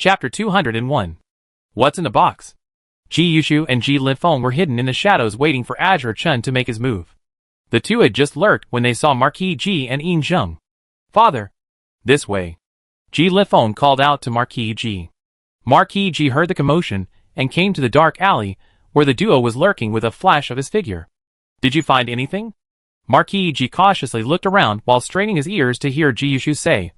Chapter 201. What's in the box? Ji Yushu and Ji Linfeng were hidden in the shadows waiting for Azure Chun to make his move. The two had just lurked when they saw Marquis Ji and Yin Zheng. Father! This way. Ji Linfeng called out to Marquis Ji. Marquis Ji heard the commotion and came to the dark alley where the duo was lurking with a flash of his figure. Did you find anything? Marquis Ji cautiously looked around while straining his ears to hear Ji Yushu say.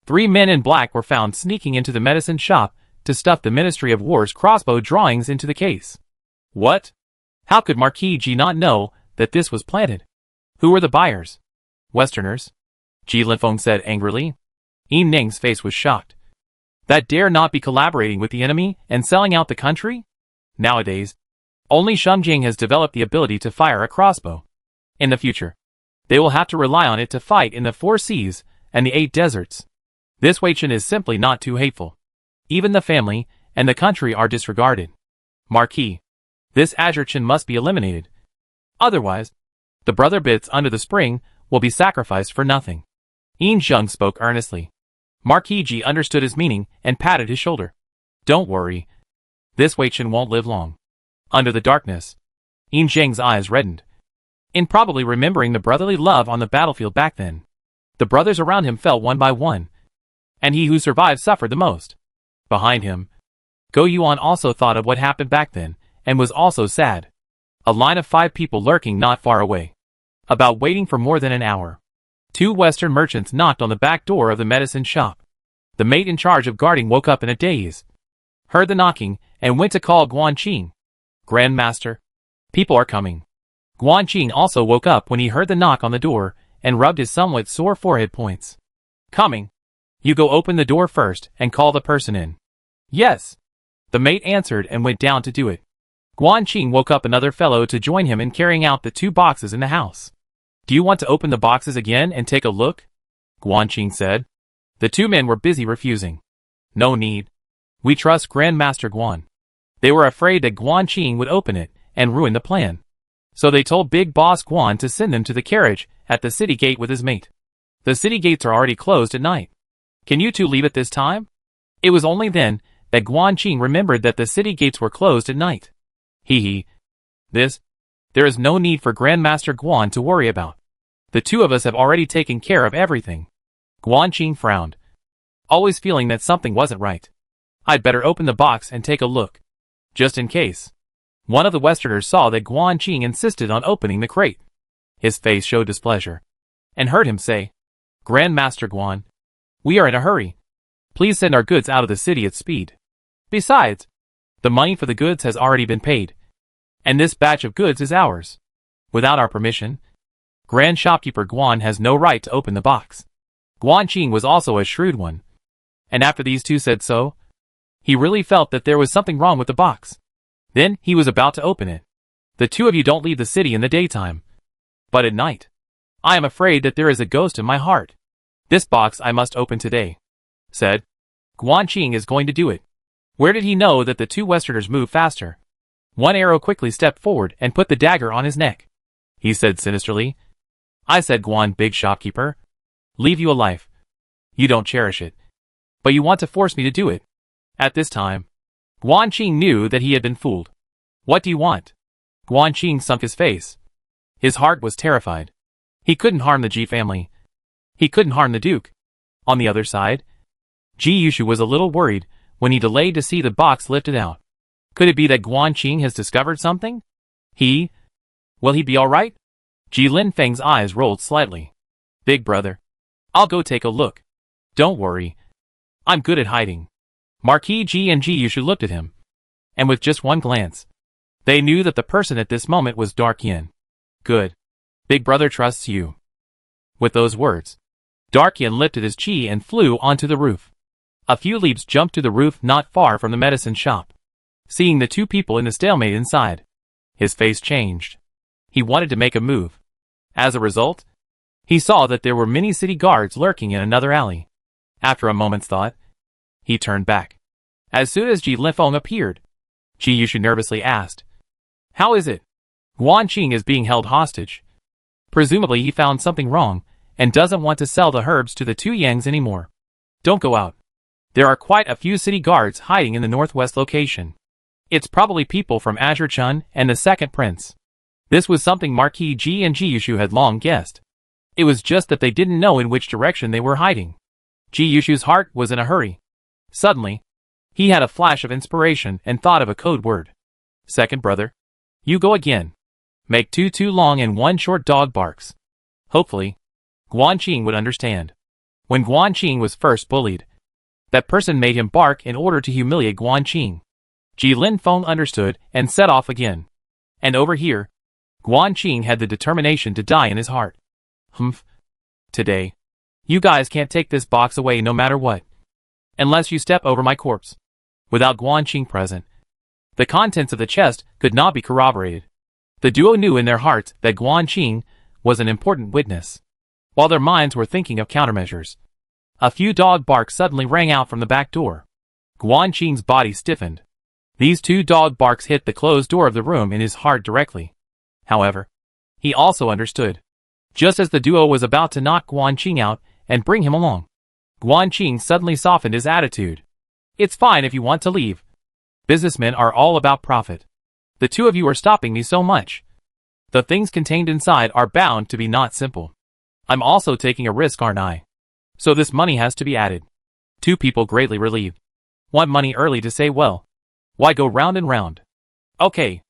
3 men in black were found sneaking into the medicine shop to stuff the Ministry of War's crossbow drawings into the case. What? How could Marquis Ji not know that this was planted? Who were the buyers? Westerners? Ji Linfeng said angrily. Yin Ning's face was shocked. That dare not be collaborating with the enemy and selling out the country? Nowadays, only Shunjing has developed the ability to fire a crossbow. In the future, they will have to rely on it to fight in the 4 seas and the 8 deserts. This Wei Chen is simply not too hateful. Even the family and the country are disregarded. Marquis, this Azure Chen must be eliminated. Otherwise, the brother bits under the spring will be sacrificed for nothing. Yin Zheng spoke earnestly. Marquis Ji understood his meaning and patted his shoulder. Don't worry. This Wei Chen won't live long. Under the darkness, Yin Zheng's eyes reddened. In probably remembering the brotherly love on the battlefield back then, the brothers around him fell one by one, and he who survived suffered the most. Behind him, Go Yuan also thought of what happened back then, and was also sad. A line of 5 people lurking not far away. About waiting for more than an hour. 2 Western merchants knocked on the back door of the medicine shop. The mate in charge of guarding woke up in a daze. Heard the knocking, and went to call Guanqing. Grandmaster. People are coming. Guanqing also woke up when he heard the knock on the door, and rubbed his somewhat sore forehead points. Coming. You go open the door first, and call the person in. Yes. The mate answered and went down to do it. Guanqing woke up another fellow to join him in carrying out the 2 boxes in the house. Do you want to open the boxes again and take a look? Guanqing said. The 2 men were busy refusing. No need. We trust Grandmaster Guan. They were afraid that Guanqing would open it and ruin the plan. So they told Big Boss Guan to send them to the carriage at the city gate with his mate. The city gates are already closed at night. Can you 2 leave at this time? It was only then that Guanqing remembered that the city gates were closed at night. Hee. There is no need for Grandmaster Guan to worry about. The 2 of us have already taken care of everything. Guanqing frowned, always feeling that something wasn't right. I'd better open the box and take a look. Just in case. One of the Westerners saw that Guanqing insisted on opening the crate. His face showed displeasure, and heard him say, Grandmaster Guan, we are in a hurry. Please send our goods out of the city at speed. Besides, the money for the goods has already been paid, and this batch of goods is ours. Without our permission, Grand Shopkeeper Guan has no right to open the box. Guanqing was also a shrewd one, and after these 2 said so, he really felt that there was something wrong with the box. Then he was about to open it. The 2 of you don't leave the city in the daytime, but at night. I am afraid that there is a ghost in my heart. This box I must open today, said. Guanqing is going to do it. Where did he know that the 2 Westerners moved faster? One arrow quickly stepped forward and put the dagger on his neck. He said sinisterly, I said Guan, big shopkeeper. Leave you a life. You don't cherish it. But you want to force me to do it. At this time, Guanqing knew that he had been fooled. What do you want? Guanqing sunk his face. His heart was terrified. He couldn't harm the Ji family. He couldn't harm the Duke. On the other side, Ji Yushu was a little worried when he delayed to see the box lifted out. Could it be that Guanqing has discovered something? Will he be alright? Ji Linfeng's eyes rolled slightly. Big brother, I'll go take a look. Don't worry. I'm good at hiding. Marquis Ji and Ji Yushu looked at him, and with just one glance, they knew that the person at this moment was Dark Yin. Good. Big brother trusts you. With those words, Dark Yin lifted his chi and flew onto the roof. A few leaps jumped to the roof not far from the medicine shop. Seeing the 2 people in the stalemate inside, his face changed. He wanted to make a move. As a result, he saw that there were many city guards lurking in another alley. After a moment's thought, he turned back. As soon as Ji Linfeng appeared, Ji Yushu nervously asked, How is it? Guanqing is being held hostage. Presumably he found something wrong, and doesn't want to sell the herbs to the 2 Yangs anymore. Don't go out. There are quite a few city guards hiding in the northwest location. It's probably people from Azure Chun and the Second Prince. This was something Marquis G and Ji Yushu had long guessed. It was just that they didn't know in which direction they were hiding. Ji Yushu's heart was in a hurry. Suddenly, he had a flash of inspiration and thought of a code word. Second brother. You go again. Make two long and one short dog barks. Hopefully, Guanqing would understand. When Guanqing was first bullied, that person made him bark in order to humiliate Guanqing. Ji Linfeng understood and set off again. And over here, Guanqing had the determination to die in his heart. Humph. Today, you guys can't take this box away no matter what. Unless you step over my corpse. Without Guanqing present, the contents of the chest could not be corroborated. The duo knew in their hearts that Guanqing was an important witness, while their minds were thinking of countermeasures. A few dog barks suddenly rang out from the back door. Guanqing's body stiffened. These two dog barks hit the closed door of the room in his heart directly. However, he also understood. Just as the duo was about to knock Guanqing out and bring him along, Guanqing suddenly softened his attitude. It's fine if you want to leave. Businessmen are all about profit. The two of you are stopping me so much. The things contained inside are bound to be not simple. I'm also taking a risk, aren't I? So this money has to be added. Two people greatly relieved. Want money early to say, well, why go round and round? Okay.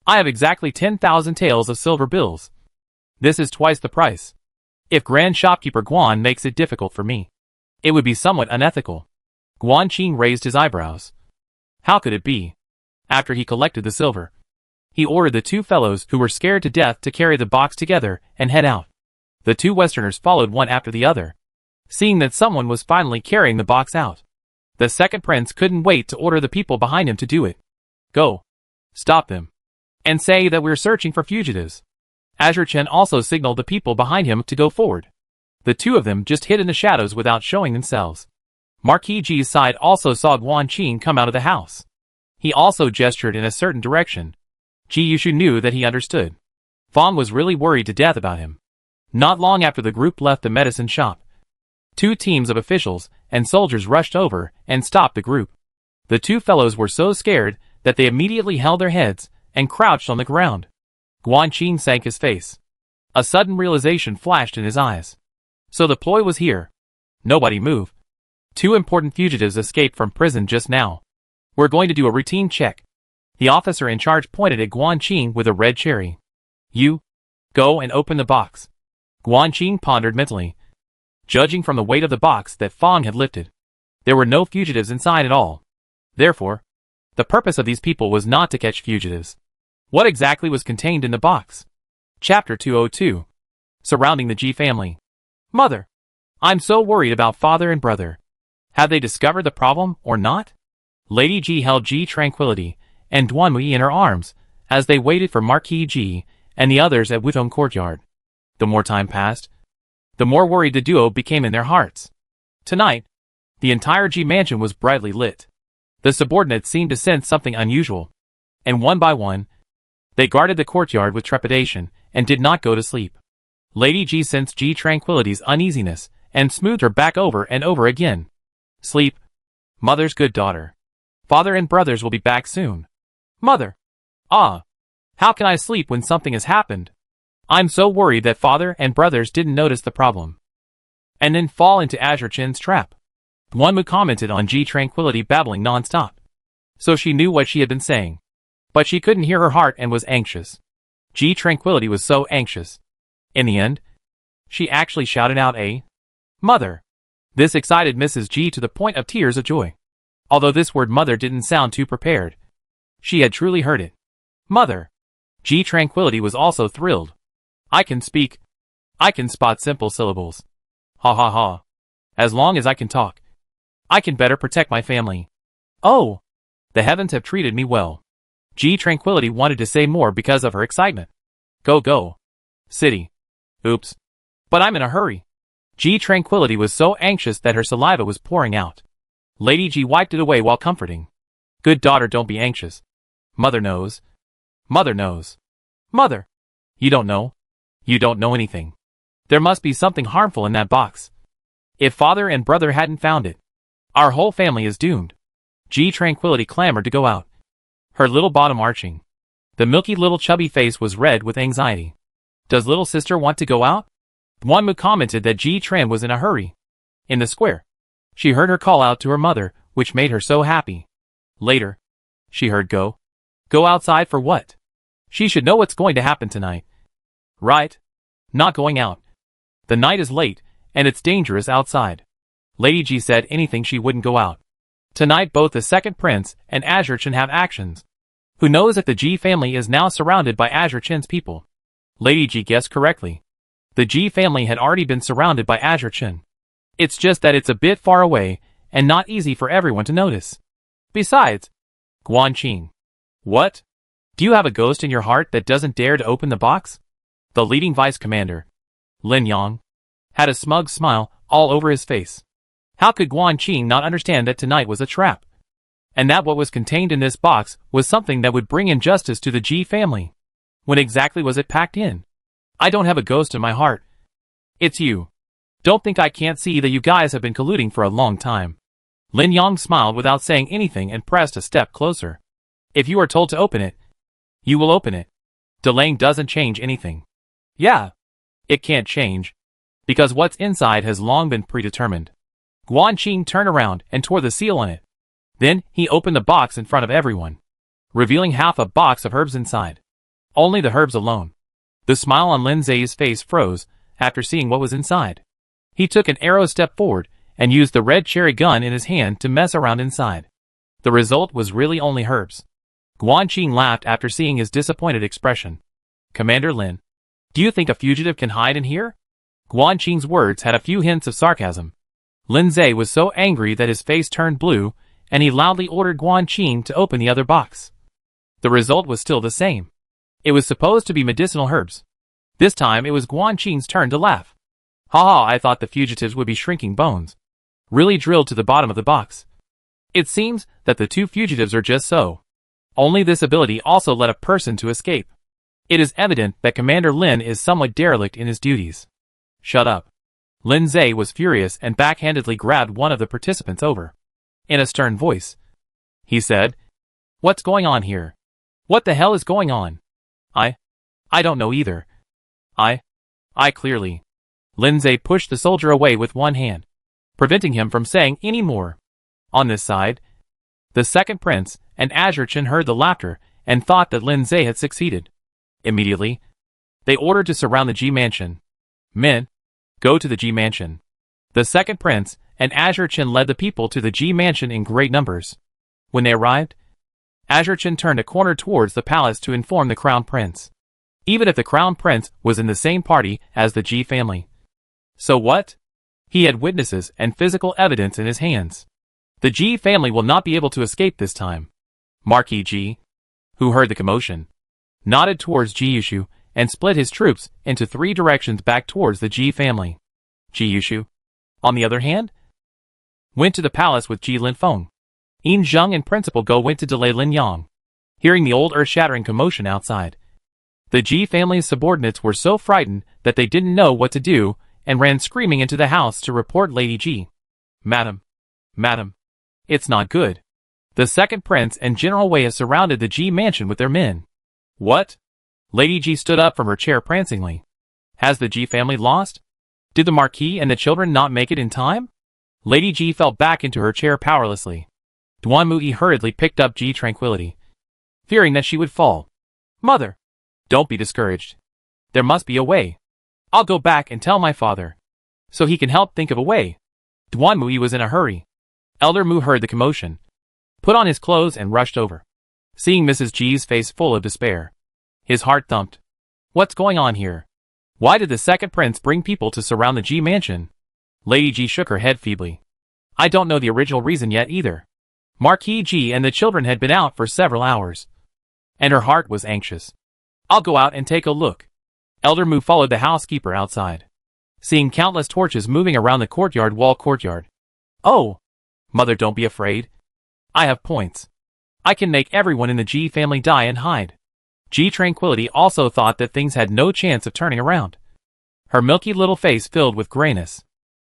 I have exactly 10,000 taels of silver bills. This is twice the price. If Grand Shopkeeper Guan makes it difficult for me, it would be somewhat unethical. Guanqing raised his eyebrows. How could it be? After he collected the silver, he ordered the two fellows who were scared to death to carry the box together and head out. The two Westerners followed one after the other, seeing that someone was finally carrying the box out. The Second Prince couldn't wait to order the people behind him to do it. Go. Stop them. And say that we're searching for fugitives. Azure Chen also signaled the people behind him to go forward. The two of them just hid in the shadows without showing themselves. Marquis Ji's side also saw Guanqing come out of the house. He also gestured in a certain direction. Ji Yushu knew that he understood. Fong was really worried to death about him. Not long after the group left the medicine shop, two teams of officials and soldiers rushed over and stopped the group. The two fellows were so scared that they immediately held their heads and crouched on the ground. Guanqing sank his face. A sudden realization flashed in his eyes. So the ploy was here. Nobody move. Two important fugitives escaped from prison just now. We're going to do a routine check. The officer in charge pointed at Guanqing with a red cherry. You, go and open the box. Guanqing pondered mentally. Judging from the weight of the box that Fong had lifted, there were no fugitives inside at all. Therefore, the purpose of these people was not to catch fugitives. What exactly was contained in the box? Chapter 202. Surrounding the Ji family. Mother, I'm so worried about father and brother. Have they discovered the problem or not? Lady Ji held Ji Tranquility and Duanmui in her arms as they waited for Marquis Ji and the others at Wutong Courtyard. The more time passed, the more worried the duo became in their hearts. Tonight, the entire Ji mansion was brightly lit. The subordinates seemed to sense something unusual, and one by one, they guarded the courtyard with trepidation and did not go to sleep. Lady Ji sensed Ji Tranquility's uneasiness and smoothed her back over and over again. Sleep. Mother's good daughter. Father and brothers will be back soon. Mother. Ah. How can I sleep when something has happened? I'm so worried that father and brothers didn't notice the problem and then fall into Azure Chen's trap. Duanmu commented on Ji Tranquility babbling non-stop. So she knew what she had been saying, but she couldn't hear her heart and was anxious. Ji Tranquility was so anxious. In the end, she actually shouted out Mother. This excited Mrs. Ji to the point of tears of joy. Although this word mother didn't sound too prepared, she had truly heard it. Mother. Ji Tranquility was also thrilled. I can speak. I can spot simple syllables. Ha ha ha. As long as I can talk, I can better protect my family. Oh! The heavens have treated me well. Ji Tranquility wanted to say more because of her excitement. Go. City. Oops. But I'm in a hurry. Ji Tranquility was so anxious that her saliva was pouring out. Lady Ji wiped it away while comforting. Good daughter, don't be anxious. Mother knows. Mother knows. Mother! You don't know? You don't know anything. There must be something harmful in that box. If father and brother hadn't found it, Our whole family is doomed. G Tranquility clamored to go out. Her little bottom arching. The milky little chubby face was red with anxiety. Does little sister want to go out? Duanmu commented that G Tran was in a hurry. In the square. She heard her call out to her mother, which made her so happy. Later. She heard go. Go outside for what? She should know what's going to happen tonight. Right. Not going out. The night is late, and it's dangerous outside. Lady G said anything she wouldn't go out. Tonight both the second prince and Azure Chen have actions. Who knows if the G family is now surrounded by Azure Chen's people? Lady G guessed correctly. The G family had already been surrounded by Azure Chen. It's just that it's a bit far away, and not easy for everyone to notice. Besides, Guanqing. What? Do you have a ghost in your heart that doesn't dare to open the box? The leading vice commander, Lin Yang, had a smug smile all over his face. How could Guanqing not understand that tonight was a trap? And that what was contained in this box was something that would bring injustice to the G family. When exactly was it packed in? I don't have a ghost in my heart. It's you. Don't think I can't see that you guys have been colluding for a long time. Lin Yang smiled without saying anything and pressed a step closer. If you are told to open it, you will open it. Delaying doesn't change anything. Yeah. It can't change. Because what's inside has long been predetermined. Guanqing turned around and tore the seal on it. Then, he opened the box in front of everyone, revealing half a box of herbs inside. Only the herbs alone. The smile on Lin Zai's face froze after seeing what was inside. He took an arrow step forward and used the red cherry gun in his hand to mess around inside. The result was really only herbs. Guanqing laughed after seeing his disappointed expression. Commander Lin, do you think a fugitive can hide in here? Guanqing's words had a few hints of sarcasm. Lin Zai was so angry that his face turned blue, and he loudly ordered Guanqing to open the other box. The result was still the same. It was supposed to be medicinal herbs. This time it was Guanqing's turn to laugh. Haha, I thought the fugitives would be shrinking bones. Really drilled to the bottom of the box. It seems that the two fugitives are just so. Only this ability also led a person to escape. It is evident that Commander Lin is somewhat derelict in his duties. Shut up. Lin Zai was furious and backhandedly grabbed one of the participants over. In a stern voice, he said, "What's going on here? What the hell is going on? I don't know either. I clearly." Lin Zai pushed the soldier away with one hand, preventing him from saying any more. On this side, the second prince and Azure Chen heard the laughter and thought that Lin Zai had succeeded. Immediately, they ordered to surround the G mansion. Men, go to the G mansion. The second prince and Azure Chen led the people to the G mansion in great numbers. When they arrived, Azure Chen turned a corner towards the palace to inform the crown prince. Even if the crown prince was in the same party as the G family. So what? He had witnesses and physical evidence in his hands. The G family will not be able to escape this time. Marquis G, who heard the commotion, nodded towards Ji Yushu and split his troops into 3 directions back towards the Ji family. Ji Yushu, on the other hand, went to the palace with Ji Linfeng. Yin Zheng and Principal Go went to delay Lin Yang. Hearing the old earth-shattering commotion outside, the Ji family's subordinates were so frightened that they didn't know what to do and ran screaming into the house to report Lady Ji. Madam, it's not good. The second prince and General Wei have surrounded the Ji mansion with their men. What? Lady Ji stood up from her chair prancingly. Has the Ji family lost? Did the Marquis and the children not make it in time? Lady Ji fell back into her chair powerlessly. Duanmu hurriedly picked up Ji Tranquility, fearing that she would fall. Mother, don't be discouraged. There must be a way. I'll go back and tell my father, so he can help think of a way. Duanmu was in a hurry. Elder Mu heard the commotion, put on his clothes and rushed over. Seeing Mrs. Ji's face full of despair, his heart thumped. What's going on here? Why did the second prince bring people to surround the Ji mansion? Lady Ji shook her head feebly. I don't know the original reason yet either. Marquis Ji and the children had been out for several hours, and her heart was anxious. I'll go out and take a look. Elder Mu followed the housekeeper outside, seeing countless torches moving around the courtyard. Oh, Mother, don't be afraid. I have points. I can make everyone in the Ji family die and hide. Ji Tranquility also thought that things had no chance of turning around. Her milky little face filled with grayness.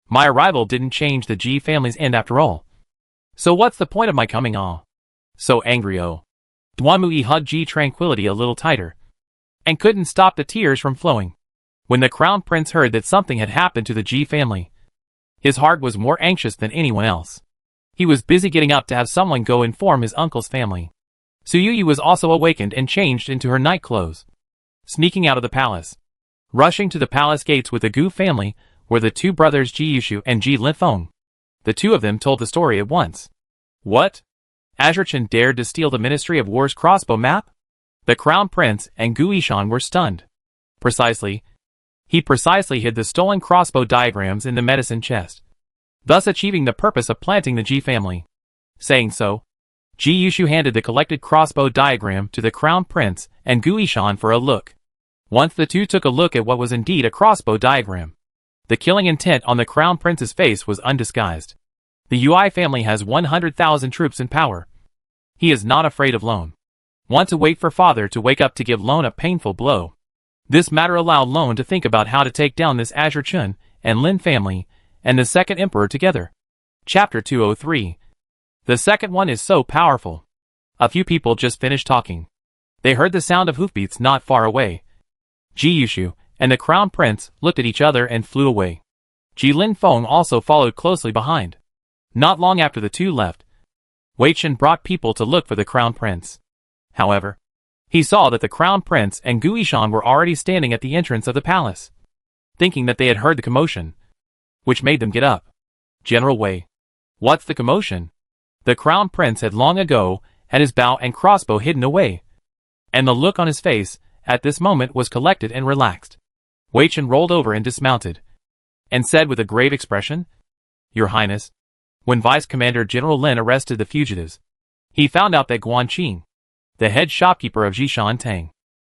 My arrival didn't change the Ji family's end after all. So what's the point of my coming all so angry? Oh. Duanmui hugged Ji Tranquility a little tighter, and couldn't stop the tears from flowing. When the crown prince heard that something had happened to the Ji family, his heart was more anxious than anyone else. He was busy getting up to have someone go inform his uncle's family. Suyuyi was also awakened and changed into her night clothes, sneaking out of the palace. Rushing to the palace gates with the Gu family were the two brothers Ji Yushu and Ji Linfeng. The two of them told the story at once. What? Azure Chen dared to steal the Ministry of War's crossbow map? The crown prince and Gu Yishan were stunned. Precisely. He precisely hid the stolen crossbow diagrams in the medicine chest, thus achieving the purpose of planting the Ji family. Saying so, Ji Yushu handed the collected crossbow diagram to the crown prince and Gu Yishan for a look. Once the two took a look at what was indeed a crossbow diagram, the killing intent on the crown prince's face was undisguised. The Yui family has 100,000 troops in power. He is not afraid of Lone. Want to wait for father to wake up to give Lone a painful blow. This matter allowed Lone to think about how to take down this Azure Chun and Lin family and the second emperor together. Chapter 203. The second one is so powerful. A few people just finished talking. They heard the sound of hoofbeats not far away. Ji Yushu and the crown prince looked at each other and flew away. Ji Linfeng also followed closely behind. Not long after the two left, Wei Chen brought people to look for the crown prince. However, he saw that the crown prince and Gu Yishan were already standing at the entrance of the palace, thinking that they had heard the commotion, which made them get up. General Wei, what's the commotion? The crown prince had long ago had his bow and crossbow hidden away, and the look on his face at this moment was collected and relaxed. Wei Chen rolled over and dismounted, and said with a grave expression, Your Highness, when Vice Commander General Lin arrested the fugitives, he found out that Guan Qing, the head shopkeeper of Jishan Tang,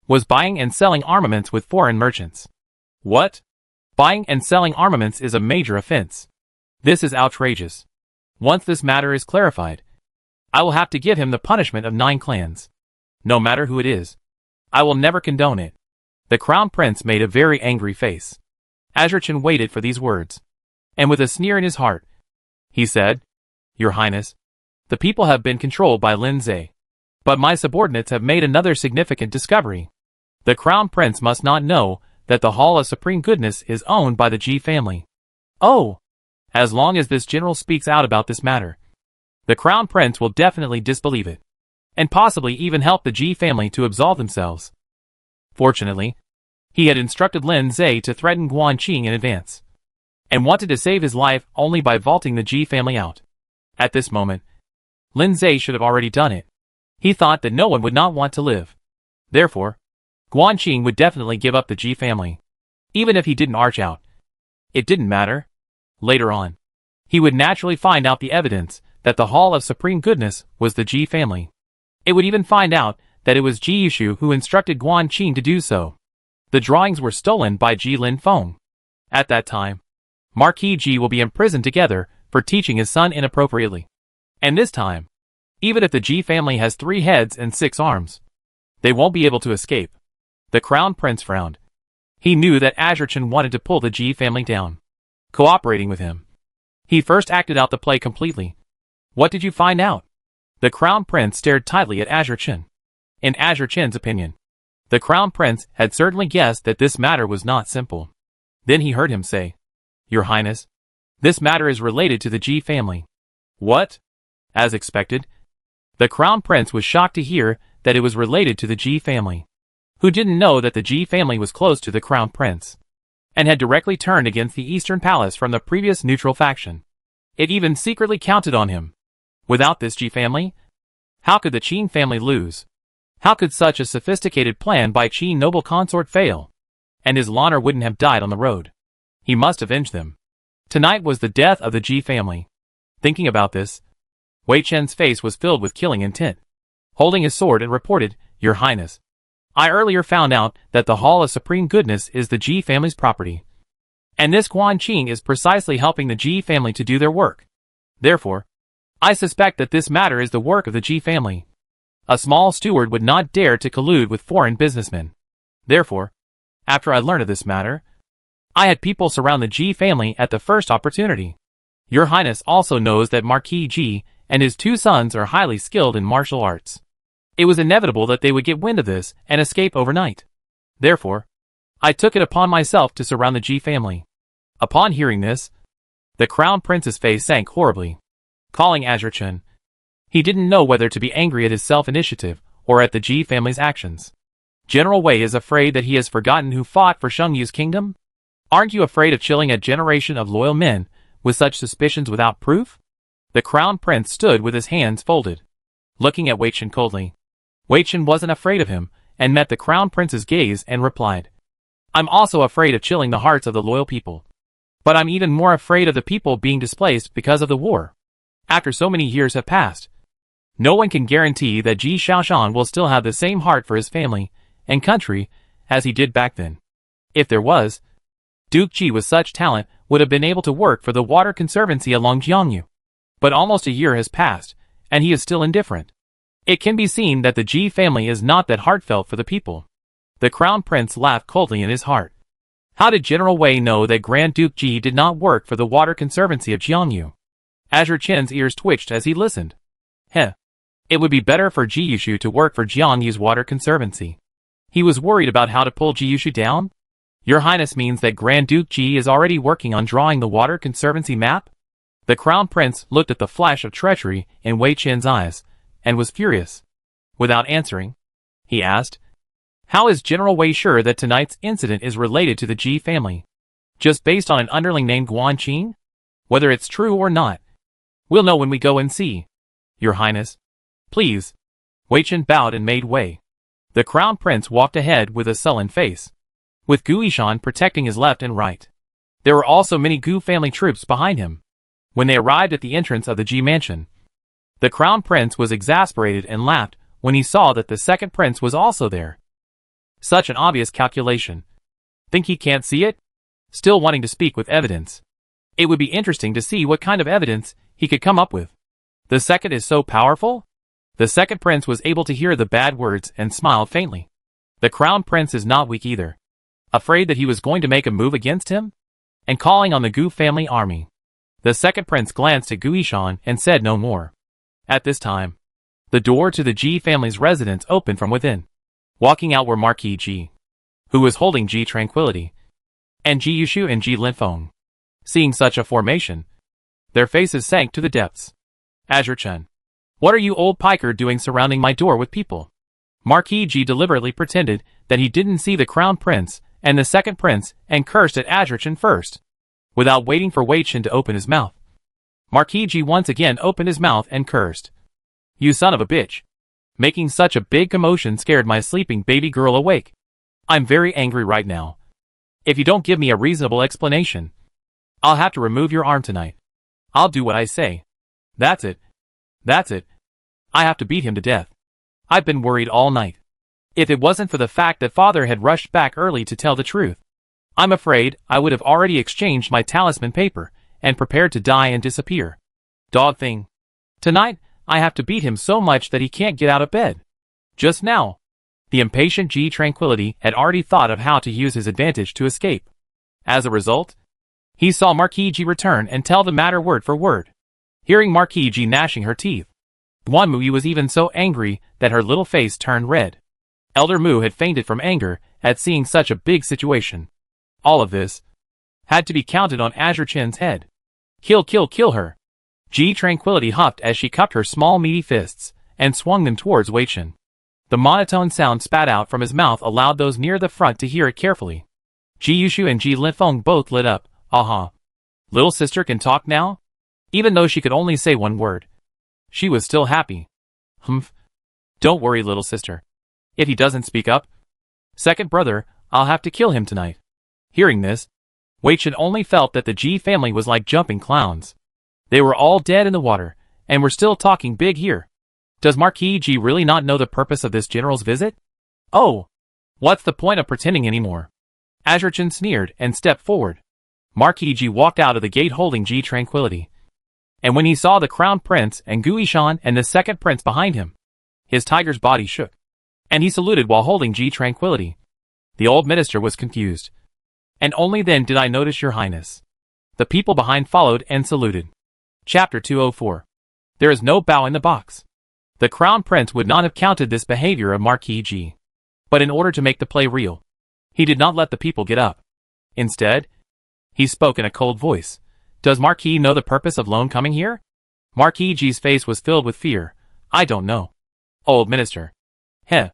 was buying and selling armaments with foreign merchants. What? Buying and selling armaments is a major offense. This is outrageous. Once this matter is clarified, I will have to give him the punishment of 9 clans. No matter who it is, I will never condone it. The crown prince made a very angry face. Azure Chen waited for these words, and with a sneer in his heart, he said, Your Highness, the people have been controlled by Lin Zhe, but my subordinates have made another significant discovery. The crown prince must not know that the Hall of Supreme Goodness is owned by the Ji family. Oh! As long as this general speaks out about this matter, the crown prince will definitely disbelieve it, and possibly even help the Ji family to absolve themselves. Fortunately, he had instructed Lin Zhe to threaten Guan Qing in advance, and wanted to save his life only by vaulting the Ji family out. At this moment, Lin Zhe should have already done it. He thought that no one would not want to live. Therefore, Guan Qing would definitely give up the Ji family, even if he didn't arch out. It didn't matter. Later on, he would naturally find out the evidence that the Hall of Supreme Goodness was the Ji family. It would even find out that it was Ji Yushu who instructed Guan Qing to do so. The drawings were stolen by Ji Linfeng. At that time, Marquis Ji will be imprisoned together for teaching his son inappropriately. And this time, even if the Ji family has 3 heads and 6 arms, they won't be able to escape. The crown prince frowned. He knew that Azure Chen wanted to pull the Ji family down, cooperating with him. He first acted out the play completely. What did you find out? The crown prince stared tightly at Azure Chen. In Azure Chen's opinion, the crown prince had certainly guessed that this matter was not simple. Then he heard him say, Your Highness, this matter is related to the Ji family. What? As expected, the crown prince was shocked to hear that it was related to the Ji family, who didn't know that the Ji family was close to the crown prince, and had directly turned against the Eastern Palace from the previous neutral faction. It even secretly counted on him. Without this Ji family, how could the Qin family lose? How could such a sophisticated plan by Qin noble consort fail? And his Lanner wouldn't have died on the road. He must avenge them. Tonight was the death of the Ji family. Thinking about this, Wei Chen's face was filled with killing intent. Holding his sword and reported, Your Highness, I earlier found out that the Hall of Supreme Goodness is the Ji family's property. And this Guan Qing is precisely helping the Ji family to do their work. Therefore, I suspect that this matter is the work of the Ji family. A small steward would not dare to collude with foreign businessmen. Therefore, after I learned of this matter, I had people surround the Ji family at the first opportunity. Your Highness also knows that Marquis Ji and his 2 sons are highly skilled in martial arts. It was inevitable that they would get wind of this and escape overnight. Therefore, I took it upon myself to surround the Ji family. Upon hearing this, the Crown Prince's face sank horribly. Calling Azure Chun, he didn't know whether to be angry at his self-initiative or at the Ji family's actions. General Wei is afraid that he has forgotten who fought for Shungyu's kingdom? Aren't you afraid of chilling a generation of loyal men with such suspicions without proof? The Crown Prince stood with his hands folded, looking at Wei Chen coldly. Wei Chen wasn't afraid of him and met the Crown Prince's gaze and replied, I'm also afraid of chilling the hearts of the loyal people. But I'm even more afraid of the people being displaced because of the war. After so many years have passed, no one can guarantee that Ji Xiaoshan will still have the same heart for his family and country as he did back then. If there was, Duke Ji with such talent would have been able to work for the Water Conservancy along Jiangyu. But almost a year has passed, and he is still indifferent. It can be seen that the Ji family is not that heartfelt for the people. The Crown Prince laughed coldly in his heart. How did General Wei know that Grand Duke Ji did not work for the Water Conservancy of Jiangyu? Azure Chen's ears twitched as he listened. Heh. It would be better for Ji Yushu to work for Jiangyu's Water Conservancy. He was worried about how to pull Ji Yushu down? Your Highness means that Grand Duke Ji is already working on drawing the Water Conservancy map? The Crown Prince looked at the flash of treachery in Wei Chen's eyes, and was furious. Without answering, he asked, How is General Wei sure that tonight's incident is related to the Ji family? Just based on an underling named Guan Qin? Whether it's true or not, we'll know when we go and see. Your Highness. Please. Wei Chen bowed and made way. The Crown Prince walked ahead with a sullen face, with Gu Yishan protecting his left and right. There were also many Gu family troops behind him. When they arrived at the entrance of the Ji mansion, the Crown Prince was exasperated and laughed when he saw that the second prince was also there. Such an obvious calculation. Think he can't see it? Still wanting to speak with evidence. It would be interesting to see what kind of evidence he could come up with. The second is so powerful? The second prince was able to hear the bad words and smiled faintly. The Crown Prince is not weak either. Afraid that he was going to make a move against him? And calling on the Gu family army. The second prince glanced at Gu Yishan and said no more. At this time, the door to the Ji family's residence opened from within. Walking out were Marquis Ji, who was holding Ji Tranquility, and Ji Yushu and Ji Linfeng. Seeing such a formation, their faces sank to the depths. Azure Chun, what are you old piker doing surrounding my door with people? Marquis Ji deliberately pretended that he didn't see the Crown Prince and the second prince and cursed at Azure Chun first. Without waiting for Wei Chen to open his mouth, Marquis Ji once again opened his mouth and cursed. You son of a bitch. Making such a big commotion scared my sleeping baby girl awake. I'm very angry right now. If you don't give me a reasonable explanation, I'll have to remove your arm tonight. I'll do what I say. That's it. That's it. I have to beat him to death. I've been worried all night. If it wasn't for the fact that father had rushed back early to tell the truth, I'm afraid I would have already exchanged my talisman paper and prepared to die and disappear. Dog thing. Tonight, I have to beat him so much that he can't get out of bed. Just now, the impatient Ji Tranquility had already thought of how to use his advantage to escape. As a result, he saw Marquis Ji return and tell the matter word for word. Hearing Marquis Ji gnashing her teeth, Guan Mu was even so angry that her little face turned red. Elder Mu had fainted from anger at seeing such a big situation. All of this had to be counted on Azure Chen's head. Kill her. Ji Tranquility huffed as she cupped her small meaty fists and swung them towards Wei Chen. The monotone sound spat out from his mouth allowed those near the front to hear it carefully. Ji Yushu and Ji Linfeng both lit up. Aha. Little sister can talk now? Even though she could only say one word, she was still happy. Humph. Don't worry, little sister. If he doesn't speak up, second brother, I'll have to kill him tonight. Hearing this, Wei Chen only felt that the Ji family was like jumping clowns. They were all dead in the water, and were still talking big here. Does Marquis Ji really not know the purpose of this general's visit? Oh, what's the point of pretending anymore? Azure Chen sneered and stepped forward. Marquis Ji walked out of the gate holding Ji Tranquility. And when he saw the Crown Prince and Gu Yishan and the second prince behind him, his tiger's body shook, and he saluted while holding Ji Tranquility. The old minister was confused. And only then did I notice, Your Highness. The people behind followed and saluted. Chapter 204. There is no bow in the box. The Crown Prince would not have counted this behavior of Marquis G. But in order to make the play real, he did not let the people get up. Instead, he spoke in a cold voice. Does Marquis know the purpose of loan coming here? Marquis G's face was filled with fear. I don't know. Old minister. Heh.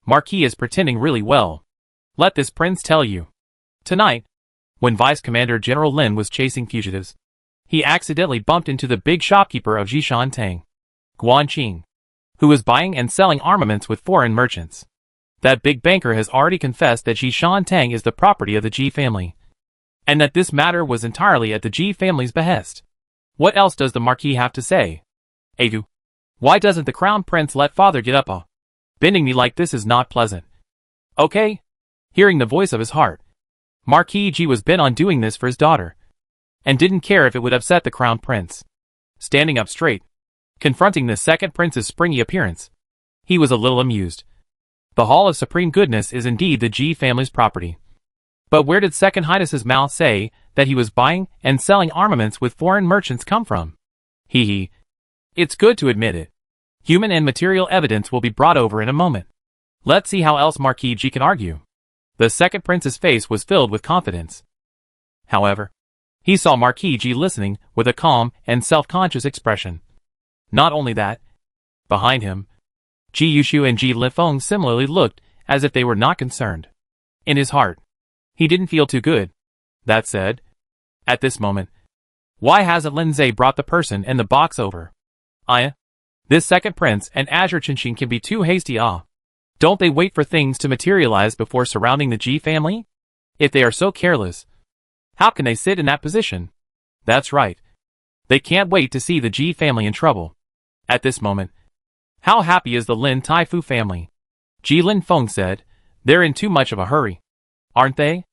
Marquis is pretending really well. Let this prince tell you. Tonight, when Vice Commander General Lin was chasing fugitives, he accidentally bumped into the big shopkeeper of Jishan Tang, Guanqing, who was buying and selling armaments with foreign merchants. That big banker has already confessed that Jishan Tang is the property of the Ji family, and that this matter was entirely at the Ji family's behest. What else does the Marquis have to say? Agu, why doesn't the Crown Prince let father get up? Bending me like this is not pleasant. Okay? Hearing the voice of his heart, Marquis G was bent on doing this for his daughter, and didn't care if it would upset the Crown Prince. Standing up straight, confronting the second prince's springy appearance, he was a little amused. The Hall of Supreme Goodness is indeed the Ji family's property. But where did Second Highness's mouth say that he was buying and selling armaments with foreign merchants come from? Hee hee. It's good to admit it. Human and material evidence will be brought over in a moment. Let's see how else Marquis G can argue. The second prince's face was filled with confidence. However, he saw Marquis G listening with a calm and self-conscious expression. Not only that, behind him, Ji Yushu and Ji Lifeng similarly looked as if they were not concerned. In his heart, he didn't feel too good. That said, at this moment, why hasn't Lin Zhe brought the person and the box over? This second prince and Azure Chinching can be too hasty. Don't they wait for things to materialize before surrounding the Ji family? If they are so careless, how can they sit in that position? That's right. They can't wait to see the Ji family in trouble. At this moment, how happy is the Lin Taifu family? Ji Linfeng said, they're in too much of a hurry. Aren't they?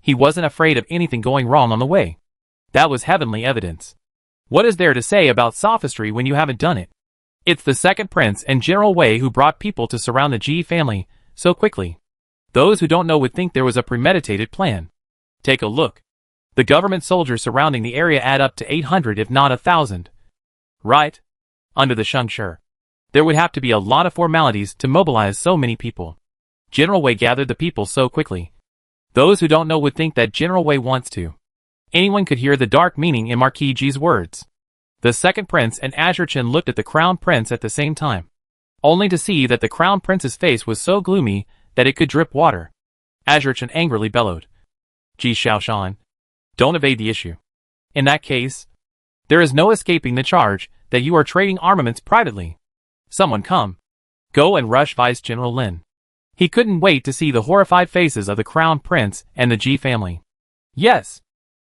He wasn't afraid of anything going wrong on the way. That was heavenly evidence. What is there to say about sophistry when you haven't done it? It's the second prince and General Wei who brought people to surround the Ji family so quickly. Those who don't know would think there was a premeditated plan. Take a look. The government soldiers surrounding the area add up to 800 if not 1,000. Right? Under the Shengshi, there would have to be a lot of formalities to mobilize so many people. General Wei gathered the people so quickly. Those who don't know would think that General Wei wants to. Anyone could hear the dark meaning in Marquis G's words. The second prince and Azure Chen looked at the Crown Prince at the same time, only to see that the Crown Prince's face was so gloomy that it could drip water. Azure Chen angrily bellowed. Ji Xiaoshan, don't evade the issue. In that case, there is no escaping the charge that you are trading armaments privately. Someone come. Go and rush Vice General Lin. He couldn't wait to see the horrified faces of the Crown Prince and the Ji family. Yes.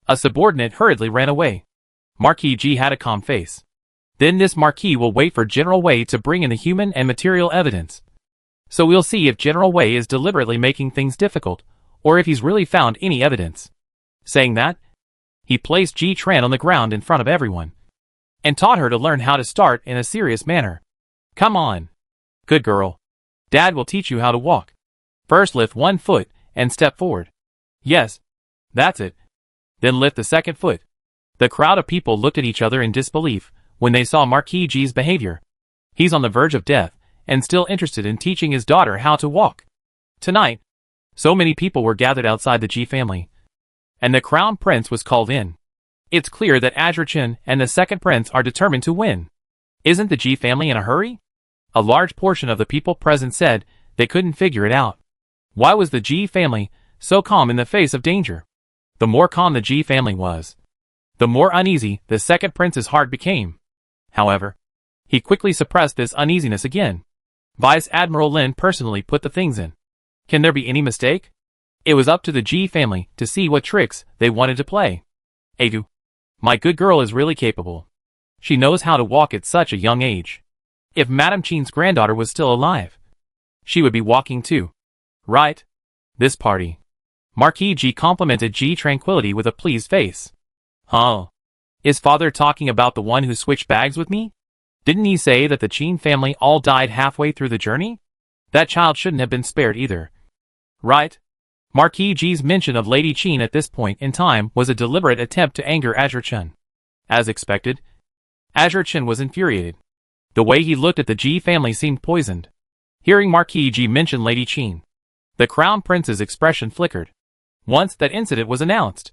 A subordinate hurriedly ran away. Marquis G had a calm face. Then this Marquis will wait for General Wei to bring in the human and material evidence. So we'll see if General Wei is deliberately making things difficult, or if he's really found any evidence. Saying that, he placed Ji Tran on the ground in front of everyone, and taught her to learn how to start in a serious manner. Come on. Good girl. Dad will teach you how to walk. First lift one foot and step forward. Yes. That's it. Then lift the second foot. The crowd of people looked at each other in disbelief when they saw Marquis G's behavior. He's on the verge of death and still interested in teaching his daughter how to walk. Tonight, so many people were gathered outside the Ji family, and the Crown Prince was called in. It's clear that Azure Chen and the second prince are determined to win. Isn't the Ji family in a hurry? A large portion of the people present said they couldn't figure it out. Why was the Ji family so calm in the face of danger? The more calm the Ji family was, the more uneasy the second prince's heart became. However, he quickly suppressed this uneasiness again. Vice Admiral Lin personally put the things in. Can there be any mistake? It was up to the Ji family to see what tricks they wanted to play. Agu, my good girl is really capable. She knows how to walk at such a young age. If Madame Qin's granddaughter was still alive, she would be walking too. Right? This party. Marquis G complimented Ji Tranquility with a pleased face. Huh? Is father talking about the one who switched bags with me? Didn't he say that the Qin family all died halfway through the journey? That child shouldn't have been spared either. Right? Marquis G's mention of Lady Qin at this point in time was a deliberate attempt to anger Azure Chen. As expected, Azure Chen was infuriated. The way he looked at the Ji family seemed poisoned. Hearing Marquis Ji mention Lady Qin, the Crown Prince's expression flickered. Once that incident was announced,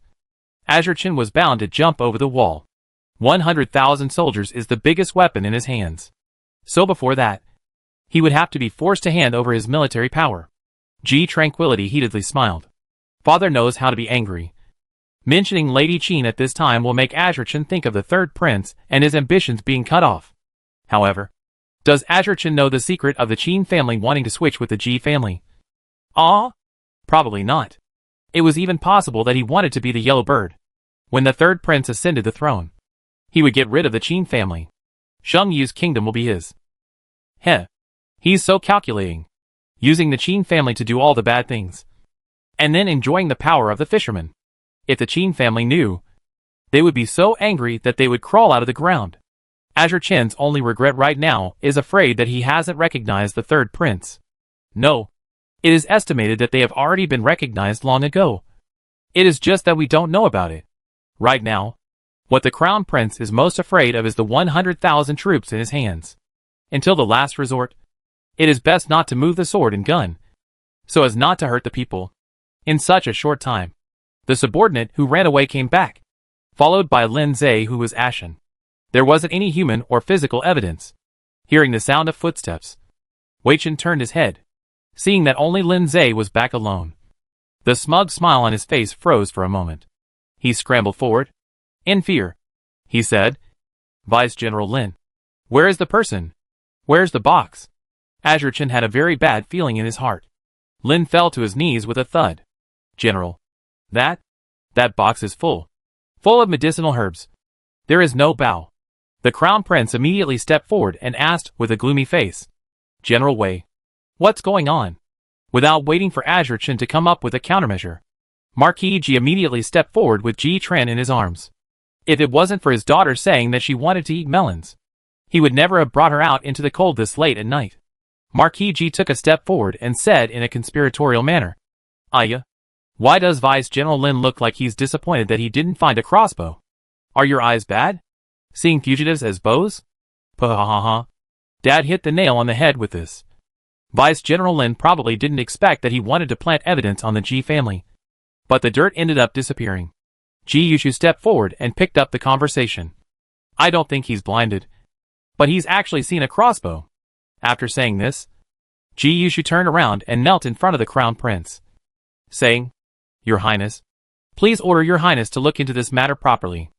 Azure Chen was bound to jump over the wall. 100,000 soldiers is the biggest weapon in his hands. So before that, he would have to be forced to hand over his military power. Ji Tranquility heatedly smiled. Father knows how to be angry. Mentioning Lady Qin at this time will make Azure Chen think of the third prince and his ambitions being cut off. However, does Azure Chen know the secret of the Qin family wanting to switch with the Ji family? Probably not. It was even possible that he wanted to be the yellow bird. When the third prince ascended the throne, he would get rid of the Qin family. Sheng Yu's kingdom will be his. He's so calculating. Using the Qin family to do all the bad things. And then enjoying the power of the fisherman. If the Qin family knew, they would be so angry that they would crawl out of the ground. Azure Chen's only regret right now is afraid that he hasn't recognized the third prince. No. It is estimated that they have already been recognized long ago. It is just that we don't know about it. Right now, what the Crown Prince is most afraid of is the 100,000 troops in his hands. Until the last resort, it is best not to move the sword and gun, so as not to hurt the people. In such a short time, the subordinate who ran away came back, followed by Lin Zhe who was ashen. There wasn't any human or physical evidence. Hearing the sound of footsteps, Wei Chen turned his head, seeing that only Lin Zhe was back alone. The smug smile on his face froze for a moment. He scrambled forward. In fear, he said, Vice General Lin. Where is the person? Where's the box? Azure Chen had a very bad feeling in his heart. Lin fell to his knees with a thud. General. That box is full. Full of medicinal herbs. There is no bow. The Crown Prince immediately stepped forward and asked with a gloomy face. General Wei. What's going on? Without waiting for Azure Chen to come up with a countermeasure, Marquis Ji immediately stepped forward with Ji Tran in his arms. If it wasn't for his daughter saying that she wanted to eat melons, he would never have brought her out into the cold this late at night. Marquis Ji took a step forward and said in a conspiratorial manner, Aya, why does Vice General Lin look like he's disappointed that he didn't find a crossbow? Are your eyes bad? Seeing fugitives as bows? Puh-ha-ha-ha. Dad hit the nail on the head with this. Vice General Lin probably didn't expect that he wanted to plant evidence on the Ji family. But the dirt ended up disappearing. Ji Yushu stepped forward and picked up the conversation. I don't think he's blinded. But he's actually seen a crossbow. After saying this, Ji Yushu turned around and knelt in front of the Crown Prince, saying, Your Highness, please order Your Highness to look into this matter properly.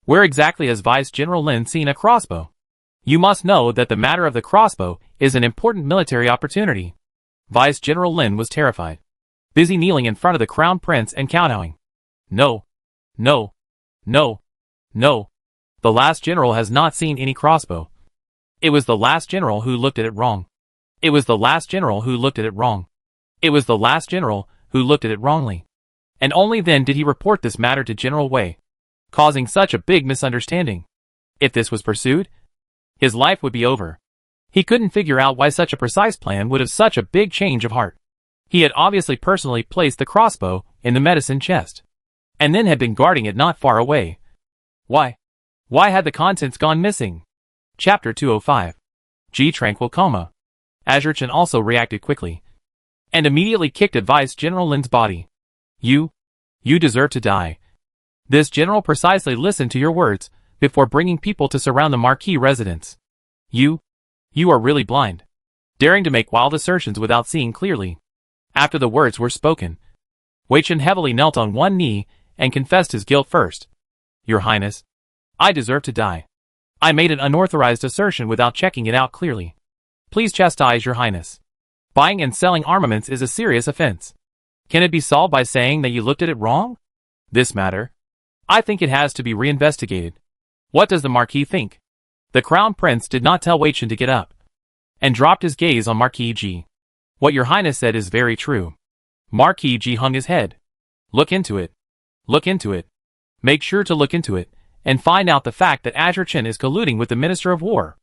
Where exactly has Vice General Lin seen a crossbow? You must know that the matter of the crossbow is an important military opportunity. Vice General Lin was terrified, busy kneeling in front of the Crown Prince and kowtowing. No. No. No. No. The last general has not seen any crossbow. It was the last general who looked at it wrong. It was the last general who looked at it wrong. It was the last general who looked at it wrongly. And only then did he report this matter to General Wei, causing such a big misunderstanding. If this was pursued, his life would be over. He couldn't figure out why such a precise plan would have such a big change of heart. He had obviously personally placed the crossbow in the medicine chest, and then had been guarding it not far away. Why? Why had the contents gone missing? Chapter 205. Ji Tranquil Coma. Azure Chen also reacted quickly, and immediately kicked at Vice General Lin's body. You deserve to die. This general precisely listened to your words before bringing people to surround the Marquis residence. You are really blind, daring to make wild assertions without seeing clearly. After the words were spoken, Wei Chen heavily knelt on one knee and confessed his guilt first. Your Highness, I deserve to die. I made an unauthorized assertion without checking it out clearly. Please chastise Your Highness. Buying and selling armaments is a serious offense. Can it be solved by saying that you looked at it wrong? This matter, I think it has to be reinvestigated. What does the Marquis think? The Crown Prince did not tell Wei Chen to get up, and dropped his gaze on Marquis Ji. What Your Highness said is very true. Marquis Ji hung his head. Look into it. Look into it. Make sure to look into it, and find out the fact that Azure Chen is colluding with the Minister of War.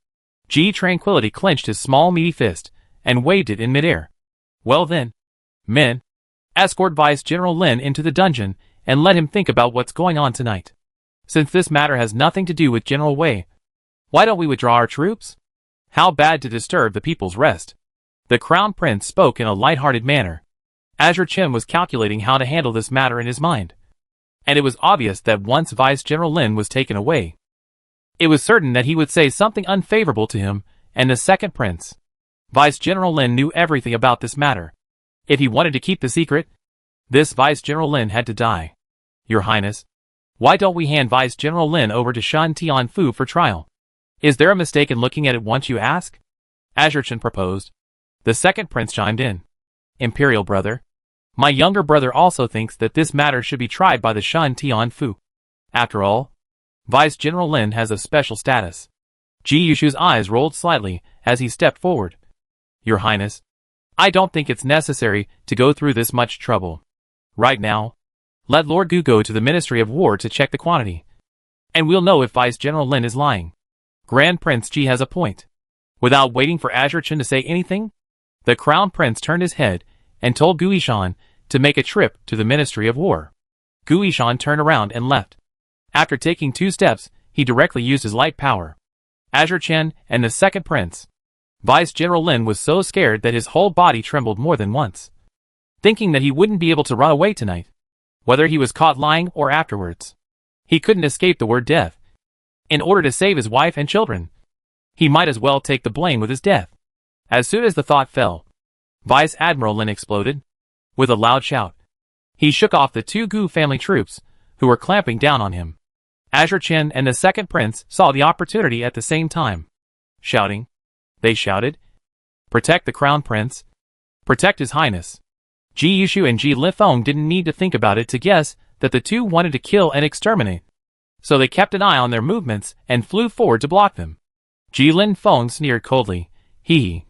Ji Tranquility clenched his small meaty fist, and waved it in midair. Well then, men, escort Vice General Lin into the dungeon, and let him think about what's going on tonight. Since this matter has nothing to do with General Wei, why don't we withdraw our troops? How bad to disturb the people's rest. The Crown Prince spoke in a light-hearted manner. Azure Chen was calculating how to handle this matter in his mind. And it was obvious that once Vice General Lin was taken away, it was certain that he would say something unfavorable to him and the second prince. Vice General Lin knew everything about this matter. If he wanted to keep the secret, this Vice General Lin had to die. Your Highness, why don't we hand Vice General Lin over to Shan Tianfu for trial? Is there a mistake in looking at it once you ask? Azure Chen proposed. The second prince chimed in. Imperial brother, my younger brother also thinks that this matter should be tried by the Shan Tianfu. After all, Vice General Lin has a special status. Ji Yushu's eyes rolled slightly as he stepped forward. Your Highness, I don't think it's necessary to go through this much trouble. Right now, let Lord Gu go to the Ministry of War to check the quantity. And we'll know if Vice General Lin is lying. Grand Prince Ji has a point. Without waiting for Azure Chen to say anything, the Crown Prince turned his head and told Gu Yishan to make a trip to the Ministry of War. Gu Yishan turned around and left. After taking 2 steps, he directly used his light power. Azure Chen and the second prince. Vice General Lin was so scared that his whole body trembled more than once, thinking that he wouldn't be able to run away tonight, whether he was caught lying or afterwards. He couldn't escape the word death. In order to save his wife and children, he might as well take the blame with his death. As soon as the thought fell, Vice Admiral Lin exploded. With a loud shout, he shook off the 2 Gu family troops who were clamping down on him. Azure Chen and the second prince saw the opportunity at the same time. Shouting, they shouted, protect the Crown Prince, protect His Highness. Ji Yushu and Ji Lifeng didn't need to think about it to guess that the 2 wanted to kill and exterminate, so they kept an eye on their movements and flew forward to block them. Ji Lifeng sneered coldly, hee.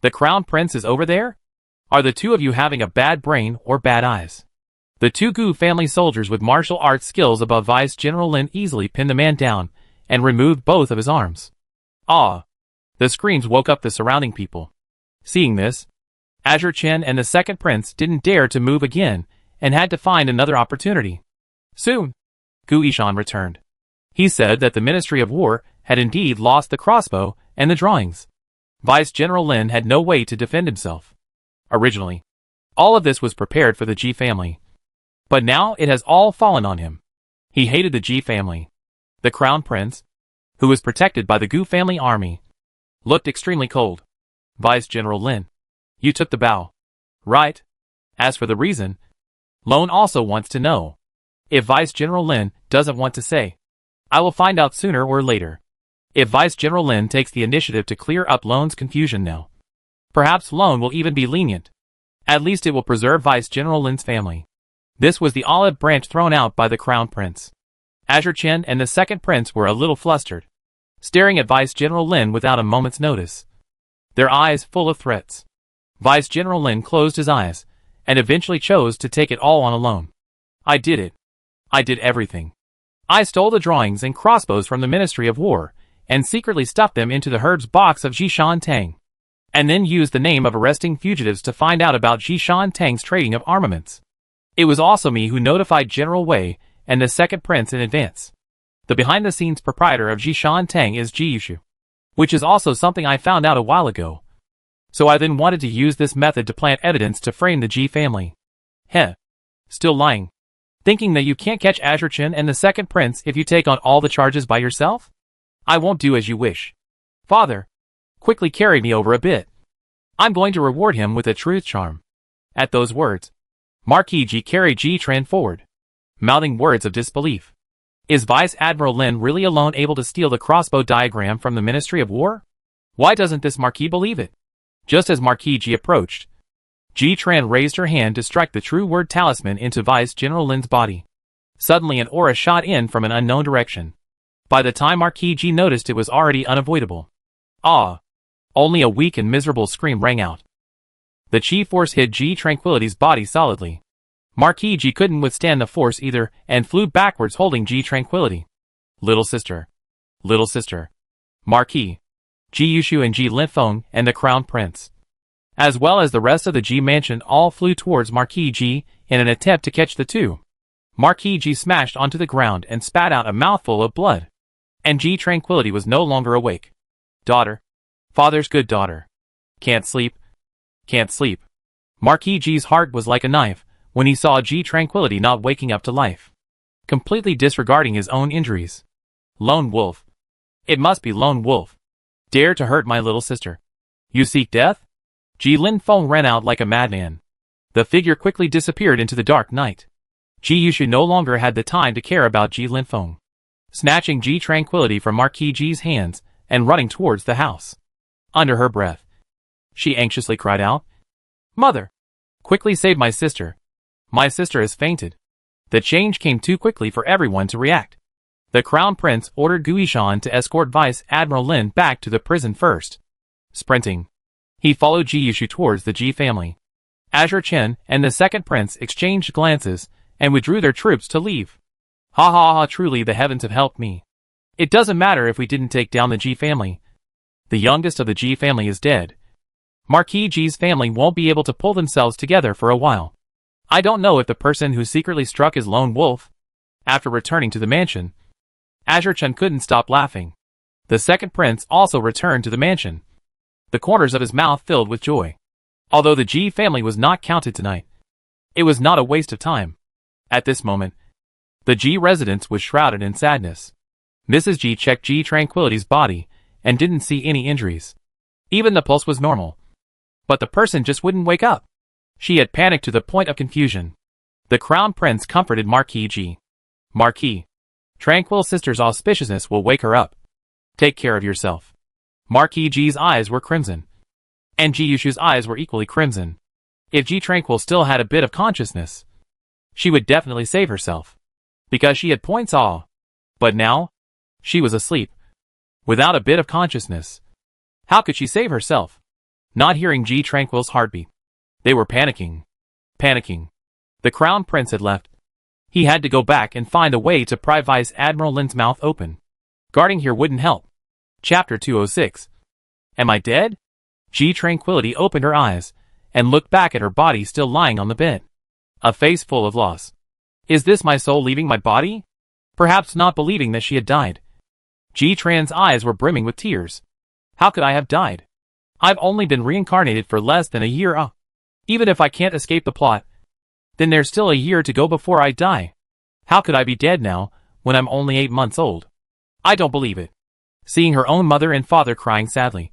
The Crown Prince is over there? Are the 2 of you having a bad brain or bad eyes? The 2 Gu family soldiers with martial arts skills above Vice General Lin easily pinned the man down and removed both of his arms. Ah! The screams woke up the surrounding people. Seeing this, Azure Chen and the second prince didn't dare to move again and had to find another opportunity. Soon, Gu Yishan returned. He said that the Ministry of War had indeed lost the crossbow and the drawings. Vice General Lin had no way to defend himself. Originally, all of this was prepared for the Ji family. But now it has all fallen on him. He hated the Ji family. The Crown Prince, who was protected by the Gu family army, looked extremely cold. Vice General Lin, you took the bow, right? As for the reason, Lone also wants to know. If Vice General Lin doesn't want to say, I will find out sooner or later. If Vice General Lin takes the initiative to clear up Lone's confusion now, perhaps Lone will even be lenient. At least it will preserve Vice General Lin's family. This was the olive branch thrown out by the Crown Prince. Azure Chen and the second prince were a little flustered, staring at Vice General Lin without a moment's notice, their eyes full of threats. Vice General Lin closed his eyes, and eventually chose to take it all on alone. I did it. I did everything. I stole the drawings and crossbows from the Ministry of War, and secretly stuffed them into the herd's box of Jishan Tang, and then used the name of arresting fugitives to find out about Jishan Tang's trading of armaments. It was also me who notified General Wei and the second prince in advance. The behind-the-scenes proprietor of Jishan Tang is Ji Yushu, which is also something I found out a while ago. So I then wanted to use this method to plant evidence to frame the Ji family. Heh. Still lying. Thinking that you can't catch Azure Chen and the second prince if you take on all the charges by yourself? I won't do as you wish. Father, quickly carry me over a bit. I'm going to reward him with a truth charm. At those words, Marquis Ji carried Ji Tran forward, mouthing words of disbelief. Is Vice Admiral Lin really alone able to steal the crossbow diagram from the Ministry of War? Why doesn't this Marquis believe it? Just as Marquis Ji approached, Ji Tran raised her hand to strike the true word talisman into Vice General Lin's body. Suddenly an aura shot in from an unknown direction. By the time Marquis Ji noticed, it was already unavoidable. Ah! Only a weak and miserable scream rang out. The chi force hit Ji Tranquility's body solidly. Marquis Ji couldn't withstand the force either and flew backwards holding Ji Tranquility. Little sister. Little sister. Marquis, Ji Yushu and Ji Lifeng and the Crown Prince, as well as the rest of the Ji mansion, all flew towards Marquis Ji in an attempt to catch the 2. Marquis Ji smashed onto the ground and spat out a mouthful of blood. And Ji Tranquility was no longer awake. Daughter, Father's good daughter. Can't sleep. Can't sleep. Marquis G's heart was like a knife when he saw G Tranquility not waking up to life, completely disregarding his own injuries. Lone Wolf. It must be Lone Wolf. Dare to hurt my little sister. You seek death? Ji Linfeng ran out like a madman. The figure quickly disappeared into the dark night. Ji Yushu no longer had the time to care about Ji Linfeng. Snatching Ji Tranquility from Marquis Ji's hands and running towards the house. Under her breath, she anxiously cried out, "Mother! Quickly save my sister. My sister has fainted." The change came too quickly for everyone to react. The Crown Prince ordered Guishan to escort Vice Admiral Lin back to the prison first. Sprinting, he followed Ji Yushu towards the Ji family. Azure Chen and the second prince exchanged glances and withdrew their troops to leave. Ha ha ha, truly the heavens have helped me. It doesn't matter if we didn't take down the Ji family. The youngest of the Ji family is dead. Marquis Ji's family won't be able to pull themselves together for a while. I don't know if the person who secretly struck is Lone Wolf. After returning to the mansion, Azure Chen couldn't stop laughing. The second prince also returned to the mansion, the corners of his mouth filled with joy. Although the Ji family was not counted tonight, it was not a waste of time. At this moment, the Ji residence was shrouded in sadness. Mrs. Ji checked Ji Tranquility's body and didn't see any injuries. Even the pulse was normal. But the person just wouldn't wake up. She had panicked to the point of confusion. The Crown Prince comforted Marquis Ji. Marquis, Tranquil Sister's auspiciousness will wake her up. Take care of yourself. Marquis Ji's eyes were crimson. And Ji Yushu's eyes were equally crimson. If Ji Tranquil still had a bit of consciousness, she would definitely save herself, because she had points all. But now, she was asleep, without a bit of consciousness. How could she save herself? Not hearing Ji Tranquil's heartbeat, they were panicking. Panicking. The Crown Prince had left. He had to go back and find a way to pry Vice Admiral Lin's mouth open. Guarding here wouldn't help. Chapter 206. Am I dead? Ji Tranquility opened her eyes and looked back at her body still lying on the bed. A face full of loss. Is this my soul leaving my body? Perhaps not believing that she had died. Ji Tran's eyes were brimming with tears. How could I have died? I've only been reincarnated for less than a year. Even if I can't escape the plot, then there's still a year to go before I die. How could I be dead now, when I'm only 8 months old? I don't believe it. Seeing her own mother and father crying sadly,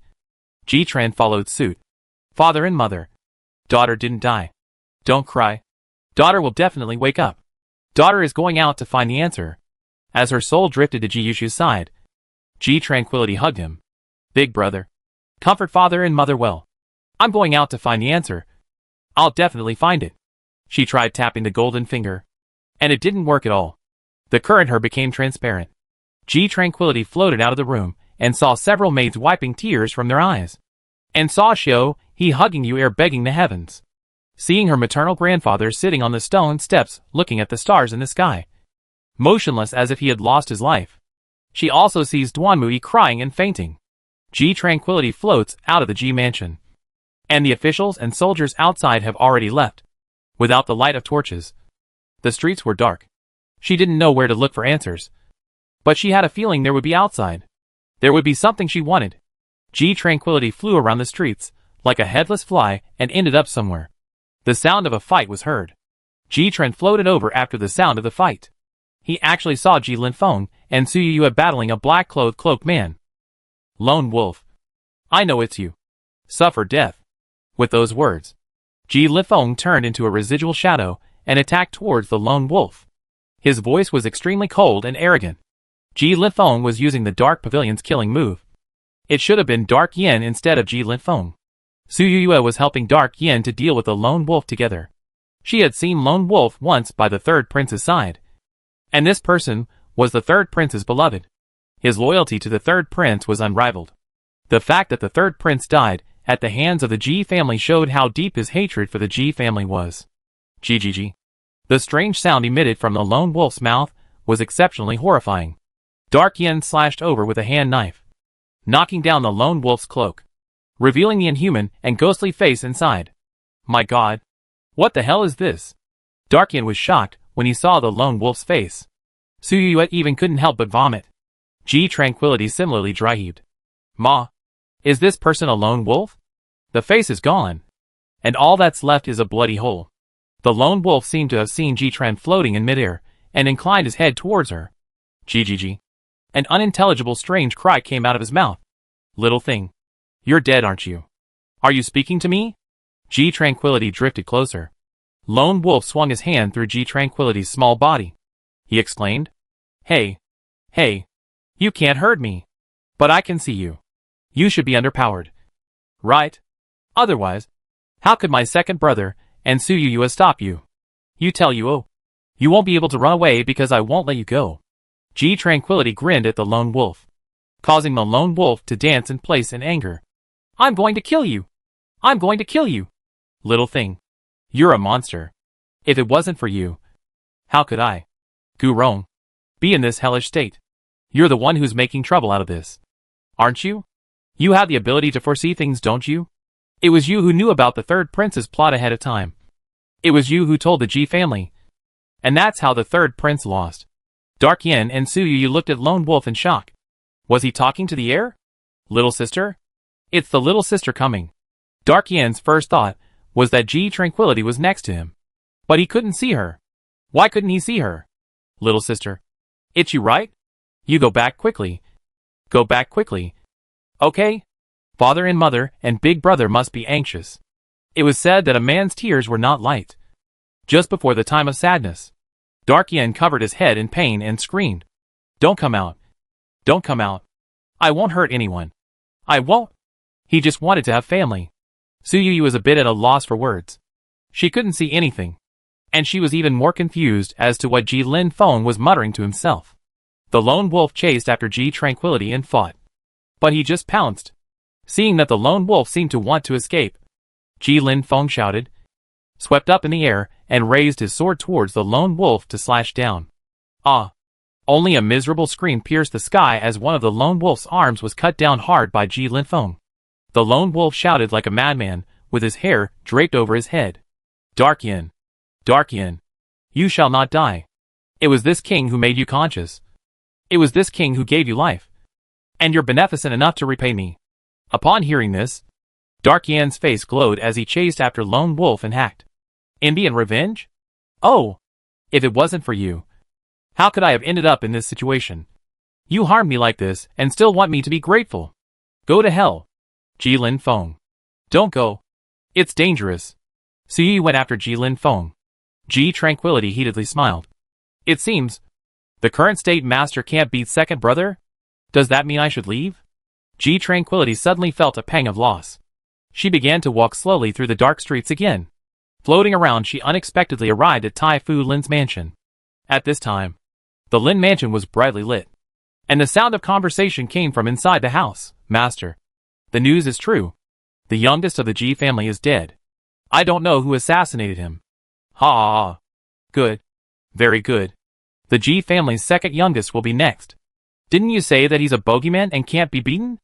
Ji Tran followed suit. Father and mother. Daughter didn't die. Don't cry. Daughter will definitely wake up. Daughter is going out to find the answer. As her soul drifted to Ji Yushu's side, Ji Tranquility hugged him. Big brother. Comfort father and mother well. I'm going out to find the answer. I'll definitely find it. She tried tapping the golden finger, and it didn't work at all. The current her became transparent. Ji Tranquility floated out of the room and saw several maids wiping tears from their eyes. And saw Xiao, he hugging Yu Er begging the heavens. Seeing her maternal grandfather sitting on the stone steps looking at the stars in the sky, motionless as if he had lost his life. She also sees Duanmui crying and fainting. Ji Tranquility floats out of the Ji mansion. And the officials and soldiers outside have already left. Without the light of torches, the streets were dark. She didn't know where to look for answers, but she had a feeling there would be outside. There would be something she wanted. Ji Tranquility flew around the streets, like a headless fly, and ended up somewhere. The sound of a fight was heard. Ji Tran floated over after the sound of the fight. He actually saw Ji Linfeng and Su Yue battling a black-clothed cloaked man. Lone Wolf. I know it's you. Suffer death. With those words, Ji Linfeng turned into a residual shadow and attacked towards the Lone Wolf. His voice was extremely cold and arrogant. Ji Linfeng was using the Dark Pavilion's killing move. It should have been Dark Yin instead of Ji Linfeng. Su Yue was helping Dark Yin to deal with the Lone Wolf together. She had seen Lone Wolf once by the third prince's side. And this person was the third prince's beloved. His loyalty to the third prince was unrivaled. The fact that the third prince died at the hands of the Ji family showed how deep his hatred for the Ji family was. Ji. The strange sound emitted from the Lone Wolf's mouth was exceptionally horrifying. Dark Yin slashed over with a hand knife, knocking down the Lone Wolf's cloak, revealing the inhuman and ghostly face inside. My God! What the hell is this? Dark Yin was shocked when he saw the Lone Wolf's face. Su Yue even couldn't help but vomit. Ji Tranquility similarly dry-heaved. Ma! Is this person a lone wolf? The face is gone, and all that's left is a bloody hole. The lone wolf seemed to have seen Ji-Tran floating in midair, and inclined his head towards her. Ji. An unintelligible strange cry came out of his mouth. Little thing. You're dead, aren't you? Are you speaking to me? Ji Tranquility drifted closer. Lone Wolf swung his hand through Ji Tranquility's small body. He exclaimed, Hey. You can't hurt me. But I can see you. You should be underpowered. Right? Otherwise, how could my second brother, and Suyuyu stop you? You tell you won't be able to run away because I won't let you go. Ji Tranquility grinned at the Lone Wolf, causing the Lone Wolf to dance in place in anger. I'm going to kill you. I'm going to kill you. Little thing. You're a monster. If it wasn't for you, how could I, Gurong, be in this hellish state? You're the one who's making trouble out of this. Aren't you? You have the ability to foresee things, don't you? It was you who knew about the third prince's plot ahead of time. It was you who told the Ji family. And that's how the third prince lost. Dark Yin and Suyu looked at Lone Wolf in shock. Was he talking to the air? Little sister? It's the little sister coming. Dark Yin's first thought was that Ji Tranquility was next to him. But he couldn't see her. Why couldn't he see her? Little sister. It's you, right? You go back quickly. Go back quickly. Okay? Father and mother and big brother must be anxious. It was said that a man's tears were not light. Just before the time of sadness, Dark Yin covered his head in pain and screamed. Don't come out. Don't come out. I won't hurt anyone. I won't. He just wanted to have family. Suyu was a bit at a loss for words. She couldn't see anything. And she was even more confused as to what Ji Lin Feng was muttering to himself. The Lone Wolf chased after Ji Tranquility and fought. But he just pounced. Seeing that the Lone Wolf seemed to want to escape, Ji Lin Feng shouted, swept up in the air, and raised his sword towards the Lone Wolf to slash down. Ah! Only a miserable scream pierced the sky as one of the Lone Wolf's arms was cut down hard by Ji Lin Feng. The Lone Wolf shouted like a madman, with his hair draped over his head. Dark Yin! Dark Yin! You shall not die. It was this king who made you conscious. It was this king who gave you life. And you're beneficent enough to repay me. Upon hearing this, Dark Yan's face glowed as he chased after Lone Wolf and hacked. Envy and revenge? Oh! If it wasn't for you, how could I have ended up in this situation? You harmed me like this and still want me to be grateful. Go to hell. Ji Lin Feng. Don't go. It's dangerous. Suyu went after Ji Lin Feng. Ji Tranquility heatedly smiled. It seems the current state master can't beat second brother? Does that mean I should leave? Ji Tranquility suddenly felt a pang of loss. She began to walk slowly through the dark streets again. Floating around, she unexpectedly arrived at Tai Fu Lin's mansion. At this time, the Lin mansion was brightly lit, and the sound of conversation came from inside the house. Master, the news is true. The youngest of the Ji family is dead. I don't know who assassinated him. Ha ha ha. Good. Very good. The Ji family's second youngest will be next. Didn't you say that he's a bogeyman and can't be beaten?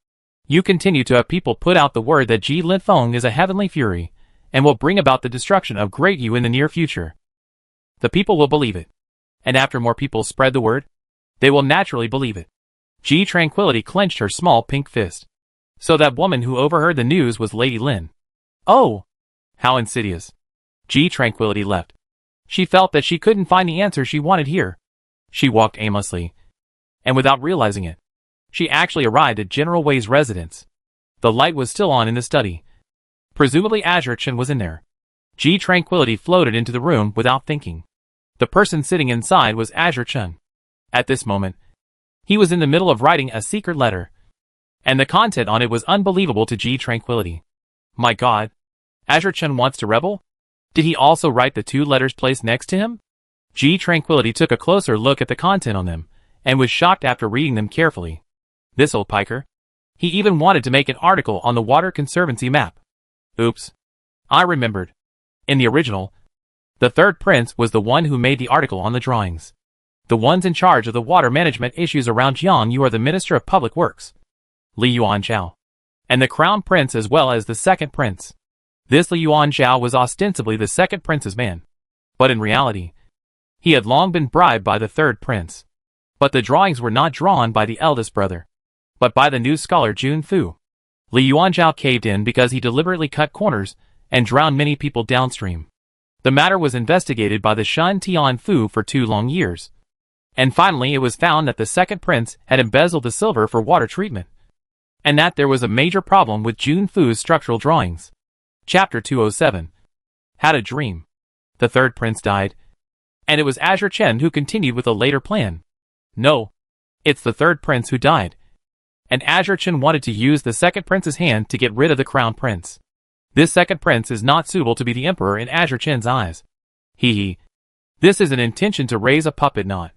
You continue to have people put out the word that Ji Lin Feng is a heavenly fury, and will bring about the destruction of Great Yu in the near future. The people will believe it. And after more people spread the word, they will naturally believe it. Ji Tranquility clenched her small pink fist. So that woman who overheard the news was Lady Lin. Oh! How insidious. Ji Tranquility left. She felt that she couldn't find the answer she wanted here. She walked aimlessly, and without realizing it, she actually arrived at General Wei's residence. The light was still on in the study. Presumably Azure Chen was in there. Ji Tranquility floated into the room without thinking. The person sitting inside was Azure Chen. At this moment, he was in the middle of writing a secret letter, and the content on it was unbelievable to Ji Tranquility. My God, Azure Chen wants to rebel? Did he also write the two letters placed next to him? Ji Tranquility took a closer look at the content on them, and was shocked after reading them carefully. This old piker. He even wanted to make an article on the Water Conservancy map. Oops. I remembered. In the original, the third prince was the one who made the article on the drawings. The ones in charge of the water management issues around Jiang you are the Minister of Public Works, Li Yuanzhao, and the Crown Prince as well as the second prince. This Li Yuanzhao was ostensibly the second prince's man, but in reality, he had long been bribed by the third prince. But the drawings were not drawn by the eldest brother, but by the new scholar Jun Fu. Li Yuanzhao caved in because he deliberately cut corners and drowned many people downstream. The matter was investigated by the Shun Tianfu for 2 long years. And finally it was found that the second prince had embezzled the silver for water treatment, and that there was a major problem with Jun Fu's structural drawings. Chapter 207. Had a dream. The third prince died, and it was Azure Chen who continued with a later plan. No, it's the third prince who died, and Azure Chen wanted to use the second prince's hand to get rid of the crown prince. This second prince is not suitable to be the emperor in Azure Chen's eyes. Hee. This is an intention to raise a puppet knot.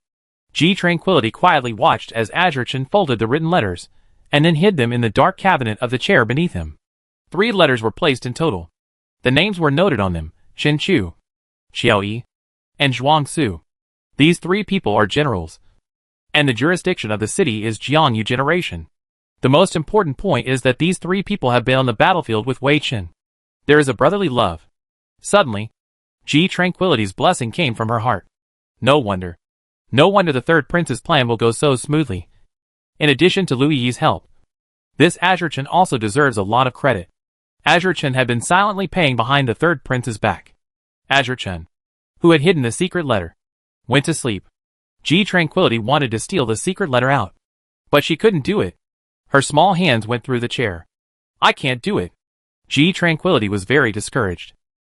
Ji Tranquility quietly watched as Azure Chen folded the written letters, and then hid them in the dark cabinet of the chair beneath him. 3 letters were placed in total. The names were noted on them: Shen Chu, Xiao Yi, and Zhuang Su. These 3 people are generals, and the jurisdiction of the city is Jiangyu Generation. The most important point is that these 3 people have been on the battlefield with Wei Chen. There is a brotherly love. Suddenly, Ji Tranquility's blessing came from her heart. No wonder the third prince's plan will go so smoothly. In addition to Lu Yi's help, this Azure Chen also deserves a lot of credit. Azure Chen had been silently paying behind the third prince's back. Azure Chen, who had hidden the secret letter, went to sleep. Ji Tranquility wanted to steal the secret letter out, but she couldn't do it. Her small hands went through the chair. I can't do it. Ji Tranquility was very discouraged.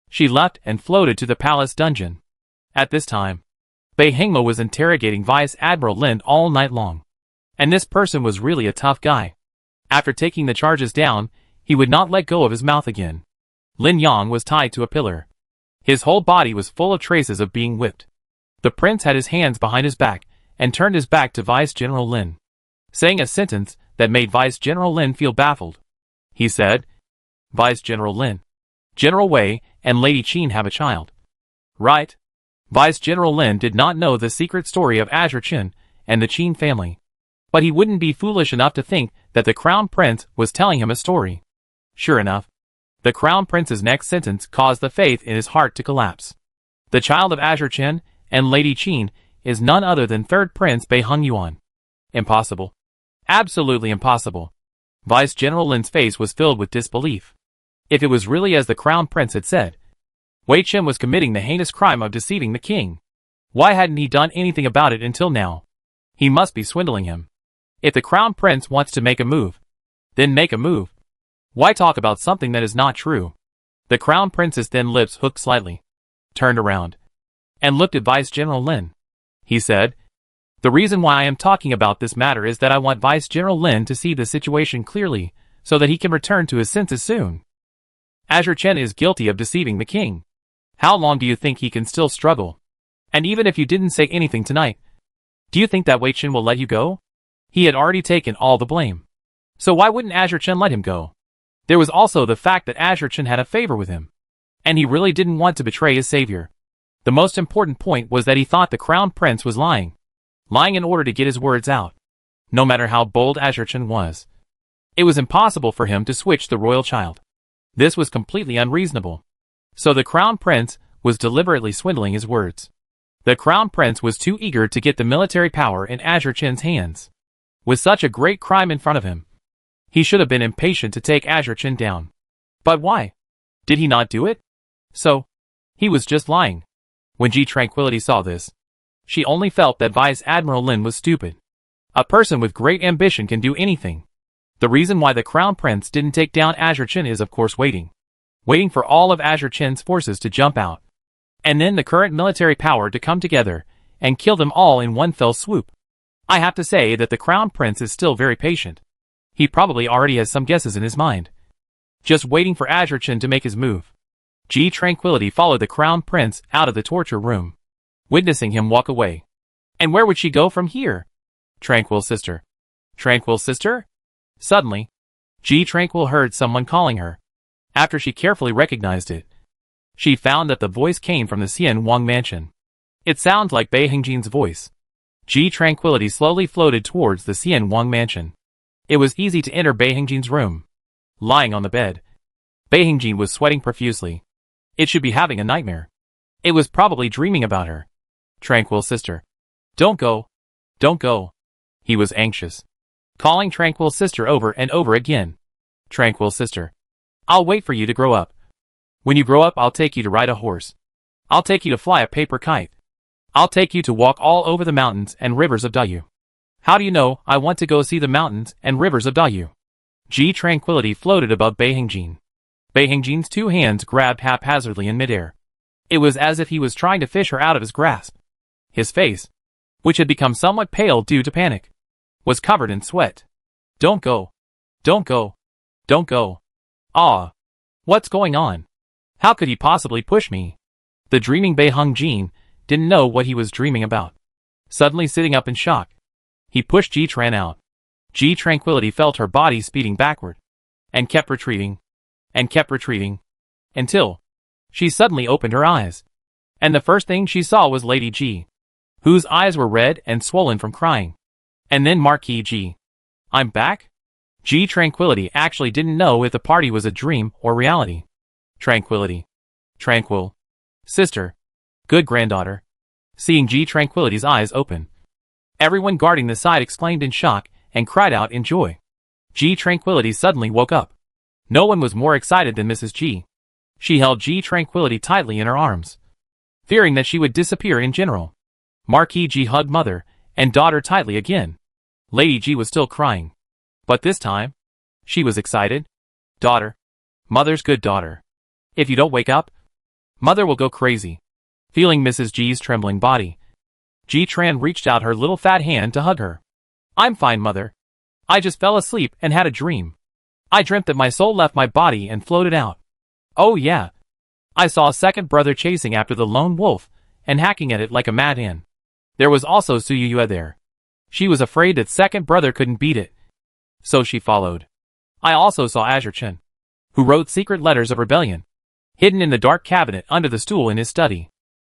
She left and floated to the palace dungeon. At this time, Bei Hengmo was interrogating Vice Admiral Lin all night long. And this person was really a tough guy. After taking the charges down, he would not let go of his mouth again. Lin Yang was tied to a pillar. His whole body was full of traces of being whipped. The prince had his hands behind his back and turned his back to Vice General Lin, saying a sentence that made Vice General Lin feel baffled. He said, "Vice General Lin, General Wei and Lady Qin have a child, right?" Vice General Lin did not know the secret story of Azure Chen and the Qin family, but he wouldn't be foolish enough to think that the crown prince was telling him a story. Sure enough, the crown prince's next sentence caused the faith in his heart to collapse. The child of Azure Chen and Lady Qin is none other than third prince Bei Hongyuan. Impossible. Absolutely impossible. Vice General Lin's face was filled with disbelief. If it was really as the crown prince had said, Wei Chen was committing the heinous crime of deceiving the king. Why hadn't he done anything about it until now? He must be swindling him. If the crown prince wants to make a move, then make a move. Why talk about something that is not true? The crown prince's thin lips hooked slightly, turned around, and looked at Vice General Lin. He said, "The reason why I am talking about this matter is that I want Vice General Lin to see the situation clearly, so that he can return to his senses soon. Azure Chen is guilty of deceiving the king. How long do you think he can still struggle? And even if you didn't say anything tonight, do you think that Wei Chen will let you go? He had already taken all the blame. So why wouldn't Azure Chen let him go? There was also the fact that Azure Chen had a favor with him, and he really didn't want to betray his savior. The most important point was that he thought the crown prince was lying in order to get his words out. No matter how bold Azure Chen was, it was impossible for him to switch the royal child. This was completely unreasonable. So the crown prince was deliberately swindling his words. The crown prince was too eager to get the military power in Azure Chen's hands. With such a great crime in front of him, he should have been impatient to take Azure Chen down. But why? Did he not do it? So, he was just lying. When Ji Tranquility saw this, she only felt that Vice Admiral Lin was stupid. A person with great ambition can do anything. The reason why the crown prince didn't take down Azure Chen is of course waiting for all of Azure Chen's forces to jump out, and then the current military power to come together and kill them all in one fell swoop. I have to say that the crown prince is still very patient. He probably already has some guesses in his mind, just waiting for Azure Chen to make his move. Ji Tranquility followed the crown prince out of the torture room, witnessing him walk away. And where would she go from here? Tranquil sister. Tranquil sister? Suddenly, Ji Tranquil heard someone calling her. After she carefully recognized it, she found that the voice came from the Xian Wang mansion. It sounded like Bei Hengjin's voice. Ji Tranquility slowly floated towards the Xian Wang mansion. It was easy to enter Bei Hengjin's room. Lying on the bed, Bei Hengjin was sweating profusely. It should be having a nightmare. It was probably dreaming about her. Tranquil sister. Don't go. Don't go. He was anxious, calling Tranquil sister over and over again. Tranquil sister. I'll wait for you to grow up. When you grow up, I'll take you to ride a horse. I'll take you to fly a paper kite. I'll take you to walk all over the mountains and rivers of Dayu. How do you know I want to go see the mountains and rivers of Dayu? Ji Tranquility floated above Beihongjin. Beihongjin's two hands grabbed haphazardly in midair. It was as if he was trying to fish her out of his grasp. His face, which had become somewhat pale due to panic, was covered in sweat. Don't go. Don't go. Don't go. Ah. What's going on? How could he possibly push me? The dreaming Beihongjin didn't know what he was dreaming about. Suddenly sitting up in shock, he pushed Ji Tran out. Ji Tranquility felt her body speeding backward, and kept retreating, until she suddenly opened her eyes. And the first thing she saw was Lady Ji, whose eyes were red and swollen from crying. And then Marquis Ji. I'm back? Ji Tranquility actually didn't know if the party was a dream or reality. Tranquility. Tranquil. Sister. Good granddaughter. Seeing Ji Tranquility's eyes open, everyone guarding the side exclaimed in shock and cried out in joy. Ji Tranquility suddenly woke up. No one was more excited than Mrs. Ji. She held Ji Tranquility tightly in her arms, fearing that she would disappear in general. Marquis Ji hugged mother and daughter tightly again. Lady Ji was still crying, but this time, she was excited. Daughter. Mother's good daughter. If you don't wake up, mother will go crazy. Feeling Mrs. Ji's trembling body, Ji Tran reached out her little fat hand to hug her. I'm fine, mother. I just fell asleep and had a dream. I dreamt that my soul left my body and floated out. Oh yeah. I saw a second brother chasing after the lone wolf and hacking at it like a madman. There was also Su Yue there. She was afraid that second brother couldn't beat it, so she followed. I also saw Azure Chen, who wrote secret letters of rebellion, hidden in the dark cabinet under the stool in his study.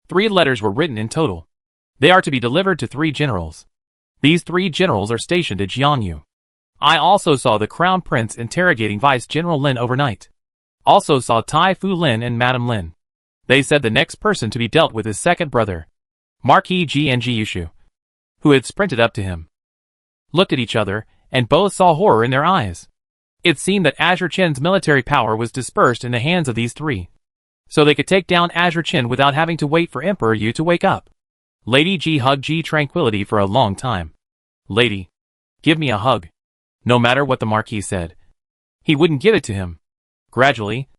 3 letters were written in total. They are to be delivered to 3 generals. These 3 generals are stationed at Jiangyu. I also saw the Crown Prince interrogating Vice General Lin overnight. Also saw Tai Fu Lin and Madame Lin. They said the next person to be dealt with is second brother, Marquis Ji and Ji Yushu, who had sprinted up to him, looked at each other, and both saw horror in their eyes. It seemed that Azure Chen's military power was dispersed in the hands of these 3, so they could take down Azure Chen without having to wait for Emperor Yu to wake up. Lady Ji hugged Ji Tranquility for a long time. Lady, give me a hug. No matter what the Marquis said, he wouldn't give it to him. Gradually,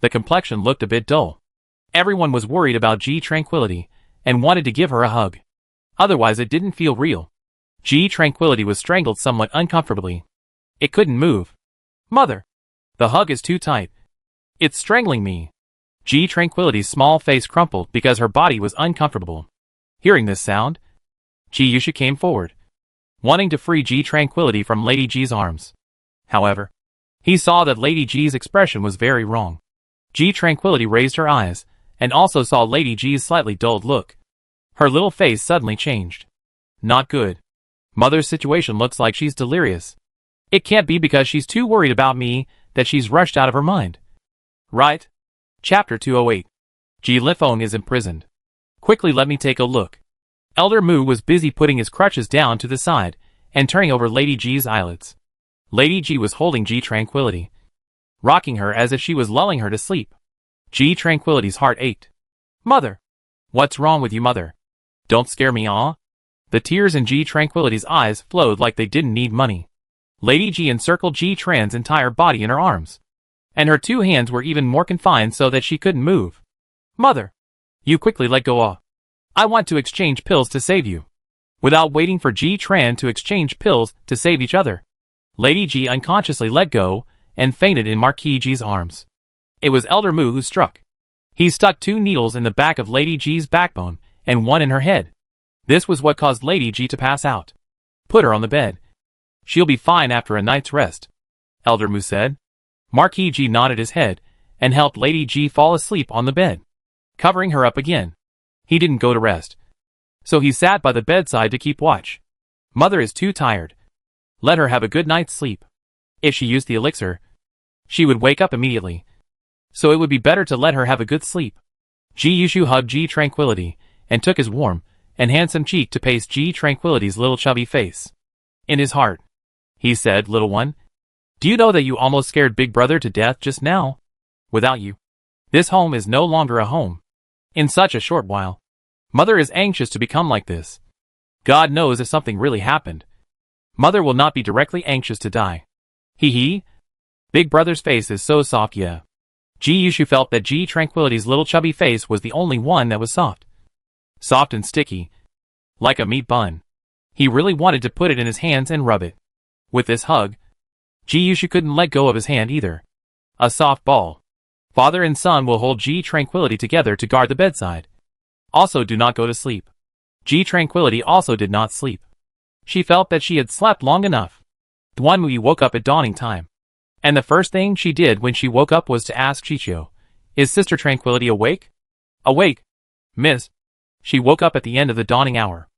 the complexion looked a bit dull. Everyone was worried about Ji Tranquility and wanted to give her a hug. Otherwise it didn't feel real. Ji Tranquility was strangled somewhat uncomfortably. It couldn't move. Mother! The hug is too tight. It's strangling me. Ji Tranquility's small face crumpled because her body was uncomfortable. Hearing this sound, Ji Yushu came forward, wanting to free Ji Tranquility from Lady Ji's arms. However, he saw that Lady Ji's expression was very wrong. Ji Tranquility raised her eyes, and also saw Lady Ji's slightly dulled look. Her little face suddenly changed. Not good. Mother's situation looks like she's delirious. It can't be because she's too worried about me that she's rushed out of her mind. Right? Chapter 208. Ji Lifeng is imprisoned. Quickly let me take a look. Elder Mu was busy putting his crutches down to the side and turning over Lady Ji's eyelids. Lady Ji was holding Ji Tranquility, rocking her as if she was lulling her to sleep. Ji Tranquility's heart ached. Mother! What's wrong with you, mother? Don't scare me, ah? The tears in Ji Tranquility's eyes flowed like they didn't need money. Lady Ji encircled Ji Tran's entire body in her arms, and her 2 hands were even more confined so that she couldn't move. Mother! You quickly let go, ah. I want to exchange pills to save you. Without waiting for Ji Tran to exchange pills to save each other, Lady Ji unconsciously let go and fainted in Marquis Ji's arms. It was Elder Mu who struck. He stuck 2 needles in the back of Lady Ji's backbone and 1 in her head. This was what caused Lady Ji to pass out. Put her on the bed. She'll be fine after a night's rest, Elder Mu said. Marquis Ji nodded his head and helped Lady Ji fall asleep on the bed, covering her up again. He didn't go to rest, so he sat by the bedside to keep watch. Mother is too tired. Let her have a good night's sleep. If she used the elixir, she would wake up immediately, so it would be better to let her have a good sleep. Ji Yushu hugged Ji Tranquility and took his warm and handsome cheek to paste Ji Tranquility's little chubby face. In his heart, he said, Little one, Do you know that you almost scared Big Brother to death just now? Without you, this home is no longer a home. In such a short while, Mother is anxious to become like this. God knows if something really happened, Mother will not be directly anxious to die. Hee hee. Big Brother's face is so soft, yeah. Ji Yushu felt that Ji Tranquility's little chubby face was the only one that was soft. Soft and sticky. Like a meat bun. He really wanted to put it in his hands and rub it. With this hug, Ji Yushu couldn't let go of his hand either. A soft ball. Father and son will hold Ji Tranquility together to guard the bedside. Also do not go to sleep. Ji Tranquility also did not sleep. She felt that she had slept long enough. Duanmui woke up at dawning time. And the first thing she did when she woke up was to ask Chichio, "Is Sister Tranquility awake?" "Awake, miss." She woke up at the end of the dawning hour.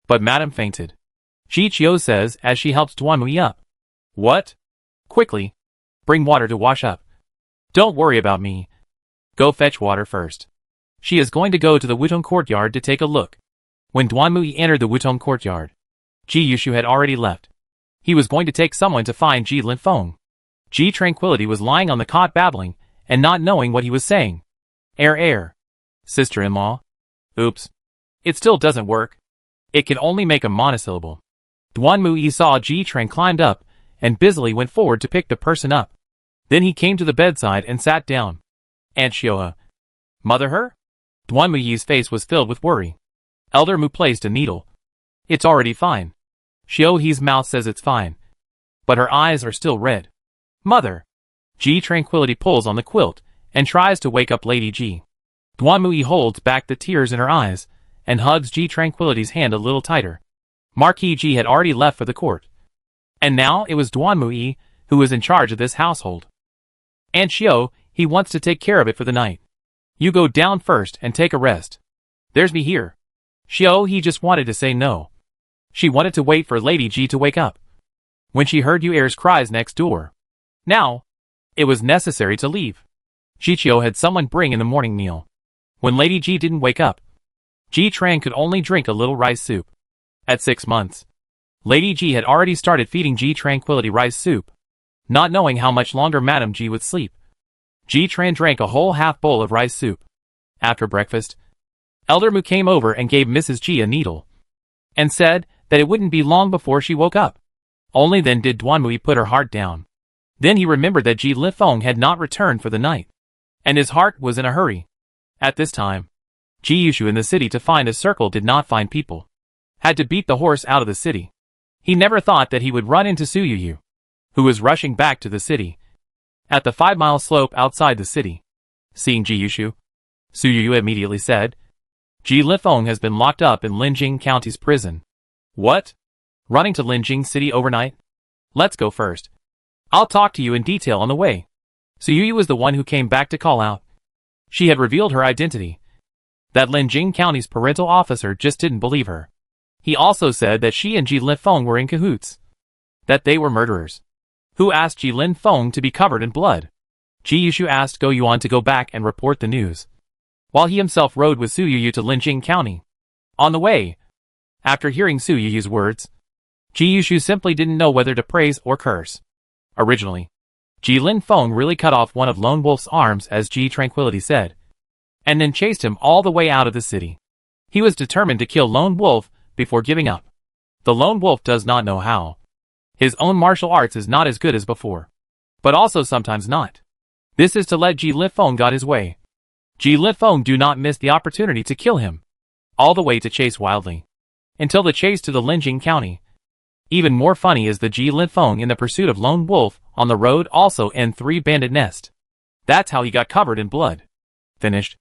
But Madame fainted. Chichio says as she helps Duanmui up. "What?" "Quickly. Bring water to wash up. Don't worry about me. Go fetch water first." She is going to go to the Wutong courtyard to take a look. When Duanmui entered the Wutong courtyard, Ji Yushu had already left. He was going to take someone to find Ji Linfeng. Ji Tranquility was lying on the cot babbling, and not knowing what he was saying. Air. Sister-in-law. Oops. It still doesn't work. It can only make a monosyllable. Duanmui saw Ji Trang climbed up, and busily went forward to pick the person up. Then he came to the bedside and sat down. Aunt Xioa. Mother her? Duanmui's face was filled with worry. Elder Mu placed a needle. It's already fine. Xiaohe's mouth says it's fine. But her eyes are still red. Mother. Ji Tranquility pulls on the quilt, and tries to wake up Lady Ji. Duanmui holds back the tears in her eyes, and hugs Ji Tranquility's hand a little tighter. Marquis Ji had already left for the court. And now it was Duanmui who was in charge of this household. Aunt Xiao, he wants to take care of it for the night. You go down first and take a rest. There's me here. Xiao he just wanted to say no. She wanted to wait for Lady Ji to wake up. When she heard Yuer's cries next door. Now, it was necessary to leave. Chichio had someone bring in the morning meal. When Lady Ji didn't wake up, Ji Trang could only drink a little rice soup. At 6 months, Lady Ji had already started feeding Ji Tranquility rice soup, not knowing how much longer Madame Ji would sleep. Ji Trang drank a whole half bowl of rice soup. After breakfast, Elder Mu came over and gave Mrs. Ji a needle, and said that it wouldn't be long before she woke up. Only then did Duanmui put her heart down. Then he remembered that Ji Lifeng had not returned for the night, and his heart was in a hurry. At this time, Ji Yushu in the city to find a circle did not find people. Had to beat the horse out of the city. He never thought that he would run into Su Yuyu, who was rushing back to the city. At the 5-mile slope outside the city, seeing Ji Yushu, Su Yuyu immediately said, Ji Lifeng has been locked up in Linjing County's prison. What? Running to Linjing City overnight? Let's go first. I'll talk to you in detail on the way. Su Yuyu was the one who came back to call out. She had revealed her identity. That Linjing County's parental officer just didn't believe her. He also said that she and Ji Lifeng were in cahoots. That they were murderers. Who asked Ji Lifeng to be covered in blood? Ji Yushu asked Go Yuan to go back and report the news, while he himself rode with Su Yuyu to Linjing County. On the way, after hearing Su Yuyu's words, Ji Yushu simply didn't know whether to praise or curse. Originally, Ji Lifeng really cut off one of Lone Wolf's arms, as Ji Tranquility said, and then chased him all the way out of the city. He was determined to kill Lone Wolf before giving up. The Lone Wolf does not know how. His own martial arts is not as good as before, but also sometimes not. This is to let Ji Lifeng got his way. Ji Lifeng do not miss the opportunity to kill him, all the way to chase wildly, until the chase to the Linjing County. Even more funny is the Ji Lifeng in the pursuit of Lone Wolf on the road, also in 3 bandit nest. That's how he got covered in blood. Finished.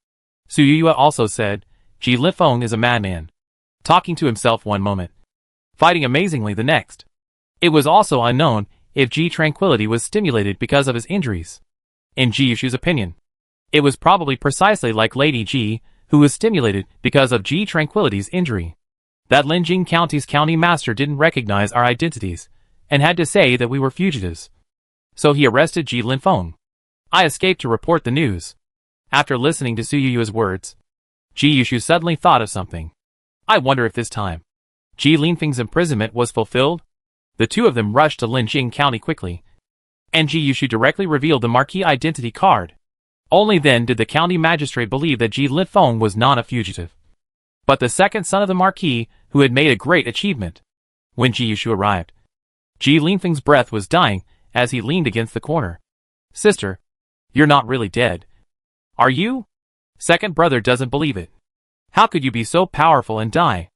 Su Yuyu also said, Ji Lifeng is a madman, talking to himself one moment, fighting amazingly the next. It was also unknown if Ji Tranquility was stimulated because of his injuries. In Ji Yushu's opinion, it was probably precisely like Lady Ji, who was stimulated because of Ji Tranquility's injury. That Linjing County's county master didn't recognize our identities, and had to say that we were fugitives. So he arrested Ji Lifeng. I escaped to report the news. After listening to Su Yuyu's words, Ji Yushu suddenly thought of something. I wonder if this time, Ji Lifeng's imprisonment was fulfilled? The two of them rushed to Linjing County quickly. and Ji Yushu directly revealed the Marquis identity card. Only then did the county magistrate believe that Ji Linfeng was not a fugitive, but the second son of the Marquis who had made a great achievement. When Ji Yushu arrived, Ji Linfeng's breath was dying as he leaned against the corner. Sister, you're not really dead, are you? Second brother doesn't believe it. How could you be so powerful and die?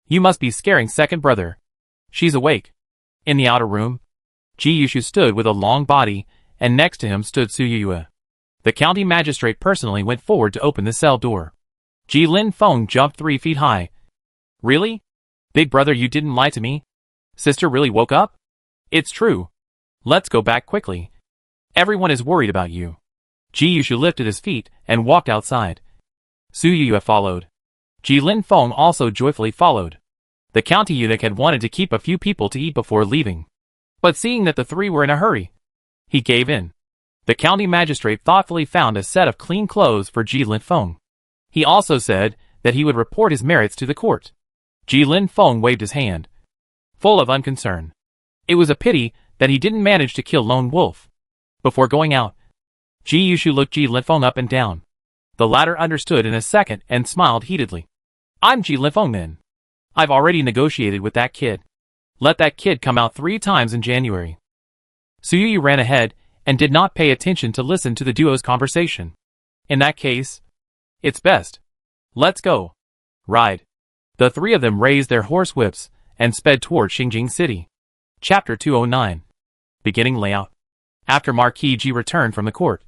You must be scaring second brother. She's awake. In the outer room, Ji Yushu stood with a long body, and next to him stood Su Yue. The county magistrate personally went forward to open the cell door. Ji Linfeng jumped 3 feet high. Really? Big brother, you didn't lie to me? Sister really woke up? It's true. Let's go back quickly. Everyone is worried about you. Ji Yushu lifted his feet and walked outside. Su Yue followed. Ji Linfeng also joyfully followed. The county eunuch had wanted to keep a few people to eat before leaving, but seeing that the 3 were in a hurry, he gave in. The county magistrate thoughtfully found a set of clean clothes for Ji Linfeng. He also said that he would report his merits to the court. Ji Linfeng waved his hand, full of unconcern. It was a pity that he didn't manage to kill Lone Wolf. Before going out, Ji Yushu looked Ji Linfeng up and down. The latter understood in a second and smiled heatedly. I'm Ji Linfeng then. I've already negotiated with that kid. Let that kid come out 3 times in January. Su Yu ran ahead and did not pay attention to listen to the duo's conversation. In that case, it's best. Let's go. Ride. The 3 of them raised their horse whips and sped toward Xingjing City. Chapter 209. Beginning layout. After Marquis Ji returned from the court,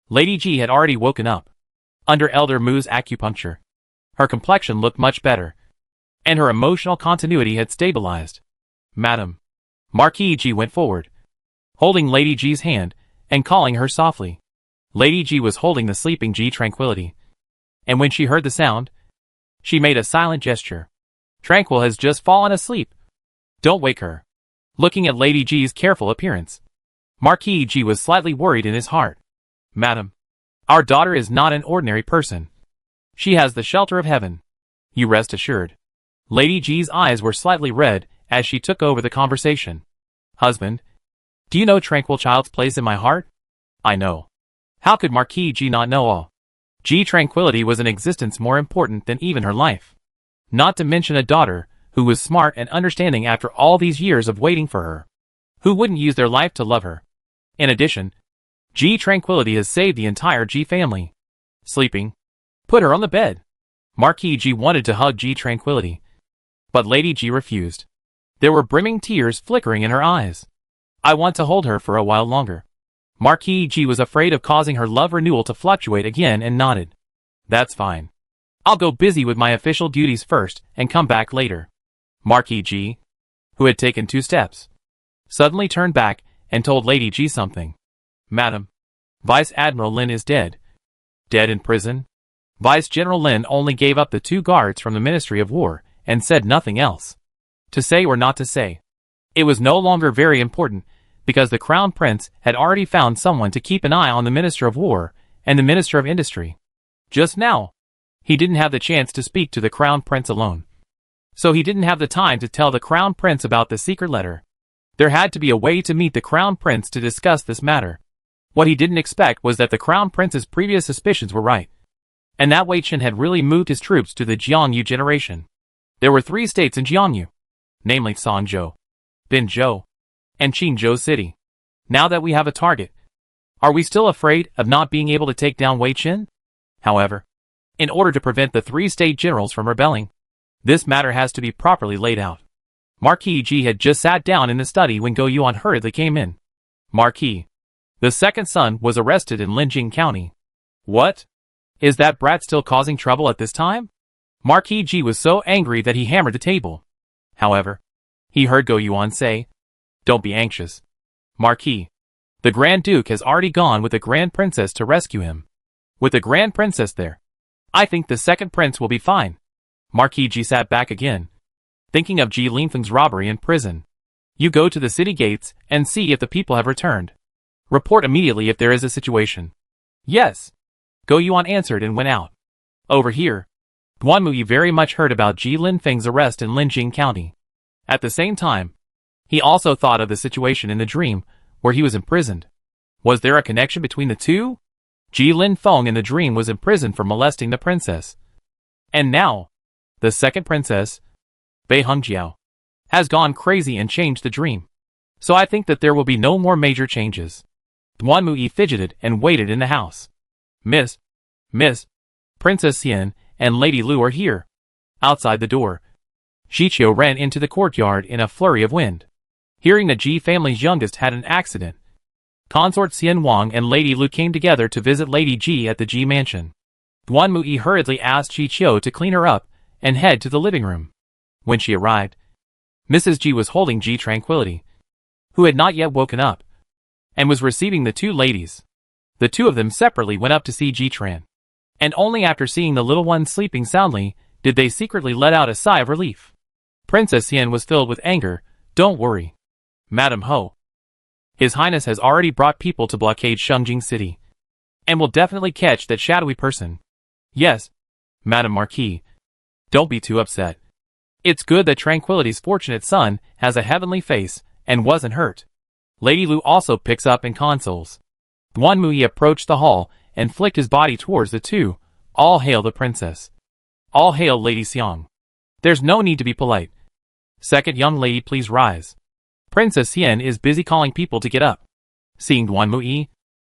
Lady Ji had already woken up. Under Elder Mu's acupuncture, her complexion looked much better, and her emotional continuity had stabilized. Madam. Marquis Ji went forward, holding Lady Ji's hand and calling her softly. Lady Ji was holding the sleeping Ji Tranquility, and when she heard the sound, she made a silent gesture. Tranquil has just fallen asleep. Don't wake her. Looking at Lady Ji's careful appearance, Marquis Ji was slightly worried in his heart. Madam, our daughter is not an ordinary person. She has the shelter of heaven. You rest assured. Lady Ji's eyes were slightly red as she took over the conversation. Husband, do you know Tranquil Child's place in my heart? I know. How could Marquis Ji not know all? Ji Tranquility was an existence more important than even her life. Not to mention a daughter who was smart and understanding after all these years of waiting for her. Who wouldn't use their life to love her? In addition, Ji Tranquility has saved the entire Ji family. Sleeping? Put her on the bed. Marquis Ji wanted to hug Ji Tranquility, but Lady Ji refused. There were brimming tears flickering in her eyes. I want to hold her for a while longer. Marquis Ji was afraid of causing her love renewal to fluctuate again and nodded. That's fine. I'll go busy with my official duties first and come back later. Marquis Ji, who had taken 2 steps, suddenly turned back and told Lady Ji something. Madam, Vice Admiral Lin is dead. Dead in prison? Vice General Lin only gave up the 2 guards from the Ministry of War and said nothing else. To say or not to say. It was no longer very important because the Crown Prince had already found someone to keep an eye on the Minister of War and the Minister of Industry. Just now, he didn't have the chance to speak to the Crown Prince alone. So he didn't have the time to tell the Crown Prince about the secret letter. There had to be a way to meet the Crown Prince to discuss this matter. What he didn't expect was that the Crown Prince's previous suspicions were right, and that Wei Chen had really moved his troops to the Jiangyu generation. There were 3 states in Jiangyu, namely Songzhou, Binzhou, and Qinzhou City. Now that we have a target, are we still afraid of not being able to take down Wei Chen? However, in order to prevent the 3 state generals from rebelling, this matter has to be properly laid out. Marquis Ji had just sat down in the study when Go Yuan hurriedly came in. Marquis, the second son, was arrested in Linjing County. What? Is that brat still causing trouble at this time? Marquis Ji was so angry that he hammered the table. However, he heard Go Yuan say, Don't be anxious. Marquis, the Grand Duke has already gone with the Grand Princess to rescue him. With the Grand Princess there, I think the second prince will be fine. Marquis Ji sat back again, thinking of Ji Linfeng's robbery in prison. You go to the city gates and see if the people have returned. Report immediately if there is a situation. Yes. Go Yuan answered and went out. Over here, Duan Muyi very much heard about Ji Linfeng's arrest in Linjing County. At the same time, he also thought of the situation in the dream where he was imprisoned. Was there a connection between the two? Ji Linfeng in the dream was imprisoned for molesting the princess. And now, the second princess, Bei Hongjiao, has gone crazy and changed the dream. So I think that there will be no more major changes. Duan Muyi fidgeted and waited in the house. Miss, Princess Xian and Lady Lu are here. Outside the door, Xiqiu ran into the courtyard in a flurry of wind. Hearing that Ji family's youngest had an accident, Consort Xian Wang and Lady Lu came together to visit Lady Ji at the Ji mansion. Duan Muyi hurriedly asked Xiqiu to clean her up and head to the living room. When she arrived, Mrs. Ji was holding Ji Tranquility, who had not yet woken up, and was receiving the two ladies. The two of them separately went up to see Ji Tran, and only after seeing the little one sleeping soundly did they secretly let out a sigh of relief. Princess Xian was filled with anger. Don't worry, Madam Ho. His Highness has already brought people to blockade Shengjing City, and will definitely catch that shadowy person. Yes, Madam Marquis. Don't be too upset. It's good that Tranquility's fortunate son has a heavenly face and wasn't hurt. Lady Lu also picks up and consoles. Duan Muyi approached the hall and flicked his body towards the two. All hail the princess. All hail Lady Xiang. There's no need to be polite. Second young lady, please rise. Princess Xian is busy calling people to get up. Seeing Duan Muyi,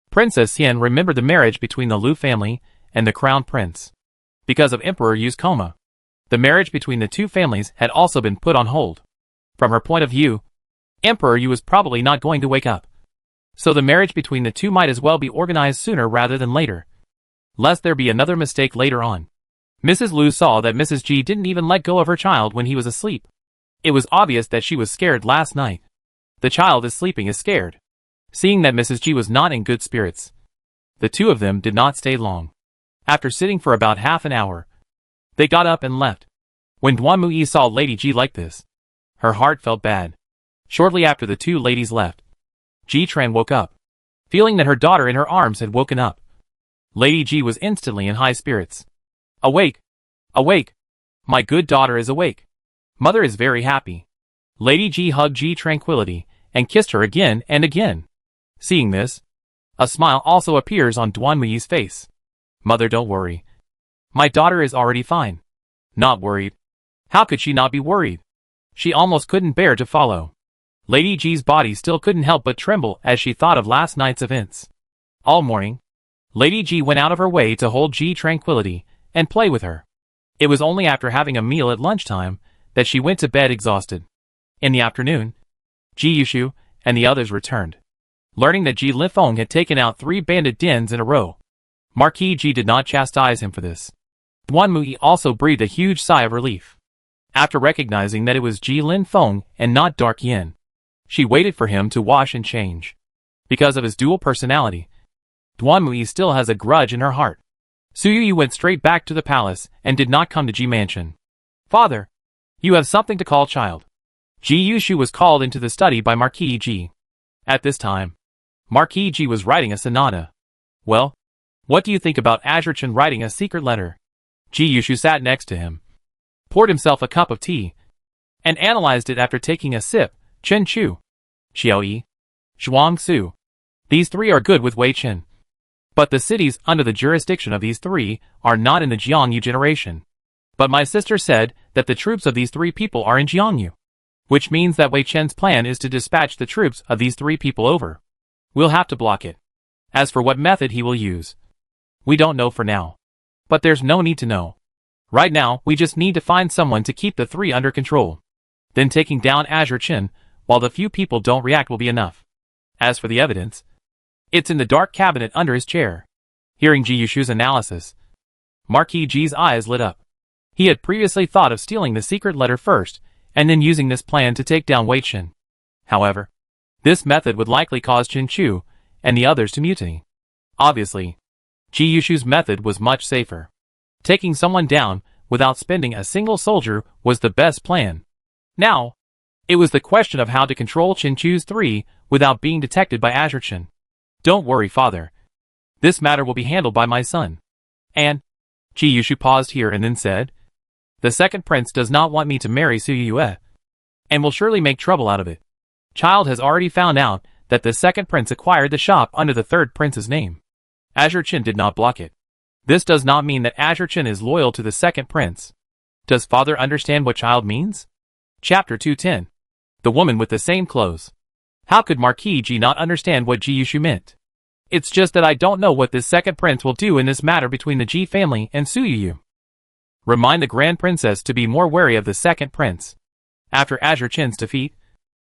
Princess Xian remembered the marriage between the Lu family and the crown prince. Because of Emperor Yu's coma, the marriage between the two families had also been put on hold. From her point of view, Emperor Yu was probably not going to wake up. So the marriage between the two might as well be organized sooner rather than later, lest there be another mistake later on. Mrs. Lu saw that Mrs. Ji didn't even let go of her child when he was asleep. It was obvious that she was scared last night. The child is sleeping is scared. Seeing that Mrs. Ji was not in good spirits, the two of them did not stay long. After sitting for about half an hour, they got up and left. When Duan Muyi saw Lady Ji like this, her heart felt bad. Shortly after the two ladies left, Ji Tran woke up, feeling that her daughter in her arms had woken up. Lady Ji was instantly in high spirits. Awake! Awake! My good daughter is awake. Mother is very happy. Lady Ji hugged Ji Tranquility and kissed her again and again. Seeing this, a smile also appears on Duan Muyi's face. Mother, don't worry. My daughter is already fine. Not worried. How could she not be worried? She almost couldn't bear to follow. Lady Ji's body still couldn't help but tremble as she thought of last night's events. All morning, Lady Ji went out of her way to hold Ji Tranquility and play with her. It was only after having a meal at lunchtime that she went to bed exhausted. In the afternoon, Ji Yushu and the others returned, learning that Ji Lifeng had taken out 3 bandit dens in a row. Marquis Ji did not chastise him for this. Duan Muyi also breathed a huge sigh of relief. After recognizing that it was Ji Linfeng and not Dark Yin, she waited for him to wash and change. Because of his dual personality, Duan Muyi still has a grudge in her heart. Su Yu went straight back to the palace and did not come to Ji Mansion. Father, you have something to call, child. Ji Yushu was called into the study by Marquis Ji. At this time, Marquis Ji was writing a sonata. Well, what do you think about Azure Chen writing a secret letter? Ji Yushu sat next to him, poured himself a cup of tea, and analyzed it after taking a sip. Chen Chu, Xiao Yi, Zhuang Su. These 3 are good with Wei Chen. But the cities under the jurisdiction of these 3 are not in the Jiangyu generation. But my sister said that the troops of these 3 people are in Jiangyu, which means that Wei Chen's plan is to dispatch the troops of these 3 people over. We'll have to block it. As for what method he will use, we don't know for now. But there's no need to know. Right now, we just need to find someone to keep the 3 under control. Then taking down Azure Chen, while the few people don't react, will be enough. As for the evidence, it's in the dark cabinet under his chair. Hearing Ji Yushu's analysis, Marquis Ji's eyes lit up. He had previously thought of stealing the secret letter first, and then using this plan to take down Wei Chen. However, this method would likely cause Chen Chu and the others to mutiny. Obviously, Ji Yushu's method was much safer. Taking someone down without spending a single soldier was the best plan. Now, it was the question of how to control Chen Chu's 3 without being detected by Azure Chen. Don't worry, father. This matter will be handled by my son. And, Ji Yushu paused here and then said, the second prince does not want me to marry Su Yue, and will surely make trouble out of it. Child has already found out that the second prince acquired the shop under the third prince's name. Azure Chin did not block it. This does not mean that Azure Chin is loyal to the second prince. Does father understand what child means? Chapter 210. The woman with the same clothes. How could Marquis G not understand what Ji Yushu meant? It's just that I don't know what this second prince will do in this matter between the Ji family and Su Yu. Remind the Grand Princess to be more wary of the second prince. After Azure Chin's defeat,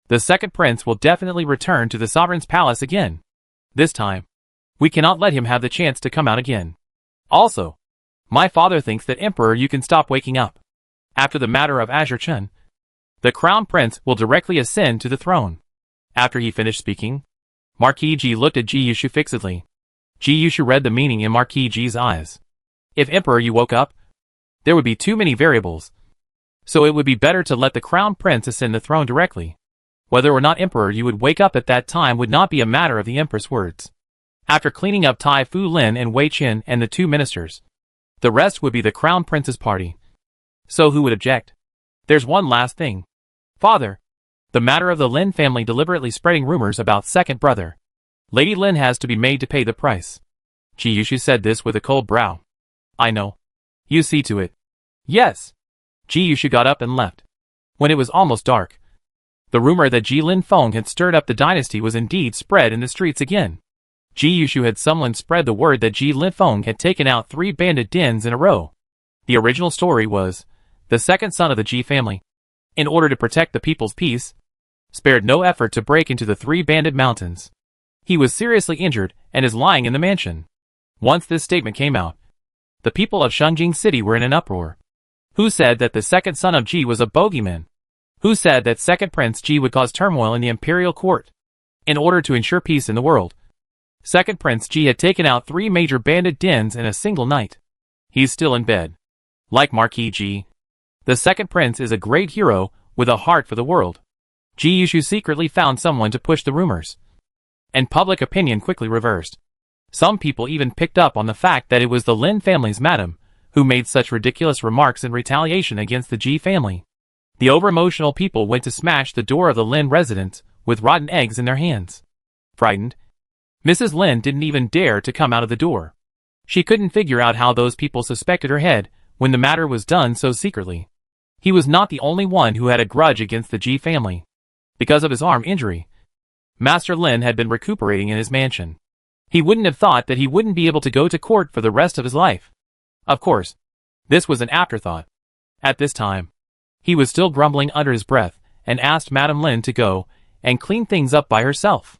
the second prince will definitely return to the sovereign's palace again. This time, we cannot let him have the chance to come out again. Also, my father thinks that Emperor you can stop waking up. After the matter of Azure Chin, the crown prince will directly ascend to the throne. After he finished speaking, Marquis Ji looked at Ji Yushu fixedly. Ji Yushu read the meaning in Marquis Ji's eyes. If Emperor you woke up, there would be too many variables. So it would be better to let the crown prince ascend the throne directly. Whether or not Emperor you would wake up at that time would not be a matter of the Empress' words. After cleaning up Tai Fu Lin and Wei Qin and the two ministers, the rest would be the crown prince's party. So who would object? There's one last thing. Father, the matter of the Lin family deliberately spreading rumors about second brother. Lady Lin has to be made to pay the price. Ji Yushu said this with a cold brow. I know. You see to it. Yes. Ji Yushu got up and left. When it was almost dark, the rumor that Ji Lin Feng had stirred up the dynasty was indeed spread in the streets again. Ji Yushu had someone spread the word that Ji Lin Feng had taken out 3 bandit dens in a row. The original story was, the second son of the Ji family, in order to protect the people's peace, spared no effort to break into the 3 bandit mountains. He was seriously injured and is lying in the mansion. Once this statement came out, the people of Shengjing City were in an uproar. Who said that the second son of Ji was a bogeyman? Who said that second Prince Ji would cause turmoil in the imperial court? In order to ensure peace in the world, second Prince Ji had taken out 3 major bandit dens in a single night. He's still in bed. Like Marquis Ji, the second prince is a great hero with a heart for the world. Ji Yushu secretly found someone to push the rumors, and public opinion quickly reversed. Some people even picked up on the fact that it was the Lin family's madam who made such ridiculous remarks in retaliation against the Ji family. The over-emotional people went to smash the door of the Lin residence with rotten eggs in their hands. Frightened, Mrs. Lin didn't even dare to come out of the door. She couldn't figure out how those people suspected her head when the matter was done so secretly. He was not the only one who had a grudge against the Ji family. Because of his arm injury, Master Lin had been recuperating in his mansion. He wouldn't have thought that he wouldn't be able to go to court for the rest of his life. Of course, this was an afterthought. At this time, he was still grumbling under his breath and asked Madame Lin to go and clean things up by herself,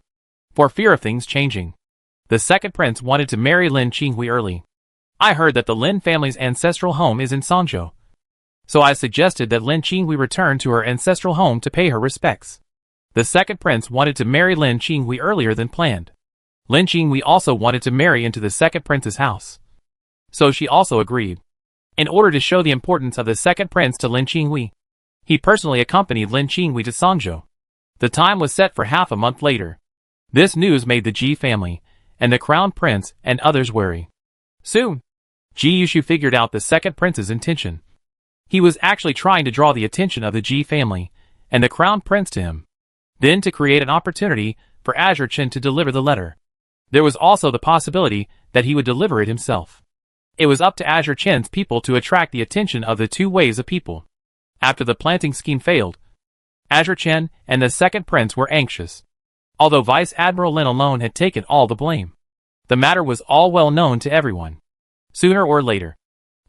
for fear of things changing. The second prince wanted to marry Lin Qinghui early. I heard that the Lin family's ancestral home is in Songzhou, so I suggested that Lin Qinghui return to her ancestral home to pay her respects. The second prince wanted to marry Lin Qinghui earlier than planned. Lin Qinghui also wanted to marry into the second prince's house, so she also agreed. In order to show the importance of the second prince to Lin Qinghui, he personally accompanied Lin Qinghui to Songzhou. The time was set for half a month later. This news made the Ji family, and the crown prince and others wary. Soon, Ji Yushu figured out the second prince's intention. He was actually trying to draw the attention of the Ji family and the crown prince to him, then to create an opportunity for Azure Chin to deliver the letter. There was also the possibility that he would deliver it himself. It was up to Azure Chin's people to attract the attention of the 2 waves of people. After the planting scheme failed, Azure Chin and the second prince were anxious. Although Vice Admiral Lin alone had taken all the blame, the matter was all well known to everyone. Sooner or later,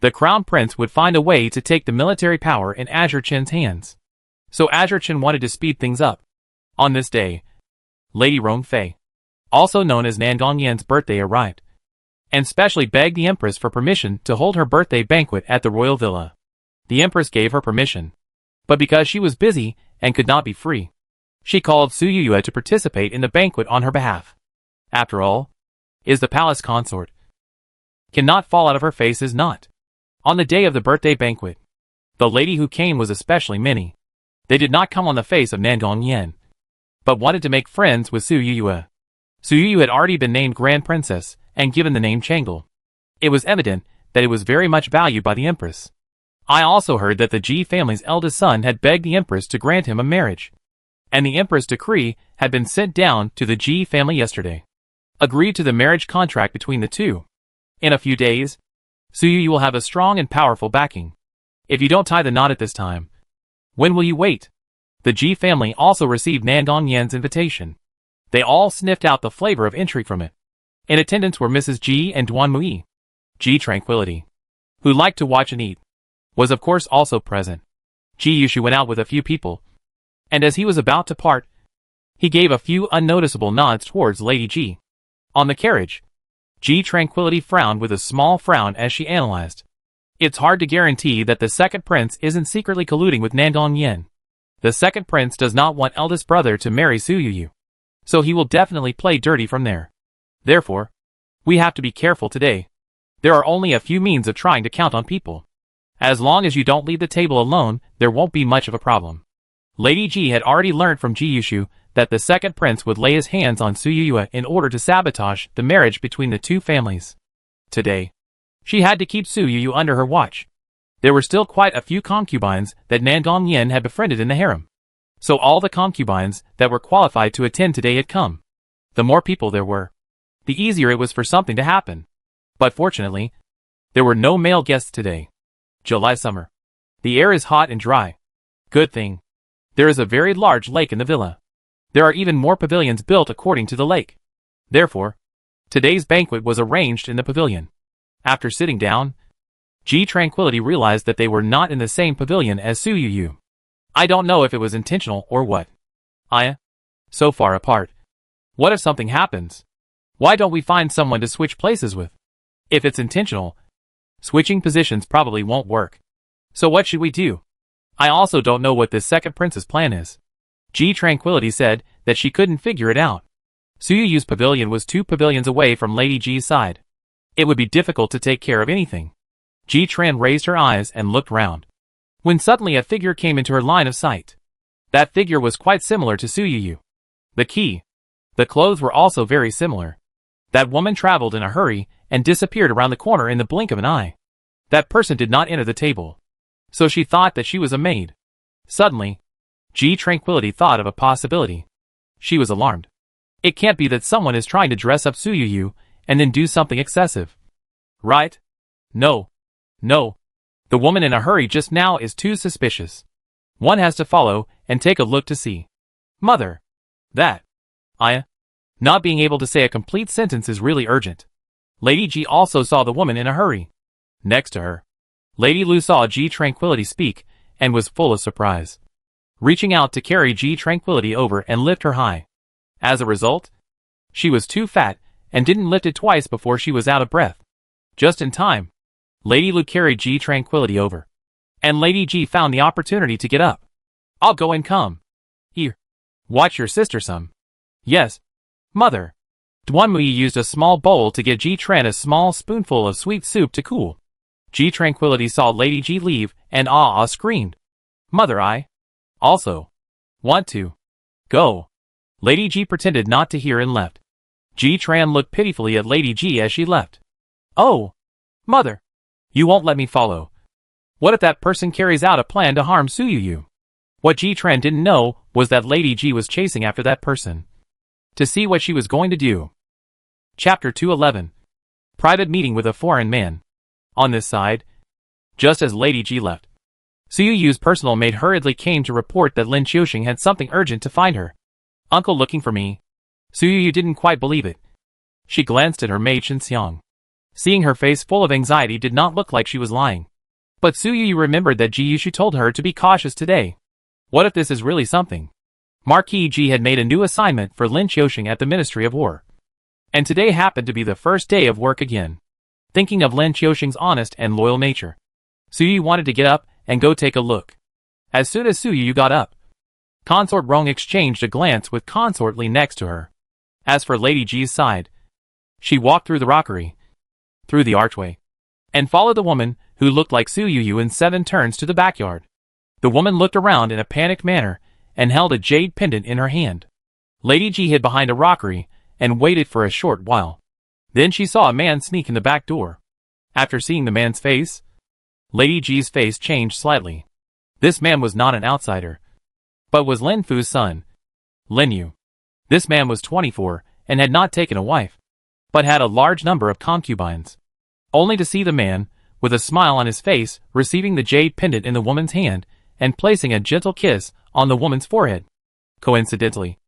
the crown prince would find a way to take the military power in Azure Chin's hands. So Azure Chin wanted to speed things up. On this day, Lady Rong Fei, also known as Nan Gongyan's birthday, arrived, and specially begged the Empress for permission to hold her birthday banquet at the royal villa. The Empress gave her permission, but because she was busy and could not be free, she called Su Yuyue to participate in the banquet on her behalf. After all, is the palace consort. Cannot fall out of her face is not. On the day of the birthday banquet, the lady who came was especially many. They did not come on the face of Nan Gongyan, but wanted to make friends with Su Yuyue. Su Yuyue had already been named Grand Princess and given the name Changle. It was evident that it was very much valued by the Empress. I also heard that the Ji family's eldest son had begged the Empress to grant him a marriage. and the Empress decree had been sent down to the Ji family yesterday. Agreed to the marriage contract between the two. In a few days, Su Yu will have a strong and powerful backing. If you don't tie the knot at this time, when will you wait? The Ji family also received Nandong Yan's invitation. They all sniffed out the flavor of intrigue from it. In attendance were Mrs. Ji and Duan Mui. Ji Tranquility, who liked to watch and eat, was of course also present. Ji Yushu went out with a few people, and as he was about to part, he gave a few unnoticeable nods towards Lady Ji. On the carriage, Ji Tranquility frowned with a small frown as she analyzed. It's hard to guarantee that the second prince isn't secretly colluding with Nandong Yan. The second prince does not want eldest brother to marry Su Yu, so he will definitely play dirty from there. Therefore, we have to be careful today. There are only a few means of trying to count on people. As long as you don't leave the table alone, there won't be much of a problem. Lady Ji had already learned from Ji Yushu that the second prince would lay his hands on Su Yu in order to sabotage the marriage between the two families. Today, she had to keep Su Yu under her watch. There were still quite a few concubines that Nandong Yan had befriended in the harem. So all the concubines that were qualified to attend today had come. The more people there were, the easier it was for something to happen. But fortunately, there were no male guests today. July summer. The air is hot and dry. Good thing. There is a very large lake in the villa. There are even more pavilions built according to the lake. Therefore, today's banquet was arranged in the pavilion. After sitting down, Ji Tranquility realized that they were not in the same pavilion as Su Yu. I don't know if it was intentional or what. So far apart. What if something happens? Why don't we find someone to switch places with? If it's intentional, switching positions probably won't work. So what should we do? I also don't know what this second prince's plan is. Ji Tranquility said that she couldn't figure it out. Su Yu's pavilion was 2 pavilions away from Lady Ji's side. It would be difficult to take care of anything. Ji Tran raised her eyes and looked round, when suddenly a figure came into her line of sight. That figure was quite similar to Su Yu. The key. The clothes were also very similar. That woman traveled in a hurry and disappeared around the corner in the blink of an eye. That person did not enter the table, so she thought that she was a maid. Suddenly, Ji Tranquility thought of a possibility. She was alarmed. It can't be that someone is trying to dress up Su Yu and then do something excessive. Right? No. The woman in a hurry just now is too suspicious. One has to follow and take a look to see. Mother. That. Not being able to say a complete sentence is really urgent. Lady Ji also saw the woman in a hurry. Next to her, Lady Lu saw Ji Tranquility speak and was full of surprise, reaching out to carry Ji Tranquility over and lift her high. As a result, she was too fat and didn't lift it twice before she was out of breath. Just in time, Lady Lu carried Ji Tranquility over, and Lady Ji found the opportunity to get up. I'll go and come. Here. Watch your sister some. Yes. Mother. Duan Mui used a small bowl to give Ji Tran a small spoonful of sweet soup to cool. Ji Tranquility saw Lady Ji leave and screamed. Mother, I also want to go. Lady Ji pretended not to hear and left. Ji Tran looked pitifully at Lady Ji as she left. Oh, Mother, you won't let me follow. What if that person carries out a plan to harm Su Yu? What Ji Tran didn't know was that Lady Ji was chasing after that person to see what she was going to do. Chapter 211. Private meeting with a foreign man. On this side, just as Lady Ji left, Su Yu's personal maid hurriedly came to report that Lin Qiuxing had something urgent to find her. Uncle looking for me. Su Yu didn't quite believe it. She glanced at her maid Shen Xiang. Seeing her face full of anxiety did not look like she was lying. But Su Yu remembered that Ji Yushu told her to be cautious today. What if this is really something? Marquis Ji had made a new assignment for Lin Qiuxing at the Ministry of War. And today happened to be the first day of work again. Thinking of Lin Qiuxing's honest and loyal nature, Su Yu wanted to get up and go take a look. As soon as Su Yu got up, Consort Rong exchanged a glance with Consort Li next to her. As for Lady Ji's side, she walked through the rockery, through the archway, and followed the woman who looked like Su Yu in 7 turns to the backyard. The woman looked around in a panicked manner and held a jade pendant in her hand. Lady Ji hid behind a rockery and waited for a short while. Then she saw a man sneak in the back door. After seeing the man's face, Lady Ji's face changed slightly. This man was not an outsider, but was Lin Fu's son, Lin Yu. This man was 24 and had not taken a wife, but had a large number of concubines. Only to see the man, with a smile on his face, receiving the jade pendant in the woman's hand and placing a gentle kiss on the woman's forehead. Coincidentally,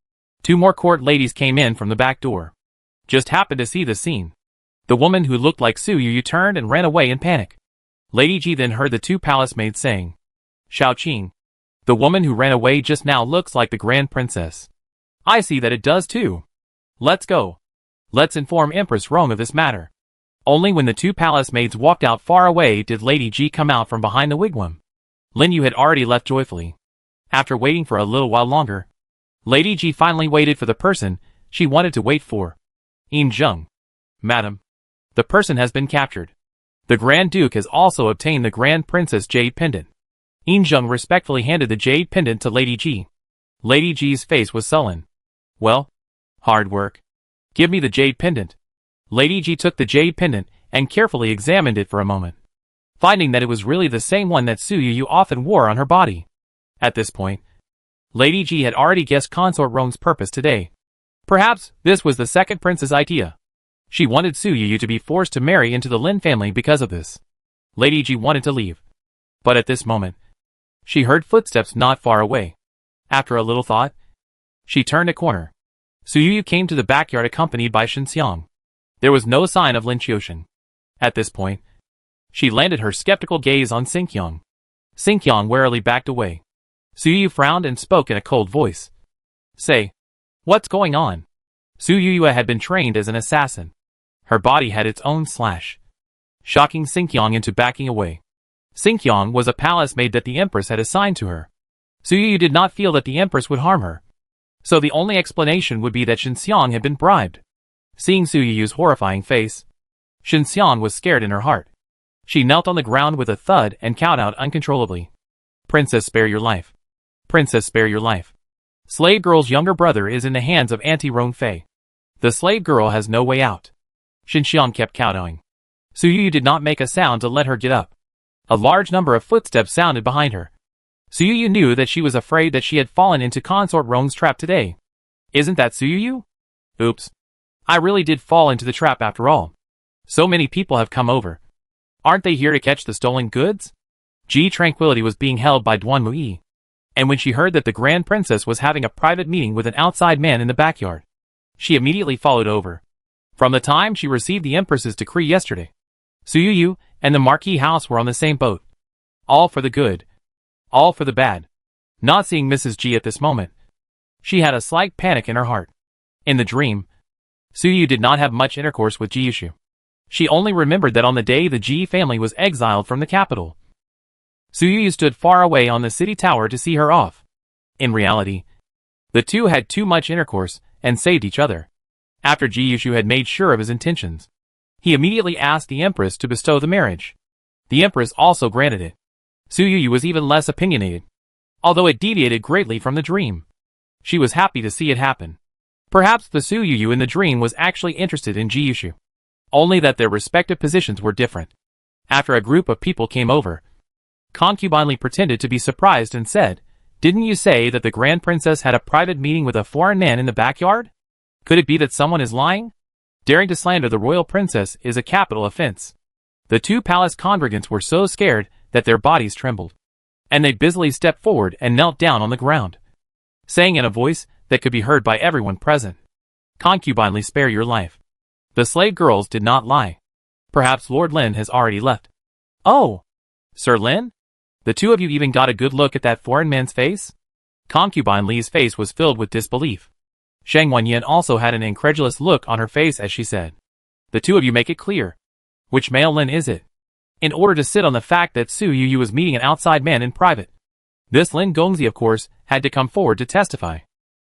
2 more court ladies came in from the back door. Just happened to see the scene. The woman who looked like Su Yu turned and ran away in panic. Lady Ji then heard the 2 palace maids saying, "Xiao Qing, the woman who ran away just now looks like the Grand Princess." "I see that it does too. Let's go. Let's inform Empress Rong of this matter." Only when the 2 palace maids walked out far away did Lady Ji come out from behind the wigwam. Lin Yu had already left joyfully. After waiting for a little while longer, Lady Ji finally waited for the person she wanted to wait for. "Yin Zheng. Madam, the person has been captured. The Grand Duke has also obtained the Grand Princess Jade Pendant." Yin Zheng respectfully handed the jade pendant to Lady Ji. Lady Ji's face was sullen. "Well, hard work. Give me the jade pendant." Lady Ji took the jade pendant and carefully examined it for a moment, finding that it was really the same one that Su Yu often wore on her body. At this point, Lady Ji had already guessed Consort Rong's purpose today. Perhaps this was the second prince's idea. She wanted Su Yu to be forced to marry into the Lin family because of this. Lady Ji wanted to leave, but at this moment, she heard footsteps not far away. After a little thought, she turned a corner. Su Yu came to the backyard accompanied by Xinxiang. There was no sign of Lin Qiuxian. At this point, she landed her skeptical gaze on Xinxiang. Xinxiang warily backed away. Su Yu frowned and spoke in a cold voice. "Say, what's going on?" Su Yu had been trained as an assassin. Her body had its own slash, shocking Xinxiang into backing away. Xinxiang was a palace maid that the Empress had assigned to her. Su Yu did not feel that the Empress would harm her, so the only explanation would be that Xinxiang had been bribed. Seeing Su Yu's horrifying face, Xinxiang was scared in her heart. She knelt on the ground with a thud and cowed out uncontrollably. "Princess, spare your life. Princess, spare your life. Slave girl's younger brother is in the hands of Auntie Rong Fei. The slave girl has no way out." Xinxiang kept kowtowing. Su Yu did not make a sound to let her get up. A large number of footsteps sounded behind her. Su Yu knew that she was afraid that she had fallen into Consort Rong's trap today. "Isn't that Su Yu? Oops. I really did fall into the trap after all. So many people have come over. Aren't they here to catch the stolen goods?" Ji Tranquility was being held by Duan Muyi, and when she heard that the Grand Princess was having a private meeting with an outside man in the backyard, she immediately followed over. From the time she received the Empress's decree yesterday, Su Yu and the Marquis house were on the same boat. All for the good, all for the bad. Not seeing Mrs. Ji at this moment, she had a slight panic in her heart. In the dream, Su Yu did not have much intercourse with Ji Yushu. She only remembered that on the day the Ji family was exiled from the capital, Su Yu stood far away on the city tower to see her off. In reality, the two had too much intercourse and saved each other. After Ji Yushu had made sure of his intentions, he immediately asked the Empress to bestow the marriage. The Empress also granted it. Su Yu was even less opinionated, although it deviated greatly from the dream. She was happy to see it happen. Perhaps the Su Yu in the dream was actually interested in Ji Yushu, only that their respective positions were different. After a group of people came over, concubinely pretended to be surprised and said, "Didn't you say that the Grand Princess had a private meeting with a foreign man in the backyard? Could it be that someone is lying? Daring to slander the royal princess is a capital offense." The 2 palace congregants were so scared that their bodies trembled, and they busily stepped forward and knelt down on the ground, saying in a voice that could be heard by everyone present, "Concubinely spare your life." The slave girls did not lie. Perhaps Lord Lin has already left. "Oh, Sir Lin? The 2 of you even got a good look at that foreign man's face?" Concubine Li's face was filled with disbelief. Shang Wanyan also had an incredulous look on her face as she said, "The 2 of you make it clear. Which male Lin is it?" In order to sit on the fact that Su Yu was meeting an outside man in private, this Lin Gongzi of course had to come forward to testify.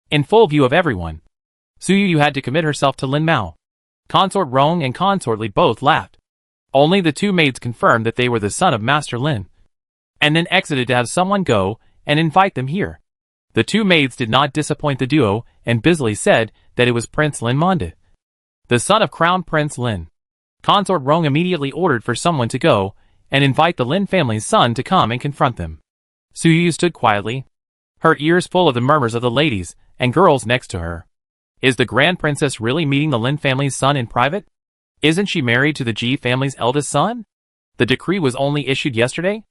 In full view of everyone, Su Yu had to commit herself to Lin Mao. Consort Rong and Consort Li both laughed. Only the 2 maids confirmed that they were the son of Master Lin, and then exited to have someone go and invite them here. The 2 maids did not disappoint the duo and busily said that it was Prince Lin Monde, the son of Crown Prince Lin. Consort Rong immediately ordered for someone to go and invite the Lin family's son to come and confront them. Su Yu stood quietly, her ears full of the murmurs of the ladies and girls next to her. Is the Grand Princess really meeting the Lin family's son in private? Isn't she married to the Ji family's eldest son? The decree was only issued yesterday?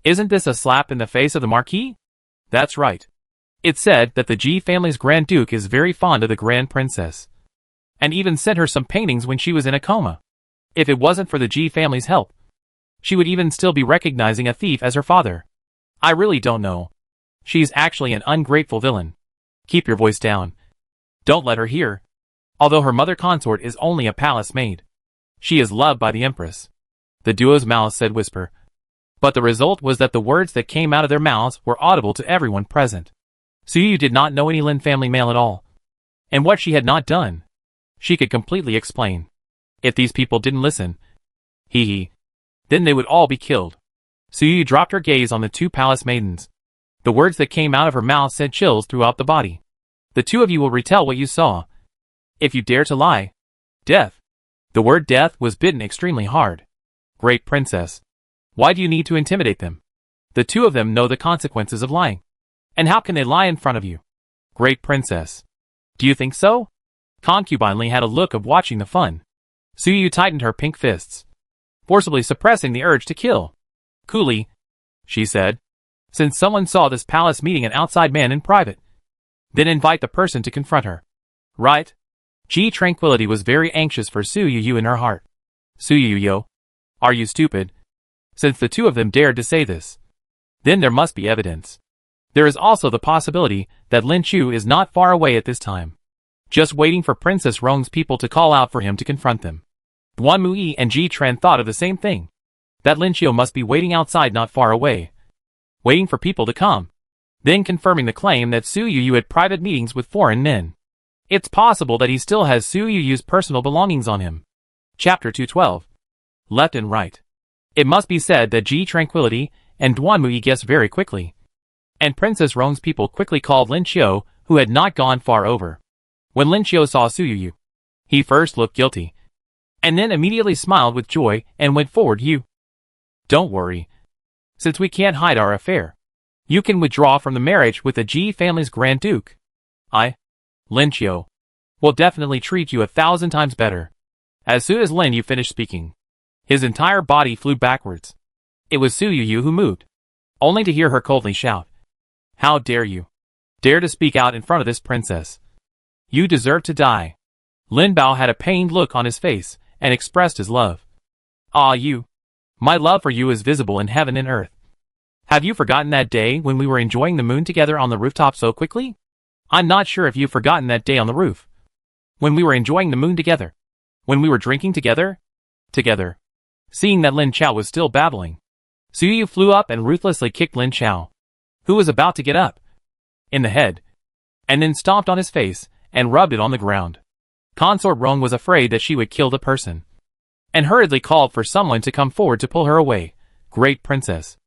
Isn't this a slap in the face of the Marquis? That's right. It's said that the Ji family's Grand Duke is very fond of the Grand Princess, and even sent her some paintings when she was in a coma. If it wasn't for the Ji family's help, she would even still be recognizing a thief as her father. I really don't know. She's actually an ungrateful villain. Keep your voice down. Don't let her hear. Although her mother consort is only a palace maid, she is loved by the Empress. The duo's mouths said whisper, but the result was that the words that came out of their mouths were audible to everyone present. Suyu did not know any Lin family male at all, and what she had not done, she could completely explain. If these people didn't listen, then they would all be killed. Suyu dropped her gaze on the two palace maidens. The words that came out of her mouth sent chills throughout the body. The two of you will retell what you saw. If you dare to lie, death. The word death was bitten extremely hard. Great Princess, why do you need to intimidate them? The two of them know the consequences of lying. And how can they lie in front of you? Great Princess, do you think so? Concubine Li had a look of watching the fun. Suyu tightened her pink fists, forcibly suppressing the urge to kill. Coolly, she said, since someone saw this palace meeting an outside man in private, then invite the person to confront her. Right? Ji Tranquility was very anxious for Suyu in her heart. Suyu, are you stupid? Since the two of them dared to say this, then there must be evidence. There is also the possibility that Lin Chu is not far away at this time, just waiting for Princess Rong's people to call out for him to confront them. Duan Muyi and Ji Tran thought of the same thing, that Lin Chu must be waiting outside not far away, waiting for people to come, then confirming the claim that Suyu had private meetings with foreign men. It's possible that he still has Suyu's personal belongings on him. Chapter 212. Left and Right. It must be said that Ji Tranquility and Duan Muyi guessed very quickly, and Princess Rong's people quickly called Lin Qiu, who had not gone far over. When Lin Qiu saw Suyu, he first looked guilty, and then immediately smiled with joy and went forward. You. Don't worry. Since we can't hide our affair, you can withdraw from the marriage with the Ji family's Grand Duke. Lin Qiu, will definitely treat you 1,000 times better. As soon as Lin Yu finished speaking, his entire body flew backwards. It was Suyu who moved, only to hear her coldly shout, "How dare you? Dare to speak out in front of this princess? You deserve to die." Lin Bao had a pained look on his face and expressed his love. "Ah, you. My love for you is visible in heaven and earth. Have you forgotten that day when we were enjoying the moon together on the rooftop so quickly? I'm not sure if you've forgotten that day on the roof, when we were enjoying the moon together, when we were drinking together. Seeing that Lin Qiu was still babbling, Suyu flew up and ruthlessly kicked Lin Qiu, who was about to get up, in the head, and then stomped on his face and rubbed it on the ground. Consort Rong was afraid that she would kill the person, and hurriedly called for someone to come forward to pull her away. Great Princess,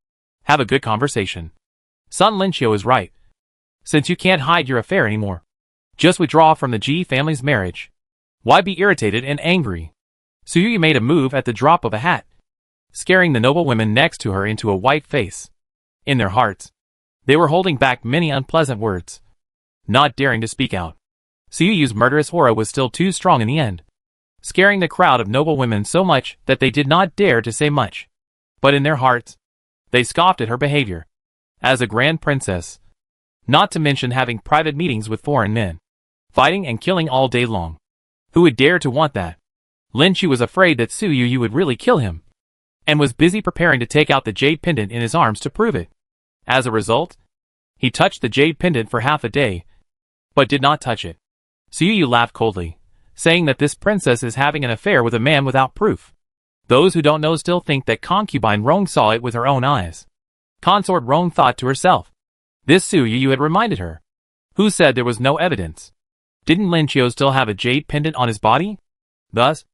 have a good conversation. Son Lin Qiu is right. Since you can't hide your affair anymore, just withdraw from the Ji family's marriage. Why be irritated and angry? Suyu made a move at the drop of a hat, scaring the noble women next to her into a white face. In their hearts, they were holding back many unpleasant words, not daring to speak out. Suyu's murderous aura was still too strong in the end, scaring the crowd of noble women so much that they did not dare to say much. But in their hearts, they scoffed at her behavior as a grand princess, not to mention having private meetings with foreign men, fighting and killing all day long. Who would dare to want that? Lin Qiu was afraid that Suyu would really kill him, and was busy preparing to take out the jade pendant in his arms to prove it. As a result, he touched the jade pendant for half a day, but did not touch it. Suyu laughed coldly, saying that this princess is having an affair with a man without proof. Those who don't know still think that concubine Rong saw it with her own eyes. Consort Rong thought to herself, this Suyu had reminded her. Who said there was no evidence? Didn't Lin Qiu still have a jade pendant on his body? Thus,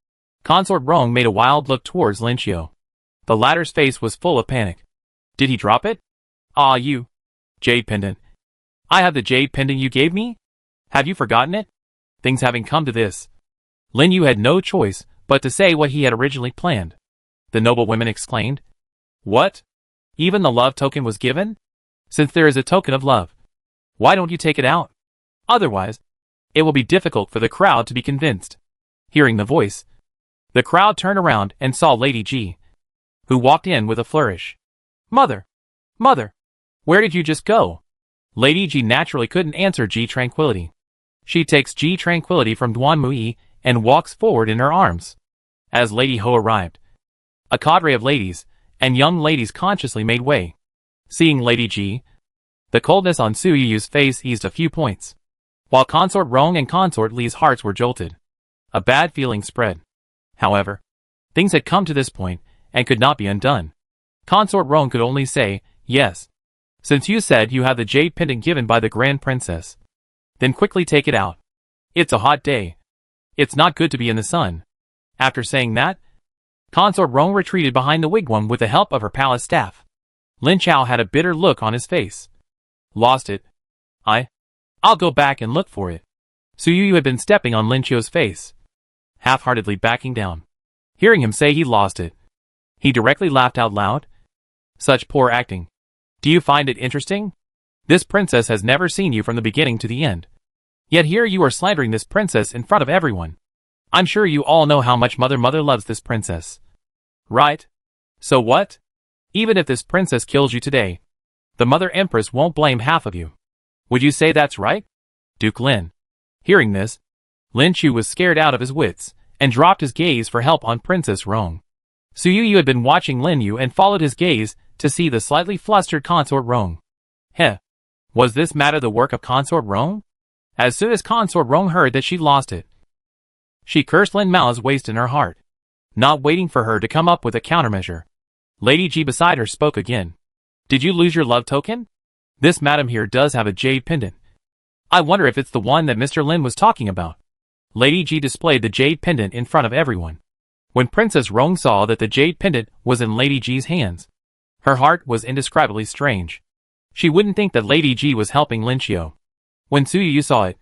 Consort Rong made a wild look towards Lin Qiu. The latter's face was full of panic. Did he drop it? Ah, you. Jade pendant. I have the jade pendant you gave me? Have you forgotten it? Things having come to this, Lin Yu had no choice but to say what he had originally planned. The noble women exclaimed. What? Even the love token was given? Since there is a token of love, why don't you take it out? Otherwise, it will be difficult for the crowd to be convinced. Hearing the voice, the crowd turned around and saw Lady G, who walked in with a flourish. Mother! Mother! Where did you just go? Lady G naturally couldn't answer G Tranquility. She takes G Tranquility from Duan Mui and walks forward in her arms. As Lady Ho arrived, a cadre of ladies and young ladies consciously made way. Seeing Lady G, the coldness on Su Yu's face eased a few points, while Consort Rong and Consort Li's hearts were jolted. A bad feeling spread. However, things had come to this point and could not be undone. Consort Rong could only say, yes. Since you said you have the jade pendant given by the Grand Princess, then quickly take it out. It's a hot day. It's not good to be in the sun. After saying that, Consort Rong retreated behind the wigwam with the help of her palace staff. Lin Chao had a bitter look on his face. Lost it. I'll go back and look for it. Su Yu had been stepping on Lin Chao's face, half-heartedly backing down. Hearing him say he lost it, he directly laughed out loud. Such poor acting. Do you find it interesting? This princess has never seen you from the beginning to the end. Yet here you are slandering this princess in front of everyone. I'm sure you all know how much Mother loves this princess. Right? So what? Even if this princess kills you today, the Mother Empress won't blame half of you. Would you say that's right? Duke Lin. Hearing this, Lin Chu was scared out of his wits and dropped his gaze for help on Princess Rong. Su Yu had been watching Lin Yu and followed his gaze to see the slightly flustered Consort Rong. Heh. Was this matter the work of Consort Rong? As soon as Consort Rong heard that she lost it, she cursed Lin Mao's waste in her heart, not waiting for her to come up with a countermeasure. Lady G beside her spoke again. Did you lose your love token? This madam here does have a jade pendant. I wonder if it's the one that Mr. Lin was talking about. Lady G displayed the jade pendant in front of everyone. When Princess Rong saw that the jade pendant was in Lady G's hands, her heart was indescribably strange. She wouldn't think that Lady G was helping Lin Qiu. When Su Yu saw it,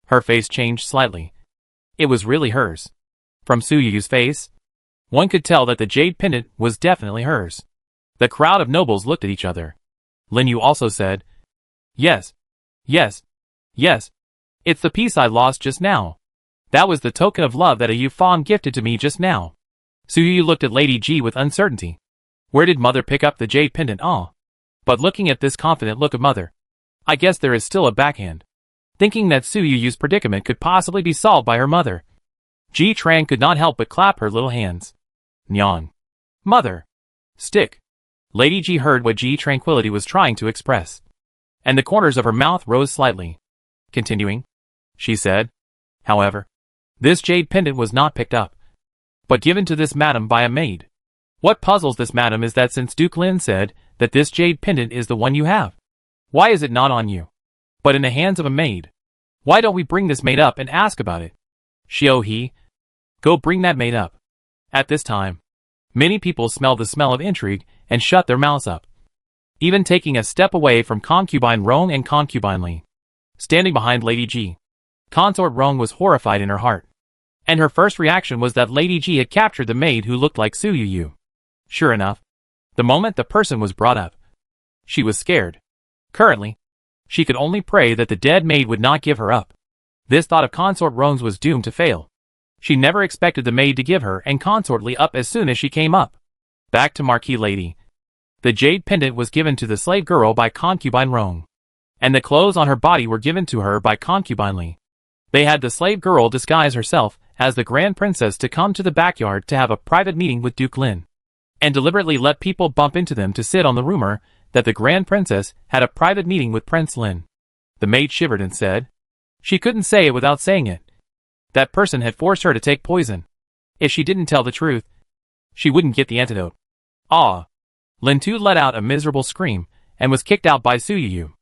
her face changed slightly. It was really hers. From Su Yu's face, one could tell that the jade pendant was definitely hers. The crowd of nobles looked at each other. Lin Yu also said, Yes. Yes. Yes. It's the piece I lost just now. That was the token of love that a Yufan gifted to me just now. Su Yu looked at Lady G with uncertainty. Where did Mother pick up the jade pendant? But looking at this confident look of Mother, I guess there is still a backhand. Thinking that Su Yu's predicament could possibly be solved by her mother, Ji Trang could not help but clap her little hands. Nyan. Mother. Stick. Lady Ji heard what Ji Tranquility was trying to express, and the corners of her mouth rose slightly. Continuing, she said, however, this jade pendant was not picked up, but given to this madam by a maid. What puzzles this madam is that since Duke Lin said that this jade pendant is the one you have, why is it not on you, but in the hands of a maid? Why don't we bring this maid up and ask about it? Xiao He, go bring that maid up. At this time, many people smelled the smell of intrigue and shut their mouths up, even taking a step away from concubine Rong and concubine Li. Standing behind Lady Ji, Consort Rong was horrified in her heart, and her first reaction was that Lady Ji had captured the maid who looked like Su Yu. Sure enough, the moment the person was brought up, she was scared. Currently, she could only pray that the dead maid would not give her up. This thought of Consort Rong's was doomed to fail. She never expected the maid to give her and Consort Li up as soon as she came up. Back to Marquis Lady. The jade pendant was given to the slave girl by concubine Rong, and the clothes on her body were given to her by concubine Li. They had the slave girl disguise herself as the Grand Princess to come to the backyard to have a private meeting with Duke Lin, and deliberately let people bump into them to sit on the rumor that the Grand Princess had a private meeting with Prince Lin. The maid shivered and said, she couldn't say it without saying it. That person had forced her to take poison. If she didn't tell the truth, she wouldn't get the antidote. Ah! Lin Tu let out a miserable scream and was kicked out by Su Yu.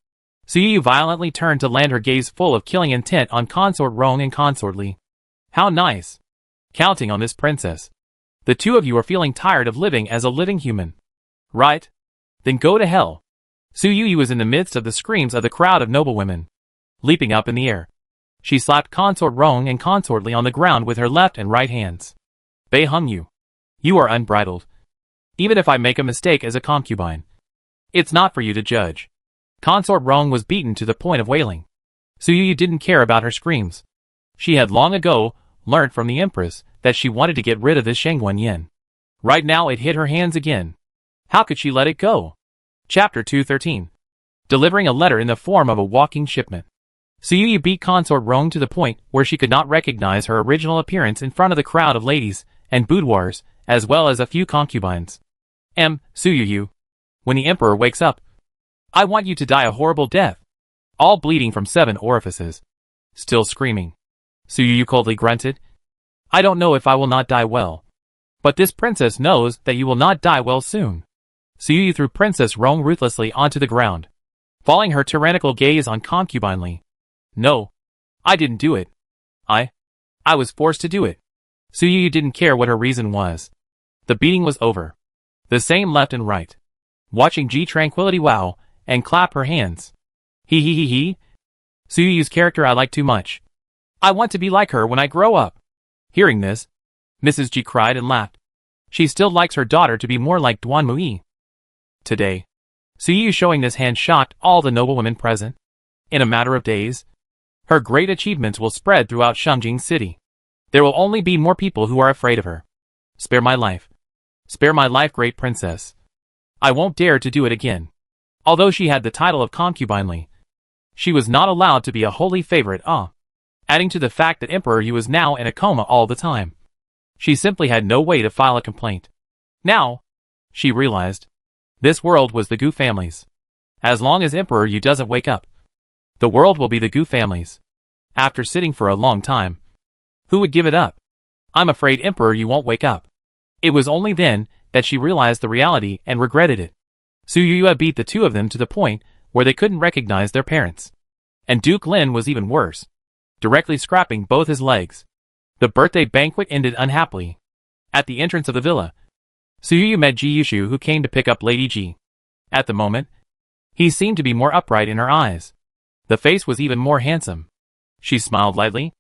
Su Yu violently turned to land her gaze full of killing intent on Consort Rong and Consort Li. How nice! Counting on this princess. The two of you are feeling tired of living as a living human. Right? Then go to hell. Su Yu was in the midst of the screams of the crowd of noblewomen. Leaping up in the air, she slapped Consort Rong and Consort Li on the ground with her left and right hands. Bei Hung Yu. You are unbridled. Even if I make a mistake as a concubine, it's not for you to judge. Consort Rong was beaten to the point of wailing. Su Yu didn't care about her screams. She had long ago learned from the Empress that she wanted to get rid of this Shangwen Yin. Right now it hit her hands again. How could she let it go? Chapter 213. Delivering a letter in the form of a walking shipment. Su Yu beat consort Rong to the point where she could not recognize her original appearance in front of the crowd of ladies and boudoirs, as well as a few concubines. Su Yu. When the Emperor wakes up, I want you to die a horrible death. All bleeding from 7 orifices. Still screaming. Su Yu coldly grunted. I don't know if I will not die well. But this princess knows that you will not die well soon. Su Yu threw Princess Rong ruthlessly onto the ground, falling her tyrannical gaze on concubinely. No. I didn't do it. I was forced to do it. Su Yu didn't care what her reason was. The beating was over. The same left and right. Watching G Tranquility wow and clap her hands. He. Su Yu's character I like too much. I want to be like her when I grow up. Hearing this, Mrs. G cried and laughed. She still likes her daughter to be more like Duan Mui. Today, Su Yu showing this hand shocked all the noblewomen present. In a matter of days, her great achievements will spread throughout Shangjing City. There will only be more people who are afraid of her. Spare my life. Spare my life, great princess. I won't dare to do it again. Although she had the title of concubinely, she was not allowed to be a holy favorite, adding to the fact that Emperor Yu was now in a coma all the time. She simply had no way to file a complaint. Now, she realized, this world was the Gu family's. As long as Emperor Yu doesn't wake up, the world will be the Gu family's. After sitting for a long time, who would give it up? I'm afraid Emperor Yu won't wake up. It was only then that she realized the reality and regretted it. Su Yu beat the two of them to the point where they couldn't recognize their parents. And Duke Lin was even worse, directly scrapping both his legs. The birthday banquet ended unhappily. At the entrance of the villa, Su Yu met Ji Yushu, who came to pick up Lady Ji. At the moment, he seemed to be more upright in her eyes. The face was even more handsome. She smiled lightly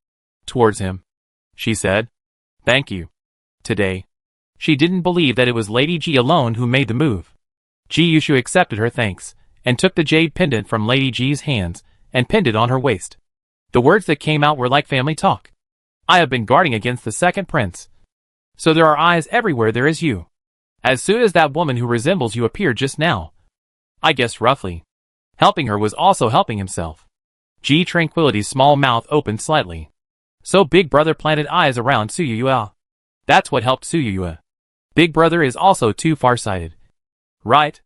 towards him. She said, "Thank you." Today, she didn't believe that it was Lady Ji alone who made the move. Ji Yushu accepted her thanks and took the jade pendant from Lady Ji's hands and pinned it on her waist. The words that came out were like family talk. I have been guarding against the second prince. So there are eyes everywhere there is you. As soon as that woman who resembles you appeared just now, I guessed roughly. Helping her was also helping himself. G Tranquility's small mouth opened slightly. So Big Brother planted eyes around Su Yu. That's what helped Su Yu. Big Brother is also too farsighted. Right?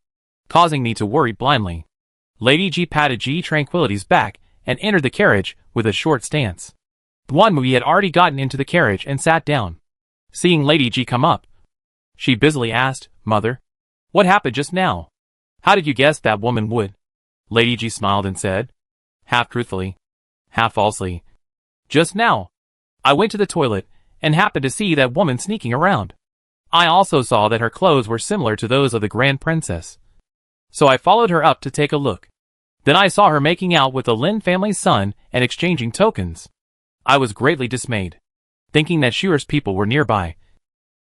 Causing me to worry blindly. Lady G patted G Tranquility's back and entered the carriage with a short stance. Duan Mui had already gotten into the carriage and sat down. Seeing Lady G come up, she busily asked, "Mother, what happened just now? How did you guess that woman would?" Lady G smiled and said, half truthfully, half falsely, "Just now, I went to the toilet and happened to see that woman sneaking around. I also saw that her clothes were similar to those of the Grand Princess. So I followed her up to take a look. Then I saw her making out with the Lin family's son and exchanging tokens. I was greatly dismayed, thinking that Shuer's people were nearby.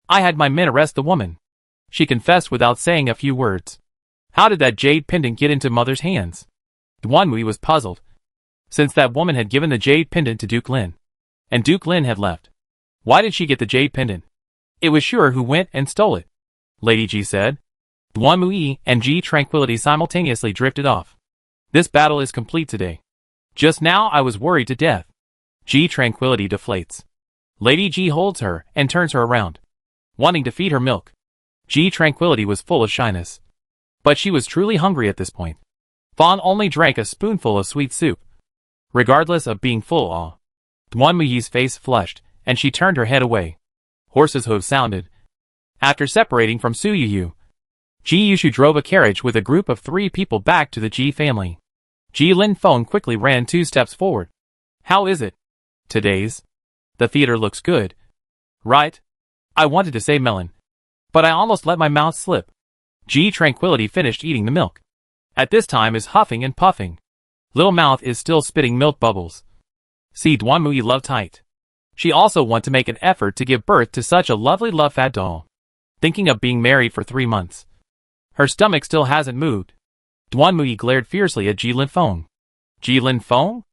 I had my men arrest the woman. She confessed without saying a few words. How did that jade pendant get into Mother's hands?" Duan Mui was puzzled, since that woman had given the jade pendant to Duke Lin, and Duke Lin had left. Why did she get the jade pendant? It was Shuer who went and stole it, Lady G said. Duan Mui and G Tranquility simultaneously drifted off. This battle is complete today. Just now I was worried to death. G Tranquility deflates. Lady G holds her and turns her around, wanting to feed her milk. G Tranquility was full of shyness, but she was truly hungry at this point. Fawn only drank a spoonful of sweet soup. Regardless of being full, Duan Mui's face flushed, and she turned her head away. Horses' hooves sounded. After separating from Su Yu, Ji Yushu drove a carriage with a group of 3 people back to the Ji family. Ji Lin Feng quickly ran 2 steps forward. "How is it? Today's? The theater looks good. Right?" I wanted to say melon, but I almost let my mouth slip. G Tranquility finished eating the milk. At this time is huffing and puffing. Little mouth is still spitting milk bubbles. See, Duan Mui loved tight. She also want to make an effort to give birth to such a lovely love-fat doll. Thinking of being married for 3 months. Her stomach still hasn't moved. Duan Mui glared fiercely at Ji Lin Feng. Ji Lin Feng?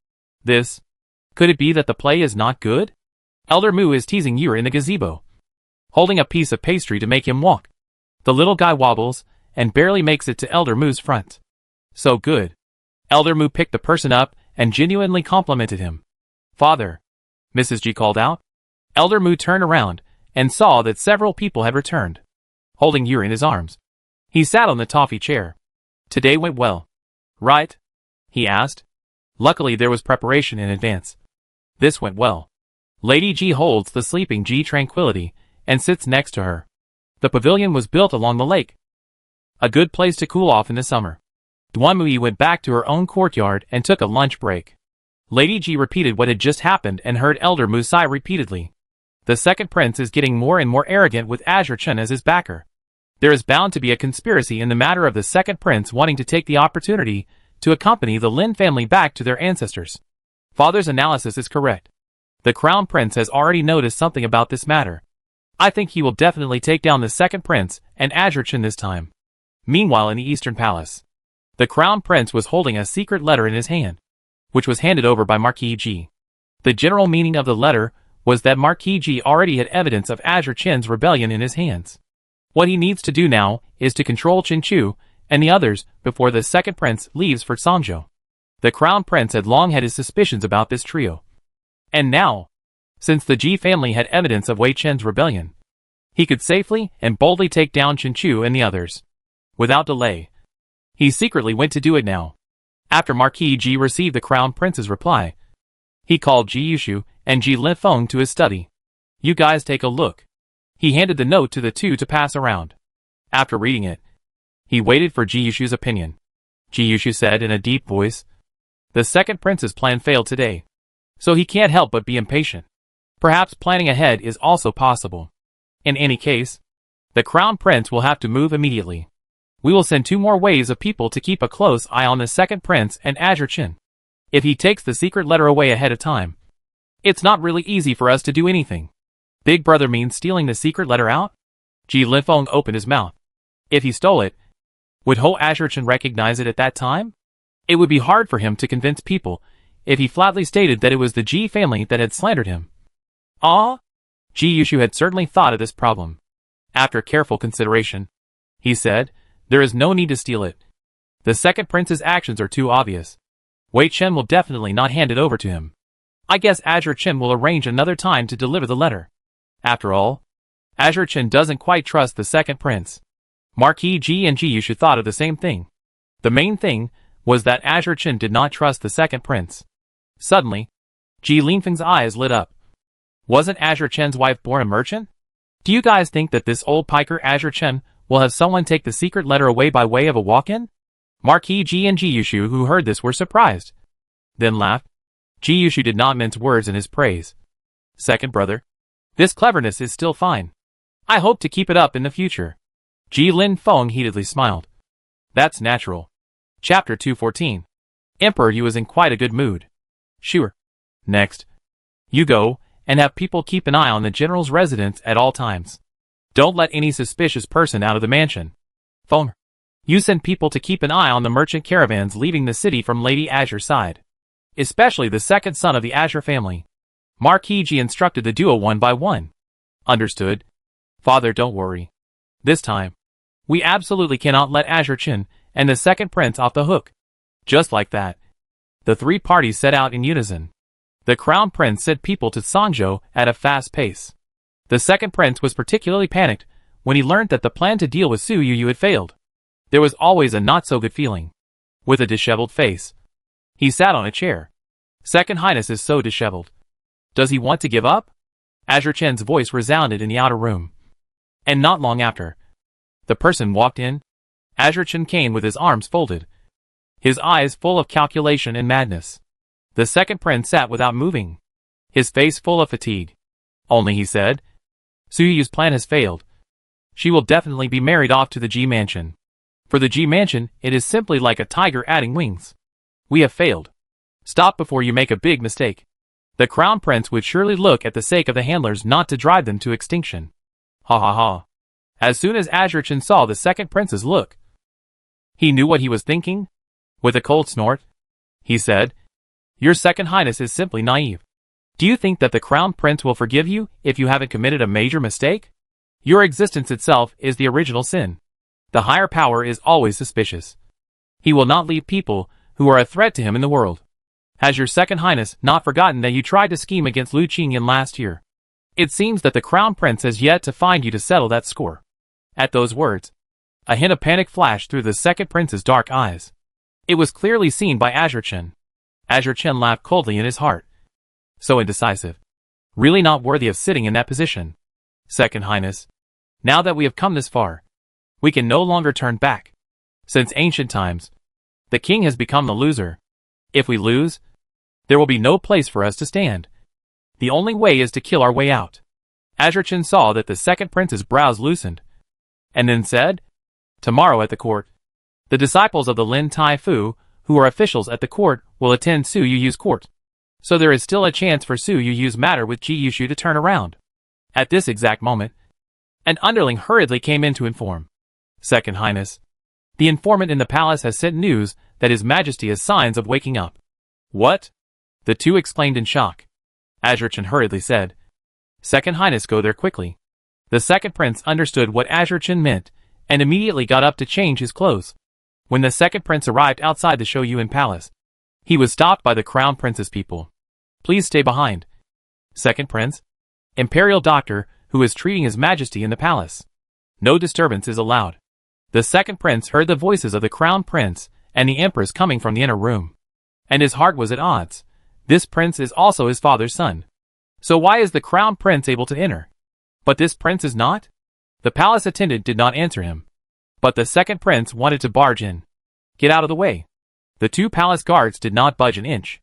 This. Could it be that the play is not good? Elder Moo is teasing Yer in the gazebo, holding a piece of pastry to make him walk. The little guy wobbles, and barely makes it to Elder Moo's front. So good. Elder Moo picked the person up, and genuinely complimented him. Father, Mrs. G called out. Elder Moo turned around, and saw that several people had returned, holding Yer in his arms. He sat on the toffee chair. Today went well, right? He asked. Luckily there was preparation in advance. This went well. Lady G holds the sleeping G tranquility, and sits next to her. The pavilion was built along the lake, a good place to cool off in the summer. Duanmui went back to her own courtyard and took a lunch break. Lady G repeated what had just happened and heard Elder Moo sigh repeatedly. The second prince is getting more and more arrogant with Azure Chen as his backer. There is bound to be a conspiracy in the matter of the second prince wanting to take the opportunity to accompany the Lin family back to their ancestors. Father's analysis is correct. The crown prince has already noticed something about this matter. I think he will definitely take down the second prince and Azure Chen this time. Meanwhile in the Eastern Palace, the crown prince was holding a secret letter in his hand, which was handed over by Marquis G. The general meaning of the letter was that Marquis G already had evidence of Azure Chen's rebellion in his hands. What he needs to do now is to control Chen Chu and the others before the second prince leaves for Sangzhou. The crown prince had long had his suspicions about this trio. And now, since the Ji family had evidence of Wei Chen's rebellion, he could safely and boldly take down Chen Chu and the others. Without delay, he secretly went to do it now. After Marquis Ji received the crown prince's reply, he called Ji Yushu and Ji Lifeng to his study. You guys take a look. He handed the note to the two to pass around. After reading it, he waited for Ji Yushu's opinion. Ji Yushu said in a deep voice, the second prince's plan failed today, so he can't help but be impatient. Perhaps planning ahead is also possible. In any case, the crown prince will have to move immediately. We will send 2 more waves of people to keep a close eye on the second prince and Azure Chen. If he takes the secret letter away ahead of time, it's not really easy for us to do anything. Big brother means stealing the secret letter out? Ji Lifeng opened his mouth. If he stole it, would Ho Azure Chen recognize it at that time? It would be hard for him to convince people if he flatly stated that it was the Ji family that had slandered him. Ji Yushu had certainly thought of this problem. After careful consideration, he said, there is no need to steal it. The second prince's actions are too obvious. Wei Chen will definitely not hand it over to him. I guess Azure Chen will arrange another time to deliver the letter. After all, Azure Chen doesn't quite trust the second prince. Marquis Ji and Ji Yushu thought of the same thing. The main thing was that Azure Chen did not trust the second prince. Suddenly, Ji Lingfeng's eyes lit up. Wasn't Azure Chen's wife born a merchant? Do you guys think that this old piker Azure Chen will have someone take the secret letter away by way of a walk-in? Marquis Ji and Ji Yushu, who heard this, were surprised, then laughed. Ji Yushu did not mince words in his praise. Second brother, this cleverness is still fine. I hope to keep it up in the future. Ji Lifeng heatedly smiled. That's natural. Chapter 214. Emperor Yu was in quite a good mood. Sure. Next, you go and have people keep an eye on the general's residence at all times. Don't let any suspicious person out of the mansion. Feng, you send people to keep an eye on the merchant caravans leaving the city from Lady Azure's side, especially the second son of the Azure family. Marquis Ji instructed the duo one by one. Understood. Father, don't worry. This time, we absolutely cannot let Azure Chen and the second prince off the hook. Just like that, the 3 parties set out in unison. The crown prince sent people to Sangzhou at a fast pace. The second prince was particularly panicked when he learned that the plan to deal with Su Yu had failed. There was always a not-so-good feeling. With a disheveled face, he sat on a chair. Second Highness is so disheveled. Does he want to give up? Azure Chen's voice resounded in the outer room. And not long after, the person walked in. Azure Chen came with his arms folded, his eyes full of calculation and madness. The second prince sat without moving, his face full of fatigue. Only, he said, Su Yu's plan has failed. She will definitely be married off to the Ji mansion. For the Ji mansion, it is simply like a tiger adding wings. We have failed. Stop before you make a big mistake. The crown prince would surely look at the sake of the handlers not to drive them to extinction. Ha ha ha. As soon as Azure Chen saw the second prince's look, he knew what he was thinking. With a cold snort, he said, Your Second Highness is simply naive. Do you think that the Crown Prince will forgive you if you haven't committed a major mistake? Your existence itself is the original sin. The higher power is always suspicious. He will not leave people who are a threat to him in the world. Has your Second Highness not forgotten that you tried to scheme against Lu Qingyan last year? It seems that the Crown Prince has yet to find you to settle that score. At those words, a hint of panic flashed through the Second Prince's dark eyes. It was clearly seen by Azure Chen. Azure Chen laughed coldly in his heart. So indecisive. Really not worthy of sitting in that position. Second Highness, now that we have come this far, we can no longer turn back. Since ancient times, the king has become the loser. If we lose, there will be no place for us to stand. The only way is to kill our way out. Azure Chen saw that the Second Prince's brows loosened, and then said, tomorrow at the court, the disciples of the Lin Tai Fu, who are officials at the court, will attend Su Yu's court. So there is still a chance for Su Yu's matter with Ji Yushu to turn around. At this exact moment, an underling hurriedly came in to inform. Second Highness, the informant in the palace has sent news that His Majesty has signs of waking up. What? The two exclaimed in shock. Azure Chen hurriedly said, Second Highness, go there quickly. The Second Prince understood what Azure Chen meant, and immediately got up to change his clothes. When the Second Prince arrived outside the Shouyuan Palace, he was stopped by the Crown Prince's people. Please stay behind. Second Prince? Imperial Doctor, who is treating His Majesty in the palace. No disturbance is allowed. The Second Prince heard the voices of the Crown Prince and the Empress coming from the inner room. And his heart was at odds. This prince is also his father's son. So why is the Crown Prince able to enter? But this prince is not? The palace attendant did not answer him. But the Second Prince wanted to barge in. Get out of the way. The two palace guards did not budge an inch.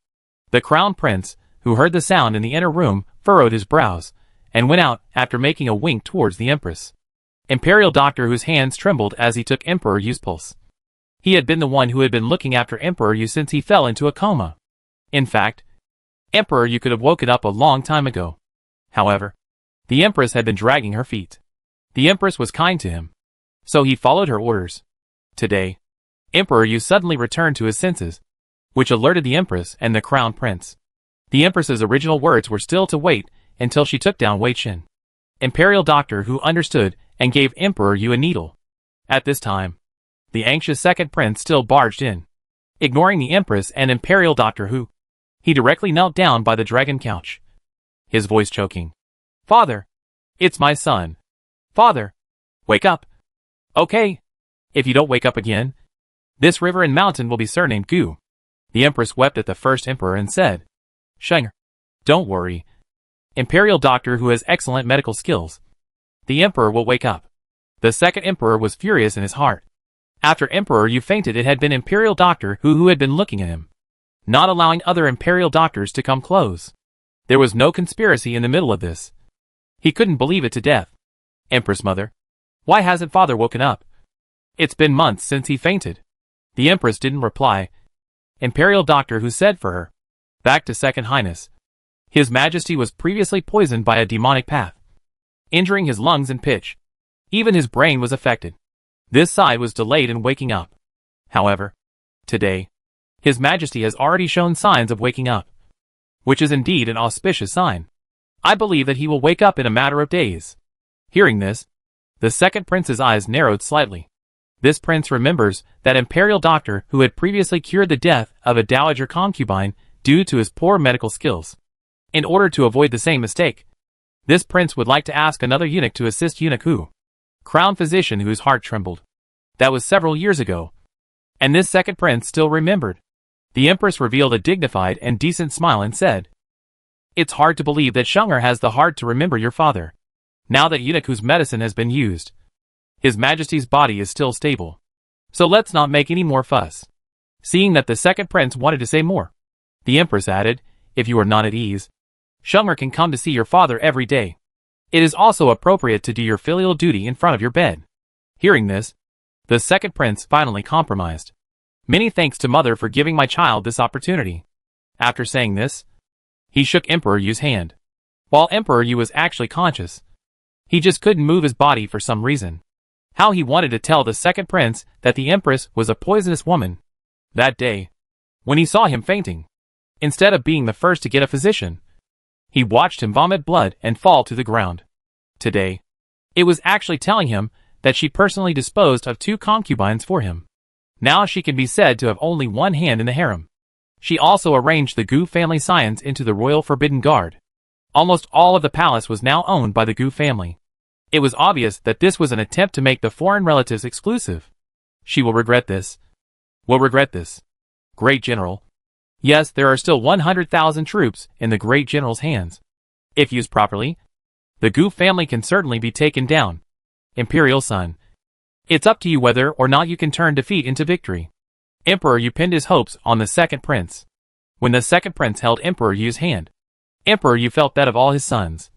The Crown Prince, who heard the sound in the inner room, furrowed his brows, and went out after making a wink towards the Empress. Imperial Doctor, whose hands trembled as he took Emperor Yu's pulse. He had been the one who had been looking after Emperor Yu since he fell into a coma. In fact, Emperor Yu could have woken up a long time ago. However, the Empress had been dragging her feet. The Empress was kind to him, so he followed her orders. Today, Emperor Yu suddenly returned to his senses, which alerted the Empress and the Crown Prince. The Empress's original words were still to wait until she took down Wei Qin, Imperial Doctor, who understood and gave Emperor Yu a needle. At this time, the anxious Second Prince still barged in, ignoring the Empress and Imperial Doctor, who he directly knelt down by the dragon couch, his voice choking. Father, it's my son. Father, wake up. Okay, if you don't wake up again, this river and mountain will be surnamed Gu. The Empress wept at the first Emperor and said, Shenger, don't worry. Imperial Doctor, who has excellent medical skills. The Emperor will wake up. The Second Emperor was furious in his heart. After Emperor Yu fainted, it had been Imperial Doctor who had been looking at him, not allowing other Imperial Doctors to come close. There was no conspiracy in the middle of this. He couldn't believe it to death. Empress Mother, why hasn't Father woken up? It's been months since he fainted. The Empress didn't reply. Imperial Doctor, who said for her, back to Second Highness. His Majesty was previously poisoned by a demonic path, injuring his lungs and pitch. Even his brain was affected. This side was delayed in waking up. However, today, His Majesty has already shown signs of waking up, which is indeed an auspicious sign. I believe that he will wake up in a matter of days. Hearing this, the Second Prince's eyes narrowed slightly. This prince remembers that Imperial Doctor who had previously cured the death of a dowager concubine due to his poor medical skills. In order to avoid the same mistake, this prince would like to ask another eunuch to assist Eunuch Hu, crown physician, whose heart trembled. That was several years ago, and this Second Prince still remembered. The Empress revealed a dignified and decent smile and said, It's hard to believe that Shenger has the heart to remember your father. Now that Eunuch Hu's medicine has been used, His Majesty's body is still stable. So let's not make any more fuss. Seeing that the Second Prince wanted to say more, the Empress added, If you are not at ease, Shenger can come to see your father every day. It is also appropriate to do your filial duty in front of your bed. Hearing this, the Second Prince finally compromised. Many thanks to Mother for giving my child this opportunity. After saying this, he shook Emperor Yu's hand. While Emperor Yu was actually conscious, he just couldn't move his body for some reason. How he wanted to tell the Second Prince that the Empress was a poisonous woman. That day, when he saw him fainting, Instead of being the first to get a physician, he watched him vomit blood and fall to the ground. Today, it was actually telling him that she personally disposed of 2 concubines for him. Now she can be said to have only one hand in the harem. She also arranged the Gu family scions into the royal forbidden guard. Almost all of the palace was now owned by the Gu family. It was obvious that this was an attempt to make the foreign relatives exclusive. She will regret this. Will regret this. Great General. Yes, there are still 100,000 troops in the Great General's hands. If used properly, the Gu family can certainly be taken down. Imperial Son. It's up to you whether or not you can turn defeat into victory. Emperor Yu pinned his hopes on the second prince. When the second prince held Emperor Yu's hand, Emperor Yu felt that of all his sons,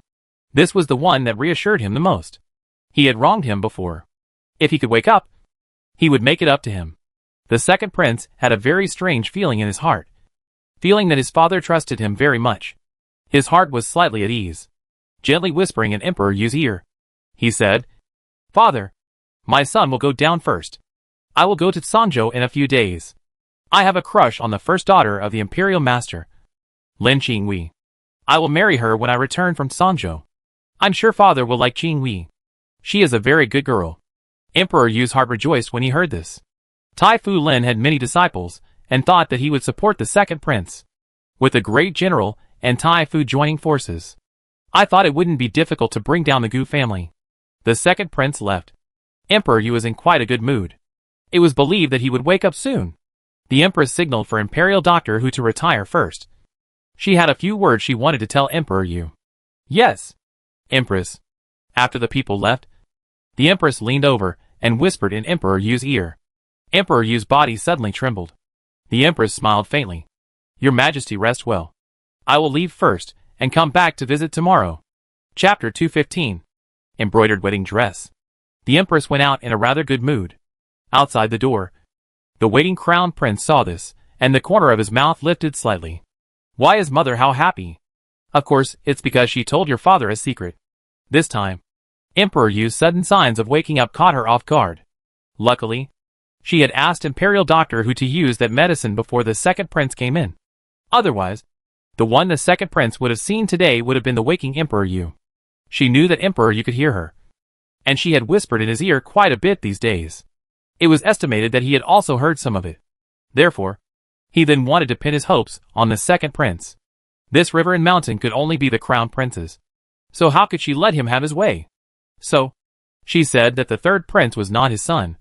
this was the one that reassured him the most. He had wronged him before. If he could wake up, he would make it up to him. The second prince had a very strange feeling in his heart, feeling that his father trusted him very much. His heart was slightly at ease. Gently whispering in Emperor Yu's ear, he said, "Father, my son will go down first. I will go to Sanzhou in a few days. I have a crush on the first daughter of the imperial master, Lin Qingwei. I will marry her when I return from Sanzhou. I'm sure father will like Qingwei. She is a very good girl." Emperor Yu's heart rejoiced when he heard this. Tai Fu Lin had many disciples, and thought that he would support the second prince. With the great general and Tai Fu joining forces, I thought it wouldn't be difficult to bring down the Gu family. The second prince left. Emperor Yu was in quite a good mood. It was believed that he would wake up soon. The Empress signaled for Imperial Doctor Hu to retire first. She had a few words she wanted to tell Emperor Yu. "Yes, Empress." After the people left, the Empress leaned over and whispered in Emperor Yu's ear. Emperor Yu's body suddenly trembled. The Empress smiled faintly. "Your Majesty, rest well. I will leave first and come back to visit tomorrow." Chapter 215. Embroidered Wedding Dress. The Empress went out in a rather good mood. Outside the door, the waiting crown prince saw this, and the corner of his mouth lifted slightly. "Why is mother how happy?" "Of course, it's because she told your father a secret." This time, Emperor Yu's sudden signs of waking up caught her off guard. Luckily, she had asked Imperial Doctor Hu to use that medicine before the second prince came in. Otherwise, the one the second prince would have seen today would have been the waking Emperor Yu. She knew that Emperor Yu could hear her, and she had whispered in his ear quite a bit these days. It was estimated that he had also heard some of it. Therefore, he then wanted to pin his hopes on the second prince. This river and mountain could only be the crown prince's. So how could she let him have his way? So, she said that the third prince was not his son,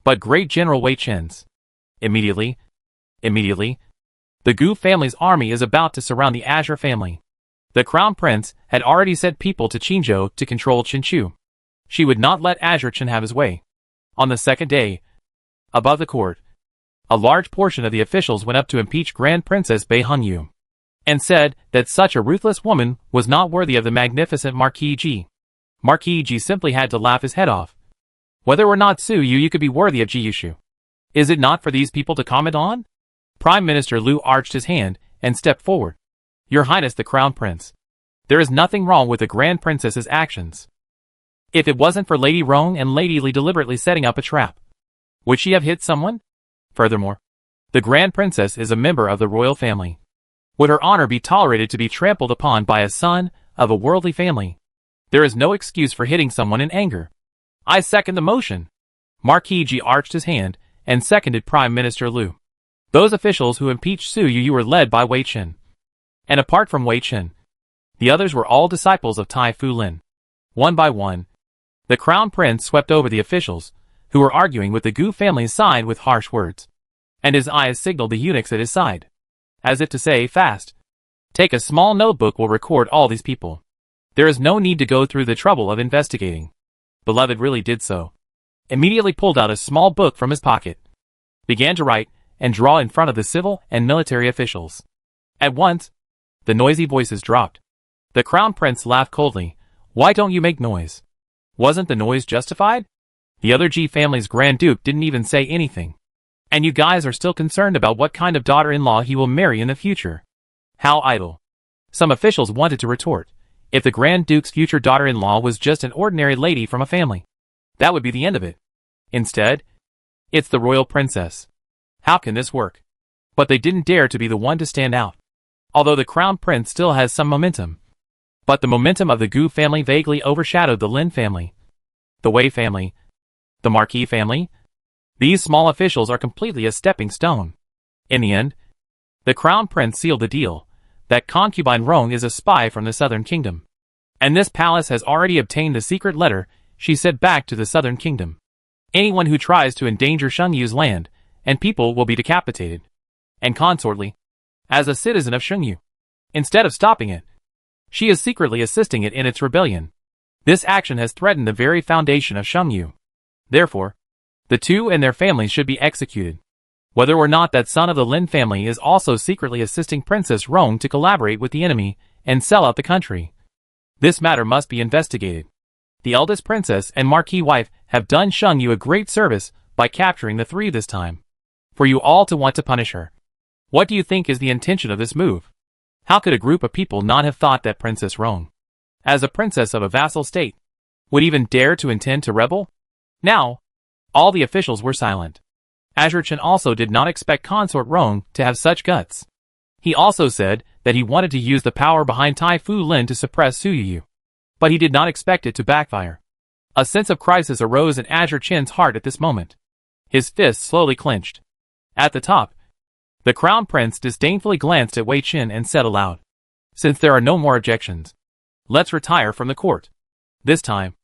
but Great General Wei Chen's. Immediately, the Gu family's army is about to surround the Azure family. The crown prince had already sent people to Qinzhou to control Qinchu. She would not let Azure Chen have his way. On the second day, above the court, a large portion of the officials went up to impeach Grand Princess Bei Hongyu, and said that such a ruthless woman was not worthy of the magnificent Marquis Ji. Marquis Ji simply had to laugh his head off. Whether or not Su Yu could be worthy of Ji Yushu, is it not for these people to comment on? Prime Minister Liu arched his hand and stepped forward. "Your Highness the Crown Prince, there is nothing wrong with the Grand Princess's actions. If it wasn't for Lady Rong and Lady Li deliberately setting up a trap, would she have hit someone? Furthermore, the Grand Princess is a member of the royal family. Would her honor be tolerated to be trampled upon by a son of a worldly family? There is no excuse for hitting someone in anger. I second the motion." Marquis Ji arched his hand and seconded Prime Minister Liu. Those officials who impeached Su Yu were led by Wei Chen. And apart from Wei Chen, the others were all disciples of Tai Fu Lin. One by one, the crown prince swept over the officials, who were arguing with the Gu family's side with harsh words. And his eyes signaled the eunuchs at his side, as if to say, "Fast. Take a small notebook, will record all these people. There is no need to go through the trouble of investigating." Beloved really did so. Immediately pulled out a small book from his pocket, began to write and draw in front of the civil and military officials. At once, the noisy voices dropped. The crown prince laughed coldly. "Why don't you make noise? Wasn't the noise justified? The other Ji family's Grand Duke didn't even say anything. And you guys are still concerned about what kind of daughter-in-law he will marry in the future. How idle." Some officials wanted to retort. If the Grand Duke's future daughter-in-law was just an ordinary lady from a family, that would be the end of it. Instead, it's the royal princess. How can this work? But they didn't dare to be the one to stand out. although the crown prince still has some momentum. But the momentum of the Gu family vaguely overshadowed the Lin family, the Wei family, the Marquis family. These small officials are completely a stepping stone. In the end, the crown prince sealed the deal. That concubine Rong is a spy from the southern kingdom. And this palace has already obtained the secret letter she sent back to the southern kingdom. Anyone who tries to endanger Shungyu's land and people will be decapitated. And consortly, as a citizen of Shungyu, instead of stopping it, she is secretly assisting it in its rebellion. This action has threatened the very foundation of Shungyu. Therefore, the two and their families should be executed. Whether or not that son of the Lin family is also secretly assisting Princess Rong to collaborate with the enemy and sell out the country. This matter must be investigated. The eldest princess and Marquis wife have done Shungyu a great service by capturing the three this time. For you all to want to punish her. What do you think is the intention of this move? How could a group of people not have thought that Princess Rong, as a princess of a vassal state, would even dare to intend to rebel? Now, all the officials were silent. Azure Chen also did not expect Consort Rong to have such guts. He also said that he wanted to use the power behind Tai Fu Lin to suppress Su Yu. But he did not expect it to backfire. A sense of crisis arose in Azure Chen's heart at this moment. His fists slowly clenched. At the top, the crown prince disdainfully glanced at Wei Chen and said aloud, "Since there are no more objections, let's retire from the court." This time,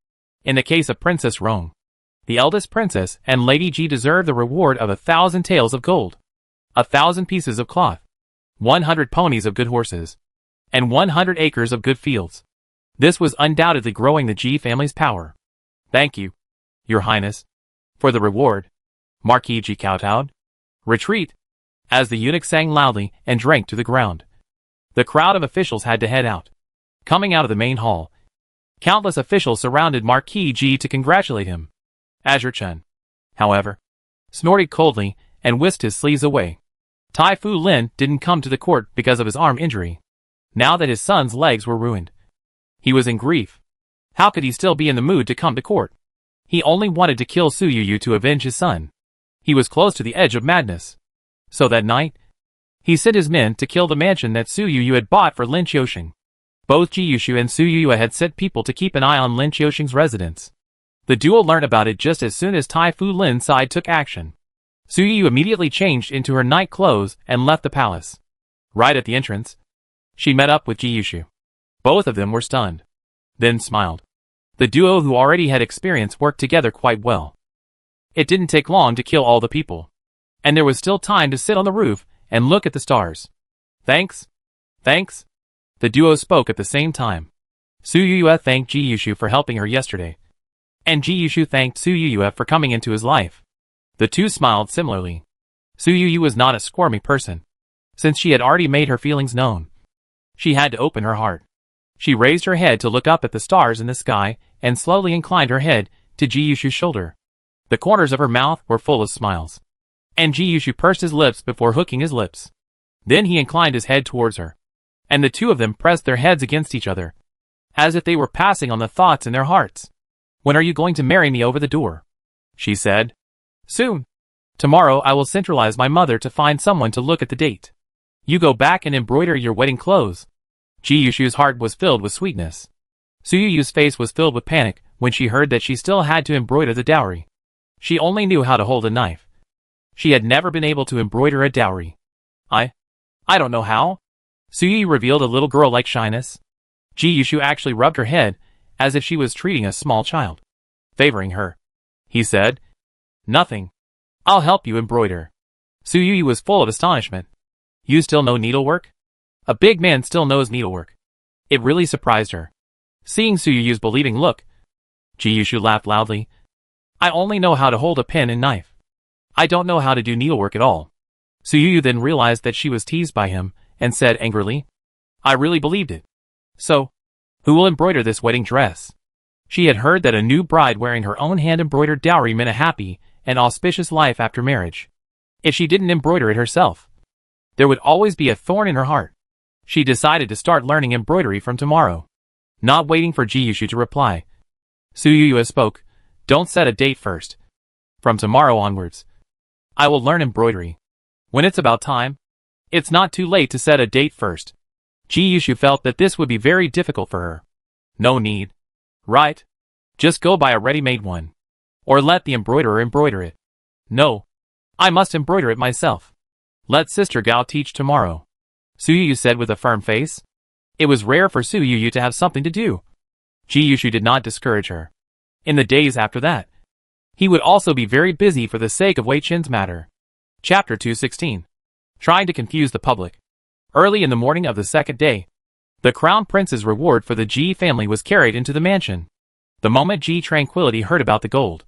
in the case of Princess Rong, the eldest princess and Lady Ji deserve the reward of 1,000 taels of gold, 1,000 pieces of cloth, 100 ponies of good horses, and 100 acres of good fields. This was undoubtedly growing the Ji family's power. "Thank you, Your Highness, for the reward," Marquis Ji kowtowed. "Retreat," as the eunuch sang loudly and drank to the ground. The crowd of officials had to head out. Coming out of the main hall, countless officials surrounded Marquis Ji to congratulate him. Azure Chen, however, snorted coldly and whisked his sleeves away. Tai Fu Lin didn't come to the court because of his arm injury. Now that his son's legs were ruined, he was in grief. How could he still be in the mood to come to court? He only wanted to kill Su Yu to avenge his son. He was close to the edge of madness. So that night, he sent his men to kill the mansion that Su Yu had bought for Lin Qiusheng. Both Ji Yushu and Su Yu had sent people to keep an eye on Lin Qiusheng's residence. The duo learned about it just as soon as Tai Fu Lin's side took action. Su Yu immediately changed into her night clothes and left the palace. Right at the entrance, she met up with Ji Yushu. Both of them were stunned, then smiled. The duo who already had experience worked together quite well. It didn't take long to kill all the people, and there was still time to sit on the roof and look at the stars. "Thanks. Thanks." The duo spoke at the same time. Su Yu thanked Ji Yushu for helping her yesterday, and Ji Yushu thanked Su Yu for coming into his life. The two smiled similarly. Su Yu was not a squirmy person. Since she had already made her feelings known, she had to open her heart. She raised her head to look up at the stars in the sky and slowly inclined her head to Ji Yushu's shoulder. The corners of her mouth were full of smiles, and Ji Yushu pursed his lips before hooking his lips. Then he inclined his head towards her, and the two of them pressed their heads against each other, as if they were passing on the thoughts in their hearts. "When are you going to marry me over the door?" she said. "Soon. Tomorrow I will centralize my mother to find someone to look at the date. You go back and embroider your wedding clothes." Ji Yushu's heart was filled with sweetness. Su Yu's face was filled with panic when she heard that she still had to embroider the dowry. She only knew how to hold a knife. She had never been able to embroider a dowry. I don't know how." Su Yu revealed a little girl-like shyness. Ji Yushu actually rubbed her head, as if she was treating a small child. Favoring her, he said, "Nothing. I'll help you embroider." Su Yu was full of astonishment. "You still know needlework?" A big man still knows needlework. It really surprised her. Seeing Su Yu's believing look, Ji Yushu laughed loudly. "I only know how to hold a pen and knife. I don't know how to do needlework at all." Su Yu then realized that she was teased by him, and said angrily, "I really believed it. So, who will embroider this wedding dress?" She had heard that a new bride wearing her own hand-embroidered dowry meant a happy and auspicious life after marriage. If she didn't embroider it herself, there would always be a thorn in her heart. She decided to start learning embroidery from tomorrow. Not waiting for Ji Yushu to reply, Su Yu spoke, "Don't set a date first. From tomorrow onwards, I will learn embroidery. When it's about time, It's not too late to set a date first. Ji Yushu felt that this would be very difficult for her. No need. Right? Just go buy a ready-made one. Or let the embroiderer embroider it. No. I must embroider it myself. Let Sister Gao teach tomorrow. Su Yuyu said with a firm face. It was rare for Su Yuyu to have something to do. Ji Yushu did not discourage her. In the days after that, he would also be very busy for the sake of Wei Qin's matter. Chapter 216. Trying to confuse the public. Early in the morning of the second day, the Crown Prince's reward for the Ji family was carried into the mansion. The moment Ji Tranquility heard about the gold,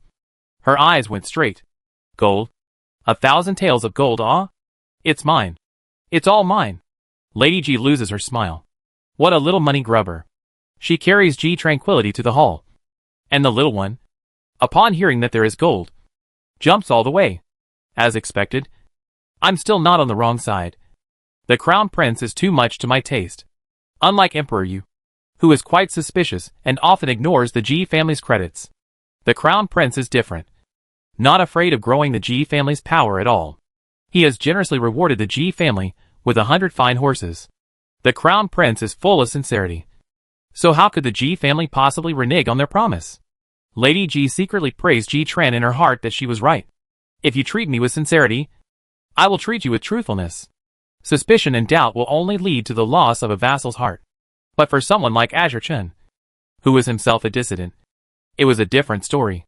her eyes went straight. Gold? 1,000 taels of gold, ah? It's mine. It's all mine. Lady Ji loses her smile. What a little money grubber. She carries Ji Tranquility to the hall. And the little one, upon hearing that there is gold, jumps all the way. As expected, I'm still not on the wrong side. The Crown Prince is too much to my taste. Unlike Emperor Yu, who is quite suspicious and often ignores the Ji family's credits, the Crown Prince is different. Not afraid of growing the Ji family's power at all. He has generously rewarded the Ji family with 100 fine horses. The Crown Prince is full of sincerity. So how could the Ji family possibly renege on their promise? Lady Ji secretly praised Ji Tran in her heart that she was right. If you treat me with sincerity, I will treat you with truthfulness. Suspicion and doubt will only lead to the loss of a vassal's heart. But for someone like Azure Chen, who was himself a dissident, it was a different story.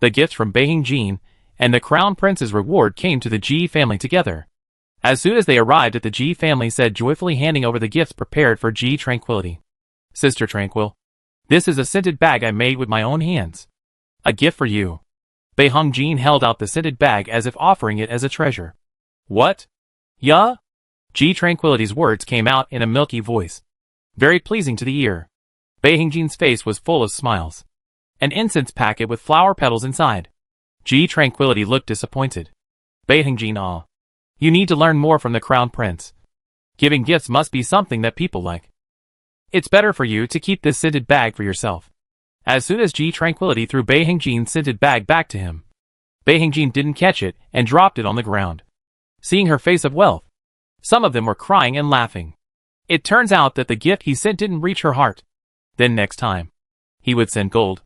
The gifts from Beihing Jin and the Crown Prince's reward came to the Ji family together. As soon as they arrived at the Ji family said joyfully handing over the gifts prepared for Ji Tranquility. Sister Tranquil, this is a scented bag I made with my own hands. A gift for you. Beiheng Jin held out the scented bag as if offering it as a treasure. What? Yeah? Ji Tranquility's words came out in a milky voice. Very pleasing to the ear. Beiheng Jin's face was full of smiles. An incense packet with flower petals inside. Ji Tranquility looked disappointed. Beiheng Jin, ah. You need to learn more from the Crown Prince. Giving gifts must be something that people like. It's better for you to keep this scented bag for yourself. As soon as Ji Tranquility threw Beiheng Jin's scented bag back to him, Beiheng Jin didn't catch it and dropped it on the ground. Seeing her face of wealth, some of them were crying and laughing. It turns out that the gift he sent didn't reach her heart. Then next time, he would send gold.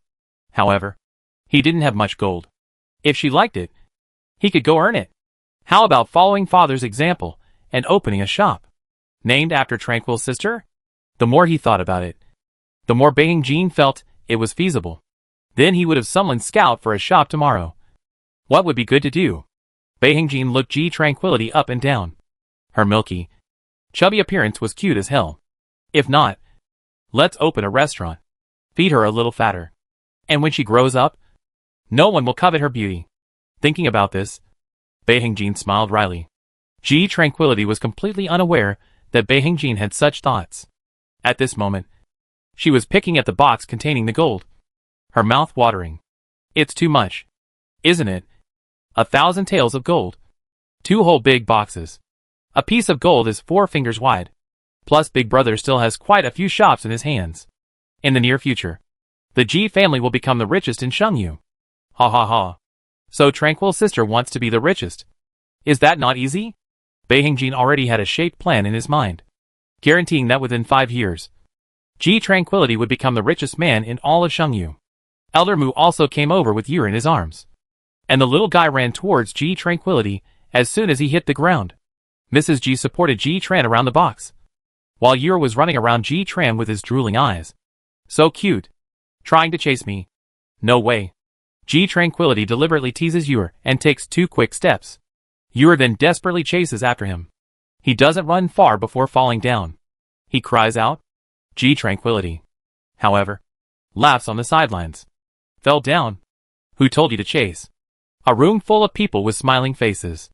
However, he didn't have much gold. If she liked it, he could go earn it. How about following father's example and opening a shop? Named after Tranquil's sister? The more he thought about it, the more Beiheng Jin felt it was feasible. Then he would have someone scout for a shop tomorrow. What would be good to do? Beiheng Jin looked Ji Tranquility up and down. Her milky, chubby appearance was cute as hell. If not, let's open a restaurant. Feed her a little fatter. And when she grows up, no one will covet her beauty. Thinking about this, Beiheng Jin smiled wryly. Ji Tranquility was completely unaware that Beiheng Jin had such thoughts. At this moment, she was picking at the box containing the gold, her mouth watering. It's too much, isn't it? 1,000 taels of gold. 2 whole big boxes. A piece of gold is 4 fingers wide. Plus Big Brother still has quite a few shops in his hands. In the near future, the Ji family will become the richest in Shengyu. Ha ha ha. So Tranquil's sister wants to be the richest. Is that not easy? Beiheng Jin already had a shaped plan in his mind, guaranteeing that within 5 years, Ji Tranquility would become the richest man in all of Shengyu. Elder Mu also came over with Yu in his arms. And the little guy ran towards Ji Tranquility as soon as he hit the ground. Mrs. Ji supported Ji Tran around the box, while Yu was running around Ji Tran with his drooling eyes. So cute. Trying to chase me. No way. Ji Tranquility deliberately teases Yu and takes 2 quick steps. Yu then desperately chases after him. He doesn't run far before falling down. He cries out, Ji Tranquility. However, laughs on the sidelines. Fell down. Who told you to chase? A room full of people with smiling faces.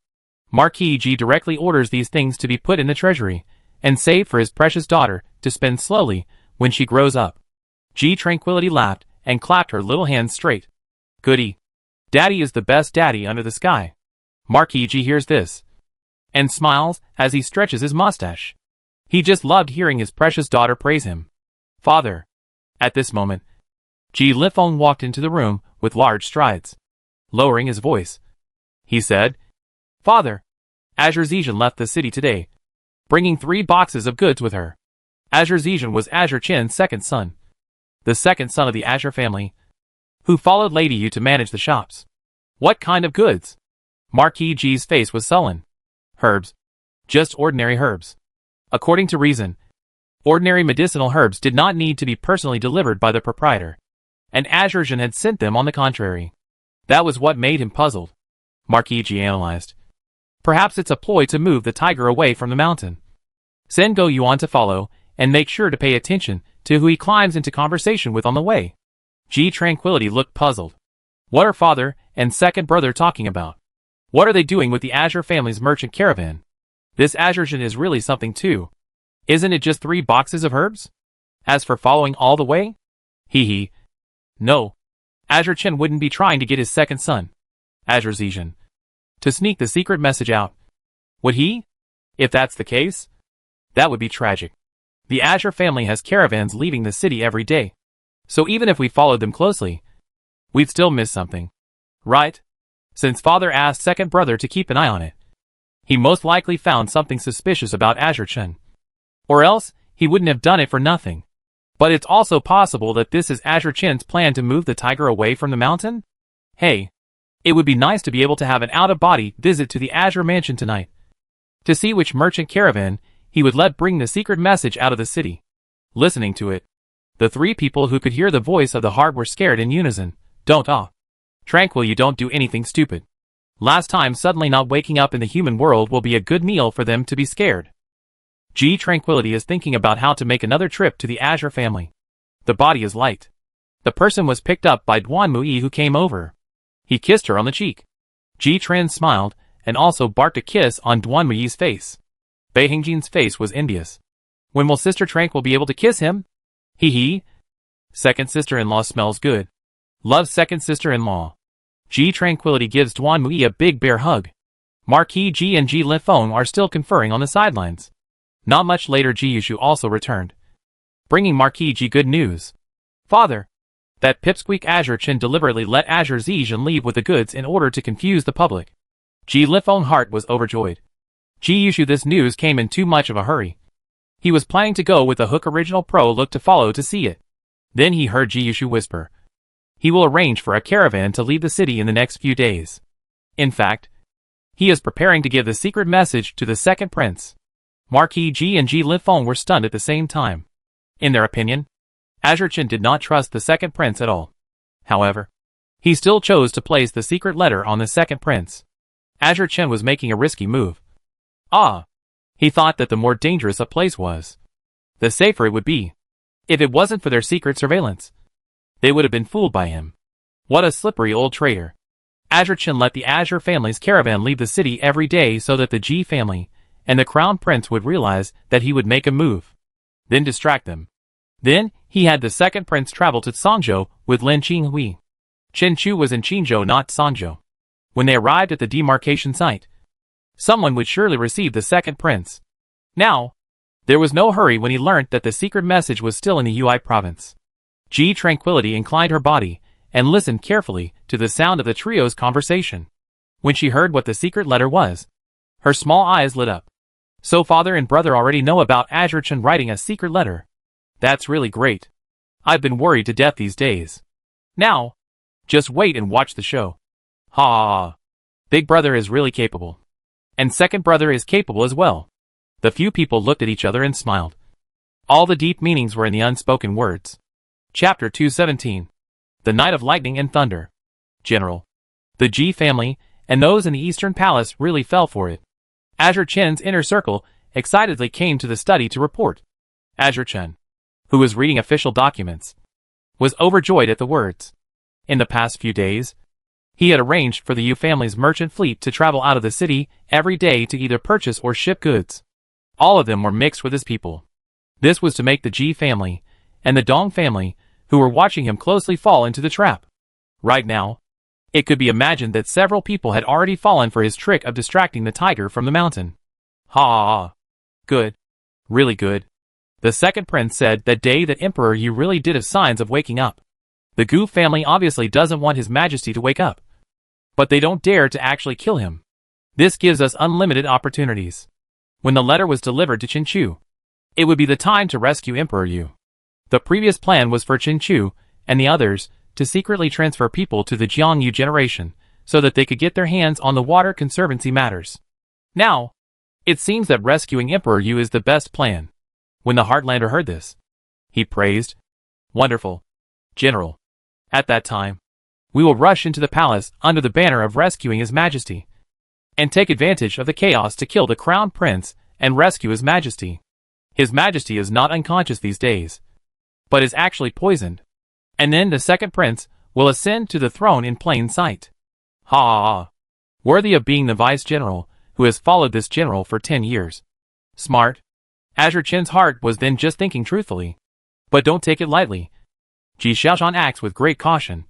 Marquis Ji directly orders these things to be put in the treasury and saved for his precious daughter to spend slowly when she grows up. Ji Tranquility laughed and clapped her little hands straight. Goody. Daddy is the best daddy under the sky. Marquis Ji hears this and smiles as he stretches his mustache. He just loved hearing his precious daughter praise him. Father. At this moment, Ji Lifeng walked into the room with large strides. Lowering his voice, he said, Father, Azure Zhejian left the city today bringing 3 boxes of goods with her. Azure Zhejian was Azure Qin's second son, the second son of the Azure family, who followed Lady Yu to manage the shops. What kind of goods? Marquis G's face was sullen. Herbs. Just ordinary herbs. According to reason, ordinary medicinal herbs did not need to be personally delivered by the proprietor, and Azure Zhejian had sent them on the contrary. That was what made him puzzled. Marquis G analyzed. Perhaps it's a ploy to move the tiger away from the mountain. Send Go Yuan to follow, and make sure to pay attention to who he climbs into conversation with on the way. G Tranquility looked puzzled. What are father and second brother talking about? What are they doing with the Azure family's merchant caravan? This Azure Zhejian is really something too. Isn't it just 3 boxes of herbs? As for following all the way? Hee. No. Azure Qin wouldn't be trying to get his second son, Azure Zhejian, to sneak the secret message out. Would he? If that's the case, that would be tragic. The Azure family has caravans leaving the city every day, so even if we followed them closely, we'd still miss something. Right? Since father asked second brother to keep an eye on it, he most likely found something suspicious about Azure Qin. Or else, he wouldn't have done it for nothing. But it's also possible that this is Azure Qin's plan to move the tiger away from the mountain? Hey, it would be nice to be able to have an out-of-body visit to the Azure mansion tonight, to see which merchant caravan he would let bring the secret message out of the city. Listening to it, the 3 people who could hear the voice of the heart were scared in unison. Tranquil, you don't do anything stupid. Last time suddenly not waking up in the human world will be a good meal for them to be scared. G Tranquility is thinking about how to make another trip to the Azure family. The body is light. The person was picked up by Duan Mui, who came over. He kissed her on the cheek. Ji Tran smiled, and also barked a kiss on Duan Mui's face. Bei Hingjin's face was envious. When will Sister Tranquil be able to kiss him? Hee. Second sister-in-law smells good. Loves second sister-in-law. Ji Tranquility gives Duan Mui a big bear hug. Marquis Ji and Ji Lifeng are still conferring on the sidelines. Not much later, Ji Yushu also returned, bringing Marquis Ji good news. Father, that pipsqueak Azure Qin deliberately let Azure Zhejian leave with the goods in order to confuse the public. Ji Lifeng's heart was overjoyed. Ji Yushu, this news came in too much of a hurry. He was planning to go with the Hook Original Pro look to follow to see it. Then he heard Ji Yushu whisper. He will arrange for a caravan to leave the city in the next few days. In fact, he is preparing to give the secret message to the second prince. Marquis Ji and Ji Lifeng were stunned at the same time. In their opinion, Azure Qin did not trust the second prince at all. However, he still chose to place the secret letter on the second prince. Azure Qin was making a risky move. He thought that the more dangerous a place was, the safer it would be. If it wasn't for their secret surveillance, they would have been fooled by him. What a slippery old traitor. Azure Qin let the Azure family's caravan leave the city every day so that the Ji family and the crown prince would realize that he would make a move, then distract them. Then, he had the second prince travel to Songzhou with Lin Qinghui. Chen Chu was in Qingzhou, not Songzhou. When they arrived at the demarcation site, someone would surely receive the second prince. Now, there was no hurry when he learnt that the secret message was still in the Ui province. Ji Tranquility inclined her body and listened carefully to the sound of the trio's conversation. When she heard what the secret letter was, her small eyes lit up. So father and brother already know about Azure Qin writing a secret letter. That's really great. I've been worried to death these days. Now, just wait and watch the show. Ha! Big brother is really capable. And second brother is capable as well. The few people looked at each other and smiled. All the deep meanings were in the unspoken words. Chapter 217. The Night of Lightning and Thunder. General. The Ji family, and those in the Eastern Palace really fell for it. Azure Qin's inner circle excitedly came to the study to report. Azure Qin, who was reading official documents, was overjoyed at the words. In the past few days, he had arranged for the Yu family's merchant fleet to travel out of the city every day to either purchase or ship goods. All of them were mixed with his people. This was to make the Ji family and the Dong family, who were watching him closely, fall into the trap. Right now, it could be imagined that several people had already fallen for his trick of distracting the tiger from the mountain. Ha! Good. Really good. The second prince said that day that Emperor Yu really did have signs of waking up. The Gu family obviously doesn't want His Majesty to wake up, but they don't dare to actually kill him. This gives us unlimited opportunities. When the letter was delivered to Chinchu, it would be the time to rescue Emperor Yu. The previous plan was for Chinchu and the others to secretly transfer people to the Jiangyu generation so that they could get their hands on the water conservancy matters. Now, it seems that rescuing Emperor Yu is the best plan. When the Heartlander heard this, he praised, "Wonderful, General. At that time, we will rush into the palace under the banner of rescuing His Majesty, and take advantage of the chaos to kill the Crown Prince and rescue His Majesty. His Majesty is not unconscious these days, but is actually poisoned. And then the second prince will ascend to the throne in plain sight. Ha ha ha. Worthy of being the vice-general who has followed this general for 10 years. Smart." Azure Chen's heart was then just thinking truthfully. But don't take it lightly. Ji Xiaoshan acts with great caution.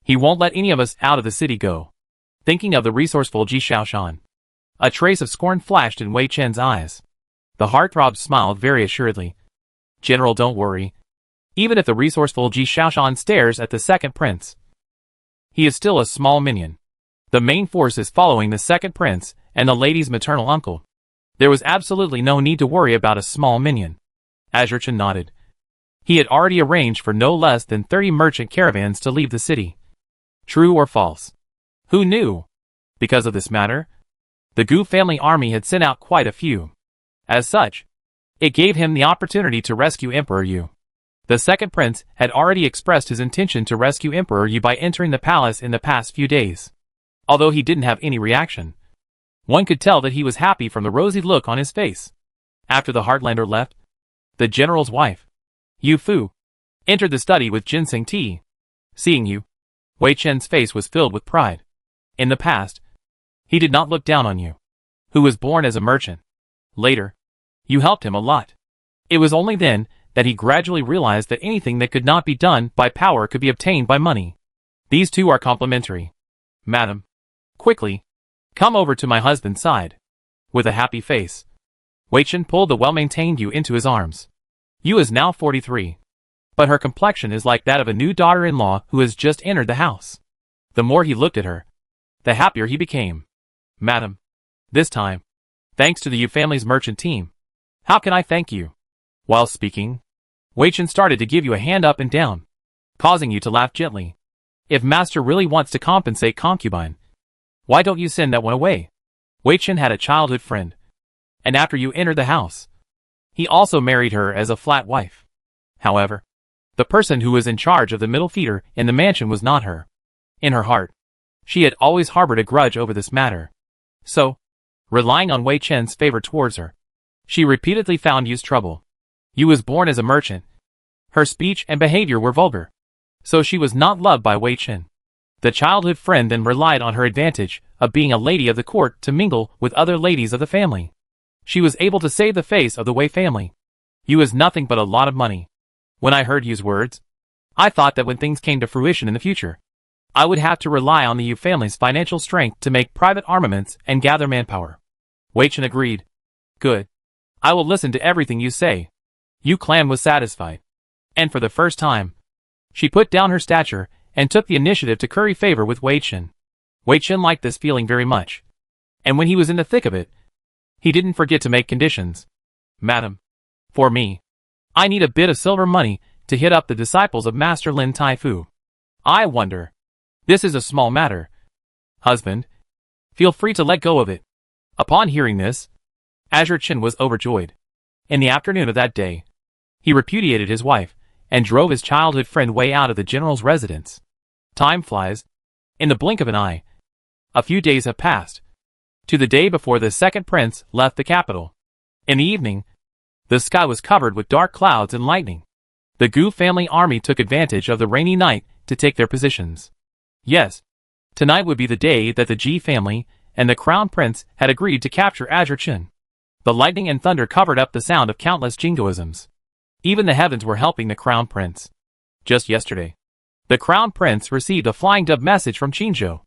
He won't let any of us out of the city go. Thinking of the resourceful Ji Xiaoshan, a trace of scorn flashed in Wei Chen's eyes. The heartthrob smiled very assuredly. "General, don't worry. Even if the resourceful Ji Xiaoshan stares at the second prince, he is still a small minion. The main force is following the second prince and the lady's maternal uncle. There was absolutely no need to worry about a small minion." Azure Chen nodded. He had already arranged for no less than 30 merchant caravans to leave the city. True or false? Who knew? Because of this matter, the Gu family army had sent out quite a few. As such, it gave him the opportunity to rescue Emperor Yu. The second prince had already expressed his intention to rescue Emperor Yu by entering the palace in the past few days. Although he didn't have any reaction, one could tell that he was happy from the rosy look on his face. After the Heartlander left, the general's wife, Yu Fu, entered the study with ginseng tea. Seeing Yu, Wei Chen's face was filled with pride. In the past, he did not look down on Yu, who was born as a merchant. Later, you helped him a lot. It was only then that he gradually realized that anything that could not be done by power could be obtained by money. These two are complementary. Madam, quickly, come over to my husband's side. With a happy face, Wei Chen pulled the well-maintained Yu into his arms. Yu is now 43, but her complexion is like that of a new daughter-in-law who has just entered the house. The more he looked at her, the happier he became. Madam, this time, thanks to the Yu family's merchant team, how can I thank you? While speaking, Wei Chen started to give you a hand up and down, causing you to laugh gently. If master really wants to compensate concubine, why don't you send that one away? Wei Chen had a childhood friend, and after you entered the house, he also married her as a flat wife. However, the person who was in charge of the middle feeder in the mansion was not her. In her heart, she had always harbored a grudge over this matter. So, relying on Wei Chen's favor towards her, she repeatedly found Yu's trouble. Yu was born as a merchant. Her speech and behavior were vulgar, so she was not loved by Wei Chen. The childhood friend then relied on her advantage of being a lady of the court to mingle with other ladies of the family. She was able to save the face of the Wei family. Yu is nothing but a lot of money. When I heard Yu's words, I thought that when things came to fruition in the future, I would have to rely on the Yu family's financial strength to make private armaments and gather manpower. Wei Chen agreed. Good. I will listen to everything you say. Yu clan was satisfied. And for the first time, she put down her stature and took the initiative to curry favor with Wei Chen. Wei Chen liked this feeling very much. And when he was in the thick of it, he didn't forget to make conditions. Madam, for me, I need a bit of silver money to hit up the disciples of Master Lin Taifu. I wonder. This is a small matter. Husband, feel free to let go of it. Upon hearing this, Azure Chen was overjoyed. In the afternoon of that day, he repudiated his wife and drove his childhood friend Wei out of the general's residence. Time flies. In the blink of an eye, a few days have passed, to the day before the second prince left the capital. In the evening, the sky was covered with dark clouds and lightning. The Gu family army took advantage of the rainy night to take their positions. Yes, tonight would be the day that the Ji family and the crown prince had agreed to capture Azure Chen. The lightning and thunder covered up the sound of countless jingoisms. Even the heavens were helping the crown prince. Just yesterday, the crown prince received a flying dove message from Qinzhou.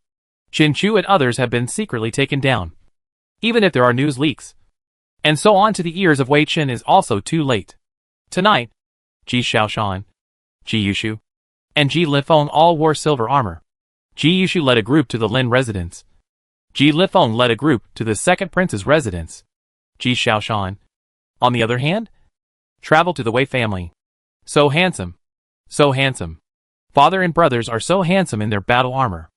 Qinchu and others have been secretly taken down. Even if there are news leaks, and so on to the ears of Wei Chen is also too late. Tonight, Ji Xiaoshan, Ji Yushu, and Ji Lifeng all wore silver armor. Ji Yushu led a group to the Lin residence. Ji Lifeng led a group to the second prince's residence. Ji Xiaoshan, on the other hand, traveled to the Wei family. So handsome. So handsome. Father and brothers are so handsome in their battle armor.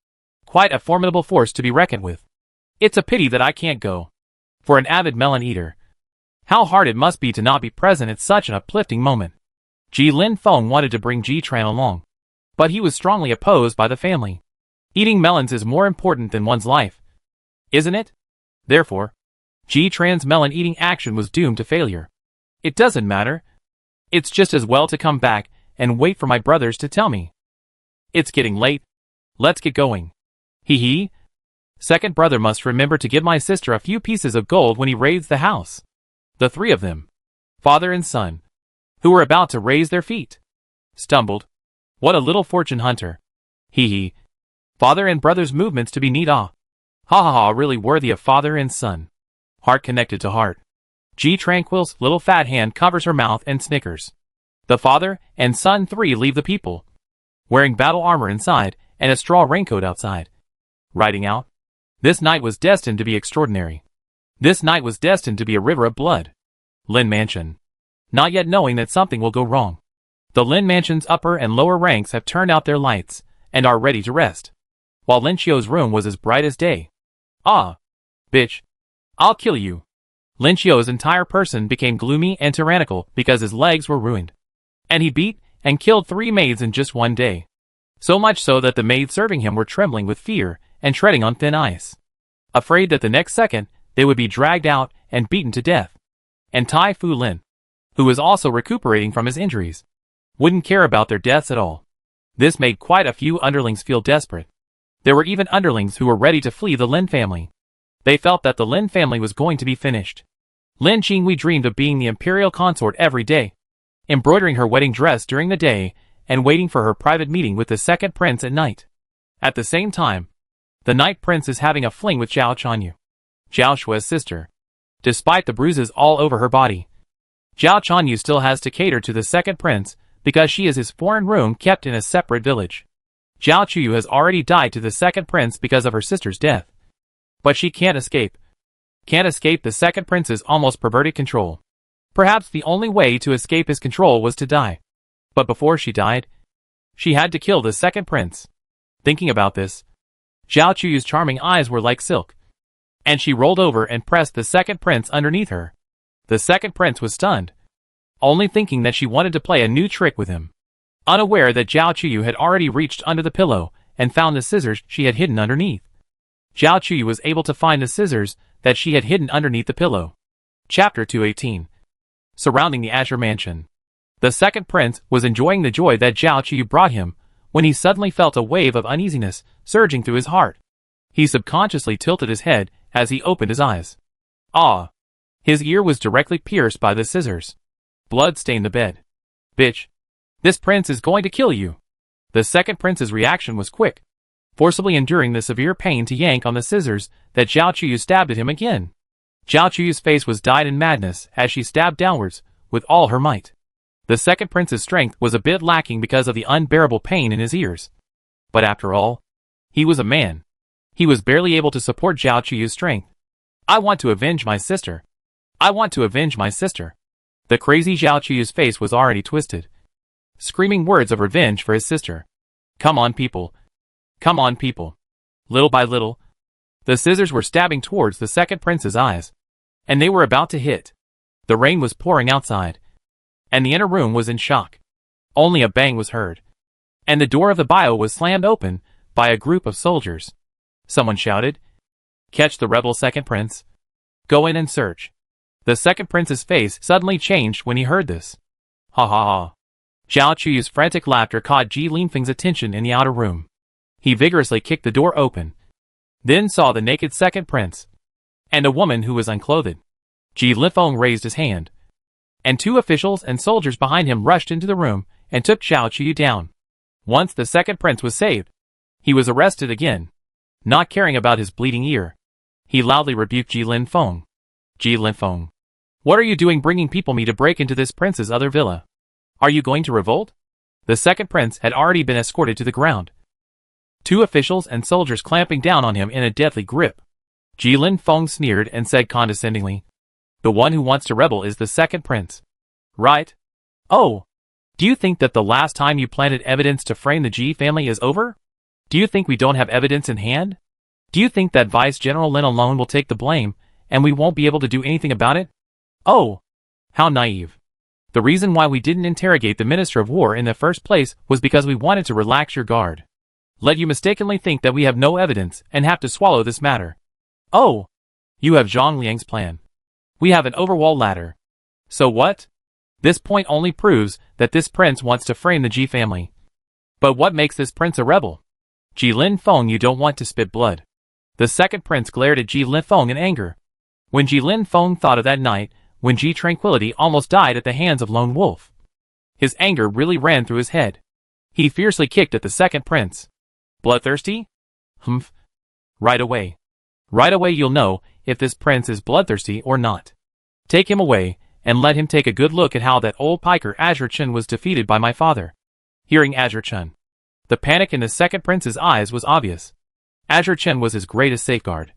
Quite a formidable force to be reckoned with. It's a pity that I can't go. For an avid melon eater, how hard it must be to not be present at such an uplifting moment. Ji Linfeng wanted to bring Ji Tran along, but he was strongly opposed by the family. Eating melons is more important than one's life, isn't it? Therefore, Ji Tran's melon-eating action was doomed to failure. It doesn't matter. It's just as well to come back and wait for my brothers to tell me. It's getting late. Let's get going. Hee hee. Second brother must remember to give my sister a few pieces of gold when he raids the house. The three of them, father and son, who were about to raise their feet, stumbled. What a little fortune hunter. Hee hee. Father and brother's movements to be neat ha ha ha, really worthy of father and son. Heart connected to heart. Ji Tranquil's little fat hand covers her mouth and snickers. The father and son three leave the people, wearing battle armor inside and a straw raincoat outside. Riding out. This night was destined to be extraordinary. This night was destined to be a river of blood. Lin Mansion. Not yet knowing that something will go wrong. The Lin Mansion's upper and lower ranks have turned out their lights and are ready to rest, while Lin Qiu's room was as bright as day. Ah, bitch. I'll kill you. Lin Qiu's entire person became gloomy and tyrannical because his legs were ruined. And he beat and killed 3 maids in just one day. So much so that the maids serving him were trembling with fear and treading on thin ice, afraid that the next second they would be dragged out and beaten to death. And Tai Fu Lin, who was also recuperating from his injuries, wouldn't care about their deaths at all. This made quite a few underlings feel desperate. There were even underlings who were ready to flee the Lin family. They felt that the Lin family was going to be finished. Lin Qingwei dreamed of being the imperial consort every day, embroidering her wedding dress during the day and waiting for her private meeting with the second prince at night. At the same time, the night prince is having a fling with Zhao Chanyu, Zhao Shui's sister. Despite the bruises all over her body, Zhao Chanyu still has to cater to the second prince because she is his foreign room kept in a separate village. Zhao Chuyu has already died to the second prince because of her sister's death. But she can't escape. Can't escape the second prince's almost perverted control. Perhaps the only way to escape his control was to die. But before she died, she had to kill the second prince. Thinking about this, Zhao Chuyu's charming eyes were like silk, and she rolled over and pressed the second prince underneath her. The second prince was stunned, only thinking that she wanted to play a new trick with him, unaware that Zhao Chuyu had already reached under the pillow and found the scissors she had hidden underneath. Zhao Chuyu was able to find the scissors that she had hidden underneath the pillow. Chapter 218. Surrounding the Azure Mansion. The second prince was enjoying the joy that Zhao Chuyu brought him when he suddenly felt a wave of uneasiness surging through his heart. He subconsciously tilted his head as he opened his eyes. Ah! His ear was directly pierced by the scissors. Blood stained the bed. Bitch! This prince is going to kill you! The second prince's reaction was quick, forcibly enduring the severe pain to yank on the scissors that Zhao Chuyu stabbed at him again. Zhao Chuyu's face was dyed in madness as she stabbed downwards with all her might. The second prince's strength was a bit lacking because of the unbearable pain in his ears. But after all, he was a man. He was barely able to support Zhao Chuyu's strength. I want to avenge my sister. I want to avenge my sister. The crazy Zhao Chuyu's face was already twisted, screaming words of revenge for his sister. Come on, people. Come on, people. Little by little, the scissors were stabbing towards the second prince's eyes, and they were about to hit. The rain was pouring outside, and the inner room was in shock. Only a bang was heard, and the door of the bio was slammed open by a group of soldiers. Someone shouted, "Catch the rebel second prince. Go in and search." The second prince's face suddenly changed when he heard this. Ha ha ha. Zhao Chuyu's frantic laughter caught Ji Linfeng's attention in the outer room. He vigorously kicked the door open, then saw the naked second prince, and a woman who was unclothed. Ji Linfeng raised his hand, and 2 officials and soldiers behind him rushed into the room and took Zhao Chuyu down. Once the second prince was saved, he was arrested again. Not caring about his bleeding ear, he loudly rebuked Ji Linfeng. Ji Linfeng, what are you doing bringing people me to break into this prince's other villa? Are you going to revolt? The second prince had already been escorted to the ground, 2 officials and soldiers clamping down on him in a deadly grip. Ji Linfeng sneered and said condescendingly, The one who wants to rebel is the second prince. Right? Oh. Do you think that the last time you planted evidence to frame the G family is over? Do you think we don't have evidence in hand? Do you think that Vice General Lin alone will take the blame, and we won't be able to do anything about it? Oh. How naive. The reason why we didn't interrogate the Minister of War in the first place was because we wanted to relax your guard. Let you mistakenly think that we have no evidence and have to swallow this matter. Oh. You have Zhang Liang's plan. We have an overwall ladder. So what? This point only proves that this prince wants to frame the Ji family. But what makes this prince a rebel? Ji Linfeng, you don't want to spit blood. The second prince glared at Ji Linfeng in anger. When Ji Linfeng thought of that night, when Ji Tranquility almost died at the hands of Lone Wolf, his anger really ran through his head. He fiercely kicked at the second prince. Bloodthirsty? Humph. Right away. Right away you'll know if this prince is bloodthirsty or not. Take him away, and let him take a good look at how that old piker Azure Chen was defeated by my father. Hearing Azure Chen, the panic in the second prince's eyes was obvious. Azure Chen was his greatest safeguard.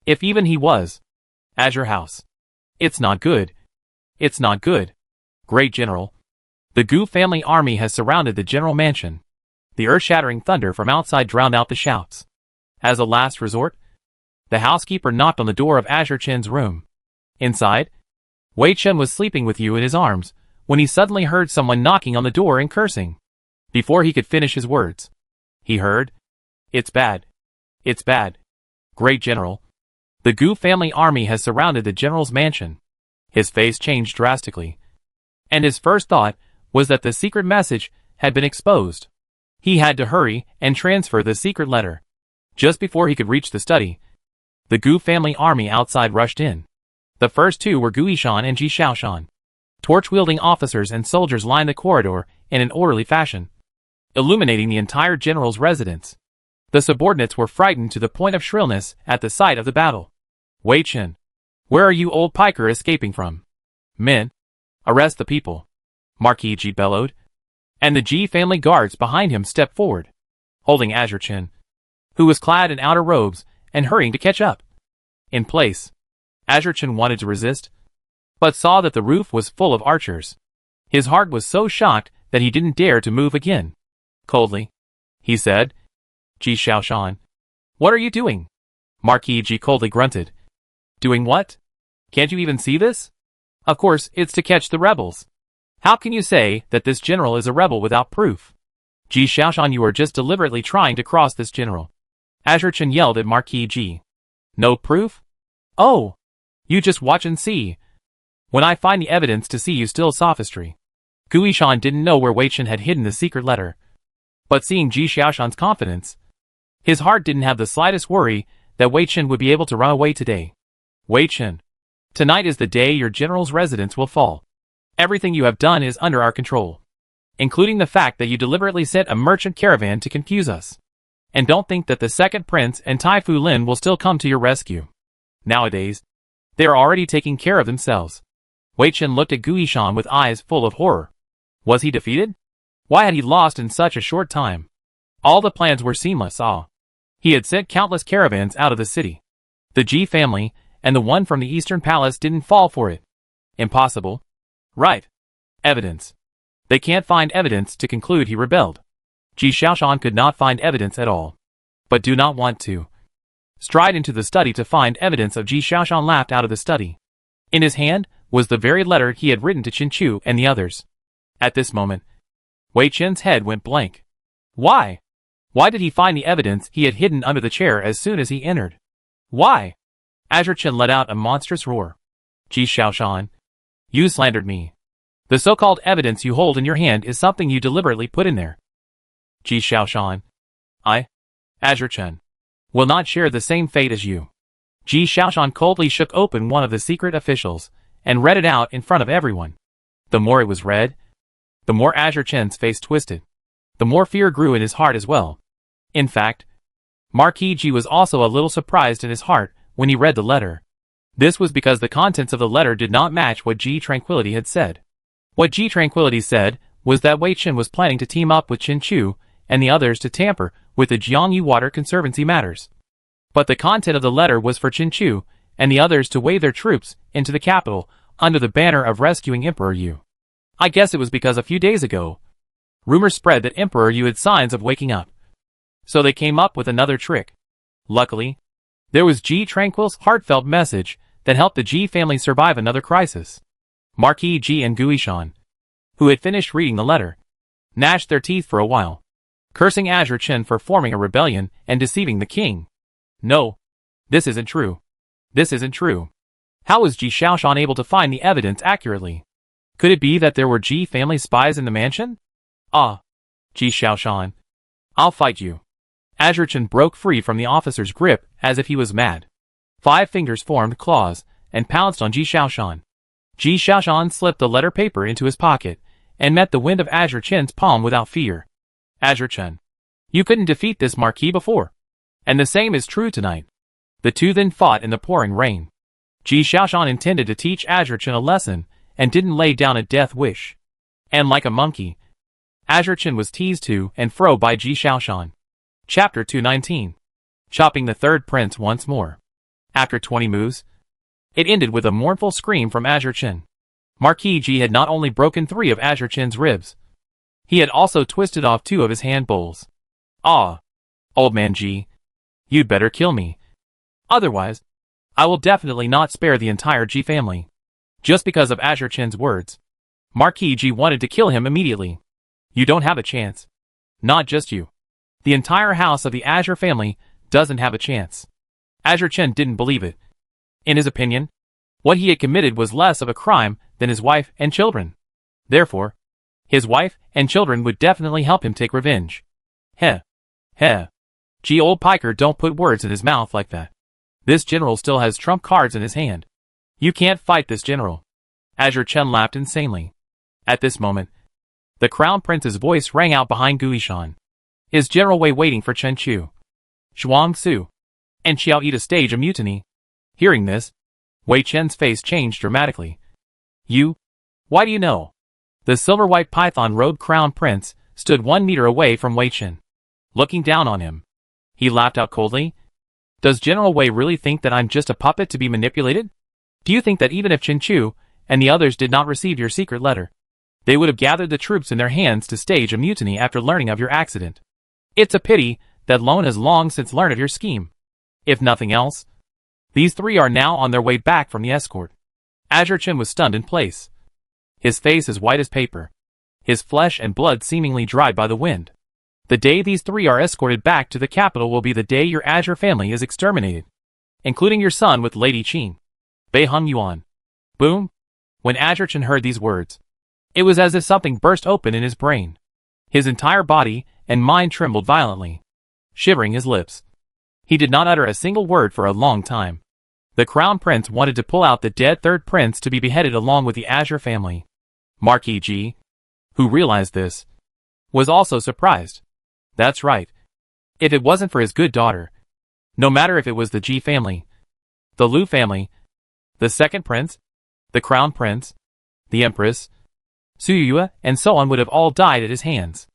If even he was. Azure House. It's not good. It's not good. Great General. The Gu family army has surrounded the general mansion. The earth-shattering thunder from outside drowned out the shouts. As a last resort, the housekeeper knocked on the door of Azure Chen's room. Inside, Wei Chen was sleeping with you in his arms, when he suddenly heard someone knocking on the door and cursing. Before he could finish his words, he heard, "It's bad. It's bad. Great General. The Gu family army has surrounded the general's mansion." His face changed drastically, and his first thought was that the secret message had been exposed. He had to hurry and transfer the secret letter. Just before he could reach the study, the Gu family army outside rushed in. The first two were Gu Yishan and Ji Shaoshan. Torch-wielding officers and soldiers lined the corridor in an orderly fashion, illuminating the entire general's residence. The subordinates were frightened to the point of shrillness at the sight of the battle. Wei Chen, where are you old piker escaping from? Men, arrest the people, Marquis Ji bellowed, and the Ji family guards behind him stepped forward, holding Azure Chen, who was clad in outer robes and hurrying to catch up. In place, Azure Chen wanted to resist, but saw that the roof was full of archers. His heart was so shocked that he didn't dare to move again. Coldly, he said, "Ji Shaoshan, what are you doing?" Marquis Ji coldly grunted. "Doing what? Can't you even see this? Of course, it's to catch the rebels. How can you say that this general is a rebel without proof? Ji Shaoshan, you are just deliberately trying to cross this general." Azure Chen yelled at Marquis Ji. "No proof? Oh! You just watch and see. When I find the evidence to see you still sophistry." Gu Yishan didn't know where Wei Chen had hidden the secret letter, but seeing Ji Shaoshan's confidence, his heart didn't have the slightest worry that Wei Chen would be able to run away today. "Wei Chen, tonight is the day your general's residence will fall. Everything you have done is under our control, including the fact that you deliberately sent a merchant caravan to confuse us. And don't think that the second prince and Tai Fu Lin will still come to your rescue. Nowadays, they are already taking care of themselves." Wei Chen looked at Gu Yishan with eyes full of horror. Was he defeated? Why had he lost in such a short time? All the plans were seamless. He had sent countless caravans out of the city. The Ji family and the one from the Eastern Palace didn't fall for it. Impossible. Right. Evidence. They can't find evidence to conclude he rebelled. Ji Shaoshan could not find evidence at all, but do not want to stride into the study to find evidence of Ji Shaoshan laughed out of the study. In his hand was the very letter he had written to Qin Chu and the others. At this moment, Wei Chen's head went blank. Why? Why did he find the evidence he had hidden under the chair as soon as he entered? Why? Azure Chen let out a monstrous roar. Ji Shaoshan, you slandered me. The so-called evidence you hold in your hand is something you deliberately put in there. Ji Shaoshan, Azure Chen, will not share the same fate as you. Ji Shaoshan coldly shook open one of the secret officials and read it out in front of everyone. The more it was read, the more Azure Chen's face twisted. The more fear grew in his heart as well. In fact, Marquis Ji was also a little surprised in his heart when he read the letter. This was because the contents of the letter did not match what Ji Tranquility had said. What Ji Tranquility said was that Wei Chen was planning to team up with Qin Chu and the others to tamper with the Jiangyu Water Conservancy matters. But the content of the letter was for Qin Chu and the others to wave their troops into the capital under the banner of rescuing Emperor Yu. I guess it was because a few days ago, rumors spread that Emperor Yu had signs of waking up. So they came up with another trick. Luckily, there was Ji Tranquil's heartfelt message that helped the Ji family survive another crisis. Marquis Ji and Guishan, who had finished reading the letter, gnashed their teeth for a while, cursing Azure Chen for forming a rebellion and deceiving the king. No, this isn't true. This isn't true. How was Ji Xiaoshan able to find the evidence accurately? Could it be that there were Ji family spies in the mansion? Ah, Ji Xiaoshan, I'll fight you. Azure Chen broke free from the officer's grip as if he was mad. 5 fingers formed claws and pounced on Ji Xiaoshan. Ji Xiaoshan slipped the letter paper into his pocket and met the wind of Azure Chen's palm without fear. Azure Chen, you couldn't defeat this marquis before. And the same is true tonight. The two then fought in the pouring rain. Ji Xiaoshan intended to teach Azure Chen a lesson and didn't lay down a death wish. And like a monkey, Azure Chen was teased to and fro by Ji Xiaoshan. Chapter 219. Chopping the third prince once more. After 20 moves, it ended with a mournful scream from Azure Chen. Marquis Ji had not only broken 3 of Azure Chen's ribs, he had also twisted off 2 of his hand bowls. Ah, old man Ji, you'd better kill me. Otherwise, I will definitely not spare the entire Ji family. Just because of Azure Chen's words, Marquis Ji wanted to kill him immediately. You don't have a chance. Not just you. The entire house of the Azure family doesn't have a chance. Azure Chen didn't believe it. In his opinion, what he had committed was less of a crime than his wife and children. Therefore, his wife and children would definitely help him take revenge. Heh. Heh. Gee, old piker, don't put words in his mouth like that. This general still has trump cards in his hand. You can't fight this general. Azure Chen laughed insanely. At this moment, the crown prince's voice rang out behind Guishan. Is General Wei waiting for Chen Chu, Zhuang Su, and Xiao Yi to stage a mutiny? Hearing this, Wei Chen's face changed dramatically. You? Why do you know? The silver-white python-robed crown prince stood 1 meter away from Wei Chen, looking down on him. He laughed out coldly. Does General Wei really think that I'm just a puppet to be manipulated? Do you think that even if Chen Chu and the others did not receive your secret letter, they would have gathered the troops in their hands to stage a mutiny after learning of your accident? It's a pity that Lone has long since learned of your scheme. If nothing else, these 3 are now on their way back from the escort. Azure Chen was stunned in place. His face as white as paper, his flesh and blood seemingly dried by the wind. The day these 3 are escorted back to the capital will be the day your Azure family is exterminated, including your son with Lady Qin, Bei Hung Yuan. Boom! When Azure Chen heard these words, it was as if something burst open in his brain. His entire body and mind trembled violently, shivering his lips. He did not utter a single word for a long time. The crown prince wanted to pull out the dead third prince to be beheaded along with the Azure family. Marquis Ji, who realized this, was also surprised. That's right. If it wasn't for his good daughter, no matter if it was the Ji family, the Lu family, the second prince, the crown prince, the empress, Su Yue, and so on would have all died at his hands.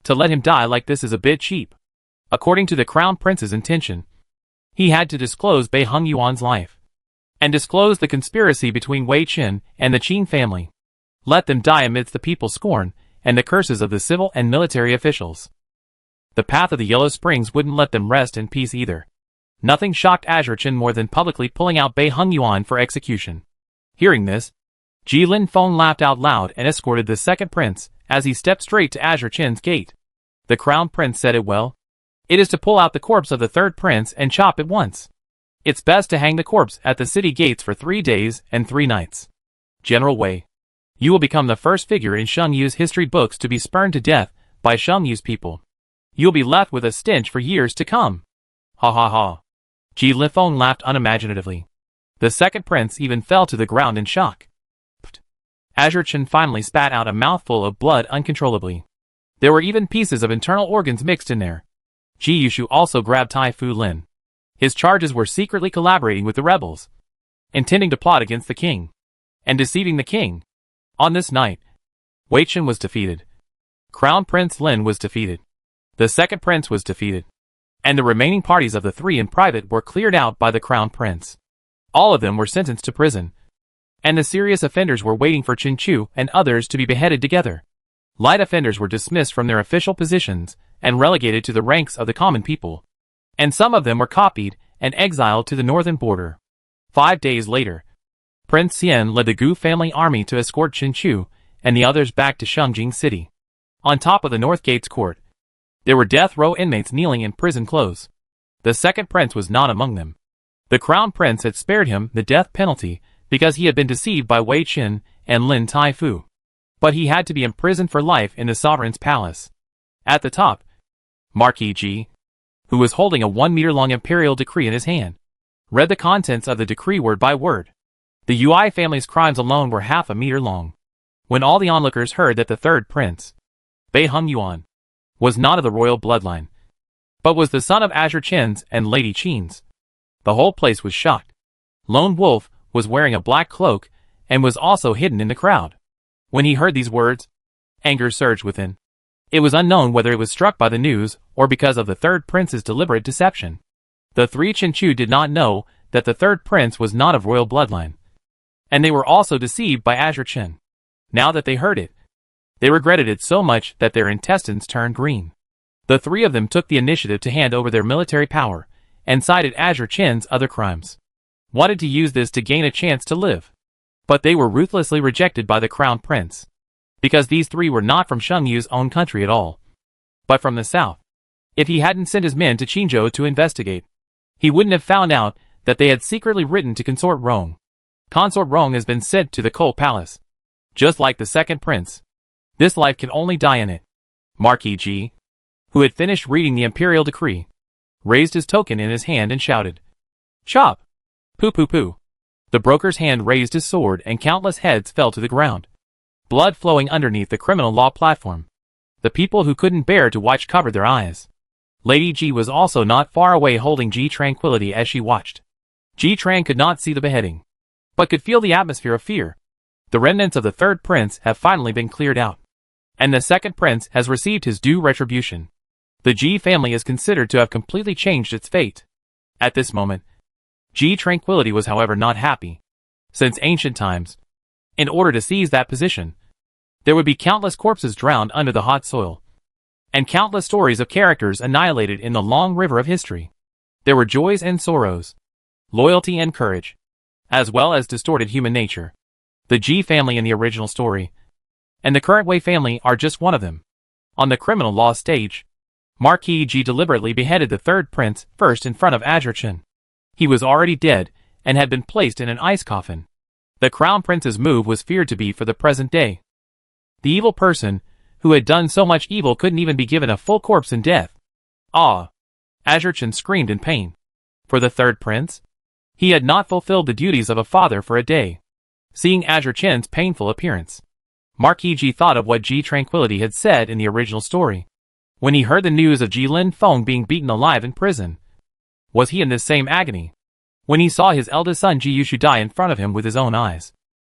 To let him die like this is a bit cheap. According to the crown prince's intention, he had to disclose Bei Hung Yuan's life, and disclose the conspiracy between Wei Qin and the Qin family. Let them die amidst the people's scorn and the curses of the civil and military officials. The path of the Yellow Springs wouldn't let them rest in peace either. Nothing shocked Azure Chen more than publicly pulling out Bei Hung Yuan for execution. Hearing this, Ji Lin Feng laughed out loud and escorted the second prince as he stepped straight to Azure Chen's gate. The crown prince said it well. It is to pull out the corpse of the third prince and chop it once. It's best to hang the corpse at the city gates for 3 days and 3 nights. General Wei, you will become the first figure in Sheng Yu's history books to be spurned to death by Sheng Yu's people. You'll be left with a stench for years to come. Ha ha ha. Ji Lifeng laughed unimaginatively. The second prince even fell to the ground in shock. Pfft. Azure Chen finally spat out a mouthful of blood uncontrollably. There were even pieces of internal organs mixed in there. Ji Yushu also grabbed Tai Fu Lin. His charges were secretly collaborating with the rebels, intending to plot against the king, and deceiving the king. On this night, Wei Chen was defeated. Crown Prince Lin was defeated. The second prince was defeated. And the remaining parties of the 3 in private were cleared out by the crown prince. All of them were sentenced to prison, and the serious offenders were waiting for Chinchu and others to be beheaded together. Light offenders were dismissed from their official positions and relegated to the ranks of the common people, and some of them were copied and exiled to the northern border. 5 days later, Prince Xian led the Gu family army to escort Chinchu and the others back to Shengjing City. On top of the North Gate's court, there were death row inmates kneeling in prison clothes. The second prince was not among them. The crown prince had spared him the death penalty because he had been deceived by Wei Qin and Lin Taifu. But he had to be imprisoned for life in the sovereign's palace. At the top, Marquis Ji, who was holding a 1-meter-long imperial decree in his hand, read the contents of the decree word by word. The Yui family's crimes alone were half a meter long. When all the onlookers heard that the third prince, Bei Hung Yuan, was not of the royal bloodline, but was the son of Azure Chen's and Lady Qin's, the whole place was shocked. Lone Wolf was wearing a black cloak and was also hidden in the crowd. When he heard these words, anger surged within. It was unknown whether it was struck by the news or because of the third prince's deliberate deception. The three Chinchu did not know that the third prince was not of royal bloodline, and they were also deceived by Azure Chen. Now that they heard it, they regretted it so much that their intestines turned green. The three of them took the initiative to hand over their military power and cited Azure Chen's other crimes. Wanted to use this to gain a chance to live. But they were ruthlessly rejected by the crown prince, because these three were not from Shengyu's own country at all, but from the south. If he hadn't sent his men to Qinzhou to investigate, he wouldn't have found out that they had secretly written to Consort Rong. Consort Rong has been sent to the Coal Palace, just like the second prince. This life can only die in it. Marquis Ji, who had finished reading the imperial decree, raised his token in his hand and shouted, "Chop! Poo poo poo!" The broker's hand raised his sword and countless heads fell to the ground, blood flowing underneath the criminal law platform. The people who couldn't bear to watch covered their eyes. Lady Ji was also not far away holding Ji Tranquility as she watched. Ji Tran could not see the beheading, but could feel the atmosphere of fear. The remnants of the third prince have finally been cleared out, and the second prince has received his due retribution. The Ji family is considered to have completely changed its fate. At this moment, Ji Tranquility was however not happy. Since ancient times, in order to seize that position, there would be countless corpses drowned under the hot soil, and countless stories of characters annihilated in the long river of history. There were joys and sorrows, loyalty and courage, as well as distorted human nature. The Ji family in the original story, and the current Wei family are just one of them. On the criminal law stage, Marquis Ji deliberately beheaded the third prince first in front of Azure Chen. He was already dead and had been placed in an ice coffin. The crown prince's move was feared to be for the present day. The evil person who had done so much evil couldn't even be given a full corpse in death. Ah! Azure Chen screamed in pain. For the third prince, he had not fulfilled the duties of a father for a day. Seeing Azure Chen's painful appearance, Marquis Ji thought of what Ji Tranquility had said in the original story. When he heard the news of Ji Lin Feng being beaten alive in prison, was he in this same agony? When he saw his eldest son Ji Yushu die in front of him with his own eyes?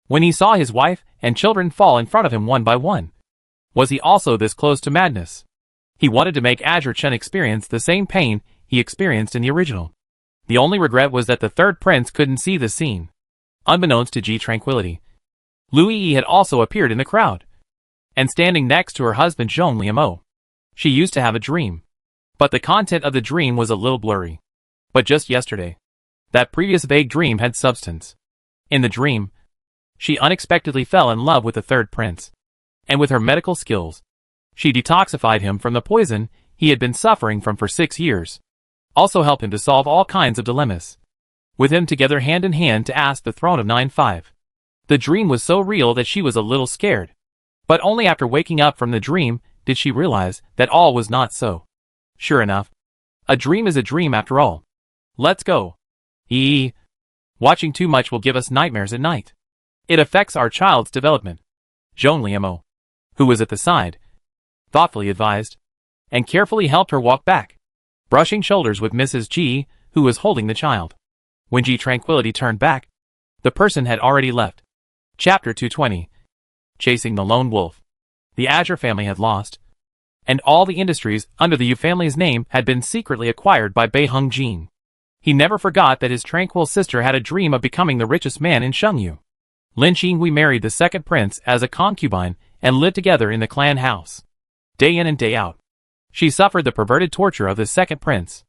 When he saw his wife and children fall in front of him one by one? Was he also this close to madness? He wanted to make Azure Chen experience the same pain he experienced in the original. The only regret was that the third prince couldn't see the scene. Unbeknownst to Ji Tranquility, Lu Yi had also appeared in the crowd, and standing next to her husband Zhong Liamo. She used to have a dream, but the content of the dream was a little blurry. But just yesterday, that previous vague dream had substance. In the dream, she unexpectedly fell in love with the third prince, and with her medical skills, she detoxified him from the poison he had been suffering from for 6 years. Also helped him to solve all kinds of dilemmas. With him together hand in hand to ask the throne of 9-5. The dream was so real that she was a little scared. But only after waking up from the dream did she realize that all was not so. Sure enough, a dream is a dream after all. Let's go. Watching too much will give us nightmares at night. It affects our child's development. Zhong Liamo, who was at the side, thoughtfully advised, and carefully helped her walk back, brushing shoulders with Mrs. Ji, who was holding the child. When Ji Tranquility turned back, the person had already left. Chapter 220. Chasing the Lone Wolf. The Azure family had lost, and all the industries under the Yu family's name had been secretly acquired by Bei Hung Jin. He never forgot that his tranquil sister had a dream of becoming the richest man in Shengyu. Lin Qinghui married the second prince as a concubine and lived together in the clan house. Day in and day out, she suffered the perverted torture of the second prince.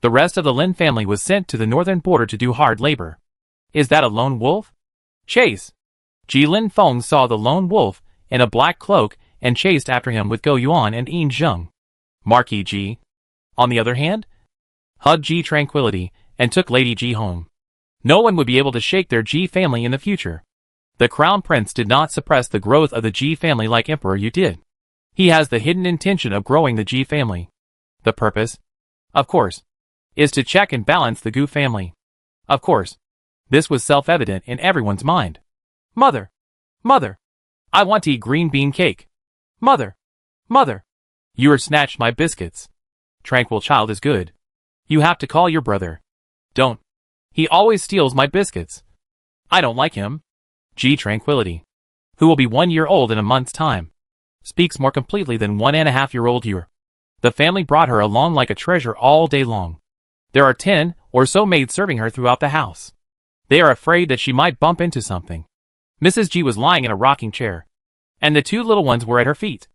The rest of the Lin family was sent to the northern border to do hard labor. Is that a lone wolf? Chase! Ji Linfeng saw the lone wolf in a black cloak and chased after him with Go Yuan and Yin Zheng. Marquis Ji, on the other hand, hugged Ji Tranquility and took Lady Ji home. No one would be able to shake their Ji family in the future. The crown prince did not suppress the growth of the Ji family like Emperor Yu did. He has the hidden intention of growing the Ji family. The purpose, of course, is to check and balance the Gu family. Of course, this was self-evident in everyone's mind. Mother! Mother! I want to eat green bean cake. Mother! Mother! You snatched my biscuits. Tranquil child is good. You have to call your brother. Don't. He always steals my biscuits. I don't like him. Ji Tranquility, who will be 1 year old in a month's time, speaks more completely than 1.5-year-old you. The family brought her along like a treasure all day long. There are 10 or so maids serving her throughout the house. They are afraid that she might bump into something. Mrs. G was lying in a rocking chair, and the two little ones were at her feet,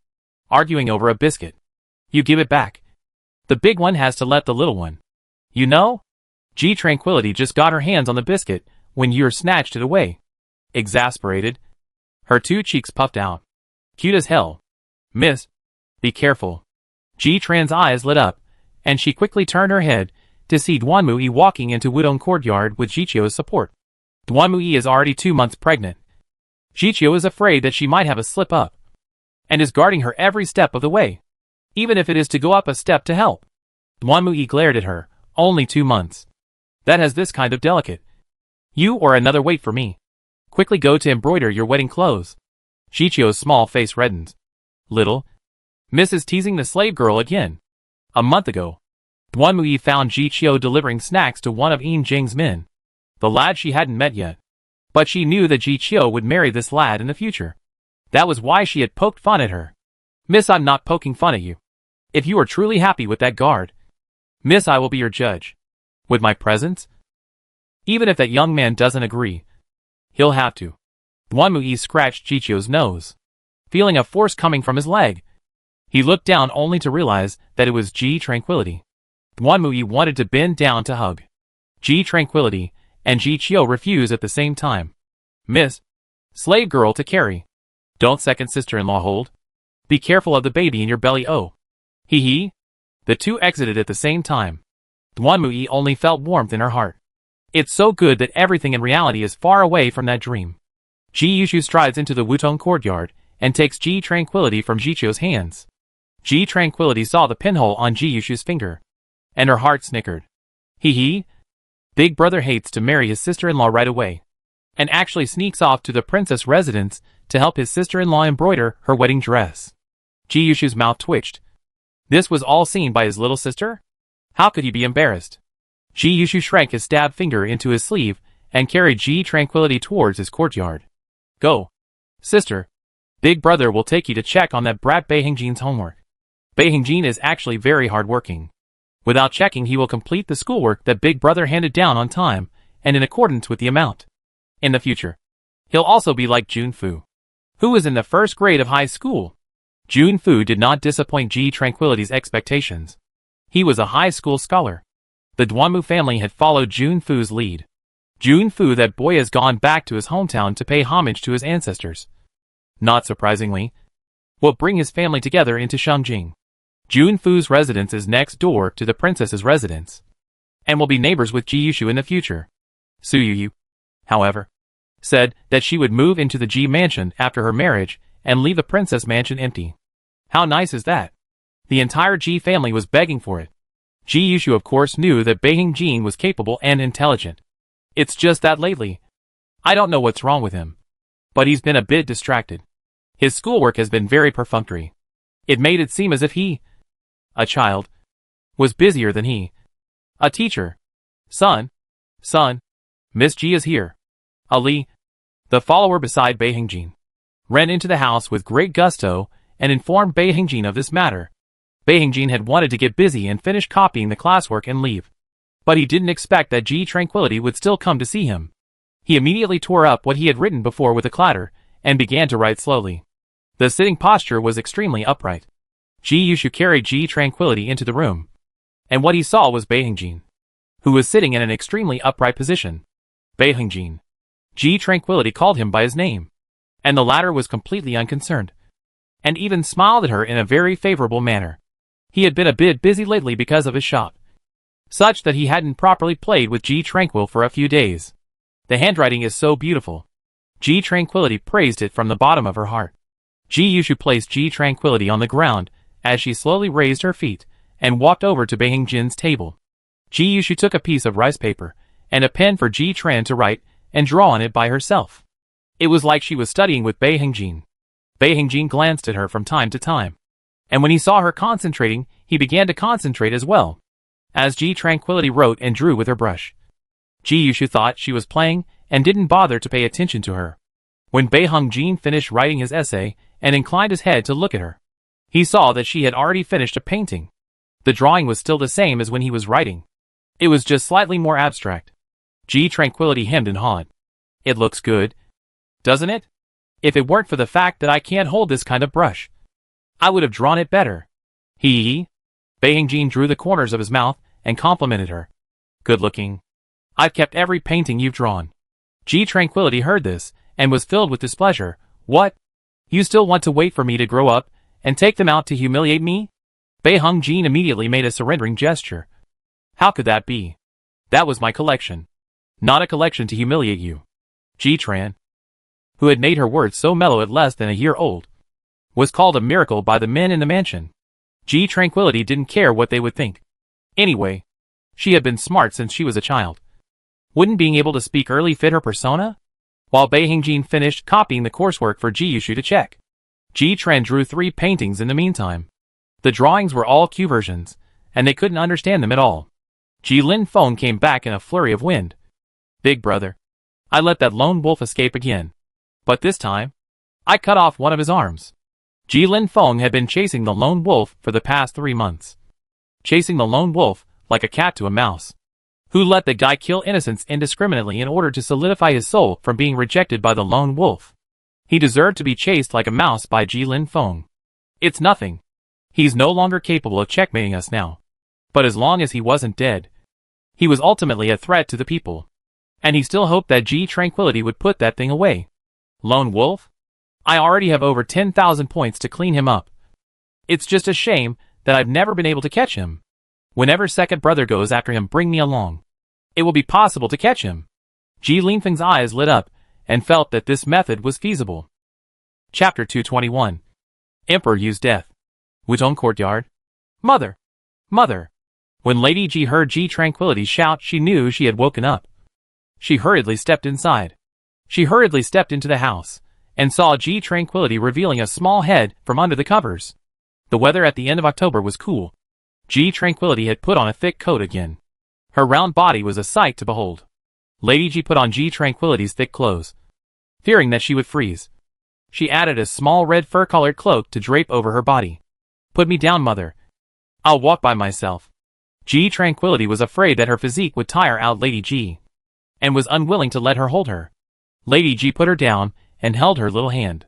arguing over a biscuit. You give it back. The big one has to let the little one. You know? Ji Tranquility just got her hands on the biscuit when Yu snatched it away. Exasperated, her two cheeks puffed out. Cute as hell. Miss, be careful. Ji Tran's eyes lit up, and she quickly turned her head to see Duanmu walking into Wudong courtyard with Jichio's support. Duanmu is already 2 months pregnant. Jichio is afraid that she might have a slip-up, and is guarding her every step of the way, even if it is to go up a step to help. Duanmu glared at her. Only 2 months. That has this kind of delicate. You or another wait for me. Quickly go to embroider your wedding clothes. Jichio's small face reddens. Little Miss is teasing the slave girl again. A month ago, Duanmu found Jichio delivering snacks to one of Yin Jing's men, the lad she hadn't met yet. But she knew that Jichio would marry this lad in the future. That was why she had poked fun at her. Miss, I'm not poking fun at you. If you are truly happy with that guard, Miss, I will be your judge. With my presence? Even if that young man doesn't agree, he'll have to. Duanmu scratched Jichio's nose, feeling a force coming from his leg. He looked down only to realize that it was Ji Tranquility. Duanmu wanted to bend down to hug Ji Tranquility, and Jichio refused at the same time. Miss, slave girl to carry. Don't second sister-in-law hold. Be careful of the baby in your belly. Oh. Hee hee. The two exited at the same time. Duanmu only felt warmth in her heart. It's so good that everything in reality is far away from that dream. Ji Yushu strides into the Wutong courtyard and takes Ji Tranquility from Jichio's hands. Ji Tranquility saw the pinhole on Ji Yushu's finger, and her heart snickered. Hee hee. Big brother hates to marry his sister-in-law right away, and actually sneaks off to the princess residence to help his sister-in-law embroider her wedding dress. Ji Yushu's mouth twitched. This was all seen by his little sister? How could he be embarrassed? Ji Yushu shrank his stabbed finger into his sleeve and carried Ji Tranquility towards his courtyard. Go. Sister. Big brother will take you to check on that brat Bei Hingjin's homework. Bei Hingjin is actually very hardworking. Without checking, he will complete the schoolwork that big brother handed down on time and in accordance with the amount. In the future, he'll also be like Jun Fu, who was in the first grade of high school. Jun Fu did not disappoint Ji Tranquility's expectations. He was a high school scholar. The Duanmu family had followed Jun Fu's lead. Jun Fu, that boy, has gone back to his hometown to pay homage to his ancestors. Not surprisingly, will bring his family together into Shangjing. Jun Fu's residence is next door to the princess's residence, and will be neighbors with Ji Yushu in the future. Su Yuyu, however, said that she would move into the Ji mansion after her marriage and leave the princess mansion empty. How nice is that? The entire Ji family was begging for it. Ji Yushu of course knew that Bei Hingjin was capable and intelligent. It's just that lately, I don't know what's wrong with him, but he's been a bit distracted. His schoolwork has been very perfunctory. It made it seem as if he, a child, was busier than he, a teacher. Son, Miss Ji is here. Ali, the follower beside Bei Hingjin, ran into the house with great gusto and informed Bei Hingjin of this matter. Bei Hingjin had wanted to get busy and finish copying the classwork and leave, But he didn't expect that G Tranquility would still come to see him. He immediately tore up what he had written before with a clatter, and began to write slowly. The sitting posture was extremely upright. Ji Yushu carried G Tranquility into the room, and what he saw was Beihongjin, who was sitting in an extremely upright position. Beihongjin. G Tranquility called him by his name, and the latter was completely unconcerned, and even smiled at her in a very favorable manner. He had been a bit busy lately because of his shop, such that he hadn't properly played with G Tranquil for a few days. The handwriting is so beautiful. G Tranquility praised it from the bottom of her heart. Ji Yushu placed G Tranquility on the ground as she slowly raised her feet and walked over to Beihongjin's table. Ji Yushu took a piece of rice paper and a pen for Ji Tran to write and draw on it by herself. It was like she was studying with Beihongjin. Beihongjin glanced at her from time to time, and when he saw her concentrating, he began to concentrate as well, as G Tranquility wrote and drew with her brush. Ji Yushu thought she was playing and didn't bother to pay attention to her. When Beihongjin finished writing his essay and inclined his head to look at her, he saw that she had already finished a painting. The drawing was still the same as when he was writing. It was just slightly more abstract. G Tranquility hemmed and hawed. It looks good, doesn't it? If it weren't for the fact that I can't hold this kind of brush, I would have drawn it better. Hee. Beihongjin drew the corners of his mouth and complimented her. Good looking. I've kept every painting you've drawn. G Tranquility heard this and was filled with displeasure. What? You still want to wait for me to grow up and take them out to humiliate me? Beihongjin immediately made a surrendering gesture. How could that be? That was my collection. Not a collection to humiliate you. Ji Tran, who had made her words so mellow at less than a year old, was called a miracle by the men in the mansion. G Tranquility didn't care what they would think. Anyway, she had been smart since she was a child. Wouldn't being able to speak early fit her persona? While Beihongjin finished copying the coursework for Ji Yushu to check, Ji Tran drew 3 paintings in the meantime. The drawings were all Q versions, and they couldn't understand them at all. Ji Lin Feng came back in a flurry of wind. Big brother, I let that lone wolf escape again. But this time, I cut off one of his arms. Ji Lin Feng had been chasing the lone wolf for the past 3 months. Chasing the lone wolf like a cat to a mouse. Who let the guy kill innocents indiscriminately in order to solidify his soul from being rejected by the lone wolf. He deserved to be chased like a mouse by Ji Lin Feng. It's nothing. He's no longer capable of checkmating us now. But as long as he wasn't dead, he was ultimately a threat to the people. And he still hoped that G Tranquility would put that thing away. Lone wolf? I already have over 10,000 points to clean him up. It's just a shame that I've never been able to catch him. Whenever second brother goes after him, bring me along. It will be possible to catch him. Ji Linfeng's eyes lit up and felt that this method was feasible. Chapter 221. Emperor Yu's death. Wutong courtyard. Mother! Mother! When Lady Ji heard G Tranquility's shout, she knew she had woken up. She hurriedly stepped inside. She hurriedly stepped into the house and saw G Tranquility revealing a small head from under the covers. The weather at the end of October was cool. G Tranquility had put on a thick coat again. Her round body was a sight to behold. Lady Ji put on G Tranquility's thick clothes, fearing that she would freeze. She added a small red fur-colored cloak to drape over her body. Put me down, mother. I'll walk by myself. G Tranquility was afraid that her physique would tire out Lady Ji, and was unwilling to let her hold her. Lady Ji put her down and held her little hand,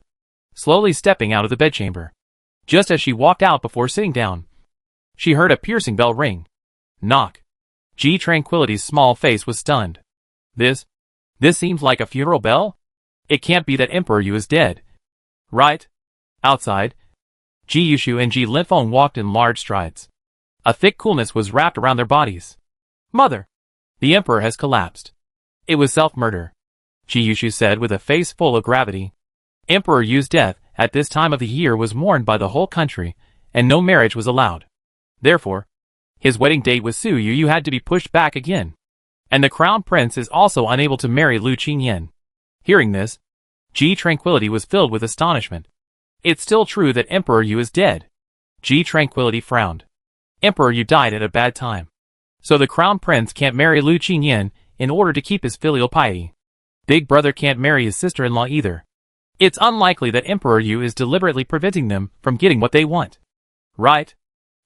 slowly stepping out of the bedchamber. Just as she walked out before sitting down, she heard a piercing bell ring. Knock. G Tranquility's small face was stunned. This seems like a funeral bell? It can't be that Emperor Yu is dead. Right? Outside, Ji Yushu and Ji Linfeng walked in large strides. A thick coolness was wrapped around their bodies. Mother! The Emperor has collapsed. It was self-murder, Ji Yushu said with a face full of gravity. Emperor Yu's death at this time of the year was mourned by the whole country, and no marriage was allowed. Therefore, his wedding date with Su Yu had to be pushed back again. And the crown prince is also unable to marry Lu Qingyan. Hearing this, Ji Tranquility was filled with astonishment. It's still true that Emperor Yu is dead. Ji Tranquility frowned. Emperor Yu died at a bad time. So the crown prince can't marry Lu Qingyan in order to keep his filial piety. Big brother can't marry his sister-in-law either. It's unlikely that Emperor Yu is deliberately preventing them from getting what they want. Right?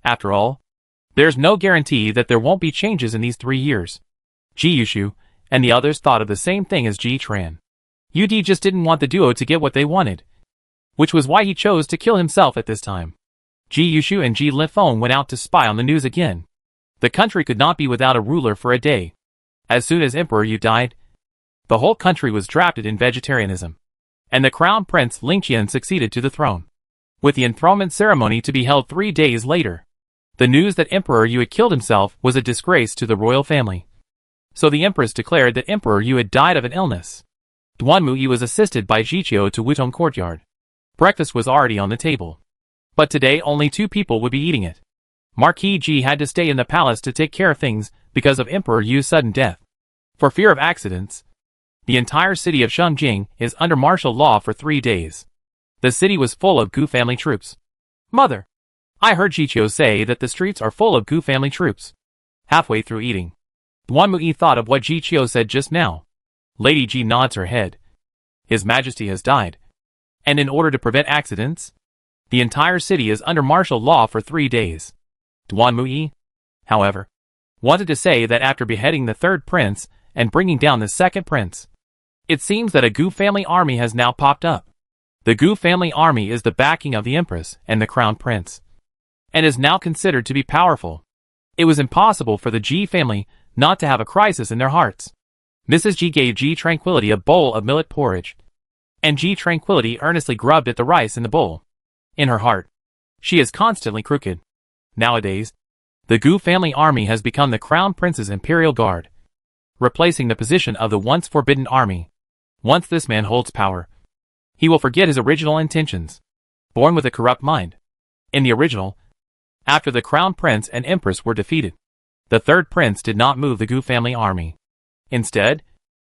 After all, There's no guarantee that there won't be changes in these 3 years. Ji Yushu and the others thought of the same thing as Ji Tran. Ud just didn't want the duo to get what they wanted, which was why he chose to kill himself at this time. Ji Yushu and Ji Lifeng went out to spy on the news again. The country could not be without a ruler for a day. As soon as Emperor Yu died, the whole country was drafted in vegetarianism, and the crown prince Ling Qian succeeded to the throne, with the enthronement ceremony to be held 3 days later. The news that Emperor Yu had killed himself was a disgrace to the royal family. So the empress declared that Emperor Yu had died of an illness. Duan Muyi was assisted by Jiqiu to Wutong courtyard. Breakfast was already on the table, but today only 2 people would be eating it. Marquis Ji had to stay in the palace to take care of things because of Emperor Yu's sudden death. For fear of accidents, the entire city of Shengjing is under martial law for 3 days. The city was full of Gu family troops. Mother, I heard Jiqiu say that the streets are full of Gu family troops. Halfway through eating, Duan Muyi thought of what Jiqiu said just now. Lady Ji nods her head. His Majesty has died, and in order to prevent accidents, the entire city is under martial law for 3 days. Duan Muyi, however, wanted to say that after beheading the 3rd prince and bringing down the 2nd prince, it seems that a Gu family army has now popped up. The Gu family army is the backing of the empress and the crown prince, and is now considered to be powerful. It was impossible for the Ji family not to have a crisis in their hearts. Mrs. Ji gave Ji Tranquility a bowl of millet porridge, and Ji Tranquility earnestly grubbed at the rice in the bowl. In her heart, she is constantly crooked. Nowadays, the Gu family army has become the crown prince's imperial guard, replacing the position of the once forbidden army. Once this man holds power, he will forget his original intentions. Born with a corrupt mind. In the original, after the crown prince and empress were defeated, the 3rd prince did not move the Gu family army. Instead,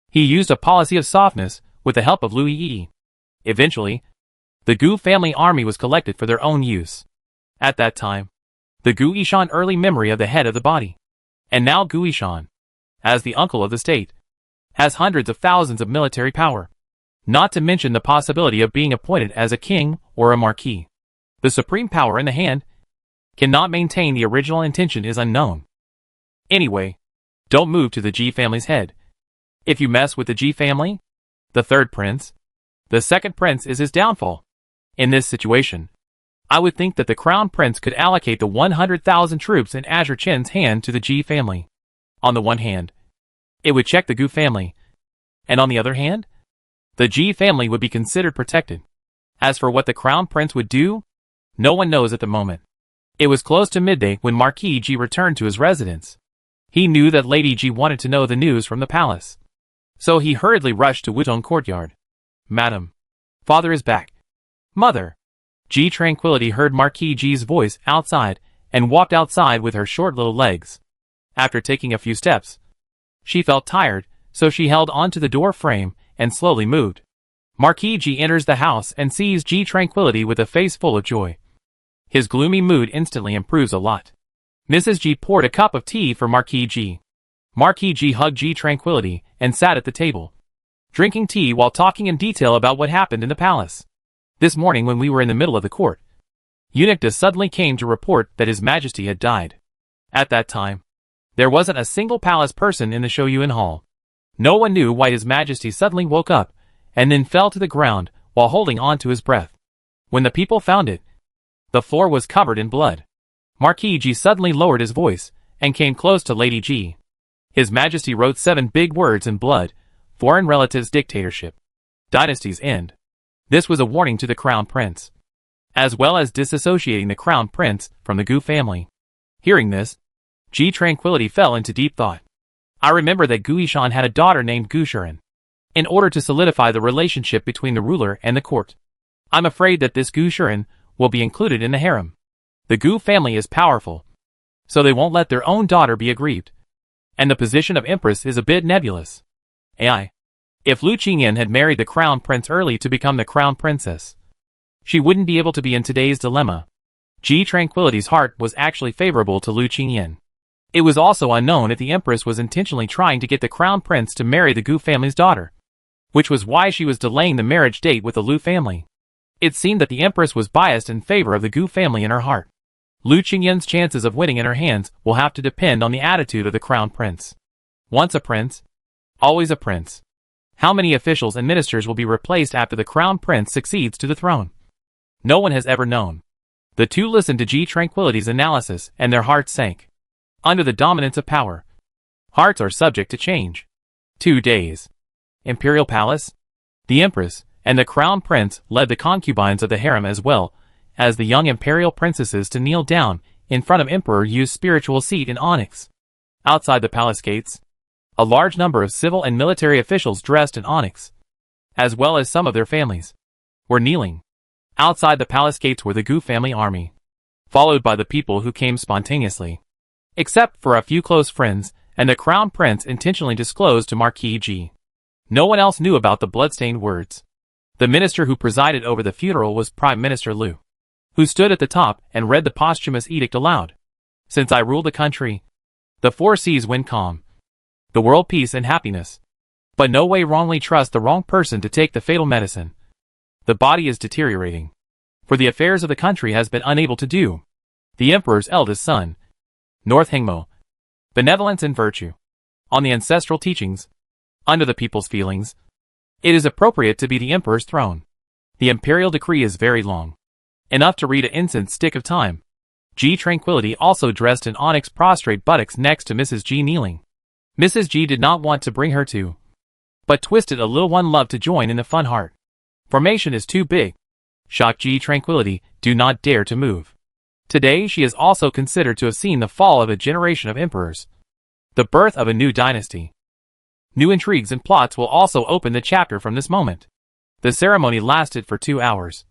he used a policy of softness with the help of Liu Yi. Eventually, the Gu family army was collected for their own use. At that time, the Gu Yishan early memory of the head of the body. And now Gu Yishan, as the uncle of the state, has hundreds of thousands of military power. Not to mention the possibility of being appointed as a king or a marquis. The supreme power in the hand cannot maintain the original intention is unknown. Anyway, don't move to the Ji family's head. If you mess with the Ji family, the 3rd prince, the 2nd prince is his downfall. In this situation, I would think that the crown prince could allocate the 100,000 troops in Azure Chen's hand to the Ji family. On the one hand, it would check the Gu family, and on the other hand, the Ji family would be considered protected. As for what the crown prince would do, no one knows at the moment. It was close to midday when Marquis Ji returned to his residence. He knew that Lady Ji wanted to know the news from the palace, so he hurriedly rushed to Wutong courtyard. Madam, father is back. Mother. Ji Tranquility heard Marquis Ji's voice outside and walked outside with her short little legs. After taking a few steps, she felt tired, so she held onto the door frame and slowly moved. Marquis Ji enters the house and sees Ji Tranquility with a face full of joy. His gloomy mood instantly improves a lot. Mrs. Ji poured a cup of tea for Marquis Ji. Marquis Ji hugged Ji Tranquility and sat at the table, drinking tea while talking in detail about what happened in the palace. This morning when we were in the middle of the court, Eunuch suddenly came to report that His Majesty had died. At that time, there wasn't a single palace person in the Shouyuan Hall. No one knew why His Majesty suddenly woke up and then fell to the ground while holding on to his breath. When the people found it, the floor was covered in blood. Marquis Ji suddenly lowered his voice and came close to Lady Ji. His Majesty wrote 7 big words in blood: foreign relatives dictatorship. Dynasty's end. This was a warning to the crown prince, as well as disassociating the crown prince from the Gu family. Hearing this, Ji Tranquility fell into deep thought. I remember that Gu Yishan had a daughter named Gu Shuren. In order to solidify the relationship between the ruler and the court, I'm afraid that this Gu Shuren will be included in the harem. The Gu family is powerful, so they won't let their own daughter be aggrieved. And the position of empress is a bit nebulous. AI. If Lu Qingyan had married the crown prince early to become the crown princess, she wouldn't be able to be in today's dilemma. Ji Tranquility's heart was actually favorable to Lu Qingyan. It was also unknown if the empress was intentionally trying to get the crown prince to marry the Gu family's daughter, which was why she was delaying the marriage date with the Lu family. It seemed that the empress was biased in favor of the Gu family in her heart. Lu Qingyan's chances of winning in her hands will have to depend on the attitude of the crown prince. Once a prince, always a prince. How many officials and ministers will be replaced after the crown prince succeeds to the throne? No one has ever known. The two listened to Ji Tranquility's analysis and their hearts sank. Under the dominance of power, hearts are subject to change. 2 days. Imperial Palace. The Empress and the Crown Prince led the concubines of the harem as well as the young imperial princesses to kneel down in front of Emperor Yu's spiritual seat in onyx. Outside the palace gates, a large number of civil and military officials dressed in onyx, as well as some of their families, were kneeling. Outside the palace gates were the Gu family army, followed by the people who came spontaneously. Except for a few close friends, and the Crown Prince intentionally disclosed to Marquis G. No one else knew about the bloodstained words. The minister who presided over the funeral was Prime Minister Lu, who stood at the top and read the posthumous edict aloud. Since I rule the country, the 4 seas win calm, the world peace and happiness. But no way wrongly trust the wrong person to take the fatal medicine. The body is deteriorating, for the affairs of the country has been unable to do. The emperor's eldest son, North Hengmo, benevolence and virtue, on the ancestral teachings, under the people's feelings, it is appropriate to be the emperor's throne. The imperial decree is very long, enough to read an instant stick of time. Ji Tranquility also dressed in onyx prostrate buttocks next to Mrs. G kneeling. Mrs. G did not want to bring her to, but twisted a little one love to join in the fun heart. Formation is too big. Shock Ji Tranquility, do not dare to move. Today she is also considered to have seen the fall of a generation of emperors, the birth of a new dynasty. New intrigues and plots will also open the chapter from this moment. The ceremony lasted for 2 hours.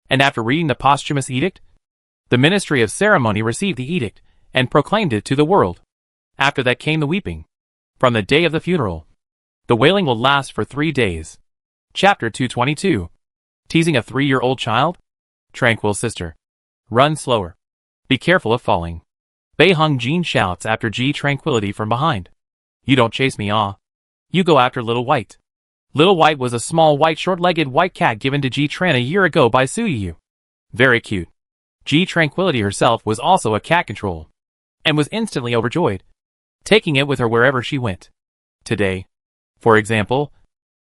And after reading the posthumous edict, the Ministry of Ceremony received the edict and proclaimed it to the world. After that came the weeping. From the day of the funeral, the wailing will last for 3 days. Chapter 222. Teasing a 3-year-old child? Tranquil sister. Run slower. Be careful of falling. Bei Hung Jin shouts after Ji Tranquility from behind. You don't chase me, ah. You go after Little White. Little White was a small white short-legged white cat given to Ji Tran a year ago by Su Yu. Very cute. Ji Tranquility herself was also a cat control, and was instantly overjoyed, taking it with her wherever she went. Today, for example,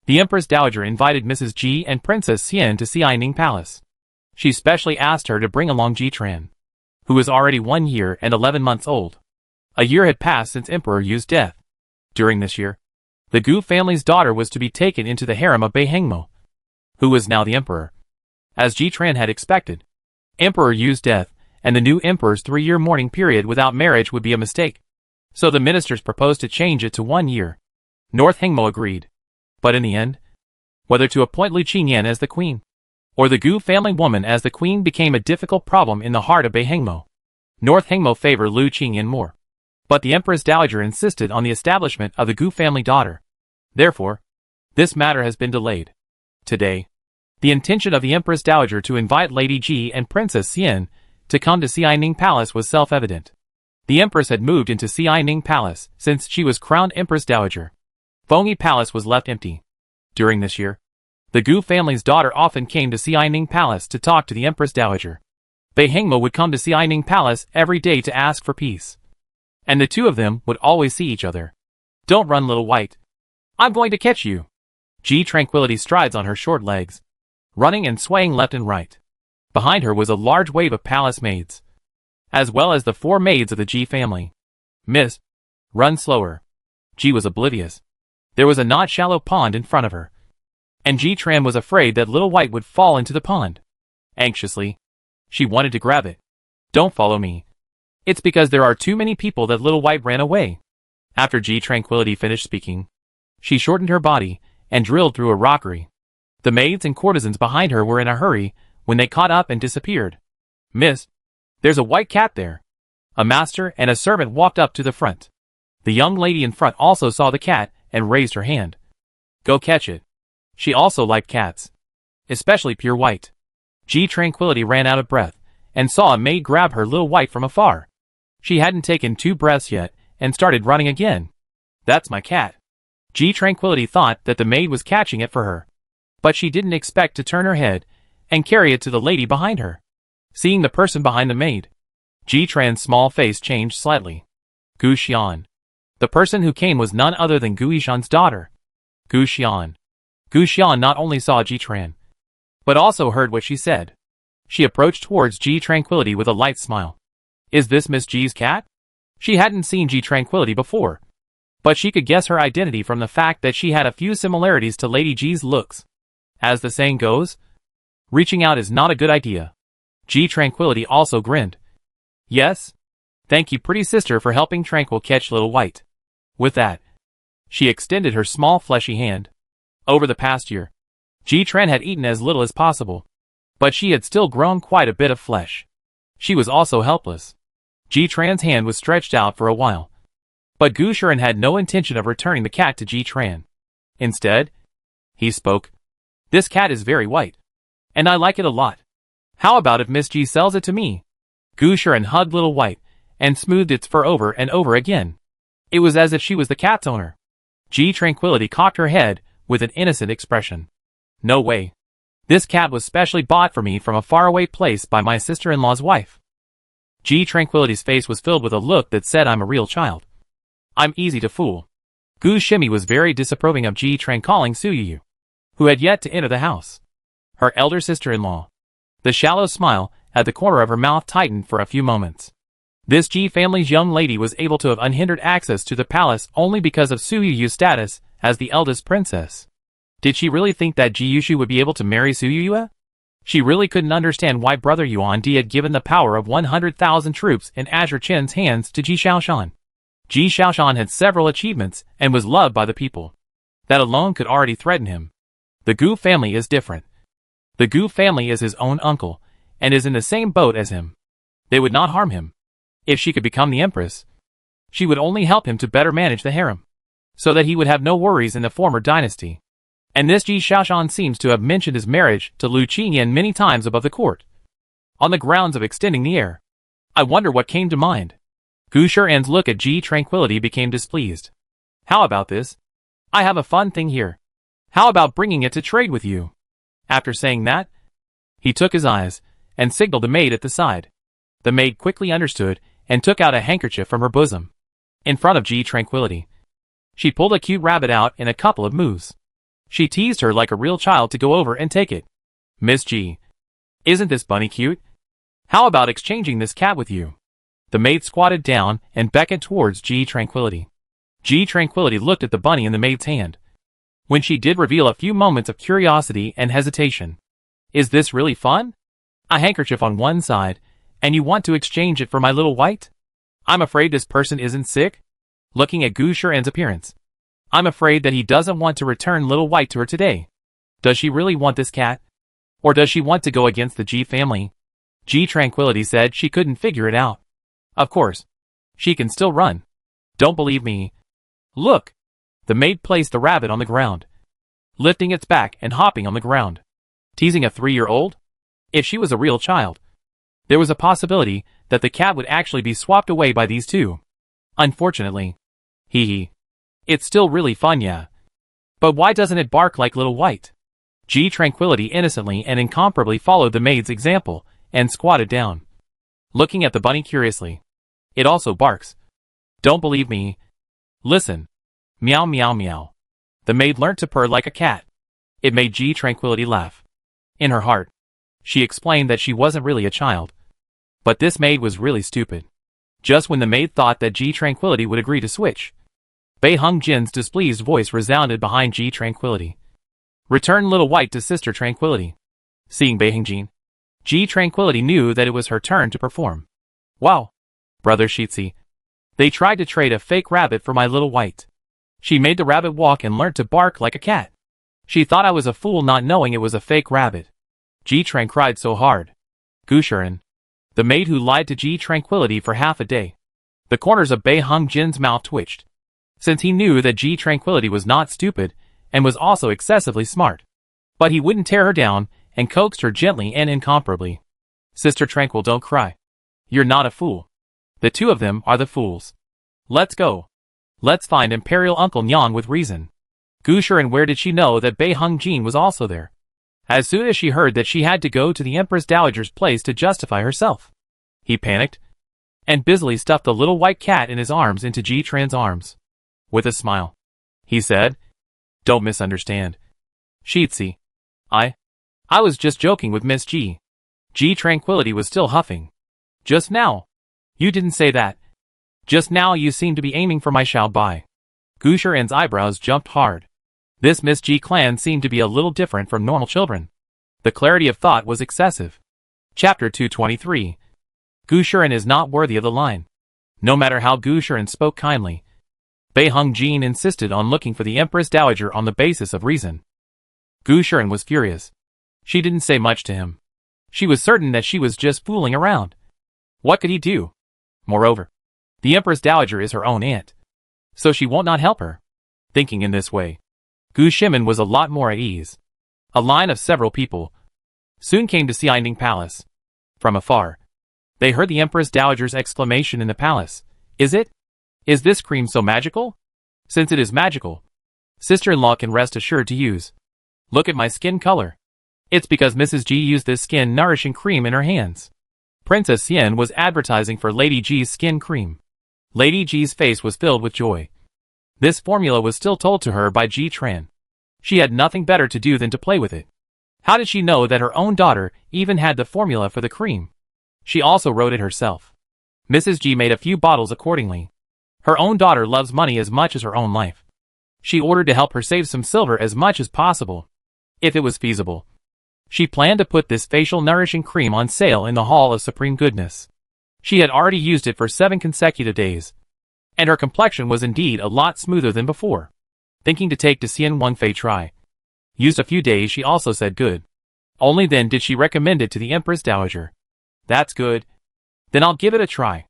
the Empress Dowager invited Mrs. Ji and Princess Xian to Xianing Palace. She specially asked her to bring along Ji Tran, who was already 1 year and 11 months old. A year had passed since Emperor Yu's death. During this year, the Gu family's daughter was to be taken into the harem of Bei Hengmo, who was now the emperor. As Ji Tran had expected, Emperor Yu's death and the new emperor's 3-year mourning period without marriage would be a mistake. So the ministers proposed to change it to 1 year. North Hengmo agreed. But in the end, whether to appoint Lu Qingyan as the queen, or the Gu family woman as the queen became a difficult problem in the heart of Bei Hengmo. North Hengmo favored Lu Qingyan more. But the Empress Dowager insisted on the establishment of the Gu family daughter. Therefore, this matter has been delayed. Today, the intention of the Empress Dowager to invite Lady Ji and Princess Xian to come to Xianing Palace was self-evident. The Empress had moved into Xianing Palace since she was crowned Empress Dowager. Fengyi Palace was left empty. During this year, the Gu family's daughter often came to Xianing Palace to talk to the Empress Dowager. Bei Hengmo would come to Xianing Palace every day to ask for peace. And the two of them would always see each other. Don't run, Little White. I'm going to catch you. Ji Tranquility strides on her short legs, running and swaying left and right. Behind her was a large wave of palace maids, as well as the 4 maids of the Ji family. Miss, run slower. Ji was oblivious. There was a not shallow pond in front of her, and Ji Tran was afraid that Little White would fall into the pond. Anxiously, she wanted to grab it. Don't follow me. It's because there are too many people that Little White ran away. After Ji Tranquility finished speaking, she shortened her body and drilled through a rockery. The maids and courtesans behind her were in a hurry when they caught up and disappeared. Miss, there's a white cat there. A master and a servant walked up to the front. The young lady in front also saw the cat and raised her hand. Go catch it. She also liked cats, especially pure white. Ji Tranquility ran out of breath and saw a maid grab her Little White from afar. She hadn't taken 2 breaths yet and started running again. That's my cat. Ji Tranquility thought that the maid was catching it for her, but she didn't expect to turn her head and carry it to the lady behind her. Seeing the person behind the maid, Ji Tran's small face changed slightly. Gu Xian. The person who came was none other than Gu Yishan's daughter. Gu Xian. Gu Xian not only saw Ji Tran, but also heard what she said. She approached towards Ji Tranquility with a light smile. Is this Miss Ji's cat? She hadn't seen Ji Tranquility before, but she could guess her identity from the fact that she had a few similarities to Lady Ji's looks. As the saying goes, reaching out is not a good idea. Ji Tranquility also grinned. Yes? Thank you, pretty sister, for helping Tranquil catch Little White. With that, she extended her small fleshy hand. Over the past year, Ji Tran had eaten as little as possible, but she had still grown quite a bit of flesh. She was also helpless. Ji Tran's hand was stretched out for a while, but Gu Shiren had no intention of returning the cat to Ji Tran. Instead, he spoke. This cat is very white, and I like it a lot. How about if Miss Ji sells it to me? Gu Shiren hugged Little White and smoothed its fur over and over again. It was as if she was the cat's owner. Ji Tranquility cocked her head with an innocent expression. No way. This cat was specially bought for me from a faraway place by my sister-in-law's wife. Ji Tranquility's face was filled with a look that said, I'm a real child. I'm easy to fool. Gu Shimi was very disapproving of Ji Tran calling Suyu, who had yet to enter the house her elder sister-in-law. The shallow smile at the corner of her mouth tightened for a few moments. This Ji family's young lady was able to have unhindered access to the palace only because of Suyu's status as the eldest princess. Did she really think that Ji Yushu would be able to marry Suyu? She really couldn't understand why Brother Yuan Di had given the power of 100,000 troops in Azure Chen's hands to Ji Xiaoshan. Ji Xiaoshan had several achievements and was loved by the people. That alone could already threaten him. The Gu family is different. The Gu family is his own uncle, and is in the same boat as him. They would not harm him. If she could become the empress, she would only help him to better manage the harem, so that he would have no worries in the former dynasty. And this Ji Xiaoshan seems to have mentioned his marriage to Lu Qingyan many times above the court, on the grounds of extending the heir. I wonder what came to mind. Gu Shiren's look at Ji Tranquility became displeased. How about this? I have a fun thing here. How about bringing it to trade with you? After saying that, he took his eyes and signaled the maid at the side. The maid quickly understood and took out a handkerchief from her bosom. In front of Ji Tranquility, she pulled a cute rabbit out in a couple of moves. She teased her like a real child to go over and take it. Miss Ji, isn't this bunny cute? How about exchanging this cat with you? The maid squatted down and beckoned towards Ji Tranquility. Ji Tranquility looked at the bunny in the maid's hand, when she did reveal a few moments of curiosity and hesitation. Is this really fun? A handkerchief on one side, and you want to exchange it for my Little White? I'm afraid this person isn't sick? Looking at Gu Shiren's appearance, I'm afraid that he doesn't want to return Little White to her today. Does she really want this cat? Or does she want to go against the Ji family? Ji Tranquility said she couldn't figure it out. Of course, she can still run. Don't believe me? Look! The maid placed the rabbit on the ground, lifting its back and hopping on the ground. Teasing a 3-year-old? If she was a real child, there was a possibility that the cat would actually be swapped away by these two. Unfortunately. Hee. It's still really fun, yeah. But why doesn't it bark like Little White? Ji Tranquility innocently and incomparably followed the maid's example and squatted down, looking at the bunny curiously. It also barks. Don't believe me? Listen. Meow meow meow. The maid learnt to purr like a cat. It made Ji Tranquility laugh. In her heart, she explained that she wasn't really a child. But this maid was really stupid. Just when the maid thought that Ji Tranquility would agree to switch, Bei Hung Jin's displeased voice resounded behind Ji Tranquility. Return Little White to Sister Tranquility. Seeing Bei Hung Jin, Ji Tranquility knew that it was her turn to perform. Wow! Brother Shitsi. They tried to trade a fake rabbit for my Little White. She made the rabbit walk and learnt to bark like a cat. She thought I was a fool not knowing it was a fake rabbit. Ji Tran cried so hard. Gu Shiren, the maid who lied to Ji Tranquility for half a day. The corners of Bei Hung Jin's mouth twitched, since he knew that Ji Tranquility was not stupid and was also excessively smart. But he wouldn't tear her down and coaxed her gently and incomparably. Sister Tranquil, don't cry. You're not a fool. The two of them are the fools. Let's go. Let's find Imperial Uncle Nyang with reason. Gu Shiren, where did she know that Bei Hung Jin was also there? As soon as she heard that she had to go to the Empress Dowager's place to justify herself, he panicked. and busily stuffed the little white cat in his arms into Ji Tran's arms. With a smile, he said, "Don't misunderstand. Sheetsy. I was just joking with Miss Ji." Ji Tranquility was still huffing. "Just now. You didn't say that. Just now you seemed to be aiming for my Xiao Bai." Gu Shiren's eyebrows jumped hard. This Miss Ji clan seemed to be a little different from normal children. The clarity of thought was excessive. Chapter 223. Gu Shiren is not worthy of the line. No matter how Gu Shiren spoke kindly, Bei Hung Jin insisted on looking for the Empress Dowager on the basis of reason. Gu Shiren was furious. She didn't say much to him. She was certain that she was just fooling around. What could he do? Moreover, the Empress Dowager is her own aunt, so she won't not help her. Thinking in this way, Gu Shimen was a lot more at ease. A line of several people soon came to Xianing Palace. From afar, they heard the Empress Dowager's exclamation in the palace. Is this cream so magical? Since it is magical, sister-in-law can rest assured to use. Look at my skin color. It's because Mrs. Ji used this skin-nourishing cream in her hands. Princess Xian was advertising for Lady Ji's skin cream. Lady Ji's face was filled with joy. This formula was still told to her by Ji Tran. She had nothing better to do than to play with it. How did she know that her own daughter even had the formula for the cream? She also wrote it herself. Mrs. Ji made a few bottles accordingly. Her own daughter loves money as much as her own life. She ordered to help her save some silver as much as possible, if it was feasible. She planned to put this facial nourishing cream on sale in the Hall of Supreme Goodness. She had already used it for 7 consecutive days, and her complexion was indeed a lot smoother than before. Thinking to take to Xian Wenfei try. Used a few days, she also said good. Only then did she recommend it to the Empress Dowager. That's good. Then I'll give it a try.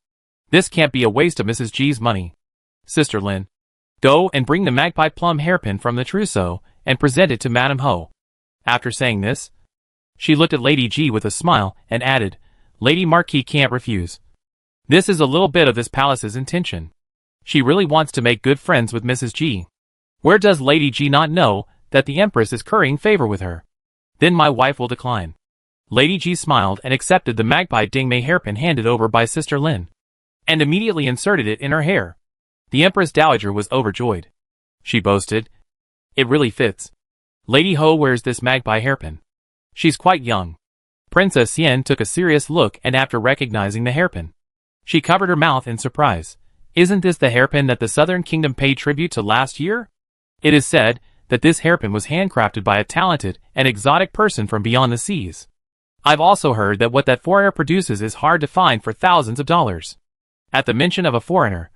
This can't be a waste of Mrs. Ji's money. Sister Lin, go and bring the magpie plum hairpin from the trousseau and present it to Madame Ho. After saying this, she looked at Lady Ji with a smile and added, Lady Marquis can't refuse. This is a little bit of this palace's intention. She really wants to make good friends with Mrs. Ji. Where does Lady Ji not know that the Empress is currying favor with her? Then my wife will decline. Lady Ji smiled and accepted the magpie dingmei hairpin handed over by Sister Lin, and immediately inserted it in her hair. The Empress Dowager was overjoyed. She boasted, it really fits. Lady Ho wears this magpie hairpin. She's quite young. Princess Xian took a serious look, and after recognizing the hairpin, she covered her mouth in surprise. Isn't this the hairpin that the Southern Kingdom paid tribute to last year? It is said that this hairpin was handcrafted by a talented and exotic person from beyond the seas. I've also heard that what that foreigner produces is hard to find for thousands of dollars. At the mention of a foreigner,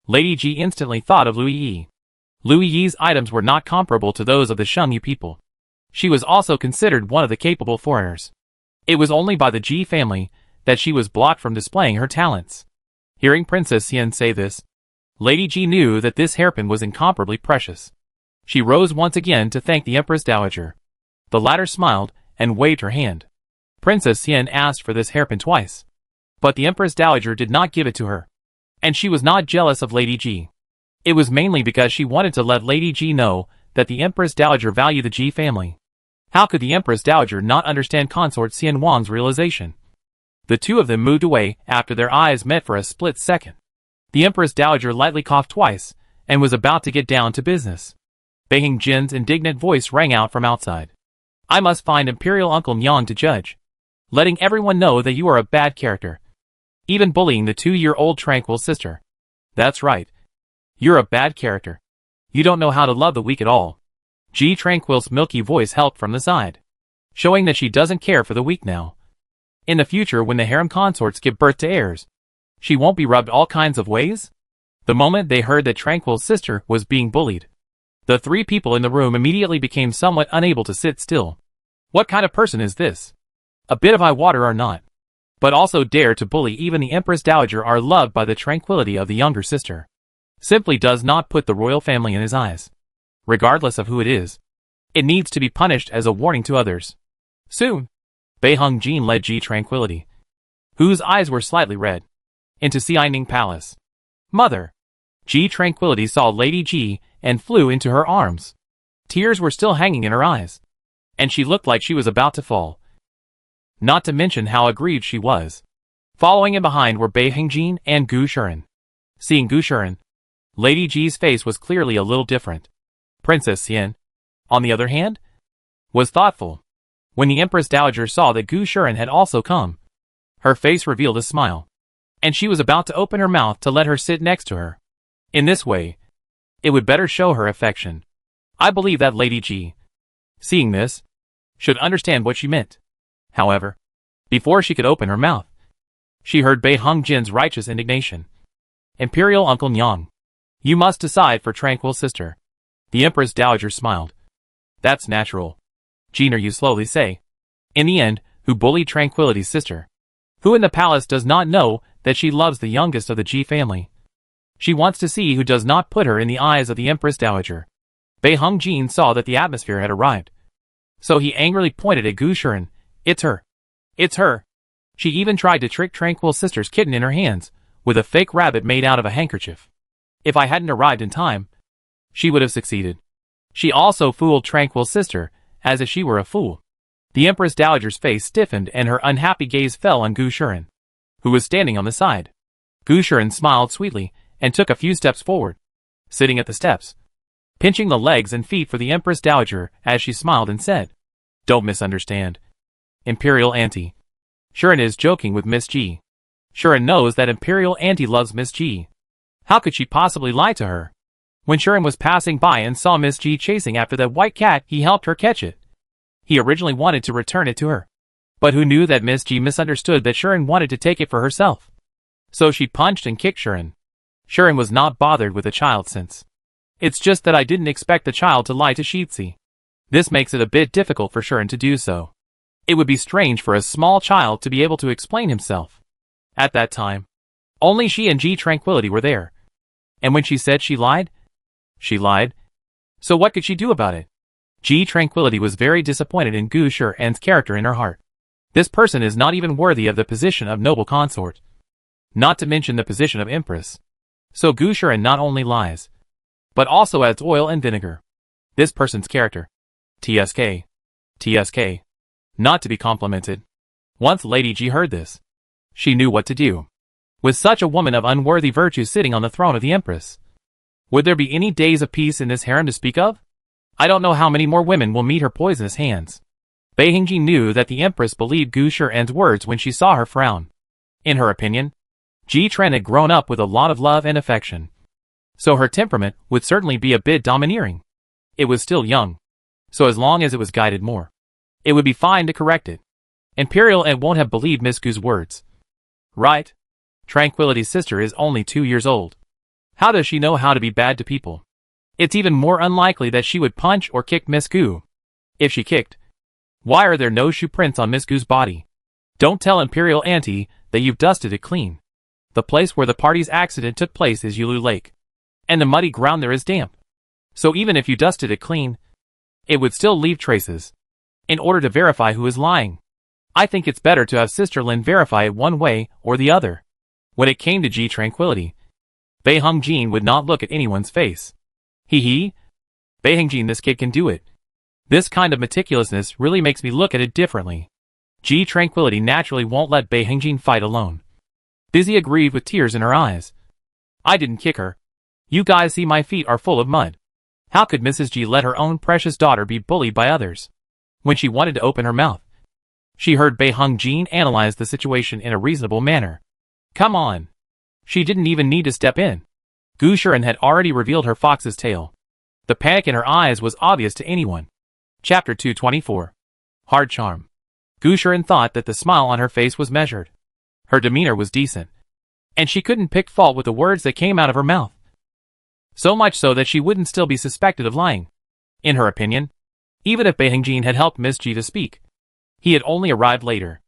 Lady Ji instantly thought of Louis Yi. Louis Yi's items were not comparable to those of the Shengyu people. She was also considered one of the capable foreigners. It was only by the Ji family that she was blocked from displaying her talents. Hearing Princess Xian say this, Lady Ji knew that this hairpin was incomparably precious. She rose once again to thank the Empress Dowager. The latter smiled and waved her hand. Princess Xian asked for this hairpin twice, but the Empress Dowager did not give it to her. And she was not jealous of Lady Ji. It was mainly because she wanted to let Lady Ji know that the Empress Dowager valued the Ji family. How could the Empress Dowager not understand Consort Xian Wang's realization? The two of them moved away after their eyes met for a split second. The Empress Dowager lightly coughed twice and was about to get down to business. Bei Hing Jin's indignant voice rang out from outside. I must find Imperial Uncle Nyang to judge, letting everyone know that you are a bad character, even bullying the 2-year-old tranquil sister. That's right. You're a bad character. You don't know how to love the weak at all. Ji Tranquil's milky voice helped from the side, showing that she doesn't care for the weak now. In the future, when the harem consorts give birth to heirs, she won't be rubbed all kinds of ways? The moment they heard that Tranquil's sister was being bullied, the 3 people in the room immediately became somewhat unable to sit still. What kind of person is this? A bit of eye water or not, but also dare to bully even the Empress Dowager are loved by the tranquility of the younger sister. Simply does not put the royal family in his eyes. Regardless of who it is, it needs to be punished as a warning to others. Soon, Bei Hung Jin led Ji Tranquility, whose eyes were slightly red, into Xianing Palace. Mother! Ji Tranquility saw Lady Ji and flew into her arms. Tears were still hanging in her eyes, and she looked like she was about to fall. Not to mention how aggrieved she was. Following in behind were Bei Hengjin and Gu Shiren. Seeing Gu Shiren, Lady Ji's face was clearly a little different. Princess Xian, on the other hand, was thoughtful. When the Empress Dowager saw that Gu Shiren had also come, her face revealed a smile, and she was about to open her mouth to let her sit next to her. In this way, it would better show her affection. I believe that Lady Ji, seeing this, should understand what she meant. However, before she could open her mouth, she heard Bei Hengjin's righteous indignation. Imperial Uncle Nyang, you must decide for Tranquil Sister. The Empress Dowager smiled. That's natural. Jiner, you slowly say. In the end, who bullied Tranquility's sister? Who in the palace does not know that she loves the youngest of the Ji family? She wants to see who does not put her in the eyes of the Empress Dowager. Bei Hengjin saw that the atmosphere had arrived. So he angrily pointed at Gu Shiren. It's her. It's her. She even tried to trick Tranquil Sister's kitten in her hands, with a fake rabbit made out of a handkerchief. If I hadn't arrived in time, she would have succeeded. She also fooled Tranquil Sister, as if she were a fool. The Empress Dowager's face stiffened and her unhappy gaze fell on Gu Shiren, who was standing on the side. Gu Shiren smiled sweetly, and took a few steps forward, sitting at the steps, pinching the legs and feet for the Empress Dowager as she smiled and said, Don't misunderstand. Imperial Auntie. Shiren is joking with Miss Ji. Shiren knows that Imperial Auntie loves Miss Ji. How could she possibly lie to her? When Shiren was passing by and saw Miss Ji chasing after that white cat, he helped her catch it. He originally wanted to return it to her, but who knew that Miss Ji misunderstood that Shiren wanted to take it for herself? So she punched and kicked Shiren. Shiren was not bothered with the child since. It's just that I didn't expect the child to lie to Shitzi. This makes it a bit difficult for Shiren to do so. It would be strange for a small child to be able to explain himself. At that time, only she and Ji Tranquility were there. And when she said she lied? She lied. So what could she do about it? Ji Tranquility was very disappointed in Gu Shiren's character in her heart. This person is not even worthy of the position of noble consort. Not to mention the position of empress. So Gu Shiren not only lies, but also adds oil and vinegar. This person's character. TSK. TSK. Not to be complimented. Once Lady Ji heard this, she knew what to do. With such a woman of unworthy virtue sitting on the throne of the empress, would there be any days of peace in this harem to speak of? I don't know how many more women will meet her poisonous hands. Bei Hengjin knew that the empress believed Gu Shiren's words when she saw her frown. In her opinion, Ji Tren had grown up with a lot of love and affection. So her temperament would certainly be a bit domineering. It was still young, so as long as it was guided more, it would be fine to correct it. Imperial and won't have believed Miss Gu's words. Right? Tranquility's sister is only 2 years old. How does she know how to be bad to people? It's even more unlikely that she would punch or kick Miss Gu. If she kicked, why are there no shoe prints on Miss Gu's body? Don't tell Imperial Auntie that you've dusted it clean. The place where the party's accident took place is Yulu Lake, and the muddy ground there is damp. So even if you dusted it clean, it would still leave traces. In order to verify who is lying, I think it's better to have Sister Lin verify it one way or the other. When it came to Ji Tranquility, Bei Hengjin would not look at anyone's face. Hee. Bei Hengjin, this kid can do it. This kind of meticulousness really makes me look at it differently. Ji Tranquility naturally won't let Bei Hengjin fight alone. Busy agreed with tears in her eyes. I didn't kick her. You guys see my feet are full of mud. How could Mrs. Ji let her own precious daughter be bullied by others? When she wanted to open her mouth, she heard Bei Hengjin analyze the situation in a reasonable manner. Come on. She didn't even need to step in. Gu Shiren had already revealed her fox's tail. The panic in her eyes was obvious to anyone. Chapter 224. Hard Charm. Gu Shiren thought that the smile on her face was measured. Her demeanor was decent, and she couldn't pick fault with the words that came out of her mouth. So much so that she wouldn't still be suspected of lying. In her opinion, even if Bei Hengjin had helped Miss Ji to speak, he had only arrived later.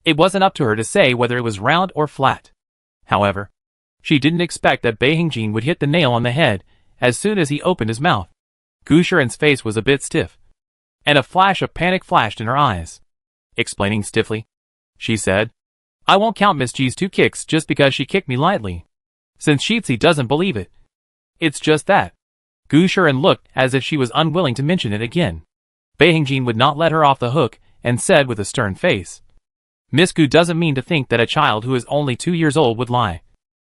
It wasn't up to her to say whether it was round or flat. However, she didn't expect that Bei Hengjin would hit the nail on the head as soon as he opened his mouth. Gu Shiren's face was a bit stiff, and a flash of panic flashed in her eyes. Explaining stiffly, she said, I won't count Miss Ji's 2 kicks just because she kicked me lightly, since Shitzi doesn't believe it. It's just that. Gu Shiren looked as if she was unwilling to mention it again. Bei Hengjin would not let her off the hook and said with a stern face, Miss Gu doesn't mean to think that a child who is only 2 years old would lie.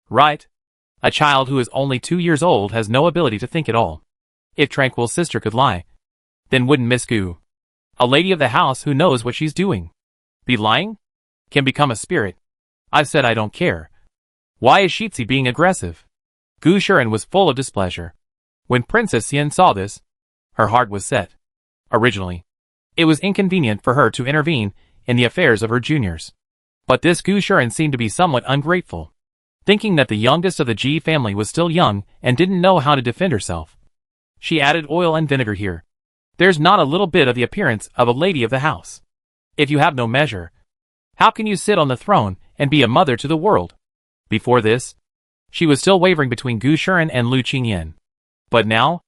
Right? A child who is only 2 years old has no ability to think at all. If Tranquil's sister could lie, then wouldn't Miss Gu, a lady of the house who knows what she's doing, be lying? Can become a spirit. I've said I don't care. Why is Shitzi being aggressive? Gu Shuren was full of displeasure. When Princess Yin saw this, her heart was set. Originally, it was inconvenient for her to intervene in the affairs of her juniors. But this Gu Shuren seemed to be somewhat ungrateful, thinking that the youngest of the Ji family was still young and didn't know how to defend herself. She added oil and vinegar here. There's not a little bit of the appearance of a lady of the house. If you have no measure, how can you sit on the throne and be a mother to the world? Before this, she was still wavering between Gu Shuren and Lu Qingyan. But now,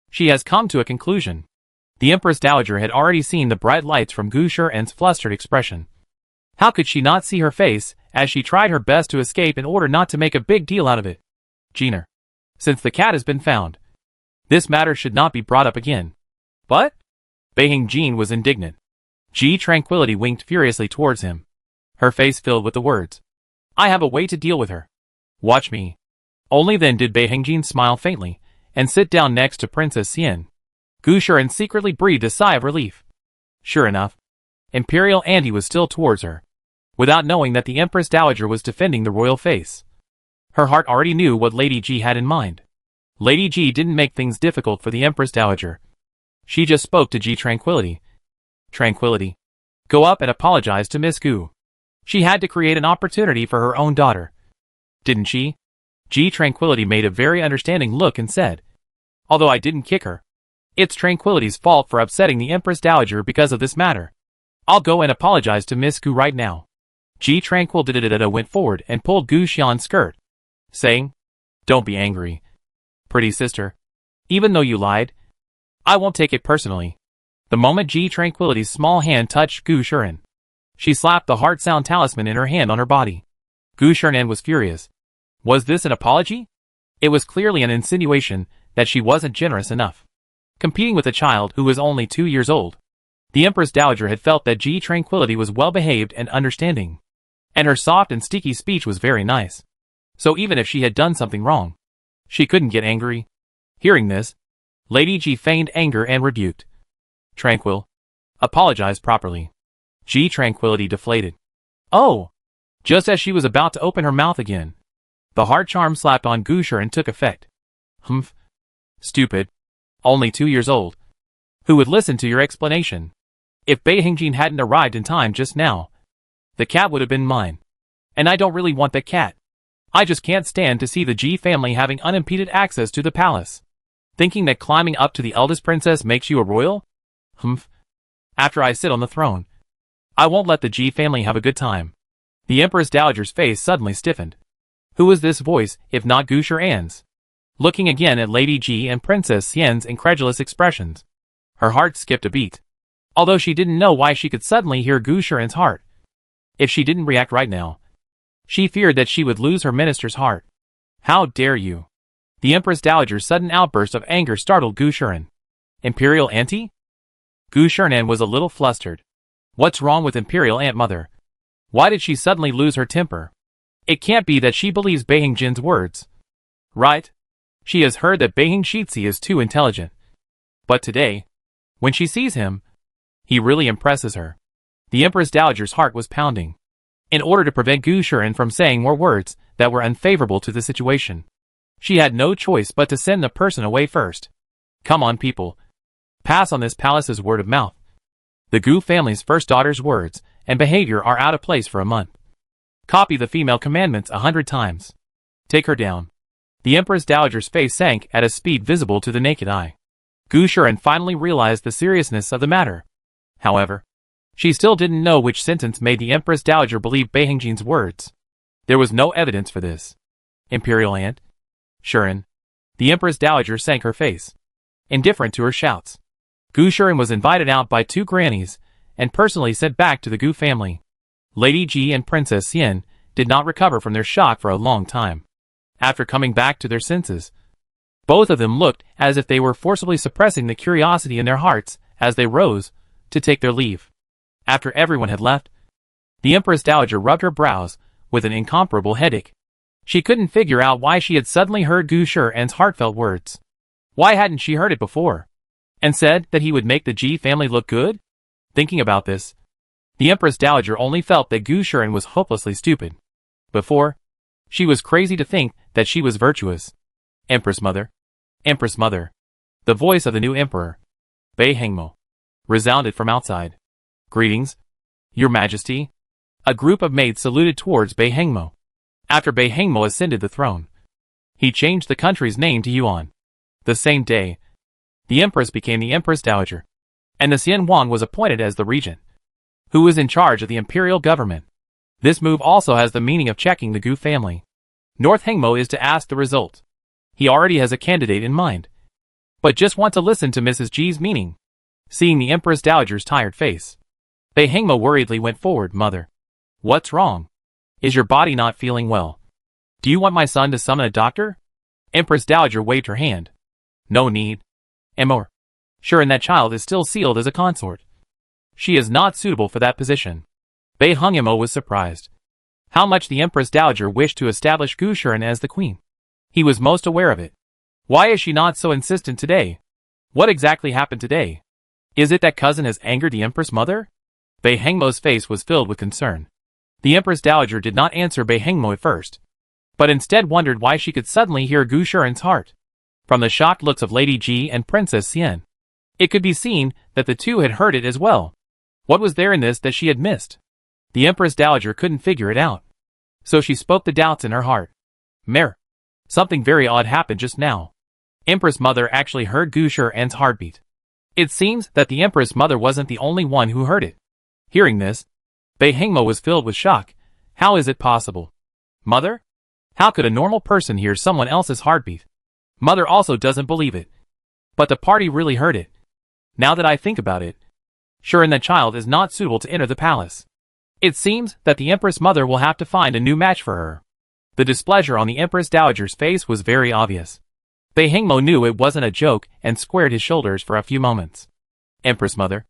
she has come to a conclusion. The Empress Dowager had already seen the bright lights from Gu Shuren's flustered expression. How could she not see her face as she tried her best to escape in order not to make a big deal out of it? Jeaner, since the cat has been found, this matter should not be brought up again. But? Beihing Jin was indignant. Ji Tranquility winked furiously towards him, her face filled with the words, I have a way to deal with her. Watch me. Only then did Beihing Jin smile faintly and sit down next to Princess Yin. Gu Shuren secretly breathed a sigh of relief. Sure enough, Imperial Auntie was still towards her, without knowing that the Empress Dowager was defending the royal face. Her heart already knew what Lady Ji had in mind. Lady Ji didn't make things difficult for the Empress Dowager. She just spoke to Ji Tranquility. Tranquility, go up and apologize to Miss Gu. She had to create an opportunity for her own daughter. Didn't she? Ji Tranquility made a very understanding look and said, although I didn't kick her, it's Tranquility's fault for upsetting the Empress Dowager because of this matter. I'll go and apologize to Miss Gu right now. Ji Tranquility went forward and pulled Gu Xian's skirt, saying, don't be angry, pretty sister. Even though you lied, I won't take it personally. The moment Ji Tranquility's small hand touched Gu Shuren, she slapped the heart sound talisman in her hand on her body. Gu Shuren was furious. Was this an apology? It was clearly an insinuation that she wasn't generous enough, competing with a child who was only 2 years old. The Empress Dowager had felt that Ji Tranquility was well-behaved and understanding, and her soft and sticky speech was very nice. So even if she had done something wrong, she couldn't get angry. Hearing this, Lady Ji feigned anger and rebuked. Tranquil, apologize properly. Ji Tranquility deflated. Oh! Just as she was about to open her mouth again, the heart charm slapped on Gu Shuren took effect. Humph. Stupid. Only 2 years old. Who would listen to your explanation? If Beihing Jin hadn't arrived in time just now, the cat would have been mine. And I don't really want that cat. I just can't stand to see the Ji family having unimpeded access to the palace. Thinking that climbing up to the eldest princess makes you a royal? Humph. After I sit on the throne, I won't let the Ji family have a good time. The Empress Dowager's face suddenly stiffened. Who was this voice, if not Gu Shuren's? Looking again at Lady Ji and Princess Yen's incredulous expressions, her heart skipped a beat. Although she didn't know why she could suddenly hear Gu Shuren's heart. If she didn't react right now, she feared that she would lose her minister's heart. How dare you? The Empress Dowager's sudden outburst of anger startled Gu Shuren. Imperial Auntie? Gu Shuren was a little flustered. What's wrong with Imperial Aunt Mother? Why did she suddenly lose her temper? It can't be that she believes Beihing Jin's words. Right? She has heard that Beihing Shitzi is too intelligent. But today, when she sees him, he really impresses her. The Empress Dowager's heart was pounding. In order to prevent Gu Shuren from saying more words that were unfavorable to the situation, she had no choice but to send the person away first. Come on, people. Pass on this palace's word of mouth. The Gu family's first daughter's words and behavior are out of place for a month. Copy the female commandments 100 times. Take her down. The Empress Dowager's face sank at a speed visible to the naked eye. Gu Shuren finally realized the seriousness of the matter. However, she still didn't know which sentence made the Empress Dowager believe Beihing Jin's words. There was no evidence for this. Imperial Aunt? Shuren. The Empress Dowager sank her face, indifferent to her shouts. Gu Shuren was invited out by 2 grannies and personally sent back to the Gu family. Lady Ji and Princess Yin did not recover from their shock for a long time. After coming back to their senses, both of them looked as if they were forcibly suppressing the curiosity in their hearts as they rose to take their leave. After everyone had left, The Empress Dowager rubbed her brows with an incomparable headache. She couldn't figure out why she had suddenly heard Gu Shiren's heartfelt words. Why hadn't she heard it before? And said that he would make the Ji family look good? Thinking about this, the Empress Dowager only felt that Gu Shiren was hopelessly stupid. Before, she was crazy to think that she was virtuous. Empress Mother. Empress Mother. The voice of the new emperor, Bei Hengmo, resounded from outside. Greetings, Your Majesty. A group of maids saluted towards Bei Hengmo. After Bei Hengmo ascended the throne, he changed the country's name to Yuan. The same day, the Empress became the Empress Dowager, and the Xian Wang was appointed as the regent, who was in charge of the imperial government. This move also has the meaning of checking the Gu family. North Hengmo is to ask the result. He already has a candidate in mind, but just want to listen to Mrs. G's meaning. Seeing the Empress Dowager's tired face, Bei Hengmo worriedly went forward. Mother, what's wrong? Is your body not feeling well? Do you want my son to summon a doctor? Empress Dowager waved her hand. No need. Emor. Sure, and that child is still sealed as a consort. She is not suitable for that position. Bei Hengmo was surprised. How much the Empress Dowager wished to establish Gu Shiren as the queen. He was most aware of it. Why is she not so insistent today? What exactly happened today? Is it that cousin has angered the Empress Mother? Bei Hengmo's face was filled with concern. The Empress Dowager did not answer Bei Hengmo at first, but instead wondered why she could suddenly hear Gu Shiren's heart. From the shocked looks of Lady Ji and Princess Xian, it could be seen that the two had heard it as well. What was there in this that she had missed? The Empress Dowager couldn't figure it out, so she spoke the doubts in her heart. Mare, something very odd happened just now. Empress Mother actually heard Gu Shiren's heartbeat. It seems that the Empress Mother wasn't the only one who heard it. Hearing this, Bei Hengmo was filled with shock. How is it possible? Mother? How could a normal person hear someone else's heartbeat? Mother also doesn't believe it. But the party really heard it. Now that I think about it, Shiren, that child is not suitable to enter the palace. It seems that the Empress Mother will have to find a new match for her. The displeasure on the Empress Dowager's face was very obvious. Bei Hengmo knew it wasn't a joke and squared his shoulders for a few moments. Empress Mother,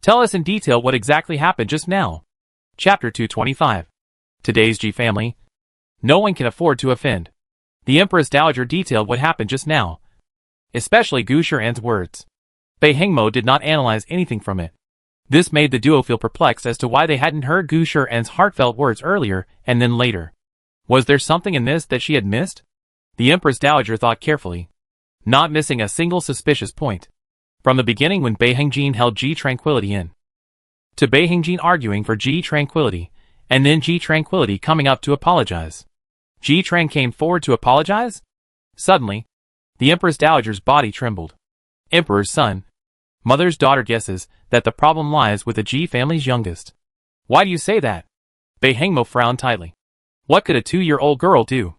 tell us in detail what exactly happened just now. Chapter 225. Today's Ji family. No one can afford to offend. The Empress Dowager detailed what happened just now, especially Gu Shiren's words. Bei Hengmo did not analyze anything from it. This made the duo feel perplexed as to why they hadn't heard Gu Shiren's heartfelt words earlier and then later. Was there something in this that she had missed? The Empress Dowager thought carefully, not missing a single suspicious point. From the beginning, when Bei Hengjin held Ji Tranquility in, to Bei Hengjin arguing for Ji Tranquility, and then Ji Tranquility coming up to apologize. Ji Trang came forward to apologize? Suddenly, the Empress Dowager's body trembled. Emperor's son. Mother's daughter guesses that the problem lies with the Ji family's youngest. Why do you say that? Bei Hengmo frowned tightly. What could a 2-year-old girl do?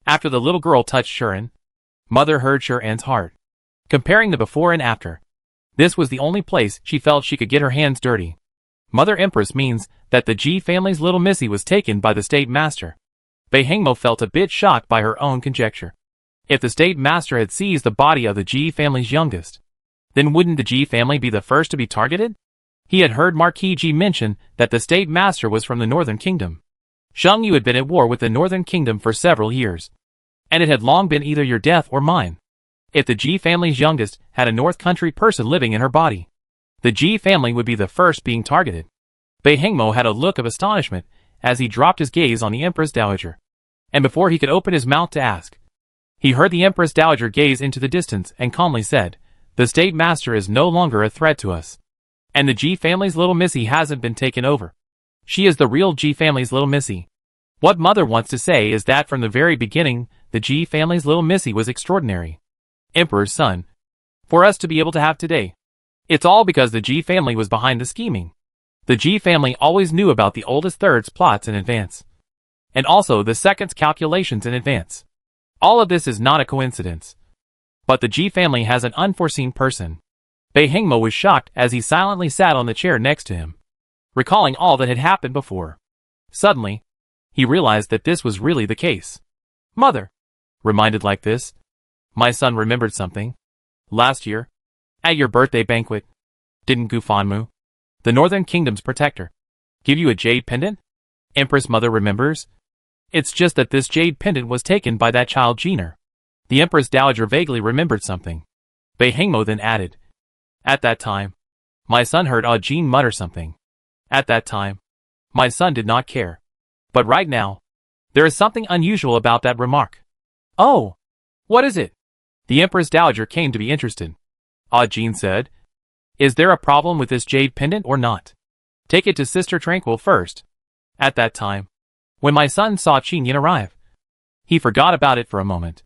After the little girl touched Shiren, Mother heard Shiren's heart. Comparing the before and after, this was the only place she felt she could get her hands dirty. Mother Empress means that the Ji family's little missy was taken by the state master. Bei Hengmo felt a bit shocked by her own conjecture. If the state master had seized the body of the Ji family's youngest, then wouldn't the Ji family be the first to be targeted? He had heard Marquis Ji mention that the state master was from the Northern Kingdom. Shang Yu had been at war with the Northern Kingdom for several years, and it had long been either your death or mine. If the Ji family's youngest had a North Country person living in her body, the Ji family would be the first being targeted. Bei Hengmo had a look of astonishment as he dropped his gaze on the Empress Dowager, and before he could open his mouth to ask, he heard the Empress Dowager gaze into the distance and calmly said, "The state master is no longer a threat to us, and the Ji family's little missy hasn't been taken over. She is the real Ji family's little missy." What Mother wants to say is that from the very beginning, the Ji family's little missy was extraordinary. Emperor's son. For us to be able to have today, it's all because the Ji family was behind the scheming. The Ji family always knew about the oldest third's plots in advance, and also the second's calculations in advance. All of this is not a coincidence. But the Ji family has an unforeseen person. Bei Hengmo was shocked as he silently sat on the chair next to him, recalling all that had happened before. Suddenly, he realized that this was really the case. Mother, reminded like this, my son remembered something. Last year, at your birthday banquet, didn't Gu Fanmu, the Northern Kingdom's protector, give you a jade pendant? Empress Mother remembers. It's just that this jade pendant was taken by that child Jeaner. The Empress Dowager vaguely remembered something. Bei Hengmo then added. At that time, my son heard Jean mutter something. At that time, my son did not care. But right now, there is something unusual about that remark. Oh! What is it? The Empress Dowager came to be interested. Jean said. Is there a problem with this jade pendant or not? Take it to Sister Tranquil first. At that time, when my son saw Qingyan arrive, he forgot about it for a moment.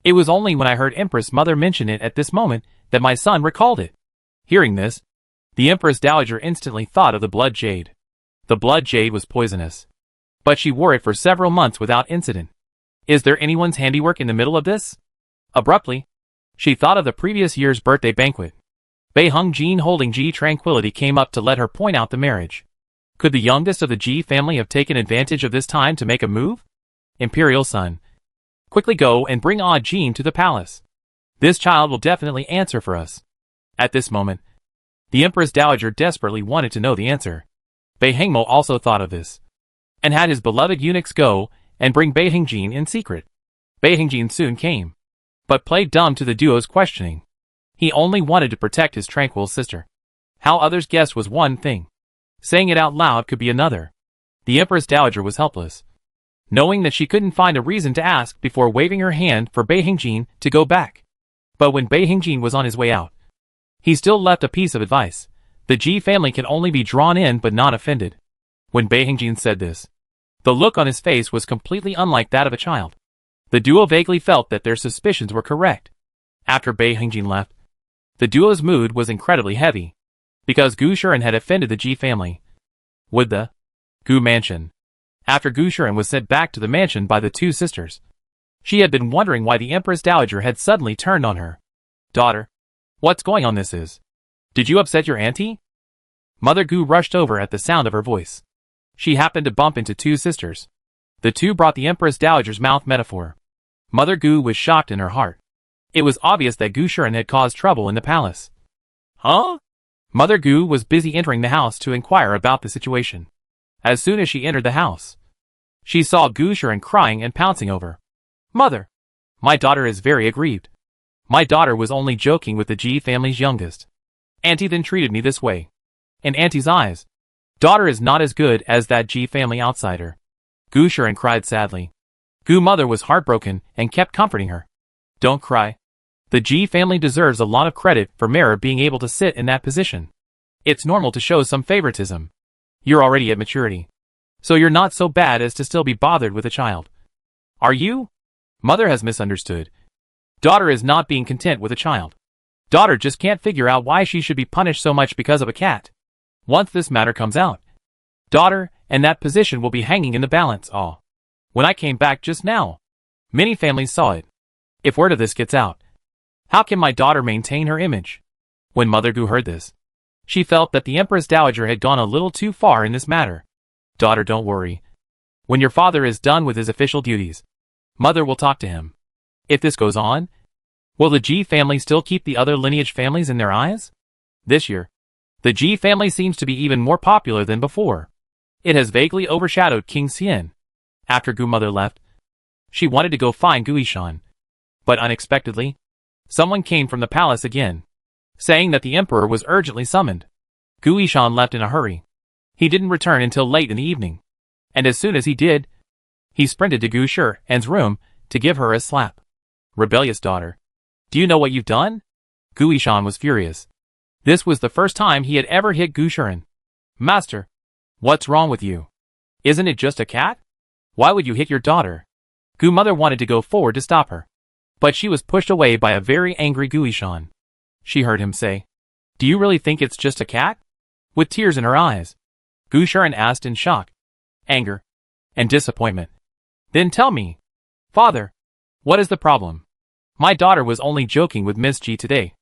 It was only when I heard Empress Mother mention it at this moment that my son recalled it. Hearing this, the Empress Dowager instantly thought of the blood jade. The blood jade was poisonous, but she wore it for several months without incident. Is there anyone's handiwork in the middle of this? Abruptly, she thought of the previous year's birthday banquet. Bei Heng Jin holding Ji Tranquility came up to let her point out the marriage. Could the youngest of the Ji family have taken advantage of this time to make a move? Imperial son, quickly go and bring Jin to the palace. This child will definitely answer for us. At this moment, the Empress Dowager desperately wanted to know the answer. Bei Hengmo also thought of this, and had his beloved eunuchs go and bring Bei Hengjin in secret. Bei Hengjin soon came, but played dumb to the duo's questioning. He only wanted to protect his tranquil sister. How others guessed was one thing. Saying it out loud could be another. The Empress Dowager was helpless, knowing that she couldn't find a reason to ask before waving her hand for Bei Hengjin to go back. But when Bei Hengjin was on his way out, he still left a piece of advice. The Ji family can only be drawn in but not offended. When Bei Hengjin said this, the look on his face was completely unlike that of a child. The duo vaguely felt that their suspicions were correct. After Bei Hengjin left, the duo's mood was incredibly heavy, because Gu Shiren had offended the Ji family. Would the Gu mansion. After Gu Shiren was sent back to the mansion by the two sisters, she had been wondering why the Empress Dowager had suddenly turned on her. Daughter, what's going on this is? Did you upset your auntie? Mother Gu rushed over at the sound of her voice. She happened to bump into two sisters. The two brought the Empress Dowager's mouth metaphor. Mother Gu was shocked in her heart. It was obvious that Gu Shiren had caused trouble in the palace. Huh? Mother Gu was busy entering the house to inquire about the situation. As soon as she entered the house, she saw Gu Shiren crying and pouncing over. Mother, my daughter is very aggrieved. My daughter was only joking with the Ji family's youngest. Auntie then treated me this way. In Auntie's eyes, daughter is not as good as that Ji family outsider. Gu Shiren cried sadly. Gu mother was heartbroken and kept comforting her. Don't cry. The Ji family deserves a lot of credit for Mara being able to sit in that position. It's normal to show some favoritism. You're already at maturity, so you're not so bad as to still be bothered with a child. Are you? Mother has misunderstood. Daughter is not being content with a child. Daughter just can't figure out why she should be punished so much because of a cat. Once this matter comes out, daughter and that position will be hanging in the balance. When I came back just now, many families saw it. If word of this gets out, how can my daughter maintain her image? When Mother Gu heard this, she felt that the Empress Dowager had gone a little too far in this matter. Daughter, don't worry. When your father is done with his official duties, Mother will talk to him. If this goes on, will the Ji family still keep the other lineage families in their eyes? This year, the Ji family seems to be even more popular than before. It has vaguely overshadowed King Xian. After Gu mother left, she wanted to go find Gu Yishan. But unexpectedly, someone came from the palace again, saying that the emperor was urgently summoned. Gu Yishan left in a hurry. He didn't return until late in the evening, and as soon as he did, he sprinted to Gu Shiren's room to give her a slap. Rebellious daughter. Do you know what you've done? Gu Yishan was furious. This was the first time he had ever hit Gu Shiren. Master, what's wrong with you? Isn't it just a cat? Why would you hit your daughter? Gu mother wanted to go forward to stop her, but she was pushed away by a very angry Gu Yishan. She heard him say, "Do you really think it's just a cat?" With tears in her eyes, Gu Shiren asked in shock, anger, and disappointment. Then tell me, father, what is the problem? My daughter was only joking with Miss Ji today,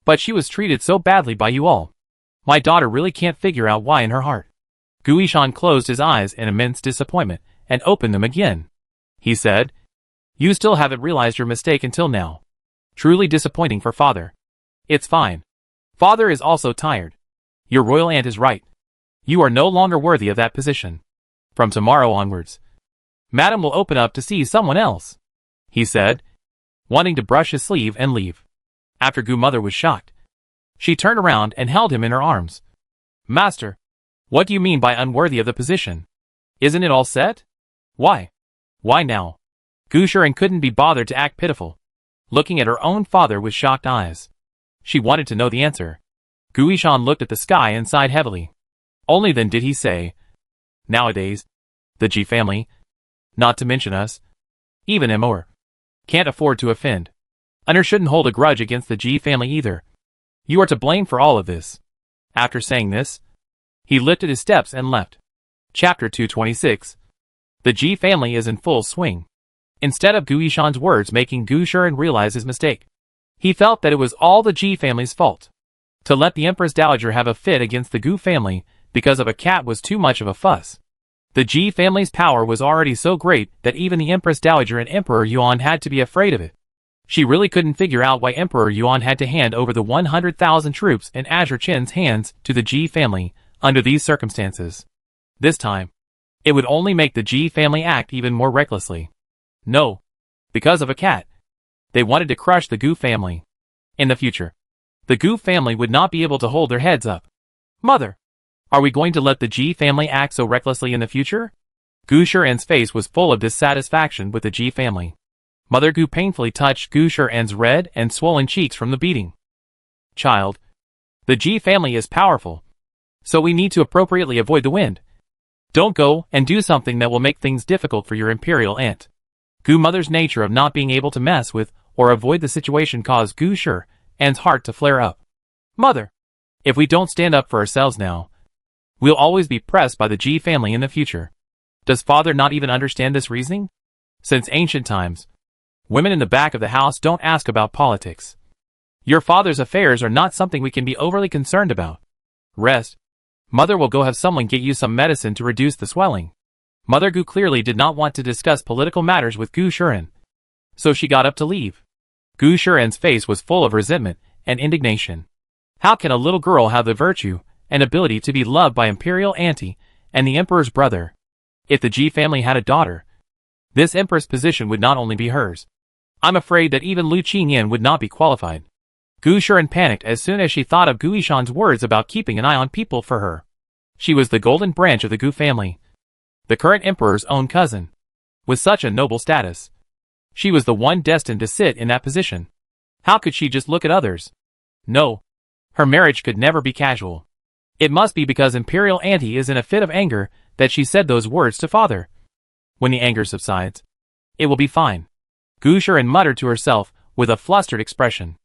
but she was treated so badly by you all. My daughter really can't figure out why in her heart. Gu Yishan closed his eyes in immense disappointment and opened them again. He said, "You still haven't realized your mistake until now. Truly disappointing for father. It's fine. Father is also tired. Your royal aunt is right. You are no longer worthy of that position. From tomorrow onwards, Madam will open up to see someone else, he said, wanting to brush his sleeve and leave. After Gu mother was shocked. She turned around and held him in her arms. Master, what do you mean by unworthy of the position? Isn't it all set? Why? Why now? Gu Shiren couldn't be bothered to act pitiful, looking at her own father with shocked eyes. She wanted to know the answer. Gu Yishan looked at the sky and sighed heavily. Only then did he say, nowadays, the Ji family, not to mention us, even Amor, can't afford to offend. Honor shouldn't hold a grudge against the Ji family either. You are to blame for all of this. After saying this, he lifted his steps and left. Chapter 226. The Ji family is in full swing. Instead of Gu Yishan's words making Gu Shiren realize his mistake, he felt that it was all the Ji family's fault. To let the Empress Dowager have a fit against the Gu family because of a cat was too much of a fuss. The Ji family's power was already so great that even the Empress Dowager and Emperor Yuan had to be afraid of it. She really couldn't figure out why Emperor Yuan had to hand over the 100,000 troops in Azure Chin's hands to the Ji family under these circumstances. This time, it would only make the Ji family act even more recklessly. No, because of a cat. They wanted to crush the Gu family. In the future, the Gu family would not be able to hold their heads up. Mother, are we going to let the Ji family act so recklessly in the future? Gu Shiren's face was full of dissatisfaction with the Ji family. Mother Gu painfully touched Gu Shiren's red and swollen cheeks from the beating. Child, the Ji family is powerful, so we need to appropriately avoid the wind. Don't go and do something that will make things difficult for your imperial aunt. Gu mother's nature of not being able to mess with or avoid the situation caused Gu Shiren's heart to flare up. Mother, if we don't stand up for ourselves now, we'll always be pressed by the Ji family in the future. Does father not even understand this reasoning? Since ancient times, women in the back of the house don't ask about politics. Your father's affairs are not something we can be overly concerned about. Rest. Mother will go have someone get you some medicine to reduce the swelling. Mother Gu clearly did not want to discuss political matters with Gu Shiren, so she got up to leave. Gu Shiren's face was full of resentment and indignation. How can a little girl have the virtue and ability to be loved by Imperial Auntie and the Emperor's brother? If the Ji family had a daughter, this Empress position would not only be hers. I'm afraid that even Lu Qingyan would not be qualified. Gu Shiren panicked as soon as she thought of Gu Yishan's words about keeping an eye on people for her. She was the golden branch of the Gu family, the current emperor's own cousin. With such a noble status, she was the one destined to sit in that position. How could she just look at others? No, her marriage could never be casual. It must be because Imperial Auntie is in a fit of anger that she said those words to father. When the anger subsides, it will be fine. Gu Shiren muttered to herself with a flustered expression.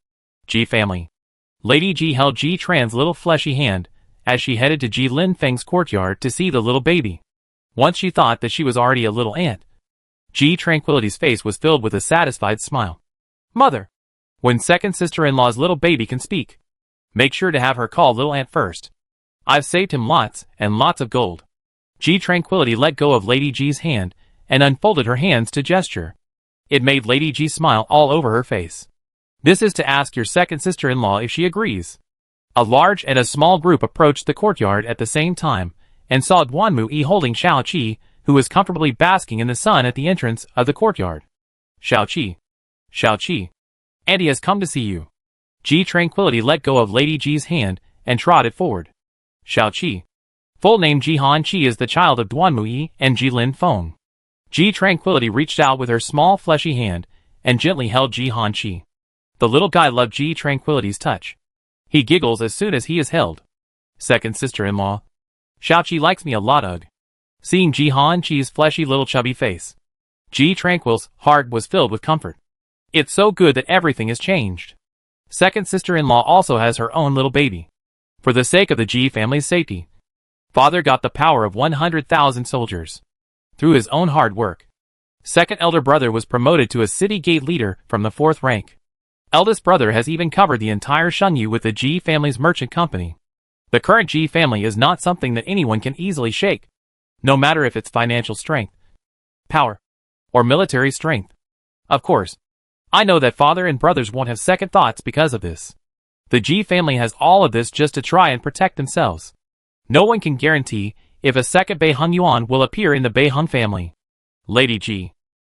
Ji family. Lady Ji held Ji Tran's little fleshy hand as she headed to Ji Lin Feng's courtyard to see the little baby. Once she thought that she was already a little aunt, Ji Tranquility's face was filled with a satisfied smile. Mother, when second sister-in-law's little baby can speak, make sure to have her call little aunt first. I've saved him lots and lots of gold. Ji Tranquility let go of Lady Ji's hand and unfolded her hands to gesture. It made Lady Ji smile all over her face. This is to ask your second sister-in-law if she agrees. A large and a small group approached the courtyard at the same time and saw Duanmu Yi holding Xiao Qi, who was comfortably basking in the sun at the entrance of the courtyard. Xiao Qi, Auntie has come to see you. Ji Tranquility let go of Lady Ji's hand and trotted forward. Xiao Qi. Full name Jihan Qi is the child of Duanmu Yi and Ji Lin Feng. Ji Tranquility reached out with her small fleshy hand and gently held Jihan Qi. The little guy loved Ji Tranquility's touch. He giggles as soon as he is held. Second sister-in-law. Xiao Qi likes me a lot, ugh. Seeing Jihan Qi's fleshy little chubby face, Ji Tranquil's heart was filled with comfort. It's so good that everything has changed. Second sister-in-law also has her own little baby. For the sake of the Ji family's safety, father got the power of 100,000 soldiers. Through his own hard work, second elder brother was promoted to a city gate leader from the 4th rank. Eldest brother has even covered the entire Shunyu with the Ji family's merchant company. The current Ji family is not something that anyone can easily shake, no matter if it's financial strength, power, or military strength. Of course, I know that father and brothers won't have second thoughts because of this. The Ji family has all of this just to try and protect themselves. No one can guarantee if a second Beiheng Yuan will appear in the Beiheng family. Lady Ji,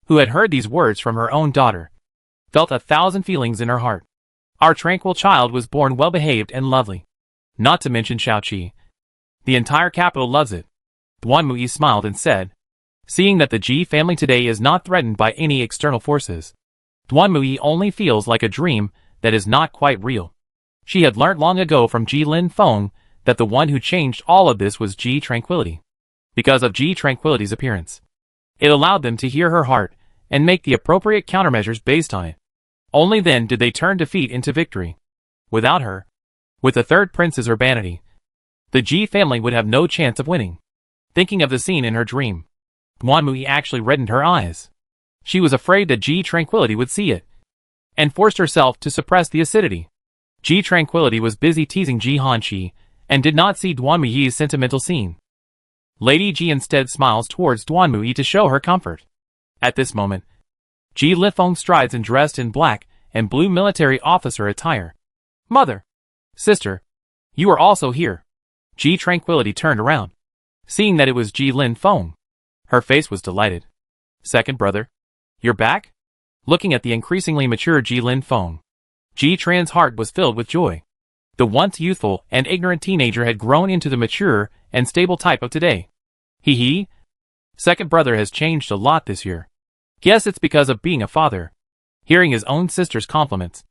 who had heard these words from her own daughter, felt 1,000 feelings in her heart. Our tranquil child was born well-behaved and lovely. Not to mention Shaoqi. The entire capital loves it. Duan Muyi smiled and said, seeing that the Ji family today is not threatened by any external forces, Duan Muyi only feels like a dream that is not quite real. She had learnt long ago from Ji Lin Feng that the one who changed all of this was Ji Tranquility. Because of Ji Tranquility's appearance, it allowed them to hear her heart and make the appropriate countermeasures based on it. Only then did they turn defeat into victory. Without her, with the third prince's urbanity, the Ji family would have no chance of winning. Thinking of the scene in her dream, Duan Muyi actually reddened her eyes. She was afraid that Ji Tranquility would see it, and forced herself to suppress the acidity. Ji Tranquility was busy teasing Ji Hanqi, and did not see Duan Muyi's sentimental scene. Lady Ji instead smiles towards Duan Muyi to show her comfort. At this moment, Ji Lifeng strides and dressed in black and blue military officer attire. Mother! Sister! You are also here. Ji Tranquility turned around, seeing that it was Ji Lin Feng. Her face was delighted. Second brother? You're back? Looking at the increasingly mature Ji Lin Feng, Ji Tran's heart was filled with joy. The once youthful and ignorant teenager had grown into the mature and stable type of today. Hee. Second brother has changed a lot this year. Guess it's because of being a father. Hearing his own sister's compliments,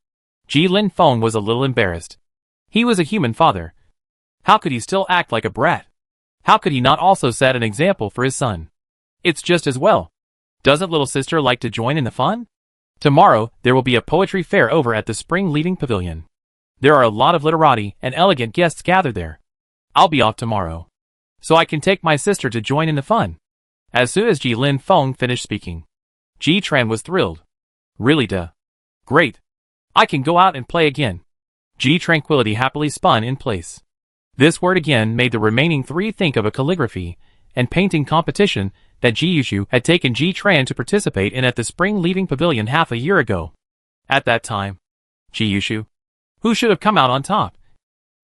Ji Lin Feng was a little embarrassed. He was a human father. How could he still act like a brat? How could he not also set an example for his son? It's just as well. Doesn't little sister like to join in the fun? Tomorrow, there will be a poetry fair over at the Spring Leaving Pavilion. There are a lot of literati and elegant guests gathered there. I'll be off tomorrow, so I can take my sister to join in the fun. As soon as Ji Lin Feng finished speaking, Ji Tran was thrilled. Really duh. Great. I can go out and play again. Ji Tranquility happily spun in place. This word again made the remaining three think of a calligraphy and painting competition that Ji Yushu had taken Ji Tran to participate in at the Spring Leaving Pavilion half a year ago. At that time, Ji Yushu, who should have come out on top,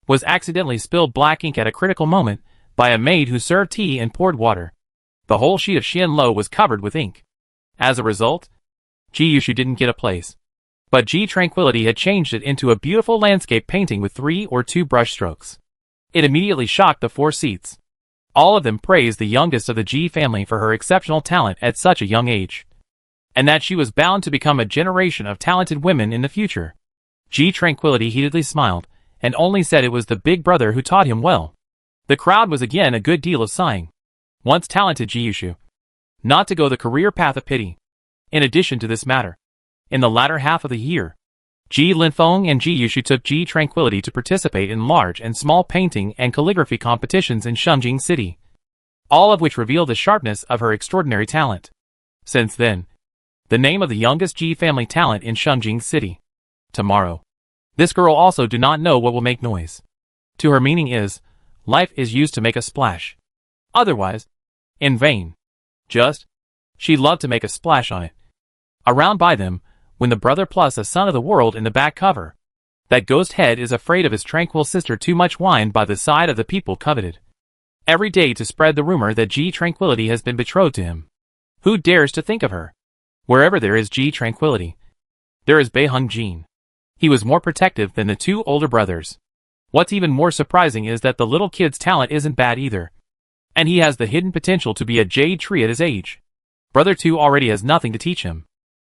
was accidentally spilled black ink at a critical moment by a maid who served tea and poured water. The whole sheet of Xian Lo was covered with ink. As a result, Ji Yushu didn't get a place. But Ji Tranquility had changed it into a beautiful landscape painting with 3 or 2 brush strokes. It immediately shocked the 4 seats. All of them praised the youngest of the Ji family for her exceptional talent at such a young age, and that she was bound to become a generation of talented women in the future. Ji Tranquility heatedly smiled, and only said it was the big brother who taught him well. The crowd was again a good deal of sighing. Once talented Ji Yushu, not to go the career path of pity. In addition to this matter, in the latter half of the year, Ji Linfeng and Ji Yushu took Ji Tranquility to participate in large and small painting and calligraphy competitions in Shengjing City, all of which revealed the sharpness of her extraordinary talent. Since then, the name of the youngest Ji family talent in Shengjing City. Tomorrow, this girl also do not know what will make noise. To her meaning is, life is used to make a splash. Otherwise, in vain. Just, she loved to make a splash on it. Around by them, when the brother plus a son of the world in the back cover, that ghost head is afraid of his tranquil sister too much wine by the side of the people coveted. Every day to spread the rumor that Ji Tranquility has been betrothed to him. Who dares to think of her? Wherever there is Ji Tranquility, there is Beiheng Jin. He was more protective than the 2 older brothers. What's even more surprising is that the little kid's talent isn't bad either. And he has the hidden potential to be a jade tree at his age. Brother 2 already has nothing to teach him.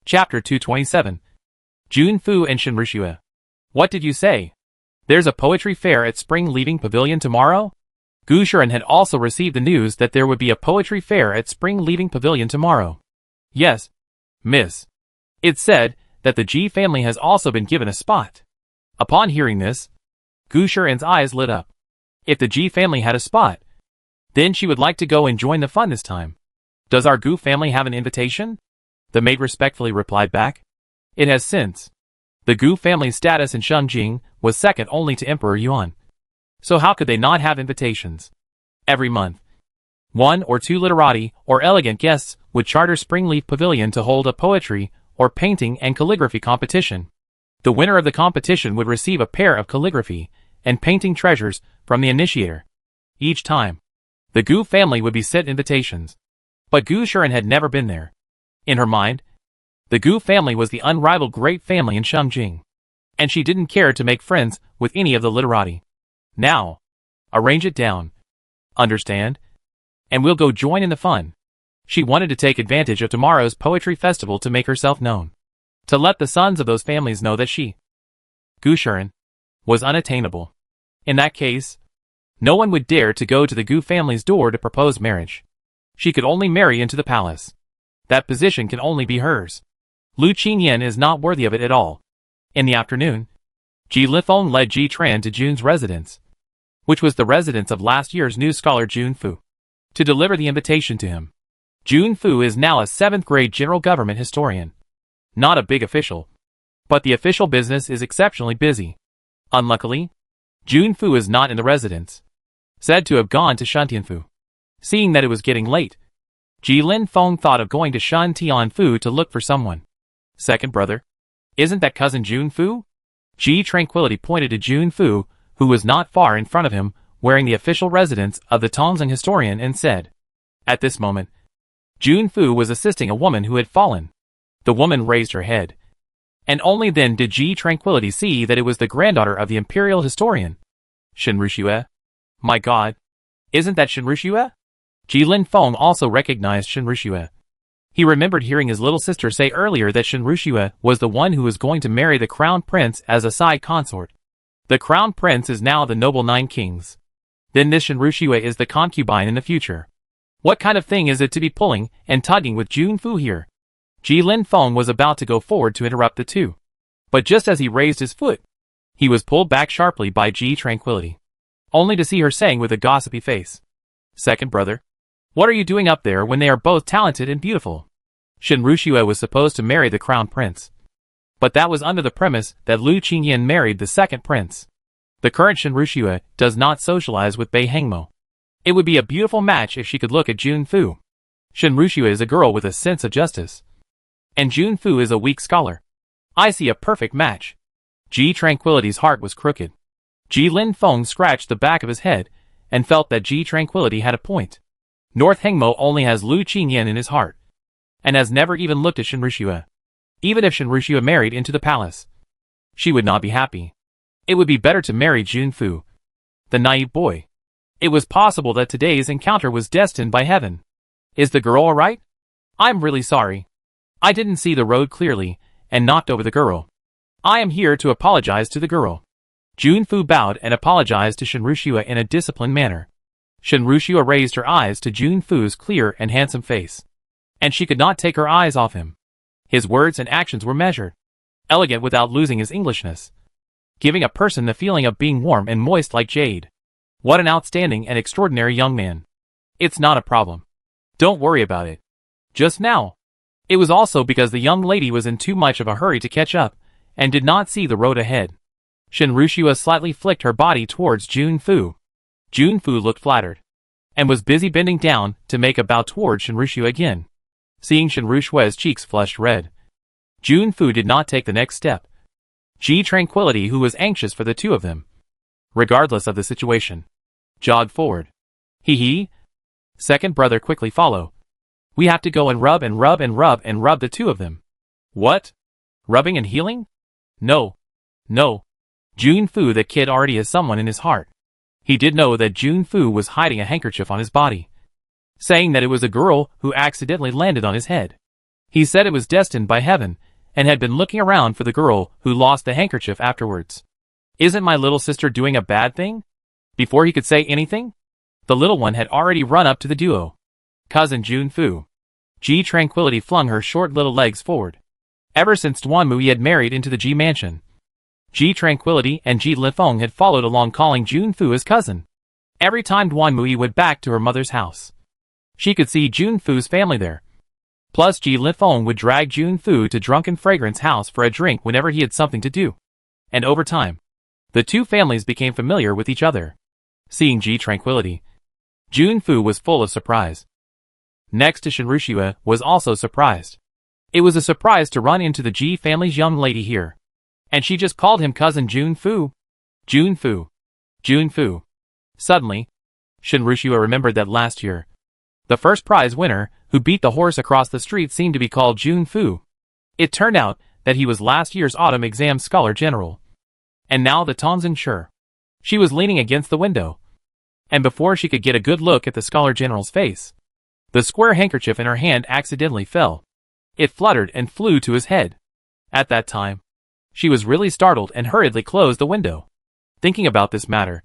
Chapter 227. Jun Fu and Shen Rishue. What did you say? There's a poetry fair at Spring Leaving Pavilion tomorrow? Gu Shuren had also received the news that there would be a poetry fair at Spring Leaving Pavilion tomorrow. Yes, miss. It's said that the Ji family has also been given a spot. Upon hearing this, Gu Shuren's eyes lit up. If the Ji family had a spot, then she would like to go and join the fun this time. Does our Gu family have an invitation? The maid respectfully replied back. It has since. The Gu family's status in Shengjing was second only to Emperor Yuan. So how could they not have invitations? Every month, 1 or 2 literati or elegant guests would charter Springleaf Pavilion to hold a poetry or painting and calligraphy competition. The winner of the competition would receive a pair of calligraphy and painting treasures from the initiator. Each time, The Gu family would be sent invitations. But Gu Shuren had never been there. In her mind, the Gu family was the unrivaled great family in Shengjing, and she didn't care to make friends with any of the literati. Now, arrange it down. Understand? And we'll go join in the fun. She wanted to take advantage of tomorrow's poetry festival to make herself known. To let the sons of those families know that she, Gu Shuren, was unattainable. In that case, no one would dare to go to the Gu family's door to propose marriage. She could only marry into the palace. That position can only be hers. Lu Qingyan is not worthy of it at all. In the afternoon, Ji Lifeng led Ji Tran to Jun's residence, which was the residence of last year's new scholar Jun Fu, to deliver the invitation to him. Jun Fu is now a 7th grade general government historian. Not a big official, but the official business is exceptionally busy. Unluckily, Jun Fu is not in the residence, said to have gone to Shuntianfu. Seeing that it was getting late, Ji Linfeng thought of going to Shun Tianfu to look for someone. Second brother? Isn't that cousin Jun Fu? Ji Tranquility pointed to Jun Fu, who was not far in front of him, wearing the official residence of the Tongzheng historian, and said. At this moment, Jun Fu was assisting a woman who had fallen. The woman raised her head, and only then did Ji Tranquility see that it was the granddaughter of the imperial historian. Shenruxue? My god, isn't that Shenruxue? Ji Linfeng also recognized Shenruxue. He remembered hearing his little sister say earlier that Shenruxue was the one who was going to marry the crown prince as a side consort. The crown prince is now the noble 9 kings. Then this Shenruxue is the concubine in the future. What kind of thing is it to be pulling and tugging with Jun Fu here? Ji Linfeng was about to go forward to interrupt the two. But just as he raised his foot, he was pulled back sharply by Ji Tranquility, only to see her saying with a gossipy face. Second brother, what are you doing up there when they are both talented and beautiful? Shenruxue was supposed to marry the crown prince, but that was under the premise that Lu Qingyan married the second prince. The current Shenruxue does not socialize with Bei Hengmo. It would be a beautiful match if she could look at Jun Fu. Shenruxue is a girl with a sense of justice, and Jun Fu is a weak scholar. I see a perfect match. Ji Tranquility's heart was crooked. Ji Linfeng scratched the back of his head and felt that Ji Tranquility had a point. North Hengmo only has Lu Qingyan in his heart, and has never even looked at Shenruxue. Even if Shenruxue married into the palace, she would not be happy. It would be better to marry Jun Fu, the naive boy. It was possible that today's encounter was destined by heaven. Is the girl alright? I'm really sorry. I didn't see the road clearly, and knocked over the girl. I am here to apologize to the girl. Jun Fu bowed and apologized to Shenruxue in a disciplined manner. Shenruxue raised her eyes to Jun Fu's clear and handsome face, and she could not take her eyes off him. His words and actions were measured, elegant without losing his Englishness, giving a person the feeling of being warm and moist like jade. What an outstanding and extraordinary young man. It's not a problem. Don't worry about it. Just now. It was also because the young lady was in too much of a hurry to catch up, and did not see the road ahead. Shenruxue slightly flicked her body towards Jun Fu. Jun Fu looked flattered, and was busy bending down to make a bow towards Shenruxue again. Seeing Shenruxue's cheeks flushed red, Jun Fu did not take the next step. Ji Tranquility, who was anxious for the two of them, regardless of the situation, jogged forward. Hee. Second brother quickly follow. We have to go and rub and rub and rub and rub the two of them. What? Rubbing and healing? No. Jun Fu, the kid already has someone in his heart. He did know that Jun Fu was hiding a handkerchief on his body, saying that it was a girl who accidentally landed on his head. He said it was destined by heaven, and had been looking around for the girl who lost the handkerchief afterwards. Isn't my little sister doing a bad thing? Before he could say anything, the little one had already run up to the duo. Cousin Jun Fu. Ji Tranquility flung her short little legs forward. Ever since Duanmu had married into the Ji mansion, Ji Tranquility and Ji Lifeng had followed along calling Jun Fu his cousin. Every time Duanmu went back to her mother's house, she could see Jun Fu's family there. Plus Ji Lifeng would drag Jun Fu to Drunken Fragrance house for a drink whenever he had something to do. And over time, the two families became familiar with each other. Seeing Ji Tranquility, Jun Fu was full of surprise. Next to Shenruxue was also surprised. It was a surprise to run into the Ji family's young lady here. And she just called him cousin Jun Fu. Jun Fu. Suddenly, Shinrushua remembered that last year, the first prize winner, who beat the horse across the street, seemed to be called Jun Fu. It turned out that he was last year's autumn exam scholar general. And now the Tonzin Sure. She was leaning against the window. And before she could get a good look at the scholar general's face, the square handkerchief in her hand accidentally fell. It fluttered and flew to his head. At that time, she was really startled and hurriedly closed the window. Thinking about this matter,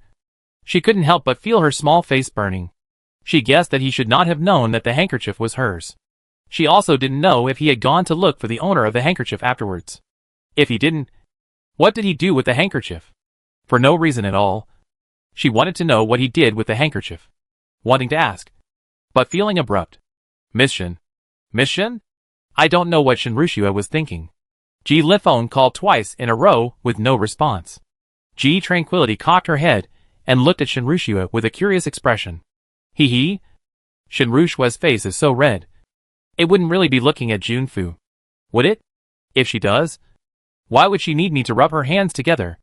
she couldn't help but feel her small face burning. She guessed that he should not have known that the handkerchief was hers. She also didn't know if he had gone to look for the owner of the handkerchief afterwards. If he didn't, what did he do with the handkerchief? For no reason at all. She wanted to know what he did with the handkerchief. Wanting to ask, but feeling abrupt. Miss Shin? Miss Shin? I don't know what Shinrushua was thinking. Ji Lifeng called twice in a row with no response. Ji Tranquility cocked her head and looked at Shinrushua with a curious expression. Hee. Shinrushua's face is so red. It wouldn't really be looking at Jun Fu. Would it? If she does, why would she need me to rub her hands together?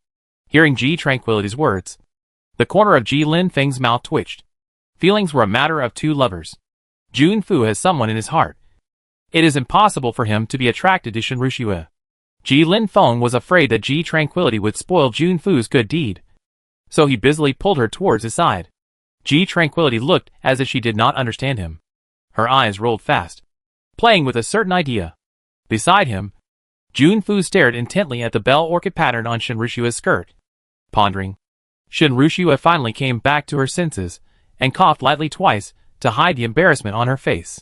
Hearing Ji Tranquility's words, the corner of Ji Linfeng's mouth twitched. Feelings were a matter of two lovers. Jun Fu has someone in his heart. It is impossible for him to be attracted to Shinrushua. Ji Linfeng was afraid that Ji Tranquility would spoil Jun Fu's good deed. So he busily pulled her towards his side. Ji Tranquility looked as if she did not understand him. Her eyes rolled fast, playing with a certain idea. Beside him, Jun Fu stared intently at the bell orchid pattern on Shinrushua's skirt. Pondering, Shinrushua finally came back to her senses and coughed lightly twice to hide the embarrassment on her face.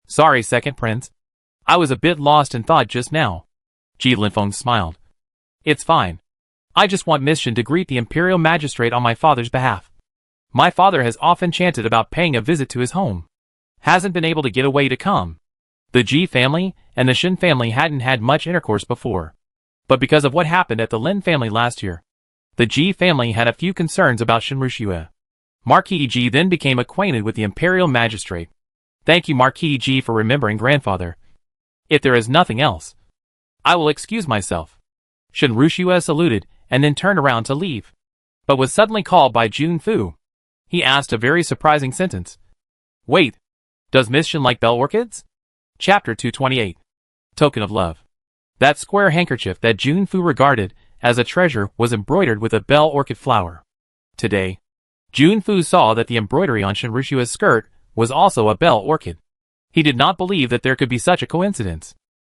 Sorry, second prince. I was a bit lost in thought just now. Ji Linfeng smiled. It's fine. I just want Miss Shin to greet the imperial magistrate on my father's behalf. My father has often chanted about paying a visit to his home. Hasn't been able to get away to come. The Ji family and the Shin family hadn't had much intercourse before. But because of what happened at the Lin family last year, the Ji family had a few concerns about Shinrushua. Marquis Ji then became acquainted with the imperial magistrate. Thank you, Marquis Ji, for remembering grandfather. If there is nothing else, I will excuse myself. Shinrushua saluted and then turned around to leave, but was suddenly called by Jun Fu. He asked a very surprising sentence. Wait, does Miss Shin like bell orchids? Chapter 228. Token of Love. That square handkerchief that Jun Fu regarded as a treasure was embroidered with a bell orchid flower. Today, Jun Fu saw that the embroidery on Shinrushua's skirt was also a bell orchid. He did not believe that there could be such a coincidence.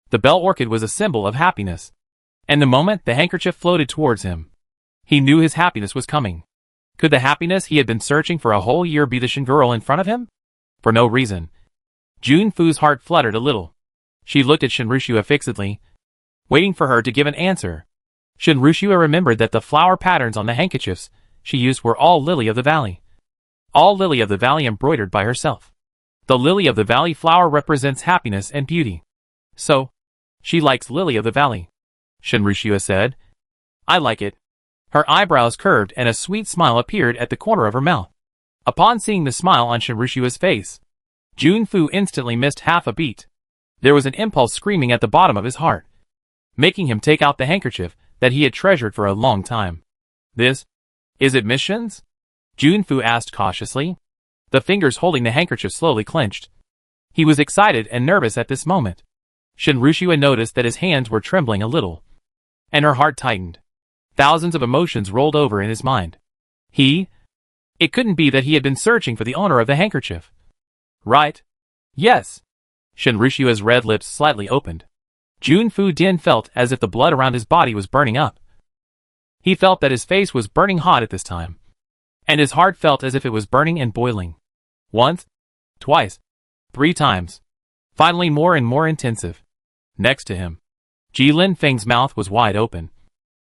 The bell orchid was a symbol of happiness. And the moment the handkerchief floated towards him, he knew his happiness was coming. Could the happiness he had been searching for a whole year be the Shin girl in front of him? For no reason, Jun Fu's heart fluttered a little. She looked at Shinrushua fixedly, waiting for her to give an answer. Shinrushua remembered that the flower patterns on the handkerchiefs she used were all Lily of the Valley. All Lily of the Valley embroidered by herself. The Lily of the Valley flower represents happiness and beauty. So, she likes Lily of the Valley. Shinrushua said. I like it. Her eyebrows curved and a sweet smile appeared at the corner of her mouth. Upon seeing the smile on Shinrushua's face, Jun Fu instantly missed half a beat. There was an impulse screaming at the bottom of his heart, making him take out the handkerchief that he had treasured for a long time. Is it Miss Shin's? Jun Fu asked cautiously. The fingers holding the handkerchief slowly clenched. He was excited and nervous at this moment. Shinrushua noticed that his hands were trembling a little, and her heart tightened. Thousands of emotions rolled over in his mind. It couldn't be that he had been searching for the owner of the handkerchief. Right? Yes. Shinrushua's red lips slightly opened. Jun Fu Din felt as if the blood around his body was burning up. He felt that his face was burning hot at this time, and his heart felt as if it was burning and boiling. Once, twice, 3 times. Finally more and more intensive. Next to him, Ji Linfeng's mouth was wide open,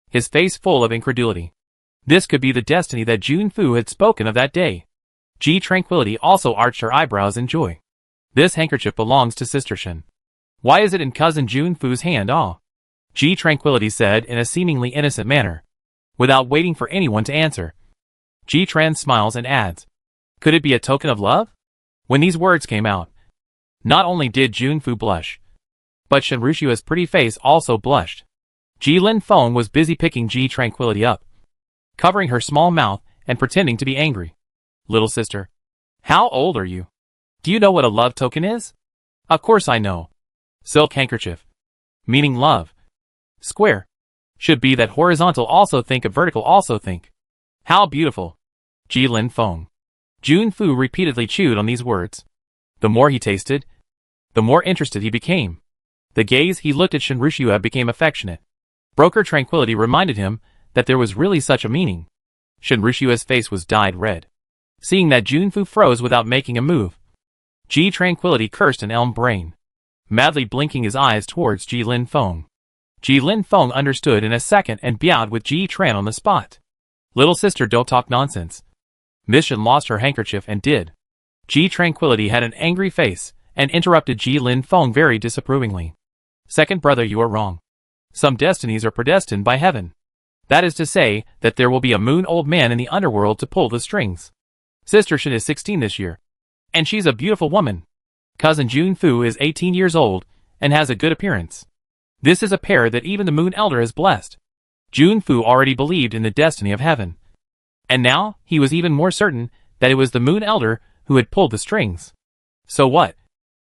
his face full of incredulity. This could be the destiny that Jun Fu had spoken of that day. Ji Tranquility also arched her eyebrows in joy. This handkerchief belongs to Sister Shin. Why is it in cousin Jun Fu's hand? Ji Tranquility said in a seemingly innocent manner, without waiting for anyone to answer. Ji Tran smiles and adds, could it be a token of love? When these words came out, not only did Jun Fu blush, but Shinrushua's pretty face also blushed. Ji Linfeng was busy picking Ji Tranquility up, covering her small mouth and pretending to be angry. Little sister. How old are you? Do you know what a love token is? Of course I know. Silk handkerchief. Meaning love. Square. Should be that horizontal also think of vertical also think. How beautiful. Ji Lin Feng. Jun Fu repeatedly chewed on these words. The more he tasted, the more interested he became. The gaze he looked at Shen Rushua became affectionate. Broker Tranquility reminded him that there was really such a meaning. Shen Rushua's face was dyed red. Seeing that Jun Fu froze without making a move, Ji Tranquility cursed an elm brain, madly blinking his eyes towards Ji Lin Feng. Ji Lin Feng understood in a second and bowed with Ji Tran on the spot. Little sister, don't talk nonsense. Miss Shen lost her handkerchief and did. Ji Tranquility had an angry face and interrupted Ji Lin Feng very disapprovingly. Second brother, you are wrong. Some destinies are predestined by heaven. That is to say that there will be a moon old man in the underworld to pull the strings. Sister Shen is 16 this year, and she's a beautiful woman. Cousin Jun Fu is 18 years old and has a good appearance. This is a pair that even the Moon Elder has blessed. Jun Fu already believed in the destiny of heaven, and now he was even more certain that it was the Moon Elder who had pulled the strings. So what?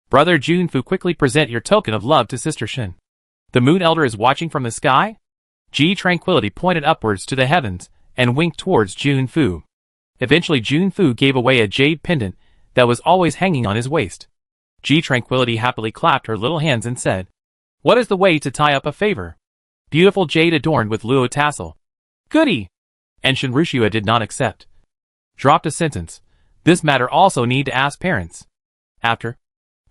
Brother Jun Fu, quickly present your token of love to Sister Shen. The Moon Elder is watching from the sky? Ji Tranquility pointed upwards to the heavens and winked towards Jun Fu. Eventually Jun Fu gave away a jade pendant that was always hanging on his waist. Ji Tranquility happily clapped her little hands and said, "What is the way to tie up a favor? Beautiful jade adorned with luo tassel. Goody!" And Shen Rushua did not accept. Dropped a sentence. This matter also need to ask parents. After,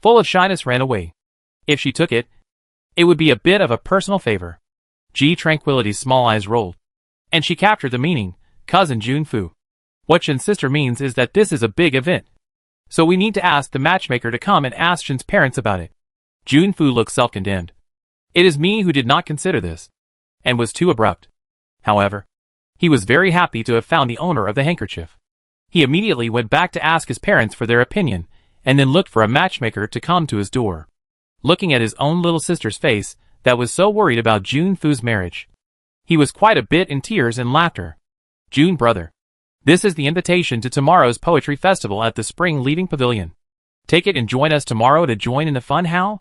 full of shyness, ran away. If she took it, it would be a bit of a personal favor. Ji Tranquility's small eyes rolled, and she captured the meaning. Cousin Jun Fu. What Shen's sister means is that this is a big event. So we need to ask the matchmaker to come and ask Shen's parents about it. Jun Fu looked self-condemned. It is me who did not consider this, and was too abrupt. However, he was very happy to have found the owner of the handkerchief. He immediately went back to ask his parents for their opinion, and then looked for a matchmaker to come to his door. Looking at his own little sister's face that was so worried about Jun Fu's marriage, he was quite a bit in tears and laughter. Jun brother. This is the invitation to tomorrow's poetry festival at the Spring Leaving Pavilion. Take it and join us tomorrow to join in the fun. How?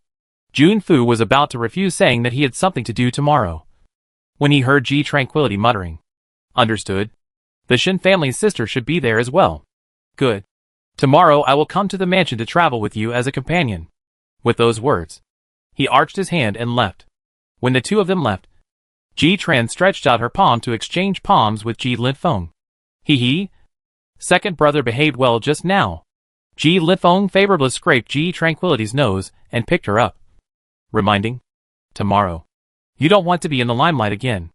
Jun Fu was about to refuse, saying that he had something to do tomorrow, when he heard Ji Tranquility muttering, "Understood. The Shen family's sister should be there as well. Good. Tomorrow I will come to the mansion to travel with you as a companion." With those words, he arched his hand and left. When the two of them left, Ji Tran stretched out her palm to exchange palms with Ji Lin Feng. He. Second brother behaved well just now. Ji Lin Feng favorably scraped Ji Tranquility's nose and picked her up, reminding, "Tomorrow, you don't want to be in the limelight again.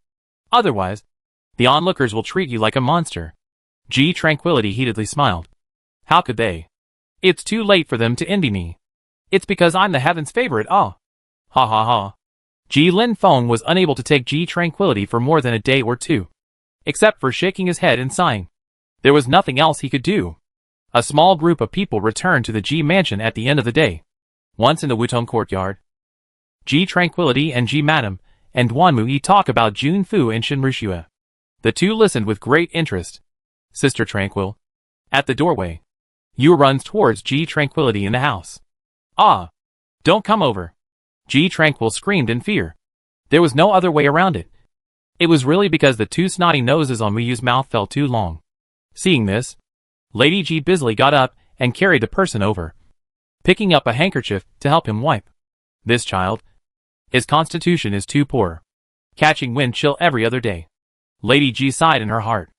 Otherwise, the onlookers will treat you like a monster." Ji Tranquility heatedly smiled. How could they? It's too late for them to envy me. It's because I'm the heaven's favorite. Ah. Ha ha ha. Ji Lin Feng was unable to take Ji Tranquility for more than a day or two, except for shaking his head and sighing. There was nothing else he could do. A small group of people returned to the Ji mansion at the end of the day. Once in the Wutong courtyard, Ji Tranquility and Ji Madam and Duanmu Yi talk about Jun Fu and Shen Rushua. The two listened with great interest. Sister Tranquil. At the doorway, Yu runs towards Ji Tranquility in the house. Ah! Don't come over! Ji Tranquil screamed in fear. There was no other way around it. It was really because the two snotty noses on Muyu's mouth felt too long. Seeing this, Lady Ji busily got up and carried the person over, picking up a handkerchief to help him wipe. This child, his constitution is too poor, catching wind chill every other day. Lady Ji sighed in her heart.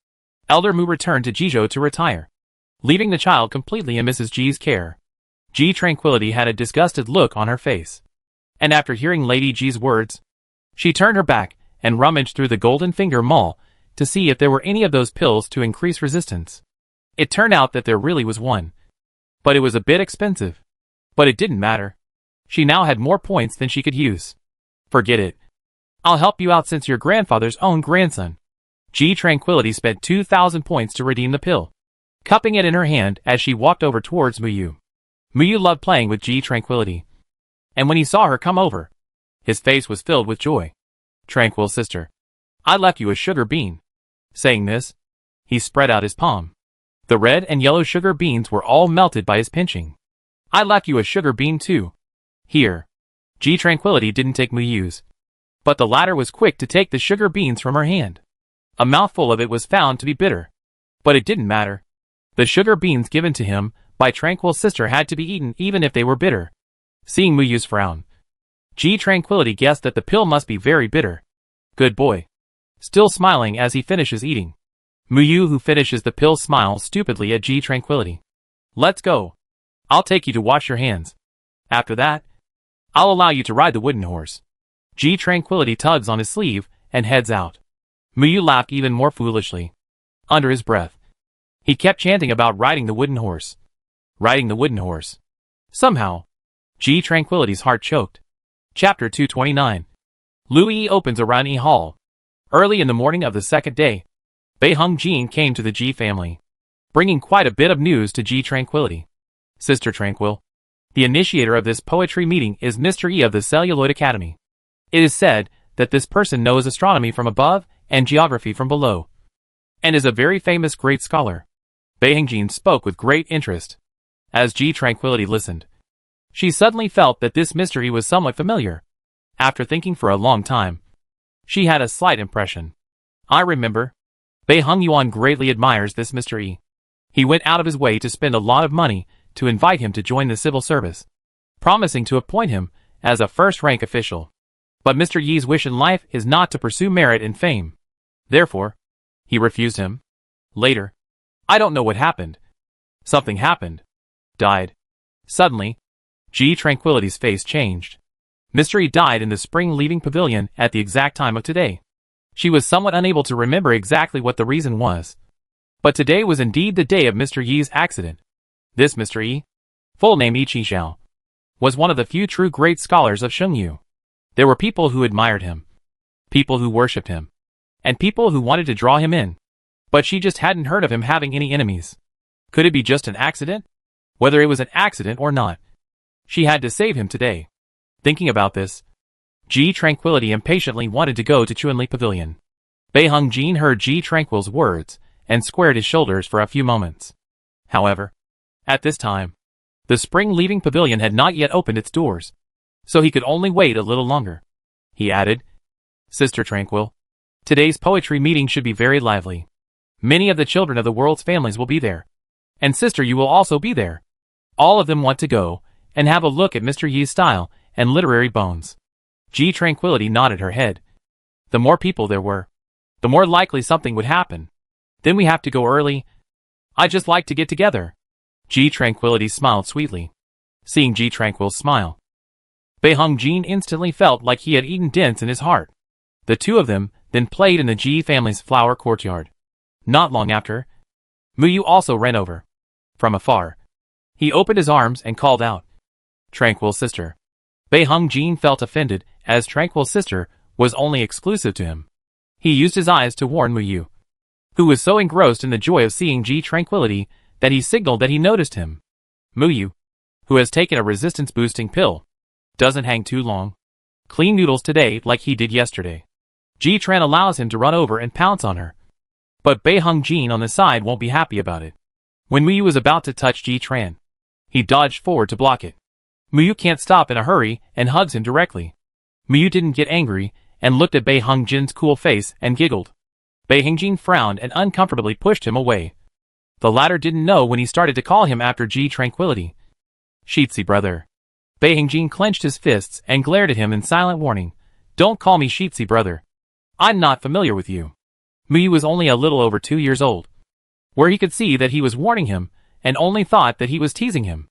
Elder Mu returned to Jizhou to retire, leaving the child completely in Mrs. Ji's care. Ji Tranquility had a disgusted look on her face, and after hearing Lady Ji's words, she turned her back and rummaged through the Golden Finger Mall to see if there were any of those pills to increase resistance. It turned out that there really was one, but it was a bit expensive. But it didn't matter. She now had more points than she could use. Forget it. I'll help you out since you're grandfather's own grandson. Ji Tranquility spent 2,000 points to redeem the pill, cupping it in her hand as she walked over towards Muyu. Muyu loved playing with Ji Tranquility, and when he saw her come over, his face was filled with joy. Tranquil sister, I left you a sugar bean. Saying this, he spread out his palm. The red and yellow sugar beans were all melted by his pinching. "I left you a sugar bean too. Here." G Tranquility didn't take Muyu's, but the latter was quick to take the sugar beans from her hand. A mouthful of it was found to be bitter, but it didn't matter. The sugar beans given to him by Tranquil's sister had to be eaten even if they were bitter. Seeing Muyu's frown, G Tranquility guessed that the pill must be very bitter. "Good boy." Still smiling as he finishes eating, Muyu, who finishes the pill, smiles stupidly at G Tranquility. "Let's go. I'll take you to wash your hands. After that, I'll allow you to ride the wooden horse." G Tranquility tugs on his sleeve and heads out. Muyu laughed even more foolishly. Under his breath, he kept chanting about riding the wooden horse. Riding the wooden horse. Somehow, G Tranquility's heart choked. Chapter 229. Louis opens around E Hall. Early in the morning of the second day, Beiheng Jin came to the G family, bringing quite a bit of news to G Tranquility. "Sister Tranquil, the initiator of this poetry meeting is Mr. E of the Celluloid Academy. It is said that this person knows astronomy from above and geography from below, and is a very famous great scholar." Beiheng Jin spoke with great interest. As G Tranquility listened, she suddenly felt that this Mr. E was somewhat familiar. After thinking for a long time, she had a slight impression. "I remember. Beiheng Yuan greatly admires this Mr. E. He went out of his way to spend a lot of money to invite him to join the civil service, promising to appoint him as a first-rank official. But Mr. Yi's wish in life is not to pursue merit and fame. Therefore, he refused him. Later, I don't know what happened. Something happened. Died." Suddenly, G Tranquility's face changed. Mr. E died in the spring leaving pavilion at the exact time of today. She was somewhat unable to remember exactly what the reason was, but today was indeed the day of Mr. Yi's accident. This Mr. E, full name Yi Qixiao, was one of the few true great scholars of Shengyu. There were people who admired him, people who worshipped him, and people who wanted to draw him in. But she just hadn't heard of him having any enemies. Could it be just an accident? Whether it was an accident or not, she had to save him today. Thinking about this, G Tranquility impatiently wanted to go to Chuanli Pavilion. Beiheng Jin heard G Tranquil's words and squared his shoulders for a few moments. However, at this time, the spring leaving pavilion had not yet opened its doors, so he could only wait a little longer. He added, "Sister Tranquil, today's poetry meeting should be very lively. Many of the children of the world's families will be there, and sister, you will also be there. All of them want to go and have a look at Mr. Yi's style and literary bones." G Tranquility nodded her head. The more people there were, the more likely something would happen. "Then we have to go early. I just like to get together." G Tranquility smiled sweetly. Seeing G Tranquil's smile, Beiheng Jin instantly felt like he had eaten dents in his heart. The two of them then played in the G family's flower courtyard. Not long after, Muyu also ran over. From afar, he opened his arms and called out, "Tranquil sister." Beiheng Jin felt offended, as Tranquil sister was only exclusive to him. He used his eyes to warn Muyu, who was so engrossed in the joy of seeing G Tranquility that he signaled that he noticed him. Muyu, who has taken a resistance-boosting pill, doesn't hang too long. Clean noodles today like he did yesterday. G Tran allows him to run over and pounce on her. But Beiheng Jin on the side won't be happy about it. When Muyu was about to touch G Tran, he dodged forward to block it. Muyu can't stop in a hurry and hugs him directly. Muyu didn't get angry and looked at Beiheng Jin's cool face and giggled. Beiheng Jin frowned and uncomfortably pushed him away. The latter didn't know when he started to call him after G Tranquility. "Sheetsy brother." Beiheng Jin clenched his fists and glared at him in silent warning. "Don't call me Sheetsy brother. I'm not familiar with you." Muyu was only a little over 2 years old, where he could see that he was warning him and only thought that he was teasing him.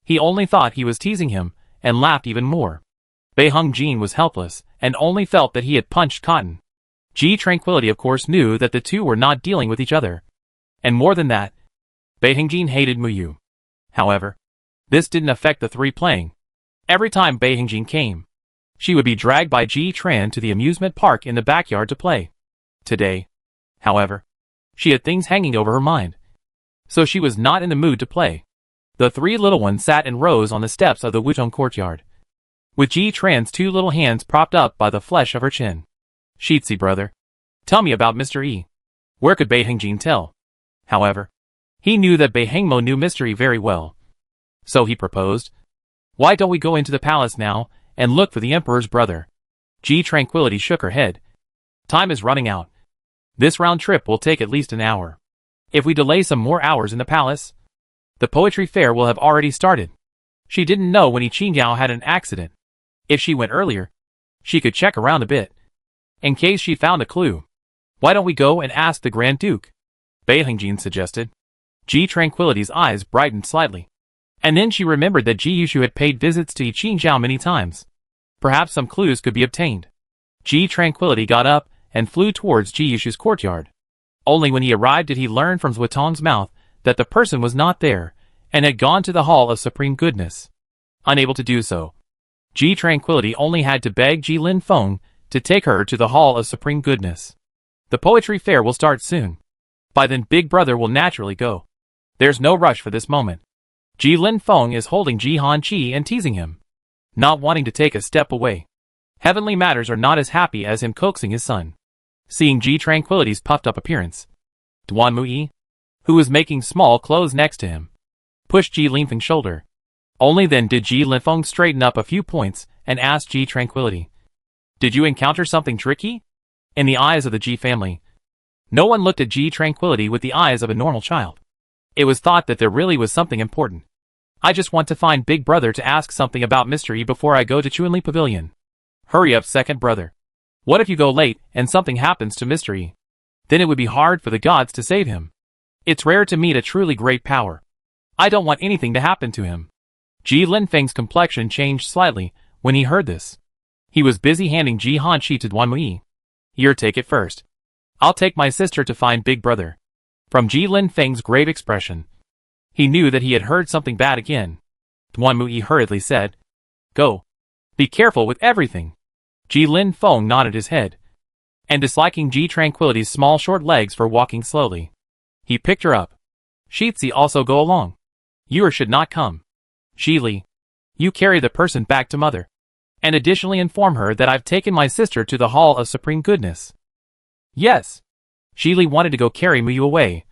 He only thought he was teasing him and laughed even more. Beiheng Jin was helpless and only felt that he had punched cotton. G Tranquility of course knew that the two were not dealing with each other. And more than that, Beiheng Jin hated Muyu. However, this didn't affect the three playing. Every time Beiheng Jin came, she would be dragged by Ji Tran to the amusement park in the backyard to play. Today, however, she had things hanging over her mind, so she was not in the mood to play. The three little ones sat in rows on the steps of the Wutong courtyard, with Ji Tran's two little hands propped up by the flesh of her chin. "Sheetsy brother, tell me about Mr. E." Where could Beiheng Jin tell? However, He knew that Bei Hengmo knew mystery very well. So he proposed, "Why don't we go into the palace now and look for the emperor's brother?" Ji Tranquility shook her head. "Time is running out. This round trip will take at least an hour. If we delay some more hours in the palace, the poetry fair will have already started." She didn't know when Qingyao had an accident. If she went earlier, she could check around a bit, in case she found a clue. "Why don't we go and ask the Grand Duke?" Bei Hengjin suggested. Ji Tranquility's eyes brightened slightly. And then she remembered that Ji Yushu had paid visits to Qingyao many times. Perhaps some clues could be obtained. Ji Tranquility got up and flew towards Ji Yushu's courtyard. Only when he arrived did he learn from Zuotong's mouth that the person was not there, and had gone to the Hall of Supreme Goodness. Unable to do so, Ji Tranquility only had to beg Ji Linfeng to take her to the Hall of Supreme Goodness. The poetry fair will start soon. By then Big Brother will naturally go. There's no rush for this moment. Ji Linfeng is holding Ji Hanqi and teasing him, not wanting to take a step away. Heavenly matters are not as happy as him coaxing his son. Seeing Ji Tranquility's puffed up appearance, Duan Muyi, who was making small clothes next to him, pushed Ji Linfeng's shoulder. Only then did Ji Linfeng straighten up a few points and asked Ji Tranquility, "Did you encounter something tricky?" In the eyes of the Ji family, no one looked at Ji Tranquility with the eyes of a normal child. It was thought that there really was something important. "I just want to find Big Brother to ask something about mystery before I go to Chuanli Pavilion." "Hurry up, second brother. What if you go late and something happens to mystery? Then it would be hard for the gods to save him. It's rare to meet a truly great power. I don't want anything to happen to him." Ji Linfeng's complexion changed slightly when he heard this. He was busy handing Ji Hanqi to Duan Muyi. "Here, take it first. I'll take my sister to find Big Brother." From Ji Linfeng's grave expression, he knew that he had heard something bad again. Duan Muyi hurriedly said, "Go. Be careful with everything." Ji Linfeng nodded his head, and disliking Ji Tranquility's small short legs for walking slowly, he picked her up. "Shitzi, also go along. You should not come. Shili, you carry the person back to mother. And additionally inform her that I've taken my sister to the Hall of Supreme Goodness." "Yes." Shili wanted to go carry Muyu away.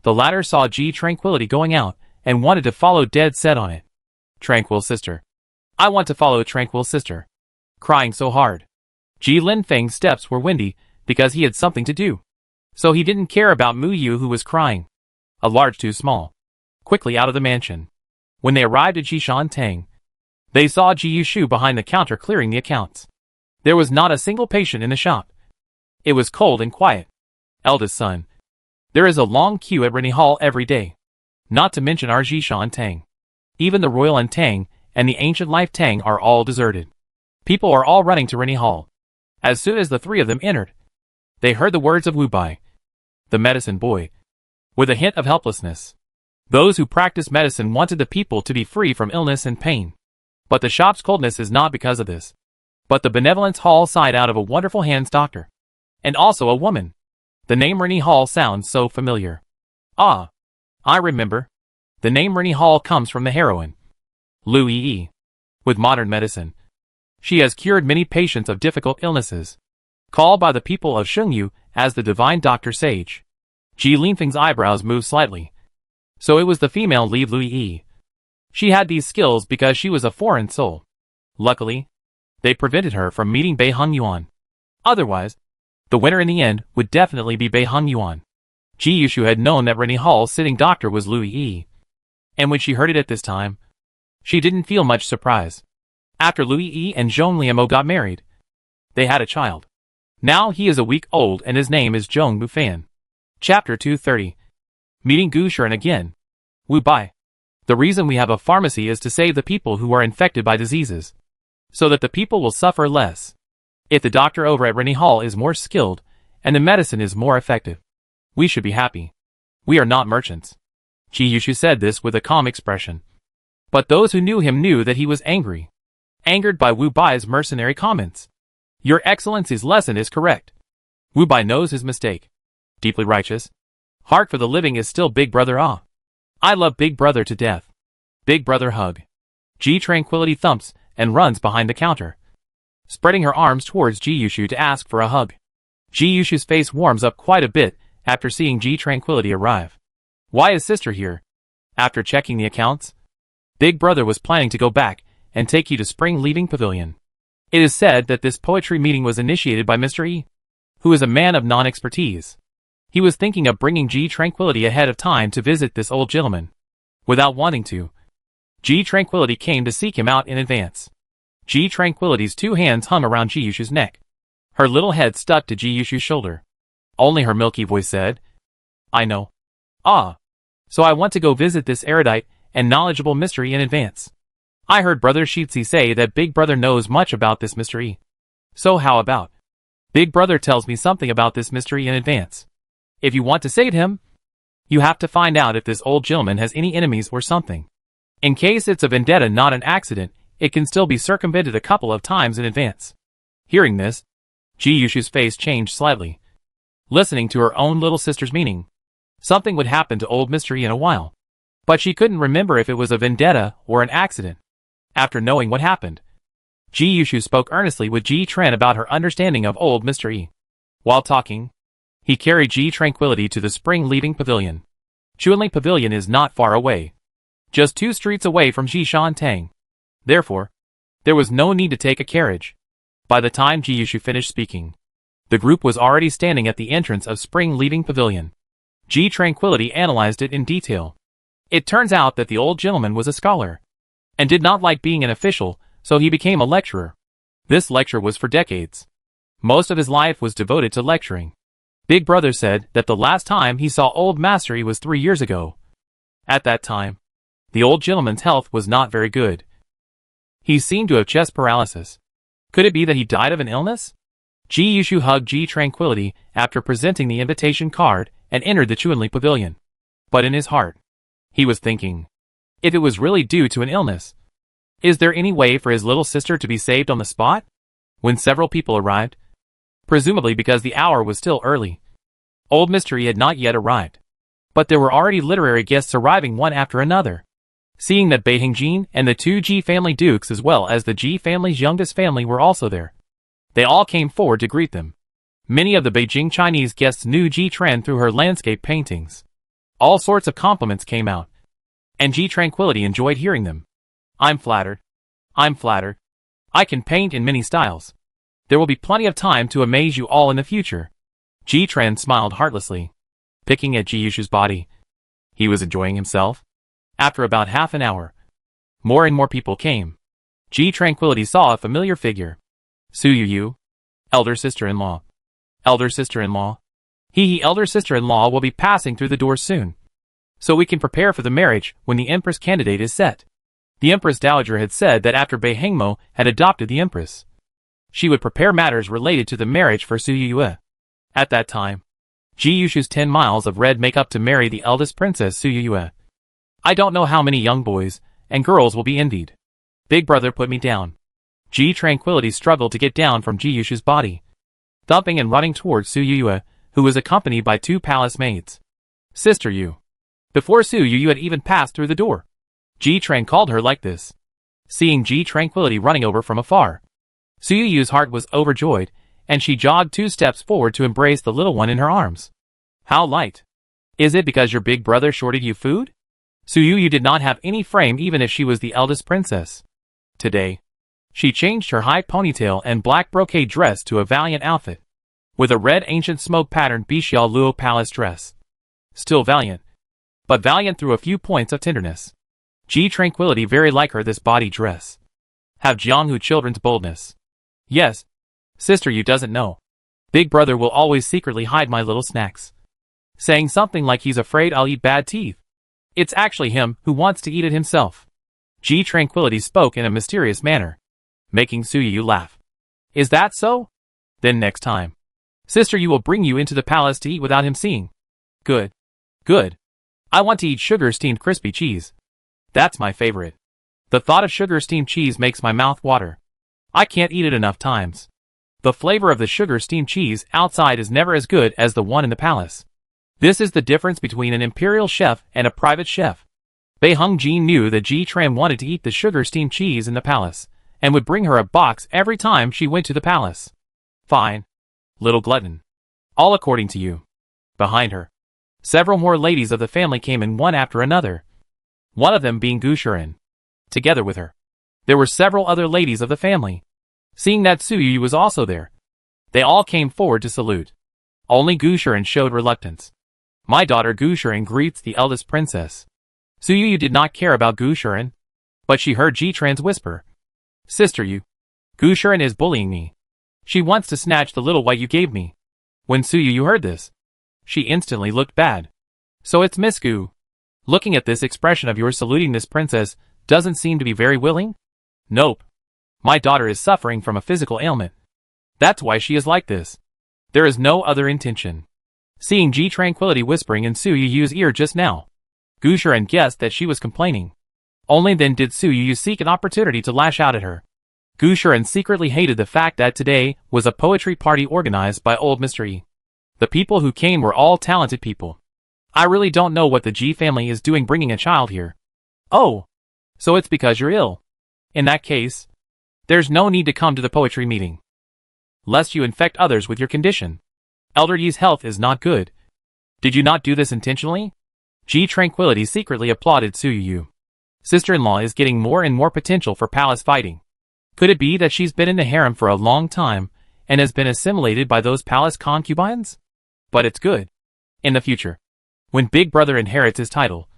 The latter saw Ji Tranquility going out and wanted to follow, dead set on it. "Tranquil sister. I want to follow Tranquil sister." Crying so hard, Ji Linfeng's steps were windy because he had something to do. So he didn't care about Muyu, who was crying. A large too small. Quickly out of the mansion. When they arrived at Jishan Tang, they saw Ji Yushu behind the counter clearing the accounts. There was not a single patient in the shop. It was cold and quiet. "Eldest son, there is a long queue at Rennie Hall every day. Not to mention our Jishan Tang. Even the Royal Tang and the Ancient Life Tang are all deserted. People are all running to Rennie Hall." As soon as the three of them entered, they heard the words of Wu Bai, the medicine boy, with a hint of helplessness. Those who practice medicine wanted the people to be free from illness and pain. But the shop's coldness is not because of this. But the benevolence hall side out of a wonderful hands doctor. And also a woman. The name Rennie Hall sounds so familiar. Ah, I remember. The name Rennie Hall comes from the heroine, Lu Yi. With modern medicine, she has cured many patients of difficult illnesses. Called by the people of Shengyu as the divine doctor sage. Ji Linfeng's eyebrows moved slightly. So it was the female Li Lu Yi. She had these skills because she was a foreign soul. Luckily, they prevented her from meeting Bei Hongyuan. Otherwise, the winner in the end would definitely be Bei Hongyuan. Ji Yushu had known that Rennie Hall's sitting doctor was Lu Yi. And when she heard it at this time, she didn't feel much surprise. After Lu Yi and Zhong Liamo got married, they had a child. Now he is a week old and his name is Zhong Bufan. Chapter 230. Meeting Gu Shuren again. Wu Bai. The reason we have a pharmacy is to save the people who are infected by diseases, so that the people will suffer less. If the doctor over at Rennie Hall is more skilled, and the medicine is more effective, we should be happy. We are not merchants. Ji Yushu said this with a calm expression. But those who knew him knew that he was angry. Angered by Wu Bai's mercenary comments. Your Excellency's lesson is correct. Wu Bai knows his mistake. Deeply righteous. Heart for the living is still Big Brother. Ah. I love Big Brother to death. Big Brother hug. Ji Tranquility thumps and runs behind the counter, spreading her arms towards Ji Yushu to ask for a hug. Ji Yushu's face warms up quite a bit after seeing Ji Tranquility arrive. Why is sister here? After checking the accounts, Big Brother was planning to go back and take you to Spring Leaving Pavilion. It is said that this poetry meeting was initiated by Mr. E, who is a man of non-expertise. He was thinking of bringing G Tranquility ahead of time to visit this old gentleman. Without wanting to, G Tranquility came to seek him out in advance. G Tranquility's two hands hung around Ji Yushu's neck. Her little head stuck to Ji Yushu's shoulder. Only her milky voice said, I know. Ah. So I want to go visit this erudite and knowledgeable mystery in advance. I heard Brother Sheetsy say that Big Brother knows much about this mystery. So how about Big Brother tells me something about this mystery in advance? If you want to save him, you have to find out if this old gentleman has any enemies or something. In case it's a vendetta, not an accident, it can still be circumvented a couple of times in advance. Hearing this, Ji Yushu's face changed slightly. Listening to her own little sister's meaning, something would happen to old mystery in a while. But she couldn't remember if it was a vendetta or an accident. After knowing what happened, Ji Yushu spoke earnestly with Ji Tran about her understanding of old mystery. While talking, he carried Ji Tranquility to the Spring Leaving Pavilion. Chuanli Pavilion is not far away, just 2 streets away from Jishan Tang. Therefore, there was no need to take a carriage. By the time Ji Yushu finished speaking, the group was already standing at the entrance of Spring Leaving Pavilion. Ji Tranquility analyzed it in detail. It turns out that the old gentleman was a scholar, and did not like being an official, so he became a lecturer. This lecture was for decades. Most of his life was devoted to lecturing. Big Brother said that the last time he saw old Mastery was 3 years ago. At that time, the old gentleman's health was not very good. He seemed to have chest paralysis. Could it be that he died of an illness? Ji Yushu hugged Ji Tranquility after presenting the invitation card and entered the Chuanli Pavilion. But in his heart, he was thinking, if it was really due to an illness, is there any way for his little sister to be saved on the spot? When several people arrived, presumably because the hour was still early, old mystery had not yet arrived. But there were already literary guests arriving one after another. Seeing that Beiheng Jin and the 2 Ji family dukes as well as the Ji family's youngest family were also there, they all came forward to greet them. Many of the Beijing Chinese guests knew Ji Tran through her landscape paintings. All sorts of compliments came out, and Ji Tranquility enjoyed hearing them. I'm flattered. I'm flattered. I can paint in many styles. There will be plenty of time to amaze you all in the future. Ji Tran smiled heartlessly, picking at Ji Yushu's body. He was enjoying himself. After about half an hour, more and more people came. Ji Tranquility saw a familiar figure. Su Yu, elder sister-in-law. Elder sister-in-law. He elder sister-in-law will be passing through the doors soon, so we can prepare for the marriage when the Empress candidate is set. The Empress Dowager had said that after Beihengmo had adopted the Empress, she would prepare matters related to the marriage for Su Yue. At that time, Ji Yushu's 10 miles of red make up to marry the eldest princess Su Yue. I don't know how many young boys and girls will be envied. Big Brother put me down. Ji Tranquility struggled to get down from Ji Yushu's body, thumping and running towards Su Yue, who was accompanied by 2 palace maids. Sister Yu. Before Su Yu had even passed through the door, Ji Tran called her like this. Seeing Ji Tranquility running over from afar, Su Yu's heart was overjoyed, and she jogged 2 steps forward to embrace the little one in her arms. How light. Is it because your big brother shorted you food? Su Yu did not have any frame even if she was the eldest princess. Today, she changed her high ponytail and black brocade dress to a valiant outfit, with a red ancient smoke patterned Bixiao Luo palace dress. Still valiant, but valiant through a few points of tenderness. Ji Tranquility very like her this body dress. Have Jianghu children's boldness. Yes, sister you doesn't know. Big Brother will always secretly hide my little snacks, saying something like he's afraid I'll eat bad teeth. It's actually him who wants to eat it himself. Ji Tranquility spoke in a mysterious manner, making Su Yu laugh. Is that so? Then next time, sister you will bring you into the palace to eat without him seeing. Good. Good. I want to eat sugar-steamed crispy cheese. That's my favorite. The thought of sugar-steamed cheese makes my mouth water. I can't eat it enough times. The flavor of the sugar-steamed cheese outside is never as good as the one in the palace. This is the difference between an imperial chef and a private chef. Beiheng Jin knew that Ji Tran wanted to eat the sugar-steamed cheese in the palace, and would bring her a box every time she went to the palace. Fine. Little glutton. All according to you. Behind her, Several more ladies of the family came in one after another, one of them being Gu Shiren. Together with her, there were several other ladies of the family. Seeing that Su Yu was also there, they all came forward to salute. Only Gu Shiren showed reluctance. My daughter Gu Shiren greets the eldest princess. Su Yu did not care about Gu Shiren, but she heard Ji Tran's whisper. Sister Yu, Gu Shiren is bullying me. She wants to snatch the little white you gave me. When Su Yu heard this, she instantly looked bad. So it's Miss Gu. Looking at this expression of yours saluting this princess doesn't seem to be very willing? Nope. My daughter is suffering from a physical ailment. That's why she is like this. There is no other intention. Seeing Ji Tranquility whispering in Su Yu's ear just now, Gu Shiren guessed that she was complaining. Only then did Su Yu seek an opportunity to lash out at her. Gu Shiren secretly hated the fact that today was a poetry party organized by old Mr. Yi. The people who came were all talented people. I really don't know what the Ji family is doing bringing a child here. Oh, so it's because you're ill. In that case, there's no need to come to the poetry meeting, lest you infect others with your condition. Elder Yi's health is not good. Did you not do this intentionally? Ji Tranquility secretly applauded Su Yu. Sister-in-law is getting more and more potential for palace fighting. Could it be that she's been in the harem for a long time and has been assimilated by those palace concubines? But it's good. In the future, when Big Brother inherits his title,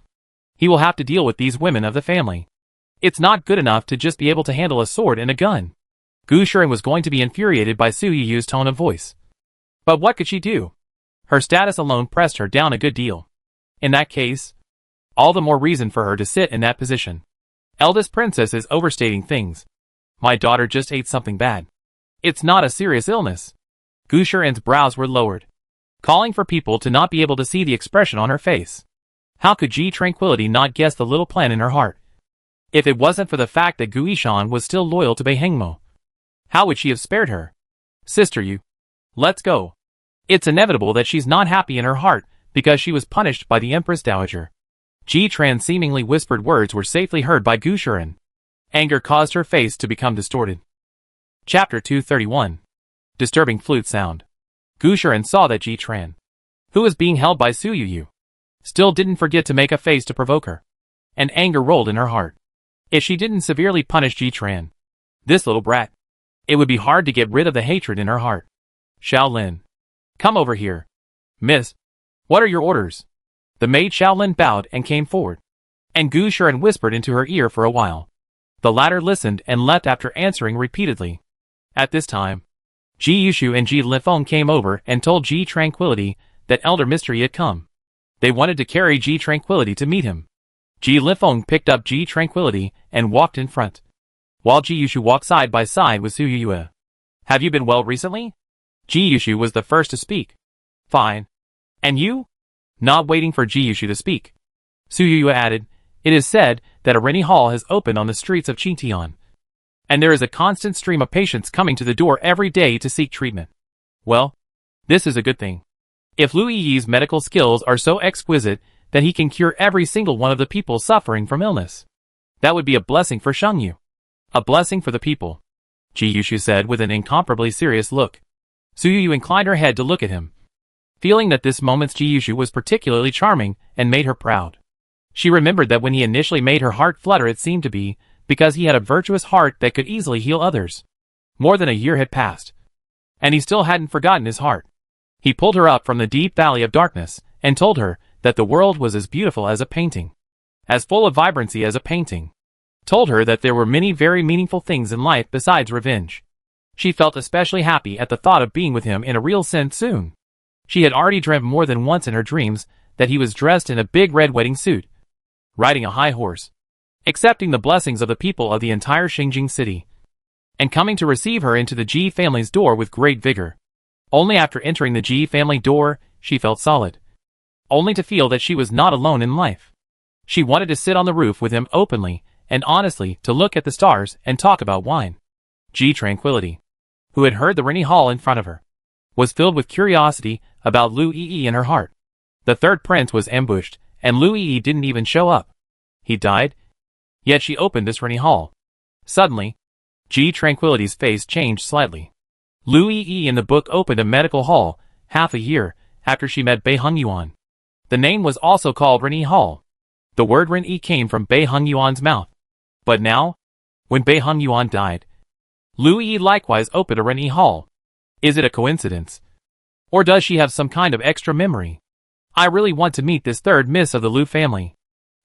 he will have to deal with these women of the family. It's not good enough to just be able to handle a sword and a gun. Gu Shiren was going to be infuriated by Su Yu's tone of voice. But what could she do? Her status alone pressed her down a good deal. In that case, all the more reason for her to sit in that position. Eldest princess is overstating things. My daughter just ate something bad. It's not a serious illness. Gu Shiren's brows were lowered, calling for people to not be able to see the expression on her face. How could Ji Tranquility not guess the little plan in her heart? If it wasn't for the fact that Gu Yishan was still loyal to Bei Hengmo, how would she have spared her? Sister Yu, let's go. It's inevitable that she's not happy in her heart because she was punished by the Empress Dowager. Ji Tran's seemingly whispered words were safely heard by Gu Shiren. Anger caused her face to become distorted. Chapter 231. Disturbing flute sound. Gu Shiren saw that Ji Tran, who was being held by Su Yu, still didn't forget to make a face to provoke her. And anger rolled in her heart. If she didn't severely punish Ji Tran, this little brat, it would be hard to get rid of the hatred in her heart. Shaolin, come over here. Miss, what are your orders? The maid Shaolin bowed and came forward, and Gu Shiren whispered into her ear for a while. The latter listened and left after answering repeatedly. At this time, Ji Yushu and Ji Lifeng came over and told Ji Tranquility that Elder Mystery had come. They wanted to carry Ji Tranquility to meet him. Ji Lifeng picked up Ji Tranquility and walked in front, while Ji Yushu walked side by side with Su Yue. Have you been well recently? Ji Yushu was the first to speak. Fine. And you? Not waiting for Ji Yushu to speak, Su Yue added, it is said that a Rennie Hall has opened on the streets of Qingtian, and there is a constant stream of patients coming to the door every day to seek treatment. Well, this is a good thing. If Lu Yi's medical skills are so exquisite that he can cure every single one of the people suffering from illness, that would be a blessing for Shengyu. A blessing for the people, Ji Yushu said with an incomparably serious look. Su Yu inclined her head to look at him, feeling that this moment's Ji Yushu was particularly charming and made her proud. She remembered that when he initially made her heart flutter it seemed to be because he had a virtuous heart that could easily heal others. More than a year had passed, and he still hadn't forgotten his heart. He pulled her up from the deep valley of darkness and told her that the world was as beautiful as a painting, as full of vibrancy as a painting. Told her that there were many very meaningful things in life besides revenge. She felt especially happy at the thought of being with him in a real sense soon. She had already dreamt more than once in her dreams that he was dressed in a big red wedding suit, riding a high horse, accepting the blessings of the people of the entire Xingjing city, and coming to receive her into the Ji family's door with great vigor. Only after entering the Ji family door, she felt solid. Only to feel that she was not alone in life. She wanted to sit on the roof with him openly and honestly to look at the stars and talk about wine. Ji Tranquility, who had heard the Rennie Hall in front of her, was filled with curiosity about Lu Yi in her heart. The third prince was ambushed, and Lu Yi didn't even show up. He died? Yet she opened this Rennie Hall. Suddenly, Ji Tranquility's face changed slightly. Lu Yi in the book opened a medical hall half a year after she met Bei Hongyuan. The name was also called Ren Hall. The word Ren came from Bei Hongyuan's mouth. But now, when Bei Hongyuan died, Lu Yi likewise opened a Ren Hall. Is it a coincidence? Or does she have some kind of extra memory? I really want to meet this third miss of the Lu family.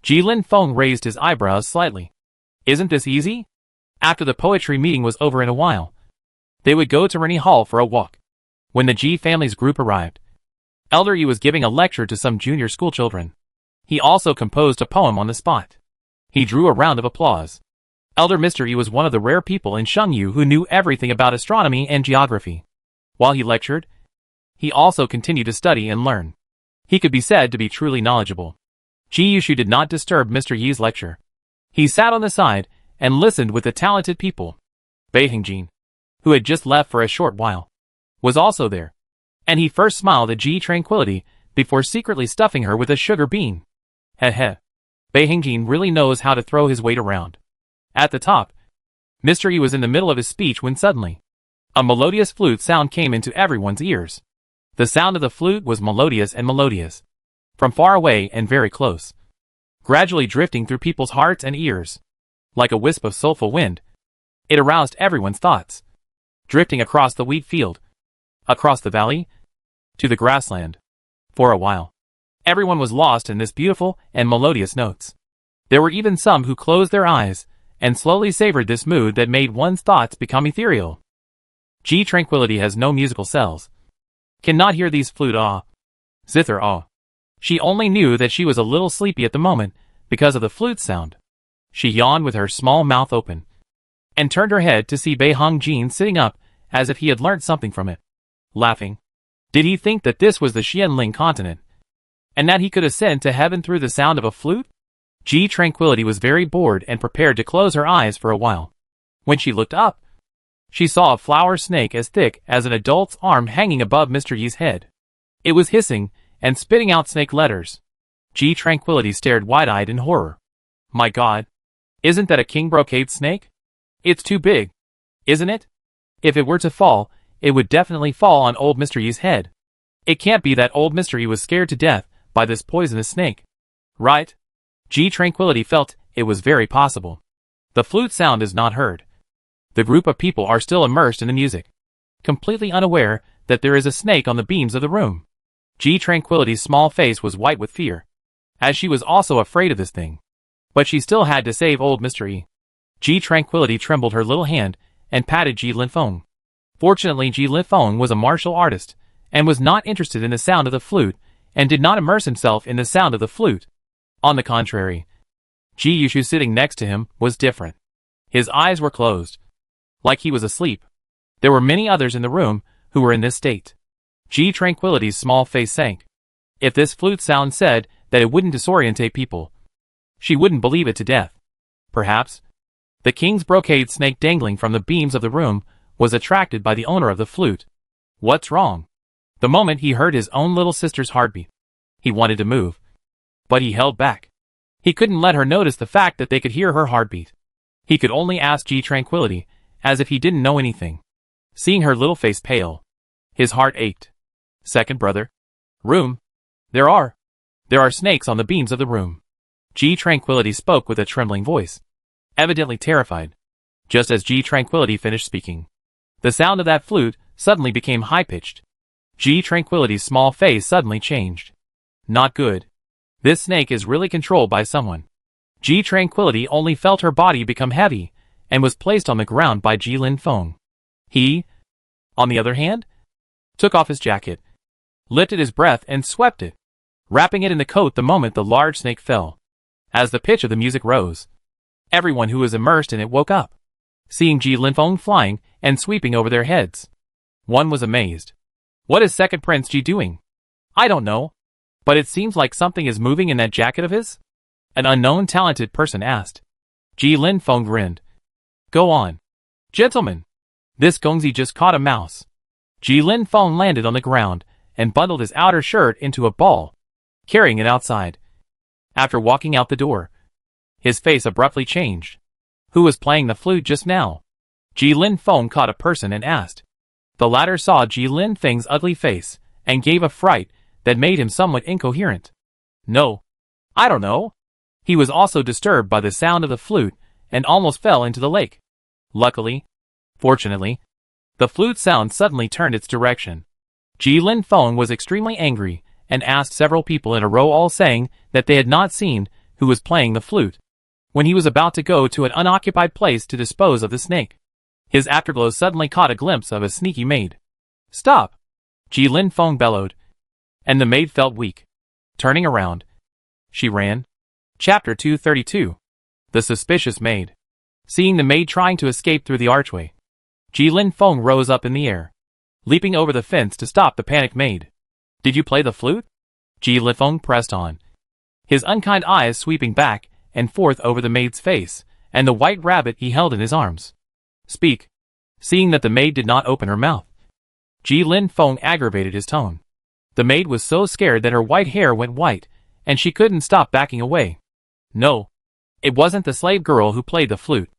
Ji Linfeng raised his eyebrows slightly. Isn't this easy? After the poetry meeting was over in a while, they would go to Ren Hall for a walk. When the Ji family's group arrived, Elder Yi was giving a lecture to some junior school children. He also composed a poem on the spot. He drew a round of applause. Elder Mr. Yi was one of the rare people in Shengyu who knew everything about astronomy and geography. While he lectured, he also continued to study and learn. He could be said to be truly knowledgeable. Ji Yushu did not disturb Mr. Yi's lecture. He sat on the side and listened with the talented people. Bei Hongjin, who had just left for a short while, was also there, and he first smiled at Ji Tranquility before secretly stuffing her with a sugar bean. Heh heh. Bei Hongjin really knows how to throw his weight around. At the top, Mr. Yi was in the middle of his speech when suddenly, a melodious flute sound came into everyone's ears. The sound of the flute was melodious and melodious, from far away and very close, gradually drifting through people's hearts and ears. Like a wisp of soulful wind, it aroused everyone's thoughts, drifting across the wheat field, across the valley, to the grassland. For a while, everyone was lost in this beautiful and melodious notes. There were even some who closed their eyes and slowly savored this mood that made one's thoughts become ethereal. Ji Tranquility has no musical cells. Cannot hear these flute zither She only knew that she was a little sleepy at the moment because of the flute sound. She yawned with her small mouth open, and turned her head to see Bei Hongjin sitting up as if he had learnt something from it. Laughing. Did he think that this was the Xianling continent, and that he could ascend to heaven through the sound of a flute? Ji Tranquility was very bored and prepared to close her eyes for a while. When she looked up, she saw a flower snake as thick as an adult's arm hanging above Mr. Yi's head. It was hissing and spitting out snake letters. Ji Tranquility stared wide-eyed in horror. My God! Isn't that a king brocade snake? It's too big, isn't it? If it were to fall, it would definitely fall on old Mr. Yi's head. It can't be that old Mr. Yi was scared to death by this poisonous snake. Right? Ji Tranquility felt it was very possible. The flute sound is not heard. The group of people are still immersed in the music, completely unaware that there is a snake on the beams of the room. Ji Tranquility's small face was white with fear, as she was also afraid of this thing. But she still had to save old Mr. Yi. Ji Tranquility trembled her little hand and patted Ji Linfeng. Fortunately, Ji Linfeng was a martial artist and was not interested in the sound of the flute and did not immerse himself in the sound of the flute. On the contrary, Ji Yushu sitting next to him was different. His eyes were closed, like he was asleep. There were many others in the room who were in this state. Ji Tranquility's small face sank. If this flute sound said that it wouldn't disorientate people, she wouldn't believe it to death. Perhaps the king's brocade snake dangling from the beams of the room was attracted by the owner of the flute. What's wrong? The moment he heard his own little sister's heartbeat, he wanted to move, but he held back. He couldn't let her notice the fact that they could hear her heartbeat. He could only ask Ji Tranquility, as if he didn't know anything. Seeing her little face pale, his heart ached. Second brother. Room. There are snakes on the beams of the room. Ji Tranquility spoke with a trembling voice, evidently terrified. Just as Ji Tranquility finished speaking, the sound of that flute suddenly became high-pitched. Ji Tranquility's small face suddenly changed. Not good. This snake is really controlled by someone. Ji Tranquility only felt her body become heavy and was placed on the ground by Ji Linfeng. He, on the other hand, took off his jacket, lifted his breath and swept it, wrapping it in the coat the moment the large snake fell. As the pitch of the music rose, everyone who was immersed in it woke up, seeing Ji Linfeng flying and sweeping over their heads. One was amazed. What is Second Prince Ji doing? I don't know, but it seems like something is moving in that jacket of his? An unknown talented person asked. Ji Linfeng grinned. Go on. Gentlemen, this Gongzi just caught a mouse. Ji Linfeng landed on the ground and bundled his outer shirt into a ball, carrying it outside. After walking out the door, his face abruptly changed. Who was playing the flute just now? Ji Linfeng caught a person and asked. The latter saw Ji Linfeng's ugly face and gave a fright that made him somewhat incoherent. No. I don't know. He was also disturbed by the sound of the flute and almost fell into the lake. Fortunately, the flute sound suddenly turned its direction. Jilin Feng was extremely angry and asked several people in a row, all saying that they had not seen who was playing the flute, when he was about to go to an unoccupied place to dispose of the snake. His afterglow suddenly caught a glimpse of a sneaky maid. Stop! Jilin Feng bellowed, and the maid felt weak. Turning around, she ran. Chapter 232. The Suspicious Maid. Seeing the maid trying to escape through the archway, Jilin Feng rose up in the air, leaping over the fence to stop the panicked maid. Did you play the flute? Jilin Feng pressed on, his unkind eyes sweeping back and forth over the maid's face and the white rabbit he held in his arms. Speak. Seeing that the maid did not open her mouth, Jilin Feng aggravated his tone. The maid was so scared that her white hair went white, and she couldn't stop backing away. No. It wasn't the slave girl who played the flute.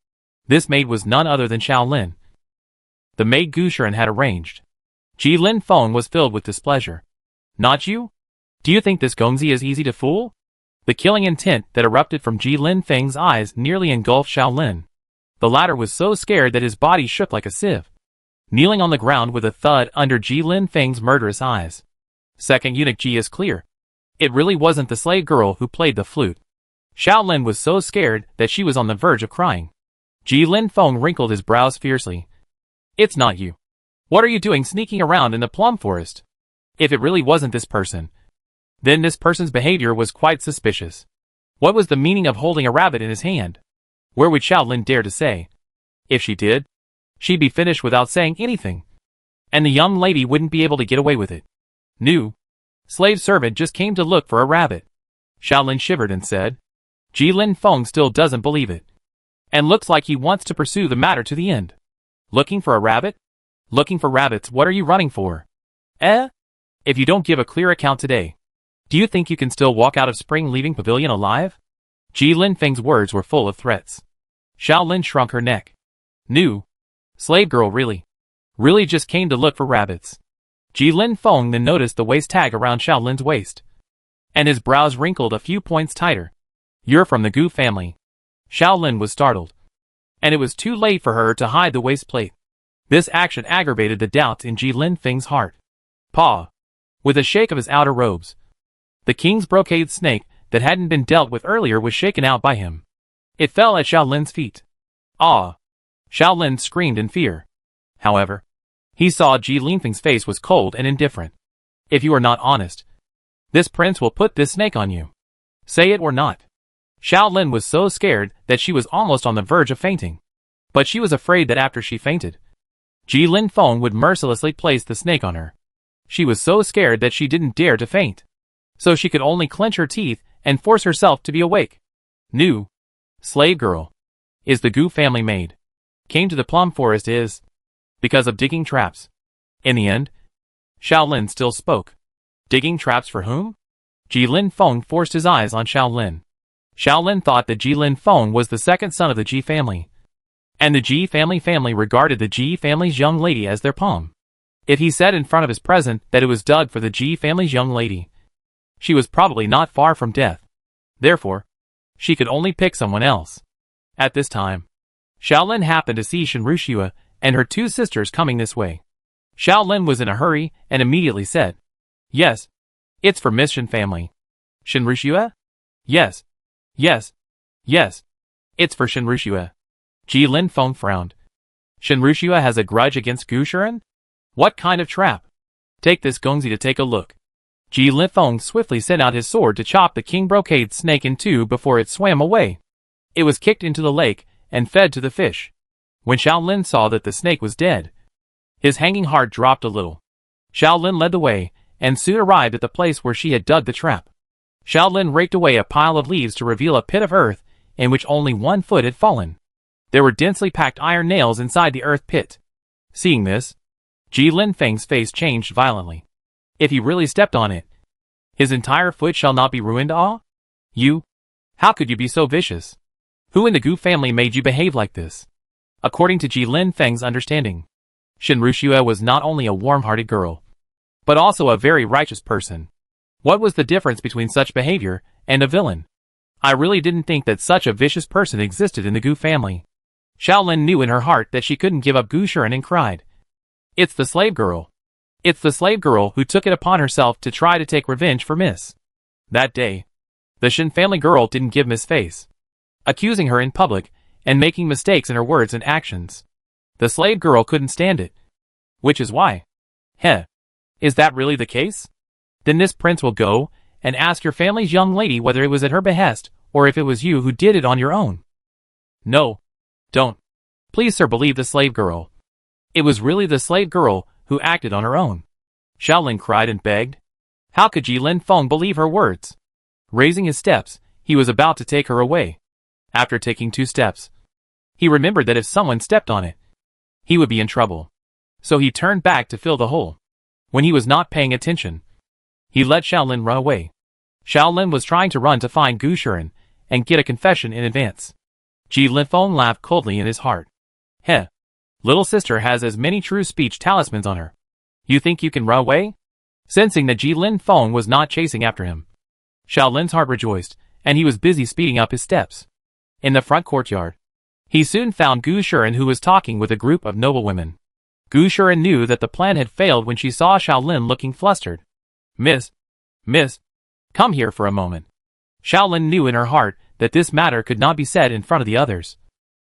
This maid was none other than Shaolin, the maid Gushuren had arranged. Jilin Feng was filled with displeasure. Not you? Do you think this Gongzi is easy to fool? The killing intent that erupted from Jilin Feng's eyes nearly engulfed Shaolin. The latter was so scared that his body shook like a sieve, kneeling on the ground with a thud under Jilin Feng's murderous eyes. Second eunuch Ji is clear. It really wasn't the slave girl who played the flute. Shaolin was so scared that she was on the verge of crying. Jilin Feng wrinkled his brows fiercely. It's not you. What are you doing sneaking around in the plum forest? If it really wasn't this person, then this person's behavior was quite suspicious. What was the meaning of holding a rabbit in his hand? Where would Shaolin dare to say? If she did, she'd be finished without saying anything, and the young lady wouldn't be able to get away with it. New slave servant just came to look for a rabbit. Shaolin shivered and said. Jilin Feng still doesn't believe it, and looks like he wants to pursue the matter to the end. Looking for a rabbit? Looking for rabbits, what are you running for? If you don't give a clear account today, do you think you can still walk out of Spring Leaving Pavilion alive? Jilin Feng's words were full of threats. Shaolin shrunk her neck. New slave girl really just came to look for rabbits. Jilin Feng then noticed the waist tag around Shaolin's waist, and his brows wrinkled a few points tighter. You're from the Gu family. Shaolin was startled, and it was too late for her to hide the waist plate. This action aggravated the doubts in Jilin Feng's heart. Paw. With a shake of his outer robes, the king's brocade snake that hadn't been dealt with earlier was shaken out by him. It fell at Shaolin's feet. Ah! Shaolin screamed in fear. However, he saw Jilin Feng's face was cold and indifferent. If you are not honest, this prince will put this snake on you. Say it or not. Shaolin was so scared that she was almost on the verge of fainting. But she was afraid that after she fainted, Jilin Feng would mercilessly place the snake on her. She was so scared that she didn't dare to faint, so she could only clench her teeth and force herself to be awake. New slave girl is the Gu family maid. Came to the plum forest is because of digging traps. In the end, Shaolin still spoke. Digging traps for whom? Jilin Feng forced his eyes on Shaolin. Shaolin thought that Jilin Feng was the second son of the Ji family, and the Ji family regarded the Ji family's young lady as their palm. If he said in front of his present that it was dug for the Ji family's young lady, she was probably not far from death. Therefore, she could only pick someone else. At this time, Shaolin happened to see Shinrushua and her two sisters coming this way. Shaolin was in a hurry and immediately said, Yes, it's for Miss Shin family. Shinrushua? Yes. Yes. Yes. It's for Shinrushua. Jilin Feng frowned. Shinrushua has a grudge against Gushuren? What kind of trap? Take this Gongzi to take a look. Jilin Feng swiftly sent out his sword to chop the king brocade snake in two before it swam away. It was kicked into the lake and fed to the fish. When Shaolin saw that the snake was dead, his hanging heart dropped a little. Shaolin led the way and soon arrived at the place where she had dug the trap. Shaolin raked away a pile of leaves to reveal a pit of earth in which only 1 foot had fallen. There were densely packed iron nails inside the earth pit. Seeing this, Jilin Feng's face changed violently. If he really stepped on it, his entire foot shall not be ruined. Ah? You? How could you be so vicious? Who in the Gu family made you behave like this? According to Jilin Feng's understanding, Shinrushua was not only a warm-hearted girl, but also a very righteous person. What was the difference between such behavior and a villain? I really didn't think that such a vicious person existed in the Gu family. Xiaolin knew in her heart that she couldn't give up Gu Shiren and cried. It's the slave girl. It's the slave girl who took it upon herself to try to take revenge for Miss. That day, the Shen family girl didn't give Miss face, accusing her in public and making mistakes in her words and actions. The slave girl couldn't stand it. Which is why. Heh. Is that really the case? Then this prince will go and ask your family's young lady whether it was at her behest or if it was you who did it on your own. No. Don't. Please, sir, believe the slave girl. It was really the slave girl who acted on her own. Xiaolin cried and begged. How could Ji Linfeng believe her words? Raising his steps, he was about to take her away. After taking 2 steps, he remembered that if someone stepped on it, he would be in trouble. So he turned back to fill the hole. When he was not paying attention, he let Xiaolin run away. Xiaolin was trying to run to find Gu Shiren and get a confession in advance. Ji Linfeng laughed coldly in his heart. Heh. Little sister has as many true speech talismans on her. You think you can run away? Sensing that Ji Linfeng was not chasing after him, Xiaolin's heart rejoiced, and he was busy speeding up his steps. In the front courtyard, he soon found Gu Shiren, who was talking with a group of noblewomen. Gu Shiren knew that the plan had failed when she saw Xiaolin looking flustered. Miss, come here for a moment. Xiaolin knew in her heart that this matter could not be said in front of the others.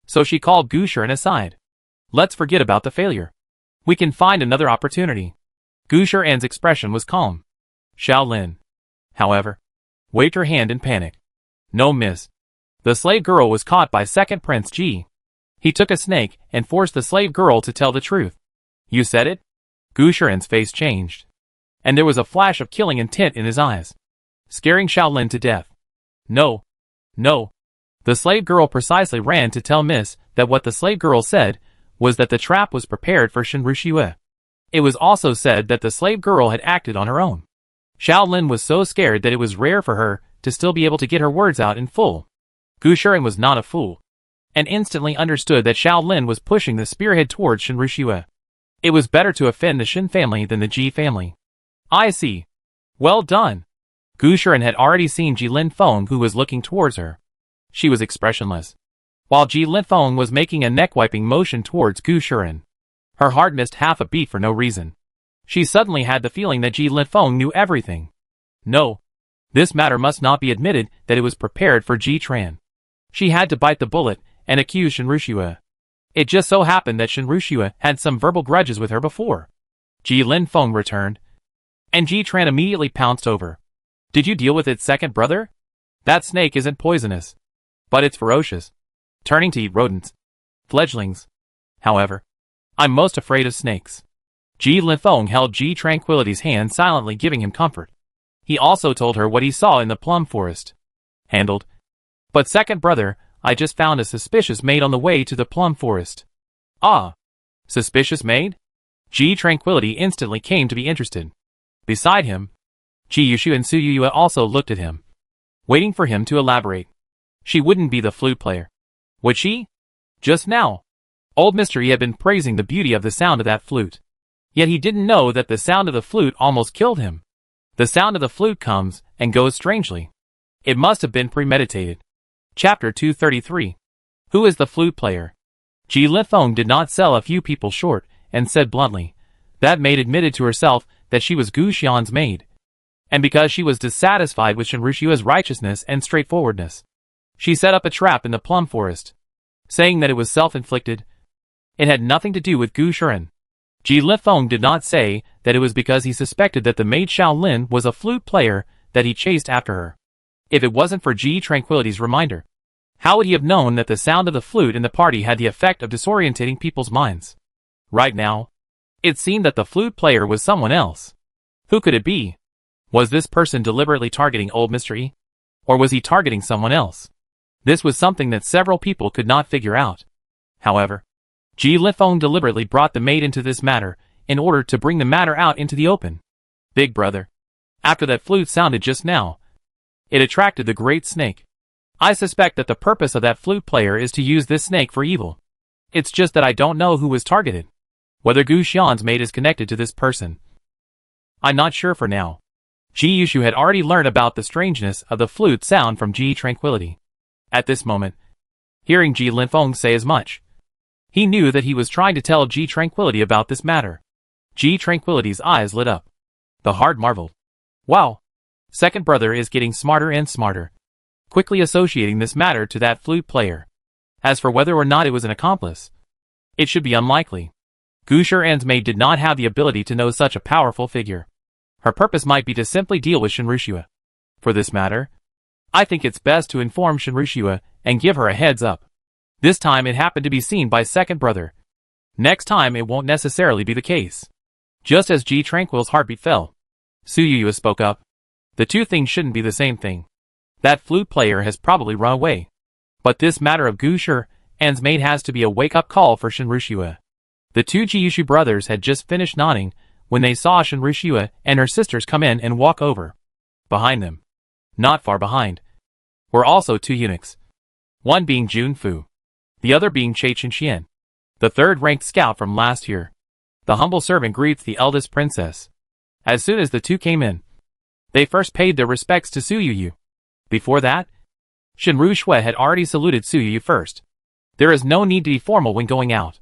So she called Gu Shiren aside. Let's forget about the failure. We can find another opportunity. Gu Shiren's expression was calm. Xiaolin, however, waved her hand in panic. No, miss. The slave girl was caught by second Prince Ji. He took a snake and forced the slave girl to tell the truth. You said it? Gu Shiren's face changed, and there was a flash of killing intent in his eyes, scaring Xiaolin to death. No. The slave girl precisely ran to tell Miss that what the slave girl said was that the trap was prepared for Shen Ruxue. It was also said that the slave girl had acted on her own. Xiaolin was so scared that it was rare for her to still be able to get her words out in full. Gu Shiren was not a fool, and instantly understood that Xiaolin was pushing the spearhead towards Shen Ruxue. It was better to offend the Shen family than the Ji family. I see. Well done. Gu Shiren had already seen Ji Linfeng, who was looking towards her. She was expressionless, while Ji Linfeng was making a neck-wiping motion towards Gu Shiren. Her heart missed half a beat for no reason. She suddenly had the feeling that Ji Linfeng knew everything. No. This matter must not be admitted that it was prepared for Ji Tran. She had to bite the bullet and accuse Shen Ruxue. It just so happened that Shen Ruxue had some verbal grudges with her before. Ji Linfeng returned, and Ji Tran immediately pounced over. Did you deal with its second brother? That snake isn't poisonous, but it's ferocious, turning to eat rodents. Fledglings. However, I'm most afraid of snakes. Ji Linfeng held Ji Tranquility's hand, silently giving him comfort. He also told her what he saw in the plum forest. Handled. But second brother, I just found a suspicious maid on the way to the plum forest. Ah. Suspicious maid? Ji Tranquility instantly came to be interested. Beside him, Ji Yushu and Su Yuyue also looked at him, waiting for him to elaborate. She wouldn't be the flute player, would she? Just now, old Mr. E had been praising the beauty of the sound of that flute. Yet he didn't know that the sound of the flute almost killed him. The sound of the flute comes and goes strangely. It must have been premeditated. Chapter 233. Who is the flute player? Ji Linfeng did not sell a few people short, and said bluntly, that maid admitted to herself that she was Gu Xian's maid. And because she was dissatisfied with Shen Ruxue's righteousness and straightforwardness, she set up a trap in the plum forest, saying that it was self-inflicted. It had nothing to do with Gu Shiren. Ji Linfeng did not say that it was because he suspected that the maid Xiaolin was a flute player that he chased after her. If it wasn't for Ji Tranquility's reminder, how would he have known that the sound of the flute in the party had the effect of disorientating people's minds? Right now, it seemed that the flute player was someone else. Who could it be? Was this person deliberately targeting old Mr. E? Or was he targeting someone else? This was something that several people could not figure out. However, Ji Linfeng deliberately brought the maid into this matter in order to bring the matter out into the open. Big brother, after that flute sounded just now, it attracted the great snake. I suspect that the purpose of that flute player is to use this snake for evil. It's just that I don't know who was targeted. Whether Gu Xian's maid is connected to this person, I'm not sure for now. Ji Yushu had already learned about the strangeness of the flute sound from Ji Tranquility. At this moment, hearing Ji Linfeng say as much, he knew that he was trying to tell Ji Tranquility about this matter. Ji Tranquility's eyes lit up. The heart marveled. Wow! Second brother is getting smarter and smarter, quickly associating this matter to that flute player. As for whether or not it was an accomplice, it should be unlikely. Gu Shiren's maid did not have the ability to know such a powerful figure. Her purpose might be to simply deal with Shinrushua. For this matter, I think it's best to inform Shinrushua and give her a heads up. This time it happened to be seen by second brother. Next time it won't necessarily be the case. Just as Ji Tranquil's heartbeat fell, Suyuya spoke up. The two things shouldn't be the same thing. That flute player has probably run away. But this matter of Gu Shiren's maid has to be a wake-up call for Shinrushua. The two Ji Yushu brothers had just finished nodding when they saw Shinrushua and her sisters come in and walk over. Behind them, not far behind, were also two eunuchs. One being Jun Fu, the other being Che Chen, the third-ranked scout from last year. The humble servant greets the eldest princess. As soon as the two came in, they first paid their respects to Suyuyu. Before that, Shinrushua had already saluted Suyuyu first. There is no need to be formal when going out.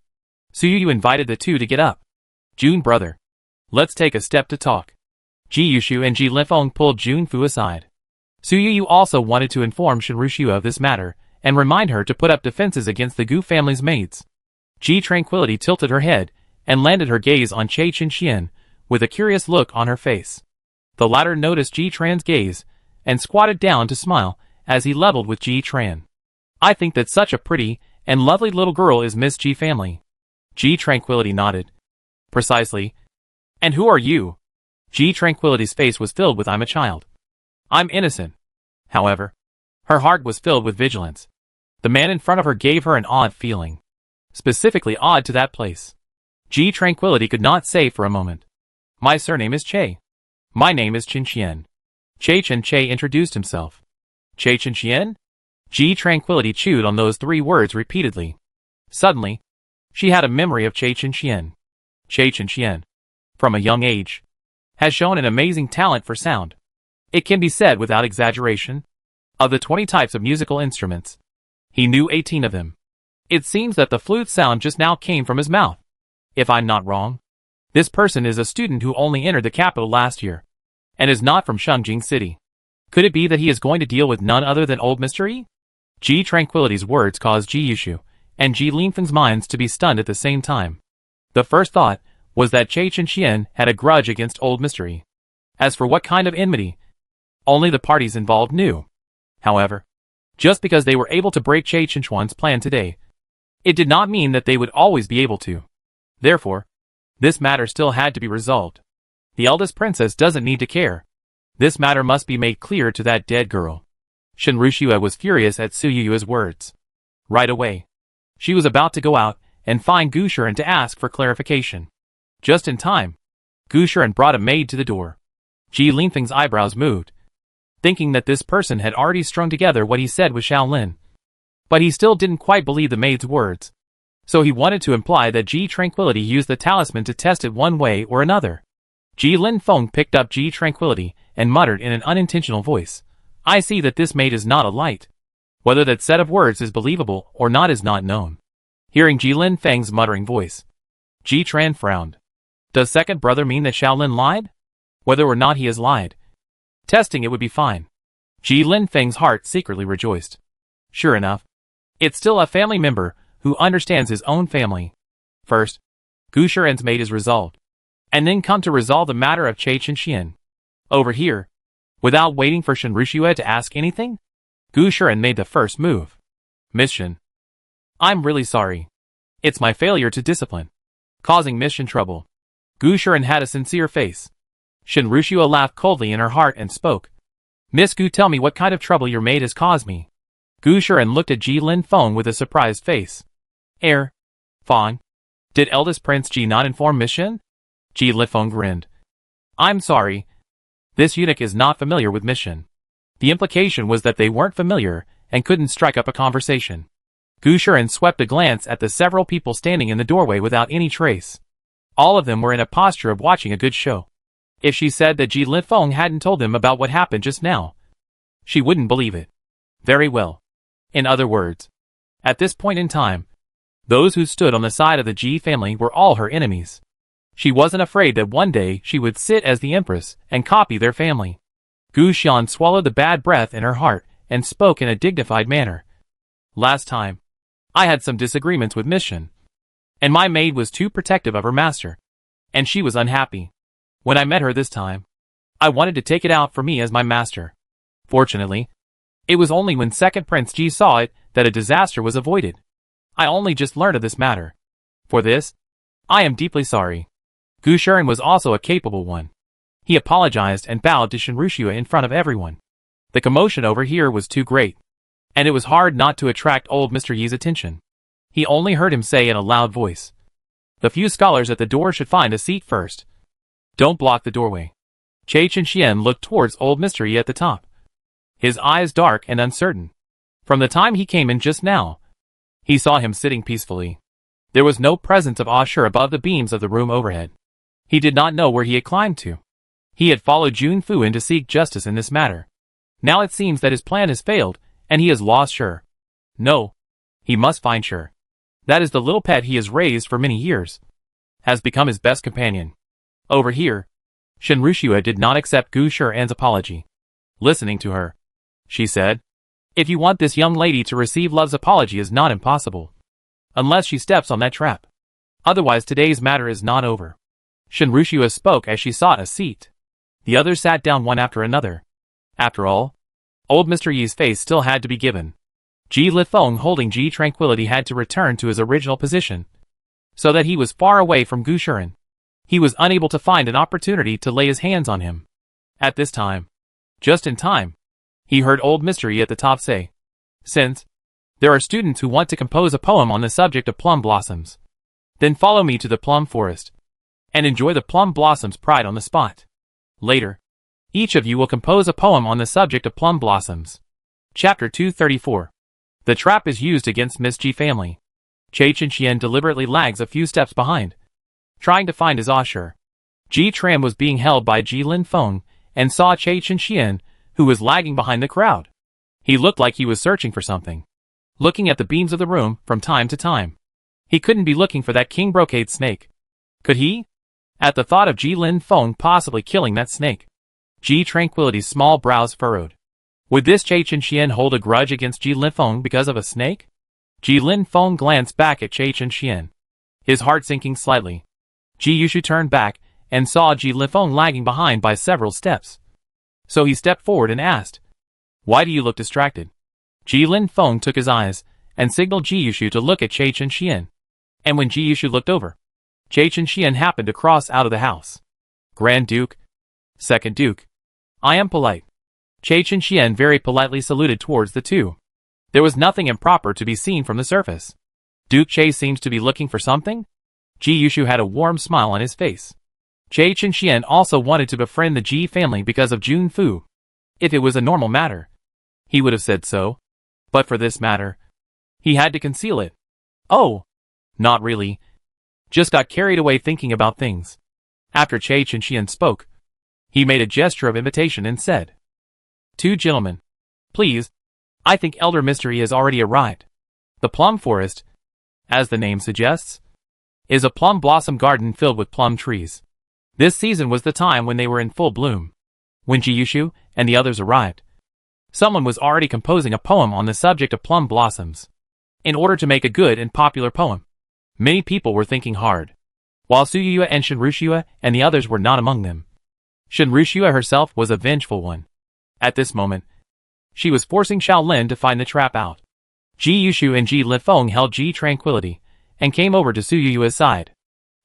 Suyuyu invited the two to get up. Jun brother, let's take a step to talk. Ji Yushu and Ji Linfeng pulled Jun Fu aside. Suyuyu also wanted to inform Shinrushua of this matter and remind her to put up defenses against the Gu family's maids. Ji Tranquility tilted her head and landed her gaze on Che Chen with a curious look on her face. The latter noticed Ji Tran's gaze and squatted down to smile as he leveled with Ji Tran. I think that such a pretty and lovely little girl is Miss Ji family. Ji Tranquility nodded. Precisely. And who are you? Ji Tranquility's face was filled with I'm a child. I'm innocent. However, her heart was filled with vigilance. The man in front of her gave her an odd feeling. Specifically odd to that place. Ji Tranquility could not say for a moment. My surname is Che. My name is Chen Qian. Che introduced himself. Che Chen? Ji Tranquility chewed on those three words repeatedly. Suddenly, she had a memory of Che Chen. Che Chen, from a young age, has shown an amazing talent for sound. It can be said without exaggeration. Of the 20 types of musical instruments, he knew 18 of them. It seems that the flute sound just now came from his mouth. If I'm not wrong, this person is a student who only entered the capital last year, and is not from Shengjing City. Could it be that he is going to deal with none other than Old Mystery? Ji Tranquility's words caused Ji Yushu and Ji Linfeng's minds to be stunned at the same time. The first thought was that Che Chen had a grudge against Old Mystery. As for what kind of enmity, only the parties involved knew. However, just because they were able to break Che Chen's plan today, it did not mean that they would always be able to. Therefore, this matter still had to be resolved. The eldest princess doesn't need to care. This matter must be made clear to that dead girl. Shinrushua was furious at Suyuyu's words. Right away, she was about to go out and find Gu Shiren to ask for clarification. Just in time, Gu Shiren brought a maid to the door. Ji Linfeng's eyebrows moved, thinking that this person had already strung together what he said with Shaolin. But he still didn't quite believe the maid's words. So he wanted to imply that Ji Tranquility used the talisman to test it one way or another. Ji Linfeng picked up Ji Tranquility and muttered in an unintentional voice, I see that this maid is not a light. Whether that set of words is believable or not is not known. Hearing Ji Linfeng's muttering voice, Ji Tran frowned. Does second brother mean that Shaolin lied? Whether or not he has lied, testing it would be fine. Ji Linfeng's heart secretly rejoiced. Sure enough, it's still a family member who understands his own family. First, Gu Shiren's maid is resolved, and then come to resolve the matter of Che Chen. Over here, without waiting for Shinrushua to ask anything, Gu Shiren made the first move. Miss Shin, I'm really sorry. It's my failure to discipline, causing Miss Shin trouble. Gu Shiren had a sincere face. Shinrushua laughed coldly in her heart and spoke. Miss Gu, tell me what kind of trouble your maid has caused me. Gu Shiren looked at Ji Linfeng with a surprised face. Fong, did eldest Prince Ji not inform Miss Shin? Ji Linfeng grinned. I'm sorry. This eunuch is not familiar with Miss Shin. The implication was that they weren't familiar and couldn't strike up a conversation. Gu Shiren swept a glance at the several people standing in the doorway without any trace. All of them were in a posture of watching a good show. If she said that Ji Lifeng hadn't told them about what happened just now, she wouldn't believe it. Very well. In other words, at this point in time, those who stood on the side of the Ji family were all her enemies. She wasn't afraid that one day she would sit as the empress and copy their family. Gu Xian swallowed the bad breath in her heart and spoke in a dignified manner. Last time, I had some disagreements with Miss Shen, and my maid was too protective of her master, and she was unhappy. When I met her this time, I wanted to take it out for me as my master. Fortunately, it was only when second Prince Ji saw it that a disaster was avoided. I only just learned of this matter. For this, I am deeply sorry. Gu Shuren was also a capable one. He apologized and bowed to Shen Rushua in front of everyone. The commotion over here was too great, and it was hard not to attract old Mr. Yi's attention. He only heard him say in a loud voice, "The few scholars at the door should find a seat first. Don't block the doorway." Che Chen looked towards old Mr. Yi at the top, his eyes dark and uncertain. From the time he came in just now, he saw him sitting peacefully. There was no presence of Ashur above the beams of the room overhead. He did not know where he had climbed to. He had followed Jun Fu in to seek justice in this matter. Now it seems that his plan has failed, and he has lost Shur. No. He must find Shur. That is the little pet he has raised for many years. Has become his best companion. Over here, Shen Rushua did not accept Gu Shuren's apology. Listening to her, she said, "If you want this young lady to receive love's apology is not impossible. Unless she steps on that trap. Otherwise today's matter is not over." Shen Rushua spoke as she sought a seat. The others sat down one after another. After all, old Mr. Yi's face still had to be given. Ji Lifeng holding Ji Tranquility had to return to his original position, so that he was far away from Gu Shuren. He was unable to find an opportunity to lay his hands on him. At this time, just in time, he heard old Mr. Yi at the top say, "Since there are students who want to compose a poem on the subject of plum blossoms, then follow me to the plum forest, and enjoy the plum blossoms pride on the spot. Later, each of you will compose a poem on the subject of plum blossoms." Chapter 234. The trap is used against Miss Ji family. Che Chen deliberately lags a few steps behind, trying to find his Ashur. Ji Tram was being held by Ji Lifeng, and saw Che Chen, who was lagging behind the crowd. He looked like he was searching for something, looking at the beams of the room from time to time. He couldn't be looking for that king brocade snake. Could he? At the thought of Ji Lifeng possibly killing that snake, Ji Tranquility's small brows furrowed. Would this Che Chen hold a grudge against Ji Lifeng because of a snake? Ji Lifeng glanced back at Che Chen, his heart sinking slightly. Ji Yushu turned back and saw Ji Lifeng lagging behind by several steps. So he stepped forward and asked, "Why do you look distracted?" Ji Lifeng took his eyes and signaled Ji Yushu to look at Che Chen. And when Ji Yushu looked over, Che Chen happened to cross out of the house. "Grand Duke, Second Duke, I am polite." Che Chen very politely saluted towards the two. There was nothing improper to be seen from the surface. Duke Che seems to be looking for something? Ji Yushu had a warm smile on his face. Che Chen also wanted to befriend the Ji family because of Jun Fu. If it was a normal matter, he would have said so. But for this matter, he had to conceal it. Oh, not really. Just got carried away thinking about things. After Che Chen spoke, he made a gesture of invitation and said, "Two gentlemen, please. I think Elder Mystery has already arrived." The plum forest, as the name suggests, is a plum blossom garden filled with plum trees. This season was the time when they were in full bloom. When Ji Yushu and the others arrived, someone was already composing a poem on the subject of plum blossoms. In order to make a good and popular poem, many people were thinking hard, while Suyuya and Shen Rushua and the others were not among them. Shen Rushua herself was a vengeful one. At this moment, she was forcing Shaolin to find the trap out. Ji Yushu and Ji Lifeng held Ji Tranquility and came over to Suyuya's side.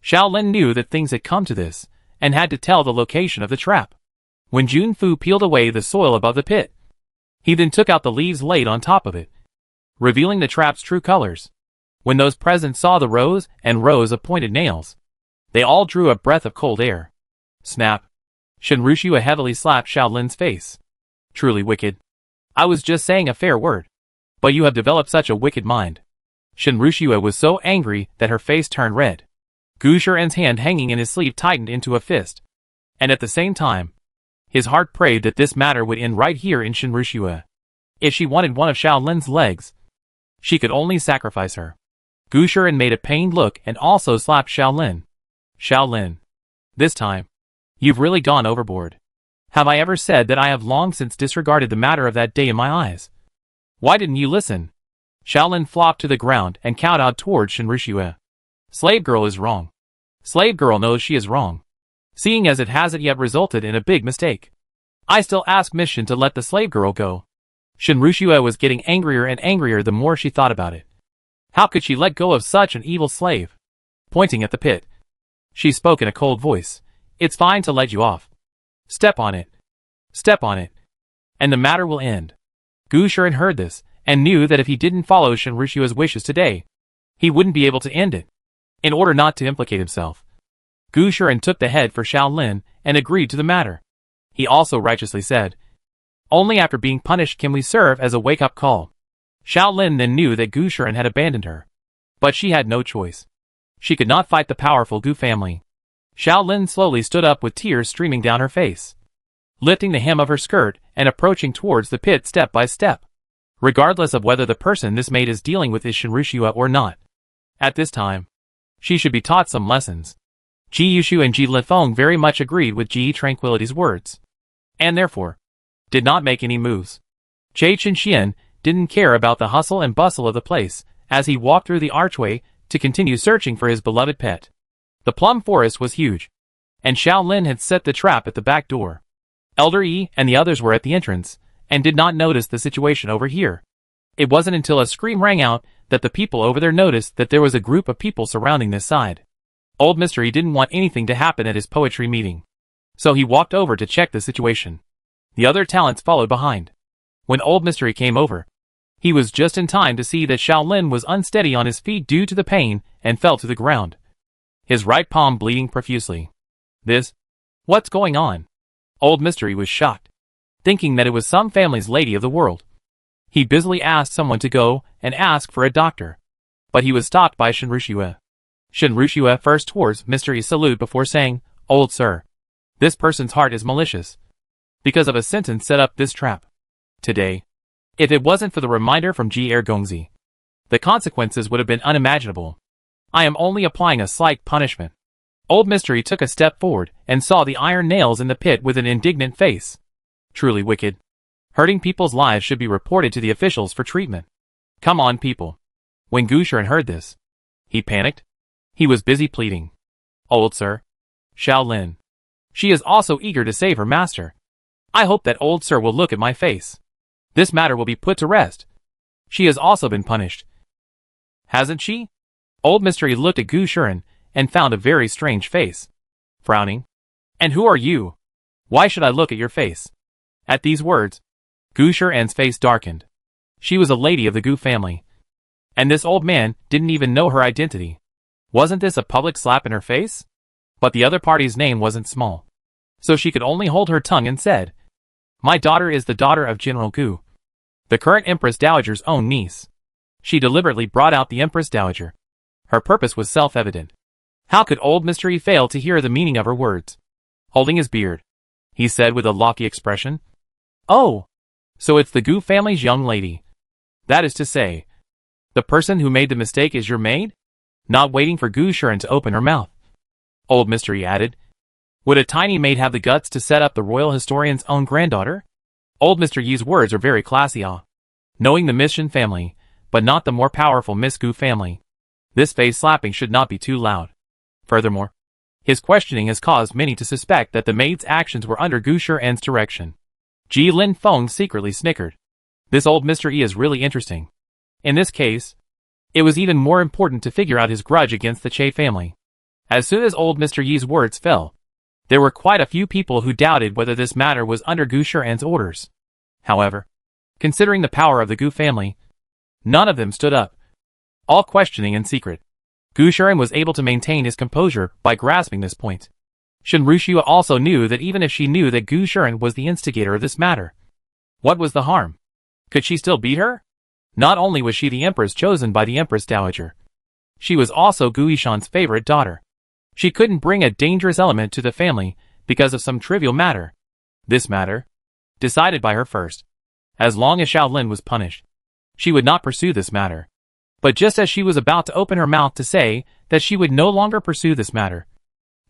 Shaolin knew that things had come to this and had to tell the location of the trap. When Jun Fu peeled away the soil above the pit, he then took out the leaves laid on top of it, revealing the trap's true colors. When those present saw the rows and rows of pointed nails, they all drew a breath of cold air. Snap! Shen Rushua heavily slapped Shaolin's face. "Truly wicked. I was just saying a fair word. But you have developed such a wicked mind." Shen Rushua was so angry that her face turned red. Gu Shuren's hand hanging in his sleeve tightened into a fist. And at the same time, his heart prayed that this matter would end right here in Shinrushua. If she wanted one of Xiaolin's legs, she could only sacrifice her. Gu Shiren made a pained look and also slapped Xiaolin. Xiaolin. This time, you've really gone overboard. Have I ever said that I have long since disregarded the matter of that day in my eyes? Why didn't you listen? Xiaolin flopped to the ground and kowtowed towards Shinrushua. Slave girl is wrong. Slave girl knows she is wrong, seeing as it hasn't yet resulted in a big mistake. I still ask Miss Shin to let the slave girl go. Shinrushua was getting angrier and angrier the more she thought about it. How could she let go of such an evil slave? Pointing at the pit, she spoke in a cold voice. It's fine to let you off. Step on it. Step on it. And the matter will end. Gu Shiren heard this, and knew that if he didn't follow Shinrushua's wishes today, he wouldn't be able to end it. In order not to implicate himself, Gu Shiren took the head for Xiaolin and agreed to the matter. He also righteously said, only after being punished can we serve as a wake-up call. Xiaolin then knew that Gu Shiren had abandoned her. But she had no choice. She could not fight the powerful Gu family. Xiaolin slowly stood up with tears streaming down her face, lifting the hem of her skirt and approaching towards the pit step by step, regardless of whether the person this maid is dealing with is Shinrushua or not. At this time, she should be taught some lessons. Ji Yushu and Ji Lifeng very much agreed with Ji Tranquility's words, and therefore, did not make any moves. Che Chenxian didn't care about the hustle and bustle of the place, as he walked through the archway to continue searching for his beloved pet. The plum forest was huge, and Xiaolin had set the trap at the back door. Elder Yi and the others were at the entrance, and did not notice the situation over here. It wasn't until a scream rang out that the people over there noticed that there was a group of people surrounding this side. Old Mystery didn't want anything to happen at his poetry meeting, so he walked over to check the situation. The other talents followed behind. When Old Mystery came over, he was just in time to see that Xiaolin was unsteady on his feet due to the pain and fell to the ground, his right palm bleeding profusely. What's going on? Old Mystery was shocked, thinking that it was some family's lady of the world. He busily asked someone to go and ask for a doctor, but he was stopped by Shinrushua. Shinrushua first towards Mystery salute before saying, Old sir, this person's heart is malicious, because of a sentence set up this trap. Today, if it wasn't for the reminder from Ji Gongzi, the consequences would have been unimaginable. I am only applying a slight punishment. Old Mystery took a step forward and saw the iron nails in the pit with an indignant face. Truly wicked. Hurting people's lives should be reported to the officials for treatment. Come on, people. When Gu Shiren heard this, he panicked. He was busy pleading. Old sir. Xiaolin. She is also eager to save her master. I hope that old sir will look at my face. This matter will be put to rest. She has also been punished. Hasn't she? Old Mystery looked at Gu Shiren and found a very strange face. Frowning. And who are you? Why should I look at your face? At these words, Gu Shiren's face darkened. She was a lady of the Gu family. And this old man didn't even know her identity. Wasn't this a public slap in her face? But the other party's name wasn't small, so she could only hold her tongue and said, My daughter is the daughter of General Gu, the current Empress Dowager's own niece. She deliberately brought out the Empress Dowager. Her purpose was self-evident. How could Old Mystery fail to hear the meaning of her words? Holding his beard, he said with a lofty expression, Oh, so it's the Gu family's young lady. That is to say, the person who made the mistake is your maid? Not waiting for Gu Shiren to open her mouth, Old Mystery added, Would a tiny maid have the guts to set up the royal historian's own granddaughter? Old Mr. Yi's words are very classy, knowing the Miss Shin family, but not the more powerful Miss Gu family. This face slapping should not be too loud. Furthermore, his questioning has caused many to suspect that the maid's actions were under Gu Shiren's direction. Ji Lifeng secretly snickered. This old Mr. Yi is really interesting. In this case, it was even more important to figure out his grudge against the Che family. As soon as old Mr. Yi's words fell, there were quite a few people who doubted whether this matter was under Gu Shiren's orders. However, considering the power of the Gu family, none of them stood up, all questioning in secret. Gu Shiren was able to maintain his composure by grasping this point. Shinrushua also knew that even if she knew that Gu Shiren was the instigator of this matter, what was the harm? Could she still beat her? Not only was she the empress chosen by the Empress Dowager, she was also Gu Yishan's favorite daughter. She couldn't bring a dangerous element to the family because of some trivial matter. This matter, decided by her first. As long as Shaolin was punished, she would not pursue this matter. But just as she was about to open her mouth to say that she would no longer pursue this matter,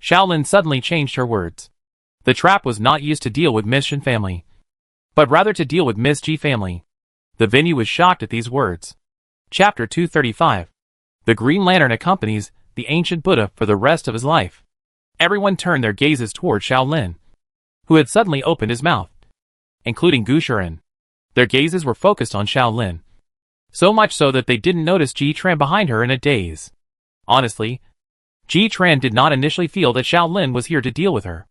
Shaolin suddenly changed her words. The trap was not used to deal with Miss Shin family, but rather to deal with Miss Ji family. The venue was shocked at these words. Chapter 235. The Green Lantern accompanies the ancient Buddha for the rest of his life. Everyone turned their gazes toward Shaolin, who had suddenly opened his mouth, including Gu Shiren. Their gazes were focused on Shaolin, so much so that they didn't notice Ji Tran behind her in a daze. Honestly, Ji Tran did not initially feel that Shaolin was here to deal with her.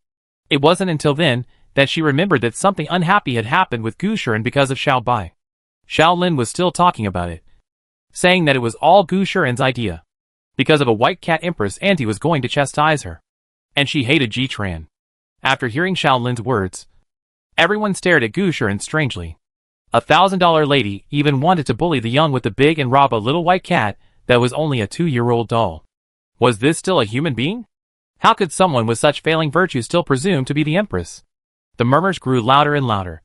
It wasn't until then that she remembered that something unhappy had happened with Gu Shiren because of Xiao Bai. Shaolin was still talking about it, saying that it was all Gu Shiren's idea. Because of a white cat empress auntie was going to chastise her, and she hated Ji Tran. After hearing Shaolin's words, everyone stared at Gu Shiren strangely. $1,000 lady even wanted to bully the young with the big and rob a little white cat that was only a 2-year-old doll. Was this still a human being? How could someone with such failing virtue still presume to be the empress? The murmurs grew louder and louder,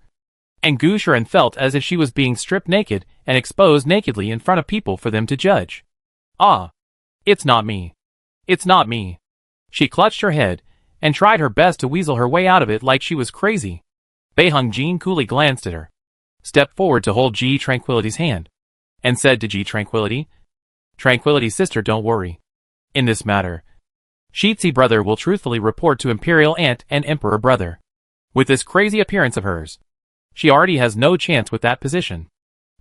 and Gu Shiren felt as if she was being stripped naked and exposed nakedly in front of people for them to judge. Ah! It's not me. It's not me. She clutched her head and tried her best to weasel her way out of it like she was crazy. Beiheng Jin coolly glanced at her, stepped forward to hold Ji Tranquility's hand, and said to Ji Tranquility, "Tranquility sister, don't worry. In this matter, Shitzi brother will truthfully report to Imperial Aunt and Emperor brother. With this crazy appearance of hers, she already has no chance with that position."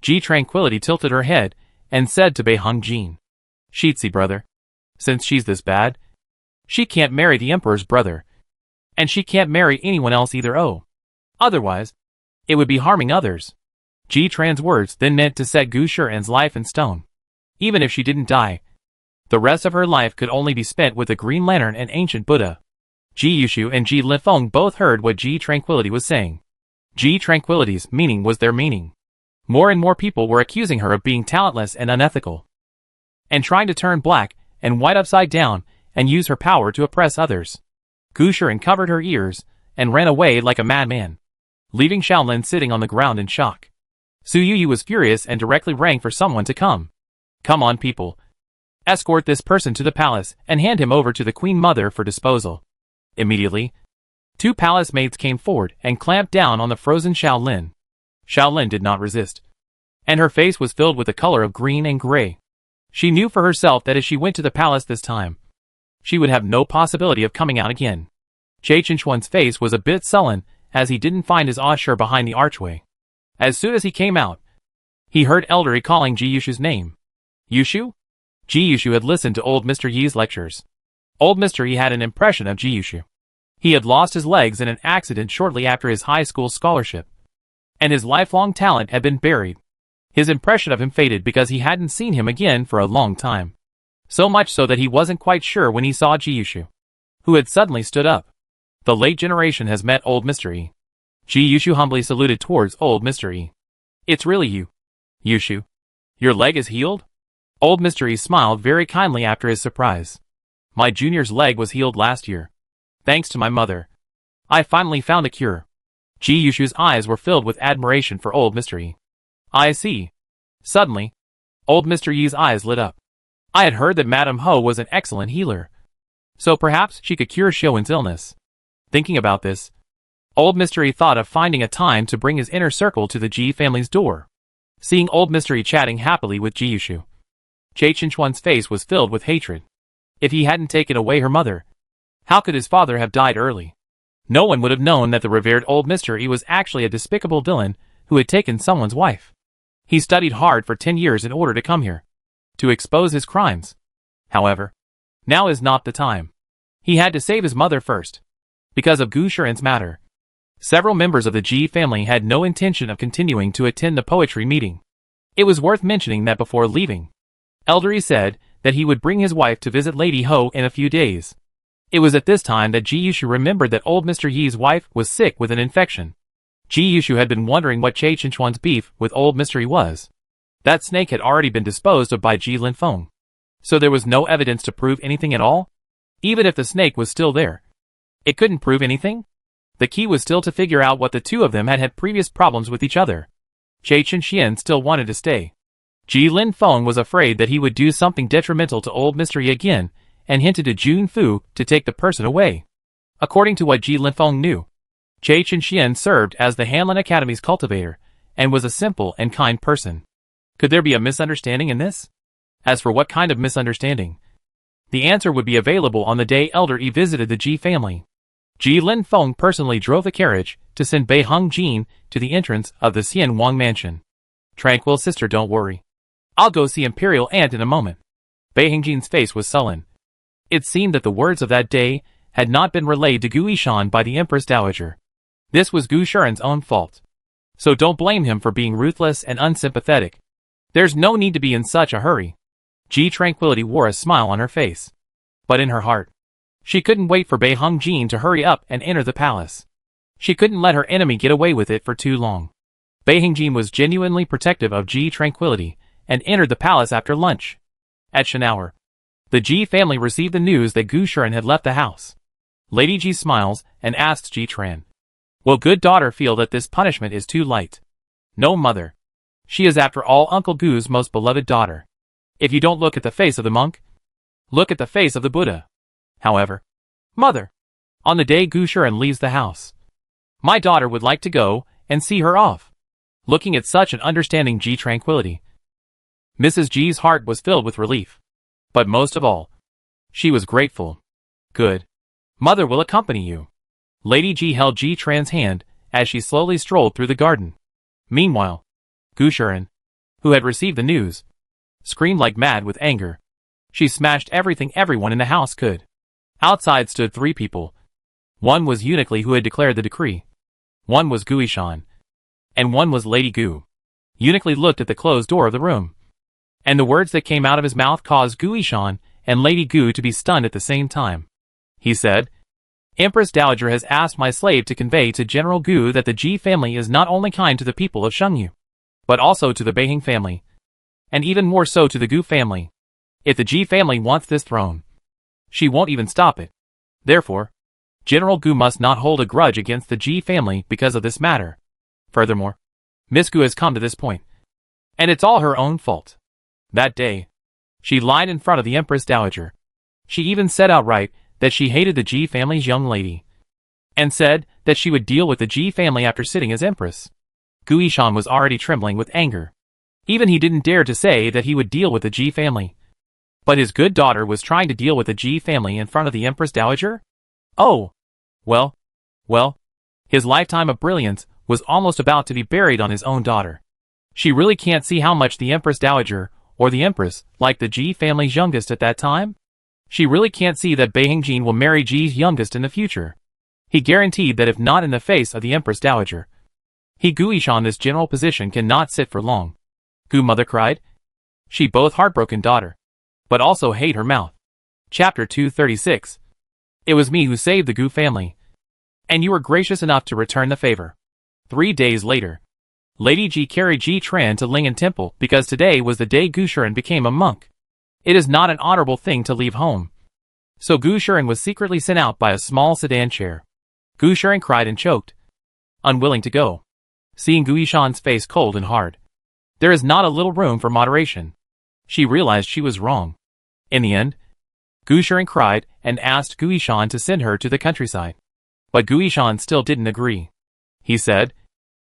Ji Tranquility tilted her head and said to Beiheng Jin, "Shitzi brother, since she's this bad, she can't marry the Emperor's brother, and she can't marry anyone else either. Otherwise, it would be harming others." Ji Tran's words then meant to set Gu Shiren's life in stone. Even if she didn't die, the rest of her life could only be spent with the Green Lantern and ancient Buddha. Ji Yushu and Ji Lifeng both heard what Ji Tranquility was saying. Ji Tranquility's meaning was their meaning. More and more people were accusing her of being talentless and unethical, and trying to turn black and white upside down and use her power to oppress others. Gu Shiren covered her ears and ran away like a madman, leaving Shaolin sitting on the ground in shock. Su Yuyu was furious and directly rang for someone to come. "Come on, people. Escort this person to the palace and hand him over to the Queen Mother for disposal." Immediately, 2 palace maids came forward and clamped down on the frozen Shaolin. Shaolin did not resist, and her face was filled with the color of green and gray. She knew for herself that if she went to the palace this time, she would have no possibility of coming out again. Jie Chinchuan's face was a bit sullen as he didn't find his usher behind the archway. As soon as he came out, he heard Eldery calling Ji Yushu's name. Yushu? Ji Yushu had listened to old Mr. Yi's lectures. Old Mr. Yi had an impression of Ji Yushu. He had lost his legs in an accident shortly after his high school scholarship, and his lifelong talent had been buried. His impression of him faded because he hadn't seen him again for a long time. So much so that he wasn't quite sure when he saw Ji Yushu, who had suddenly stood up. The late generation has met old Mr. Yi. Ji Yushu humbly saluted towards old Mr. Yi. "It's really you, Yushu. Your leg is healed?" Old Mr. Yi smiled very kindly after his surprise. "My junior's leg was healed last year. Thanks to my mother. I finally found a cure." Ji Yushu's eyes were filled with admiration for old Mr. Yi. "I see." Suddenly, old Mr. Yi's eyes lit up. "I had heard that Madame Ho was an excellent healer, so perhaps she could cure Xiuwen's illness." Thinking about this, old Mr. Yi thought of finding a time to bring his inner circle to the Ji family's door. Seeing old Mr. Yi chatting happily with Ji Yushu, Jie Chinchuan's face was filled with hatred. If he hadn't taken away her mother, how could his father have died early? No one would have known that the revered old Mr. Yi was actually a despicable villain who had taken someone's wife. He studied hard for 10 years in order to come here, to expose his crimes. However, now is not the time. He had to save his mother first. Because of Gu Shiren's matter, several members of the Ji family had no intention of continuing to attend the poetry meeting. It was worth mentioning that before leaving, Eldery said that he would bring his wife to visit Lady Ho in a few days. It was at this time that Ji Yushu remembered that old Mr. Yi's wife was sick with an infection. Ji Yushu had been wondering what Jie Chinchuan's beef with old Mr. Yi was. That snake had already been disposed of by Ji Linfeng, so there was no evidence to prove anything at all? Even if the snake was still there, It couldn't prove anything? The key was still to figure out what the two of them had had previous problems with each other. Jie Chen still wanted to stay. Ji Linfeng was afraid that he would do something detrimental to old Mystery again, and hinted to Jun Fu to take the person away. According to what Ji Linfeng knew, Jie Chen served as the Hanlin Academy's cultivator, and was a simple and kind person. Could there be a misunderstanding in this? As for what kind of misunderstanding? The answer would be available on the day Elder Yi visited the Ji family. Ji Linfeng personally drove the carriage to send Bei Hongjin to the entrance of the Xian Wang mansion. Tranquil sister, don't worry. I'll go see Imperial Aunt in a moment. Bei Hongjin's face was sullen. It seemed that the words of that day had not been relayed to Gu Yishan by the Empress Dowager. This was Gu Shuren's own fault. So don't blame him for being ruthless and unsympathetic. There's no need to be in such a hurry. Ji Tranquility wore a smile on her face. But in her heart, she couldn't wait for Bei Hongjin to hurry up and enter the palace. She couldn't let her enemy get away with it for too long. Bei Hongjin was genuinely protective of Ji Tranquility and entered the palace after lunch. At Shenhour, the Ji family received the news that Gu Shuren had left the house. Lady Ji smiles and asks Ji Tran, "Will good daughter feel that this punishment is too light?" "No, mother. She is after all Uncle Gu's most beloved daughter. If you don't look at the face of the monk, look at the face of the Buddha. However, mother, on the day Gu Shuren leaves the house, my daughter would like to go and see her off." Looking at such an understanding Ji Tranquility, Mrs. Ji's heart was filled with relief. But most of all, she was grateful. "Good. Mother will accompany you." Lady Ji held Ji Tran's hand as she slowly strolled through the garden. Meanwhile, Gu Shuren, who had received the news, screamed like mad with anger. She smashed everything everyone in the house could. Outside stood 3 people. One was Eunuch Li, who had declared the decree. One was Gu Yishan. And one was Lady Gu. Eunuch Li looked at the closed door of the room, and the words that came out of his mouth caused Gu Yishan and Lady Gu to be stunned at the same time. He said, "Empress Dowager has asked my slave to convey to General Gu that the Ji family is not only kind to the people of Shengyu, but also to the Beihing family, and even more so to the Gu family. If the Ji family wants this throne, she won't even stop it. Therefore, General Gu must not hold a grudge against the Ji family because of this matter. Furthermore, Miss Gu has come to this point, and it's all her own fault." That day, she lied in front of the Empress Dowager. She even said outright that she hated the Ji family's young lady, and said that she would deal with the Ji family after sitting as Empress. Gu Yishan was already trembling with anger. Even he didn't dare to say that he would deal with the Ji family. But his good daughter was trying to deal with the Ji family in front of the Empress Dowager? Oh! Well, his lifetime of brilliance was almost about to be buried on his own daughter. She really can't see how much the Empress Dowager, or the Empress, liked the Ji family's youngest at that time? She really can't see that Bei Hongjin will marry Ji's youngest in the future. He guaranteed that if not in the face of the Empress Dowager, he Gu Yishan this general position cannot sit for long. Gu mother cried. She both heartbroken daughter, but also hate her mouth. Chapter 236. It was me who saved the Gu family, and you were gracious enough to return the favor. 3 days later, Lady Ji carried Ji Tran to Ling'an Temple because today was the day Gu Shuren became a monk. It is not an honorable thing to leave home. So Gu Shuren was secretly sent out by a small sedan chair. Gu Shuren cried and choked, unwilling to go. Seeing Gu Yishan's face cold and hard, there is not a little room for moderation. She realized she was wrong. In the end, Gu Shuren cried and asked Gu Yishan to send her to the countryside. But Gu Yishan still didn't agree. He said,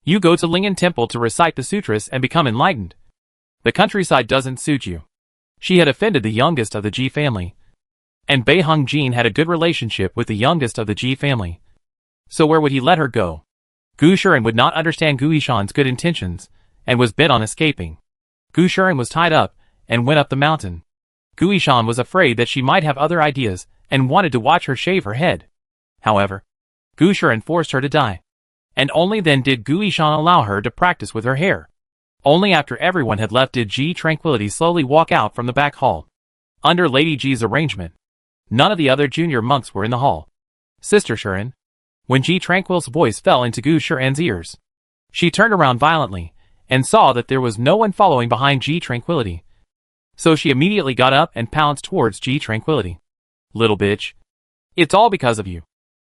"You go to Ling'an Temple to recite the sutras and become enlightened. The countryside doesn't suit you." She had offended the youngest of the Ji family, and Bei Hongjin had a good relationship with the youngest of the Ji family. So where would he let her go? Gu Shuren would not understand Gu Yishan's good intentions, and was bent on escaping. Gu Shuren was tied up, and went up the mountain. Gu Yishan was afraid that she might have other ideas, and wanted to watch her shave her head. However, Gu Shuren forced her to die, and only then did Gu Yishan allow her to practice with her hair. Only after everyone had left did Ji Tranquility slowly walk out from the back hall. Under Lady Ji's arrangement, none of the other junior monks were in the hall. "Sister Shuren." When Ji Tranquil's voice fell into Gu Shuren's ears, she turned around violently, and saw that there was no one following behind Ji Tranquility. So she immediately got up and pounced towards Ji Tranquility. "Little bitch. It's all because of you.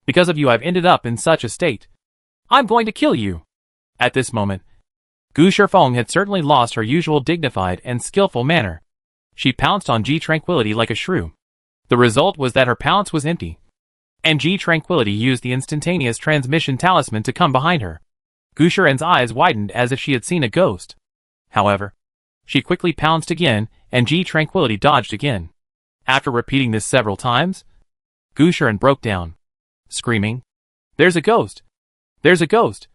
Because of you I've ended up in such a state. I'm going to kill you. At this moment, Gu Shifeng had certainly lost her usual dignified and skillful manner. She pounced on Ji Tranquility like a shrew. The result was that her pounce was empty. And Ji Tranquility used the instantaneous transmission talisman to come behind her. Gu Shifeng's eyes widened as if she had seen a ghost. However, she quickly pounced again, and Ji Tranquility dodged again. After repeating this several times, Gu Shifeng broke down, screaming, "There's a ghost! There's a ghost!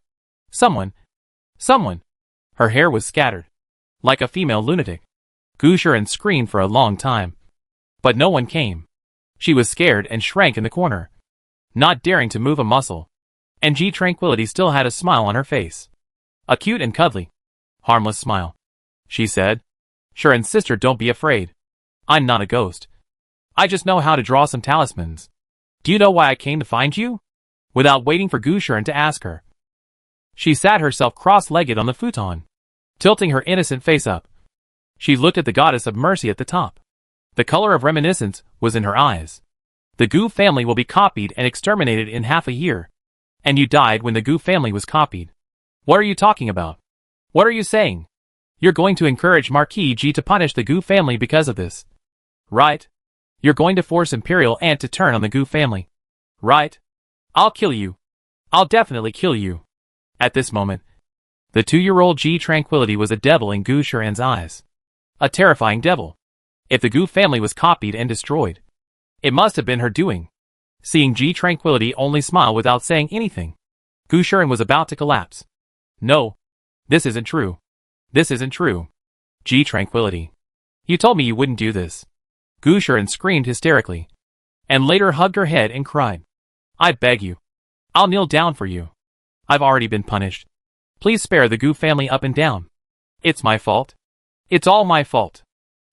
Someone! Someone!" Her hair was scattered, like a female lunatic. Gu Shifeng screamed for a long time, but no one came. She was scared and shrank in the corner, not daring to move a muscle. And Ji Tranquility still had a smile on her face. A cute and cuddly, harmless smile. She said, "Shifeng's sister, don't be afraid. I'm not a ghost. I just know how to draw some talismans. Do you know why I came to find you?" Without waiting for Gu Shifeng to ask her, she sat herself cross-legged on the futon, tilting her innocent face up. She looked at the goddess of mercy at the top. The color of reminiscence was in her eyes. "The Gu family will be copied and exterminated in half a year. And you died when the Gu family was copied. What are you talking about? What are you saying? You're going to encourage Marquis Ji to punish the Gu family because of this, right? You're going to force Imperial Ant to turn on the Gu family, right? I'll kill you. I'll definitely kill you." At this moment, the 2-year-old Ji Tranquility was a devil in Gu Shifeng's eyes. A terrifying devil. If the Gu family was copied and destroyed, it must have been her doing. Seeing Ji Tranquility only smile without saying anything, Gu Shifeng was about to collapse. "No. This isn't true. This isn't true. Ji Tranquility. You told me you wouldn't do this." Gu Shifeng screamed hysterically, and later hugged her head and cried, "I beg you. I'll kneel down for you. I've already been punished. Please spare the Gu family up and down. It's my fault. It's all my fault."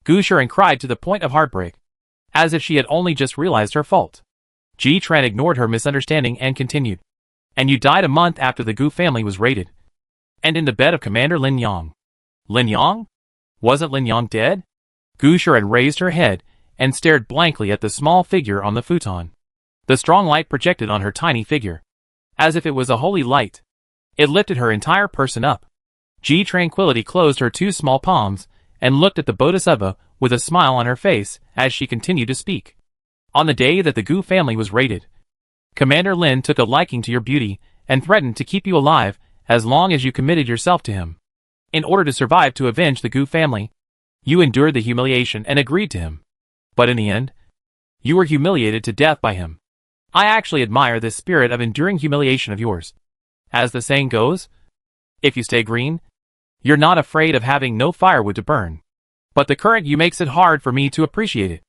Gu Shifeng cried to the point of heartbreak, as if she had only just realized her fault. Ji Tran ignored her misunderstanding and continued, "And you died a month after the Gu family was raided. And in the bed of Commander Lin Yang." "Lin Yang? Wasn't Lin Yang dead?" Gu Shifeng raised her head and stared blankly at the small figure on the futon. The strong light projected on her tiny figure, as if it was a holy light. It lifted her entire person up. Ji Tranquility closed her 2 small palms and looked at the Bodhisattva with a smile on her face as she continued to speak. "On the day that the Gu family was raided, Commander Lin took a liking to your beauty and threatened to keep you alive as long as you committed yourself to him. In order to survive to avenge the Gu family, you endured the humiliation and agreed to him. But in the end, you were humiliated to death by him. I actually admire this spirit of enduring humiliation of yours. As the saying goes, if you stay green, you're not afraid of having no firewood to burn. But the current you makes it hard for me to appreciate it.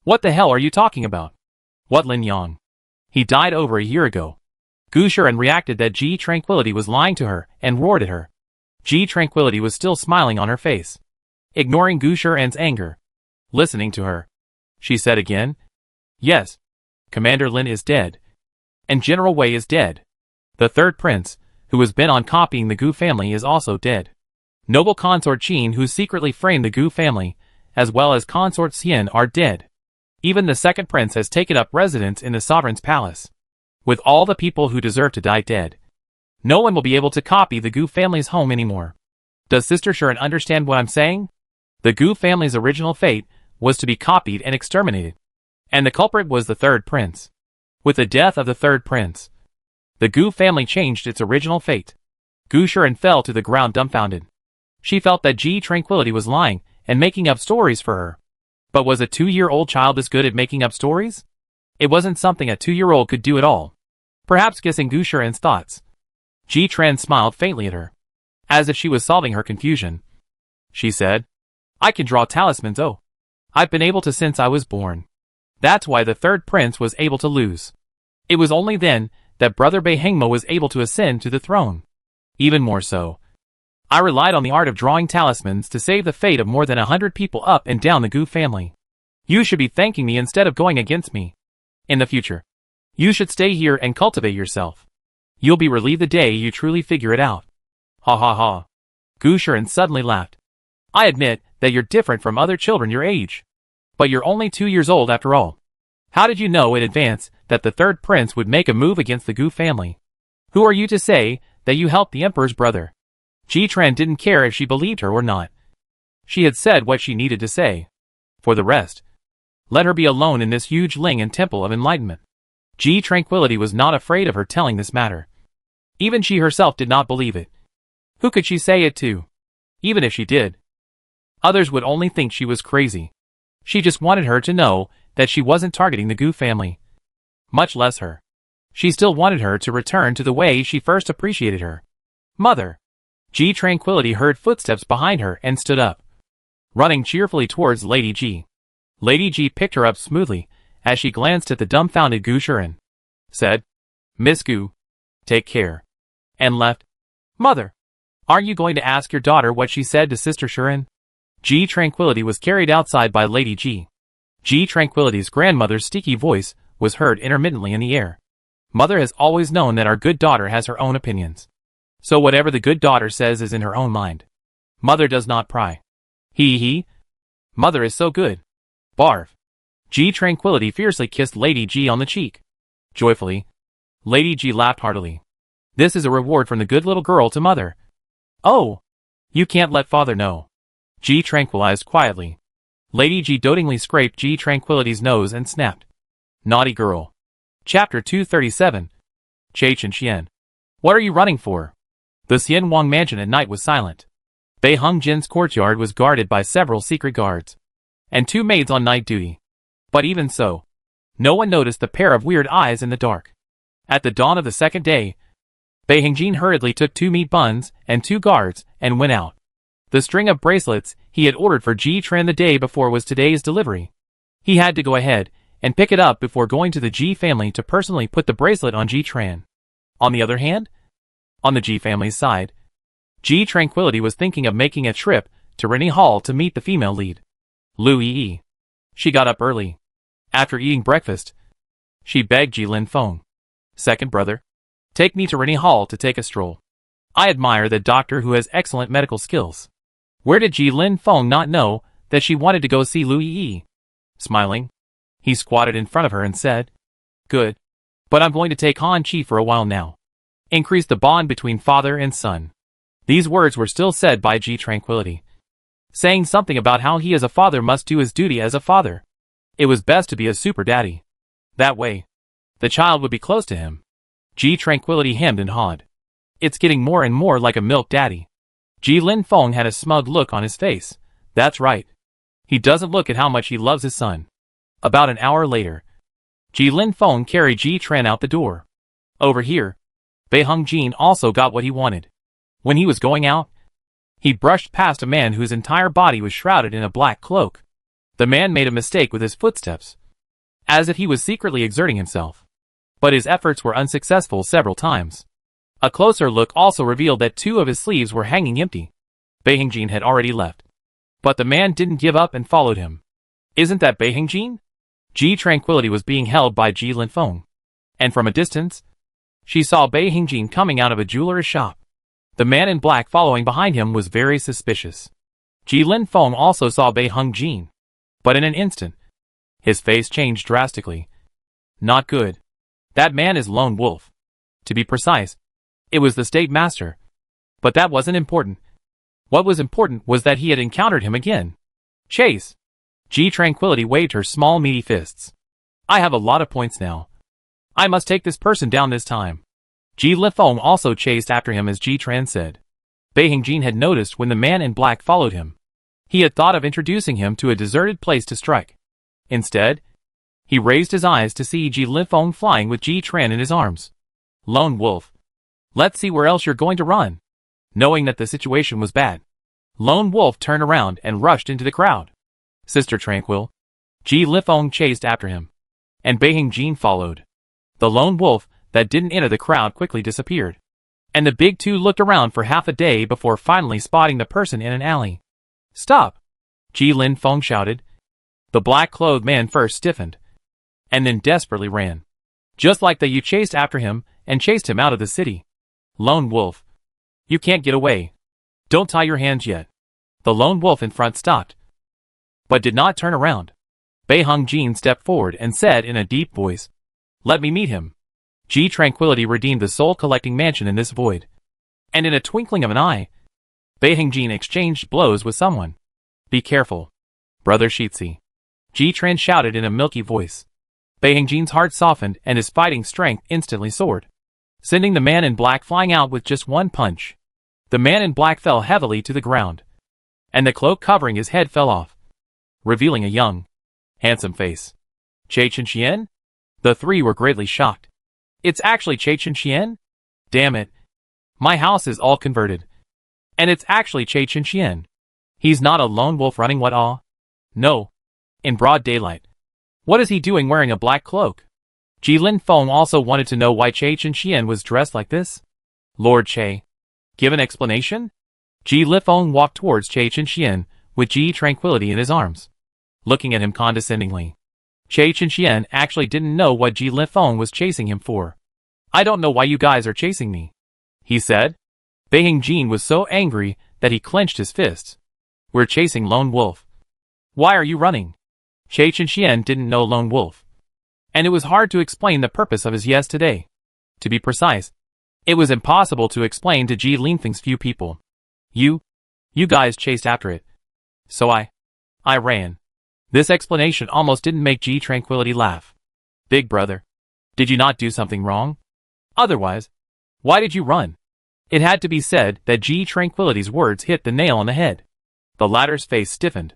What the hell are you talking about? What Lin Yang? He died over a year ago." Gu Shifeng reacted that Ji Tranquility was lying to her and roared at her. Ji Tranquility was still smiling on her face, ignoring Gu Shifeng's anger. Listening to her, she said again, "Yes, Commander Lin is dead. And General Wei is dead. The 3rd prince, who has been on copying the Gu family, is also dead. Noble Consort Qin, who secretly framed the Gu family, as well as Consort Xian, are dead. Even the 2nd prince has taken up residence in the sovereign's palace. With all the people who deserve to die dead, no one will be able to copy the Gu family's home anymore. Does Sister Shifeng understand what I'm saying? The Gu family's original fate was to be copied and exterminated. And the culprit was the 3rd prince. With the death of the 3rd prince, the Gu family changed its original fate." Gu Shifeng fell to the ground dumbfounded. She felt that Ji Tranquility was lying and making up stories for her. But was a 2-year-old child this good at making up stories? It wasn't something a 2-year-old could do at all. Perhaps guessing Gu Shifeng's thoughts, Ji Tran smiled faintly at her, as if she was solving her confusion. She said, "I can draw talismans. Oh, I've been able to since I was born. That's why the 3rd prince was able to lose. It was only then that Brother Bei Hengmo was able to ascend to the throne. Even more so, I relied on the art of drawing talismans to save the fate of more than 100 people up and down the Gu family. You should be thanking me instead of going against me. In the future, you should stay here and cultivate yourself. You'll be relieved the day you truly figure it out." Ha ha ha. Gu Shifeng suddenly laughed. "I admit that you're different from other children your age. But you're only 2 years old after all. How did you know in advance that the third prince would make a move against the Gu family. Who are you to say that you helped the emperor's brother? Ji-Tran didn't care if she believed her or not. She had said what she needed to say. For the rest, let her be alone in this huge Ling and Temple of Enlightenment. Tranquility was not afraid of her telling this matter. Even she herself did not believe it. Who could she say it to? Even if she did, others would only think she was crazy. She just wanted her to know that she wasn't targeting the Gu family. Much less her. She still wanted her to return to the way she first appreciated her. Mother! Tranquility heard footsteps behind her and stood up, running cheerfully towards Lady Ji. Lady Ji picked her up smoothly as she glanced at the dumbfounded Gu Shiren, said, "Miss Gu, take care," and left. Mother! Aren't you going to ask your daughter what she said to Sister Shiren? Tranquility was carried outside by Lady Ji. Tranquility's grandmother's sticky voice was heard intermittently in the air. Mother has always known that our good daughter has her own opinions. So whatever the good daughter says is in her own mind. Mother does not pry. Hee. Mother is so good. Barf. Tranquility fiercely kissed Lady Ji on the cheek. Joyfully, Lady Ji laughed heartily. This is a reward from the good little girl to Mother. Oh! You can't let Father know. Tranquilized quietly. Lady Ji dotingly scraped Tranquility's nose and snapped. Naughty girl. Chapter 237. Che Chen Xian. What are you running for? The Xian Wang mansion at night was silent. Bei Heng Jin's courtyard was guarded by several secret guards, and 2 maids on night duty. But even so, no one noticed the pair of weird eyes in the dark. At the dawn of the second day, Bei Hengjin hurriedly took 2 meat buns and 2 guards and went out. The string of bracelets he had ordered for Ji-Tran the day before was today's delivery. He had to go ahead and pick it up before going to the Ji family to personally put the bracelet on Ji-Tran. On the other hand, on the Ji family's side, Tranquility was thinking of making a trip to Rennie Hall to meet the female lead, Lu Yi. She got up early. After eating breakfast, she begged Ji Lin Feng, "Second brother, take me to Rennie Hall to take a stroll. I admire that doctor who has excellent medical skills." Where did Ji Lin Feng not know that she wanted to go see Lu Yi? Smiling, he squatted in front of her and said, "Good. But I'm going to take Han Chi for a while now. Increase the bond between father and son." These words were still said by Tranquility, saying something about how he as a father must do his duty as a father. It was best to be a super daddy. That way, the child would be close to him. Tranquility hemmed and hawed. It's getting more and more like a milk daddy. Ji Lin Feng had a smug look on his face. That's right. He doesn't look at how much he loves his son. About an hour later, Ji Lin Feng carried Ji-Tran out the door. Over here, Bei Heng Jin also got what he wanted. When he was going out, he brushed past a man whose entire body was shrouded in a black cloak. The man made a mistake with his footsteps, as if he was secretly exerting himself. But his efforts were unsuccessful several times. A closer look also revealed that 2 of his sleeves were hanging empty. Bei Heng Jin had already left. But the man didn't give up and followed him. Isn't that Bei Heng Jin? Tranquility was being held by Ji Lin Feng. And from a distance, she saw Bei Heng Jin coming out of a jeweler's shop. The man in black following behind him was very suspicious. Ji Lin Feng also saw Bei Heng Jin. But in an instant, his face changed drastically. Not good. That man is Lone Wolf. To be precise, it was the state master. But that wasn't important. What was important was that he had encountered him again. Chase! Tranquility waved her small meaty fists. I have a lot of points now. I must take this person down this time. Ji Lin Feng also chased after him as Ji-Tran said. Bei Heng Jin had noticed when the man in black followed him. He had thought of introducing him to a deserted place to strike. Instead, he raised his eyes to see Ji Lin Feng flying with Ji-Tran in his arms. Lone Wolf. Let's see where else you're going to run. Knowing that the situation was bad, Lone Wolf turned around and rushed into the crowd. Sister Tranquil. Ji Lin Feng chased after him, and Bei Heng Jin followed. The Lone Wolf that didn't enter the crowd quickly disappeared, and the big 2 looked around for half a day before finally spotting the person in an alley. Stop! Ji Lin Feng shouted. The black-clothed man first stiffened, and then desperately ran. Just like that, you chased after him and chased him out of the city. Lone Wolf. You can't get away. Don't tie your hands yet. The Lone Wolf in front stopped, but did not turn around. Bei Heng Jin stepped forward and said in a deep voice, Let me meet him. G Tranquility redeemed the soul-collecting mansion in this void. And in a twinkling of an eye, Beiheng exchanged blows with someone. Be careful, Brother Shitsi. G Tran shouted in a milky voice. Beiheng heart softened and his fighting strength instantly soared, sending the man in black flying out with just one punch. The man in black fell heavily to the ground, and the cloak covering his head fell off, revealing a young, handsome face. Che Chen? The three were greatly shocked. It's actually Che Chen? Damn it. My house is all converted. And it's actually Che Chen. He's not a lone wolf running what all? No. In broad daylight. What is he doing wearing a black cloak? Ji Linfeng also wanted to know why Che Chen was dressed like this. Lord Che. Give an explanation? Ji Linfeng walked towards Che Chen with Ji Tranquility in his arms, looking at him condescendingly. Che Chen actually didn't know what Ji Linfeng was chasing him for. I don't know why you guys are chasing me, he said. Beiheng was so angry that he clenched his fists. We're chasing Lone Wolf. Why are you running? Che Chen didn't know Lone Wolf, and it was hard to explain the purpose of his yes today. To be precise, it was impossible to explain to Ji Linfeng's few people. You guys chased after it. So I ran. This explanation almost didn't make Ji Tranquility laugh. Big brother, did you not do something wrong? Otherwise, why did you run? It had to be said that Ji Tranquility's words hit the nail on the head. The latter's face stiffened.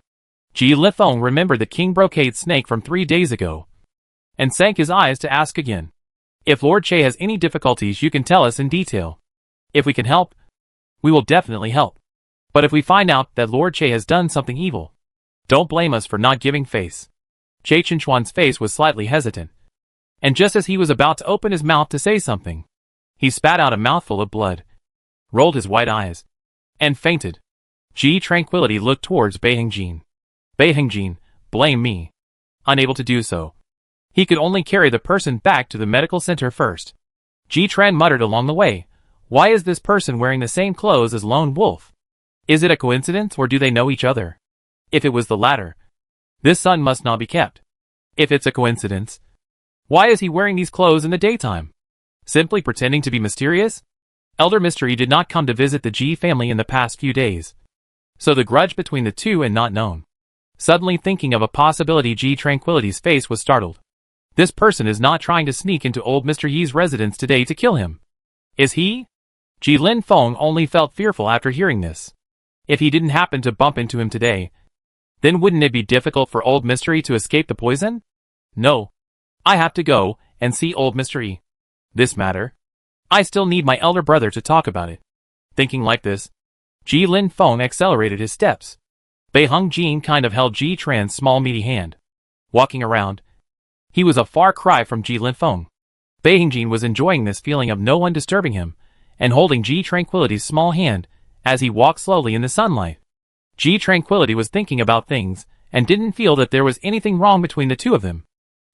Ji Linfeng remembered the king brocade snake from 3 days ago, and sank his eyes to ask again. If Lord Che has any difficulties, you can tell us in detail. If we can help, we will definitely help. But if we find out that Lord Che has done something evil, don't blame us for not giving face. Che Chenchuan's face was slightly hesitant, and just as he was about to open his mouth to say something, he spat out a mouthful of blood, rolled his white eyes, and fainted. Ji Tranquility looked towards Beiheng. Beiheng, blame me. Unable to do so, he could only carry the person back to the medical center first. Ji Tran muttered along the way, why is this person wearing the same clothes as Lone Wolf? Is it a coincidence or do they know each other? If it was the latter, this son must not be kept. If it's a coincidence, why is he wearing these clothes in the daytime? Simply pretending to be mysterious? Elder Mystery did not come to visit the Ji family in the past few days, so the grudge between the two and not known. Suddenly thinking of a possibility, Ji Tranquility's face was startled. This person is not trying to sneak into old Mr. Yi's residence today to kill him. Is he? Ji Linfeng only felt fearful after hearing this. If he didn't happen to bump into him today, then wouldn't it be difficult for old Mystery to escape the poison? No. I have to go and see old Mystery. This matter, I still need my elder brother to talk about it. Thinking like this, Ji Linfeng accelerated his steps. Beiheng kind of held Ji Tran's small meaty hand. Walking around, he was a far cry from Ji Linfeng. Beiheng was enjoying this feeling of no one disturbing him, and holding Ji Tranquility's small hand as he walked slowly in the sunlight. Ji Tranquility was thinking about things, and didn't feel that there was anything wrong between the two of them,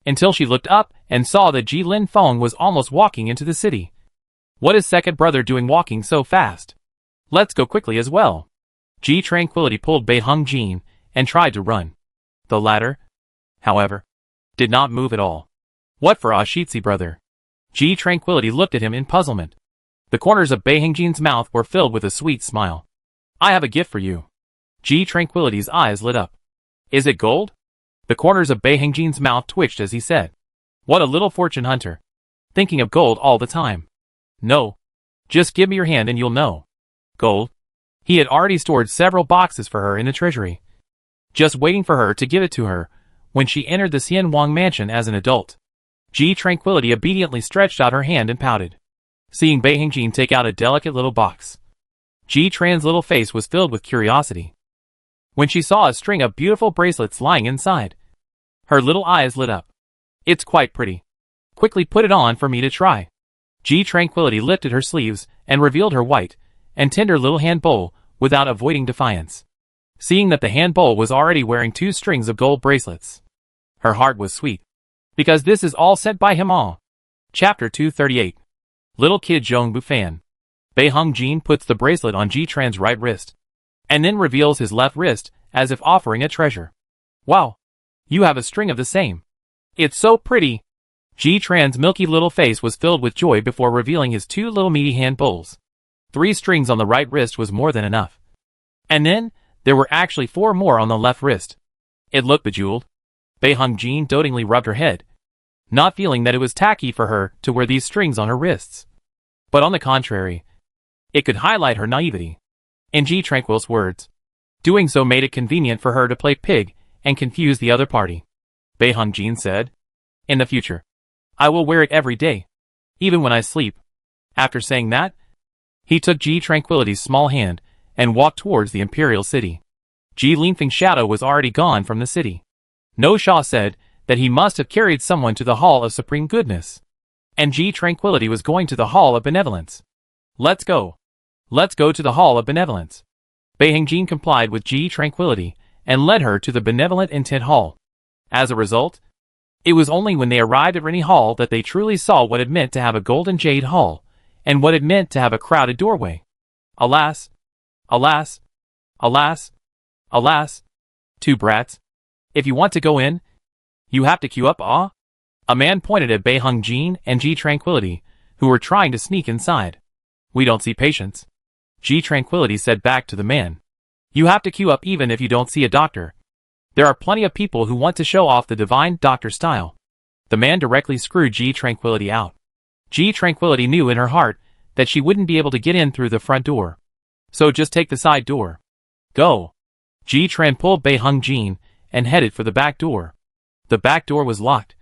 until she looked up and saw that Ji Linfeng was almost walking into the city. What is second brother doing walking so fast? Let's go quickly as well. Ji Tranquility pulled Beiheng and tried to run. The latter, however, did not move at all. What for Ashitsi brother? Ji Tranquility looked at him in puzzlement. The corners of Beiheng's mouth were filled with a sweet smile. I have a gift for you. Ji Tranquility's eyes lit up. Is it gold? The corners of Beiheng's mouth twitched as he said. What a little fortune hunter. Thinking of gold all the time. No. Just give me your hand and you'll know. Gold? He had already stored several boxes for her in the treasury, just waiting for her to give it to her when she entered the Xianwang mansion as an adult. Ji Tranquility obediently stretched out her hand and pouted, seeing Beiheng take out a delicate little box. Ji Tran's little face was filled with curiosity when she saw a string of beautiful bracelets lying inside. Her little eyes lit up. It's quite pretty. Quickly put it on for me to try. Ji Tranquility lifted her sleeves and revealed her white and tender little hand bowl without avoiding defiance. Seeing that the hand bowl was already wearing 2 strings of gold bracelets, her heart was sweet, because this is all sent by him all. Chapter 238. Little Kid Zhong Bufan. Beiheng puts the bracelet on Ji Tran's right wrist, and then reveals his left wrist as if offering a treasure. Wow! You have a string of the same. It's so pretty. Ji-Tran's milky little face was filled with joy before revealing his 2 little meaty hand bowls. 3 strings on the right wrist was more than enough. And then, there were actually 4 more on the left wrist. It looked bejeweled. Beihong-jin dotingly rubbed her head, not feeling that it was tacky for her to wear these strings on her wrists. But on the contrary, it could highlight her naivety. In Ji Tranquil's words, doing so made it convenient for her to play pig and confuse the other party. Beihong-jin said, "In the future, I will wear it every day, even when I sleep." After saying that, he took Ji Tranquility's small hand and walked towards the imperial city. Ji Lingfeng's shadow was already gone from the city. No Sha said that he must have carried someone to the Hall of Supreme Goodness. And Ji Tranquility was going to the Hall of Benevolence. Let's go. Let's go to the Hall of Benevolence. Beihong-jin complied with Ji Tranquility and led her to the Benevolent Intent Hall. As a result, it was only when they arrived at Rennie Hall that they truly saw what it meant to have a golden jade hall, and what it meant to have a crowded doorway. Alas, alas, alas, alas, 2 brats. If you want to go in, you have to queue up, ah? A man pointed at Beihong-jin and Ji Tranquility, who were trying to sneak inside. We don't see patients. Ji Tranquility said back to the man. You have to queue up even if you don't see a doctor. There are plenty of people who want to show off the divine doctor style. The man directly screwed Ji Tranquility out. Ji Tranquility knew in her heart that she wouldn't be able to get in through the front door. So just take the side door. Go. Ji Tran pulled Beihong-jin and headed for the back door. The back door was locked,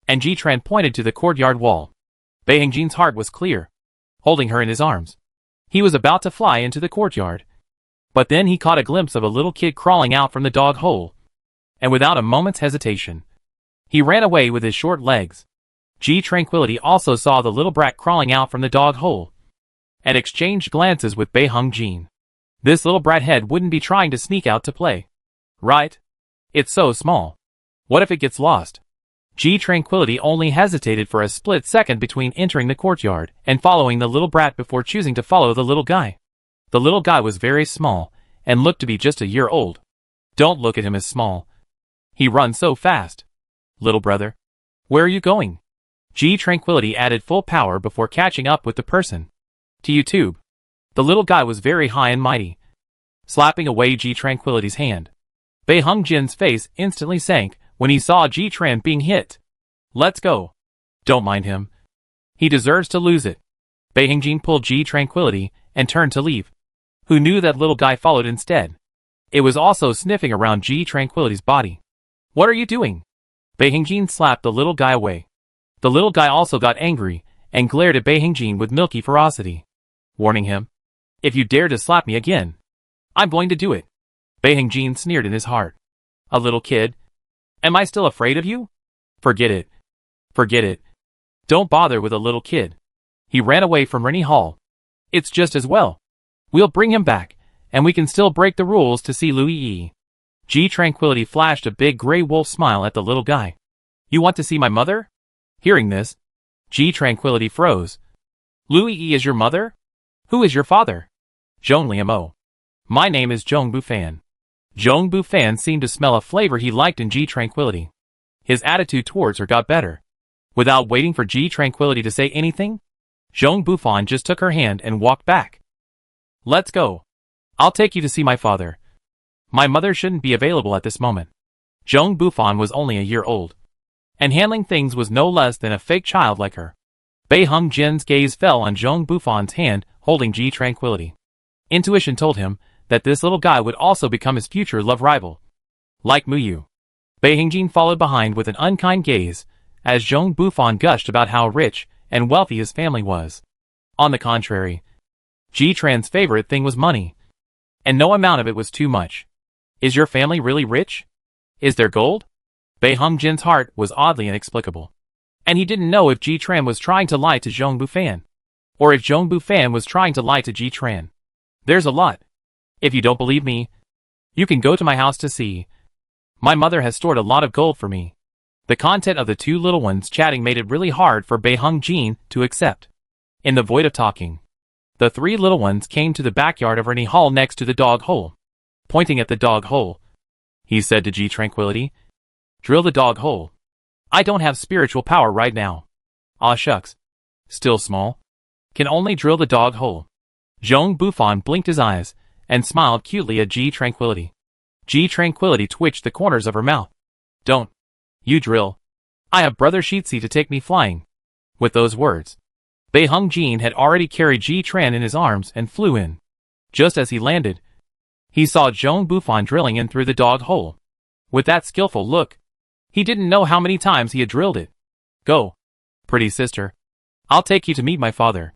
and Ji Tran pointed to the courtyard wall. Beihong-jin's heart was clear, holding her in his arms. He was about to fly into the courtyard. But then he caught a glimpse of a little kid crawling out from the dog hole. And without a moment's hesitation, he ran away with his short legs. Ji Tranquility also saw the little brat crawling out from the dog hole, and exchanged glances with Beihong-jin. This little brat head wouldn't be trying to sneak out to play. Right? It's so small. What if it gets lost? Ji Tranquility only hesitated for a split second between entering the courtyard and following the little brat before choosing to follow the little guy. The little guy was very small and looked to be just a year old. Don't look at him as small. He runs so fast. Little brother, where are you going? Ji Tranquility added full power before catching up with the person. To YouTube. The little guy was very high and mighty, slapping away Ji Tranquility's hand. Beihong-jin's face instantly sank when he saw Ji Tran being hit. Let's go. Don't mind him. He deserves to lose it. Beihong-jin pulled Ji Tranquility and turned to leave. Who knew that little guy followed instead? It was also sniffing around Ji Tranquility's body. What are you doing? Beihong-jin slapped the little guy away. The little guy also got angry and glared at Beihong-jin with milky ferocity, warning him, if you dare to slap me again, I'm going to do it. Beihong-jin sneered in his heart. A little kid? Am I still afraid of you? Forget it. Forget it. Don't bother with a little kid. He ran away from Rennie Hall. It's just as well. We'll bring him back, and we can still break the rules to see Louis Yi. Ji Tranquility flashed a big gray wolf smile at the little guy. You want to see my mother? Hearing this, Ji Tranquility froze. Louis Yi is your mother? Who is your father? Zhong Liamo. My name is Zhong Bufan. Zhong Bufan seemed to smell a flavor he liked in Ji Tranquility. His attitude towards her got better. Without waiting for Ji Tranquility to say anything, Zhong Bufan just took her hand and walked back. Let's go. I'll take you to see my father. My mother shouldn't be available at this moment. Zhong Bufan was only a year old, and handling things was no less than a fake child like her. Beihong-jin's gaze fell on Zhong Bufan's hand holding Ji Tranquility. Intuition told him that this little guy would also become his future love rival. Like Muyu. Beihong-jin followed behind with an unkind gaze as Zhong Bufan gushed about how rich and wealthy his family was. On the contrary, Ji Tran's favorite thing was money, and no amount of it was too much. Is your family really rich? Is there gold? Beihong-jin's heart was oddly inexplicable, and he didn't know if Ji Tran was trying to lie to Zhong Bufan, or if Zhong Bufan was trying to lie to Ji Tran. There's a lot. If you don't believe me, you can go to my house to see. My mother has stored a lot of gold for me. The content of the two little ones chatting made it really hard for Beihong-jin to accept. In the void of talking, the three little ones came to the backyard of Rennie Hall next to the dog hole. Pointing at the dog hole, he said to Ji Tranquility, drill the dog hole. I don't have spiritual power right now. Aw shucks. Still small. Can only drill the dog hole. Zhong Bufan blinked his eyes, and smiled cutely at G Tranquility. G Tranquility twitched the corners of her mouth. Don't. You drill. I have Brother Shitsi to take me flying. With those words, Bei Hung Jin had already carried Ji Tran in his arms and flew in. Just as he landed, he saw Zhong Bufan drilling in through the dog hole. With that skillful look, he didn't know how many times he had drilled it. Go, pretty sister. I'll take you to meet my father.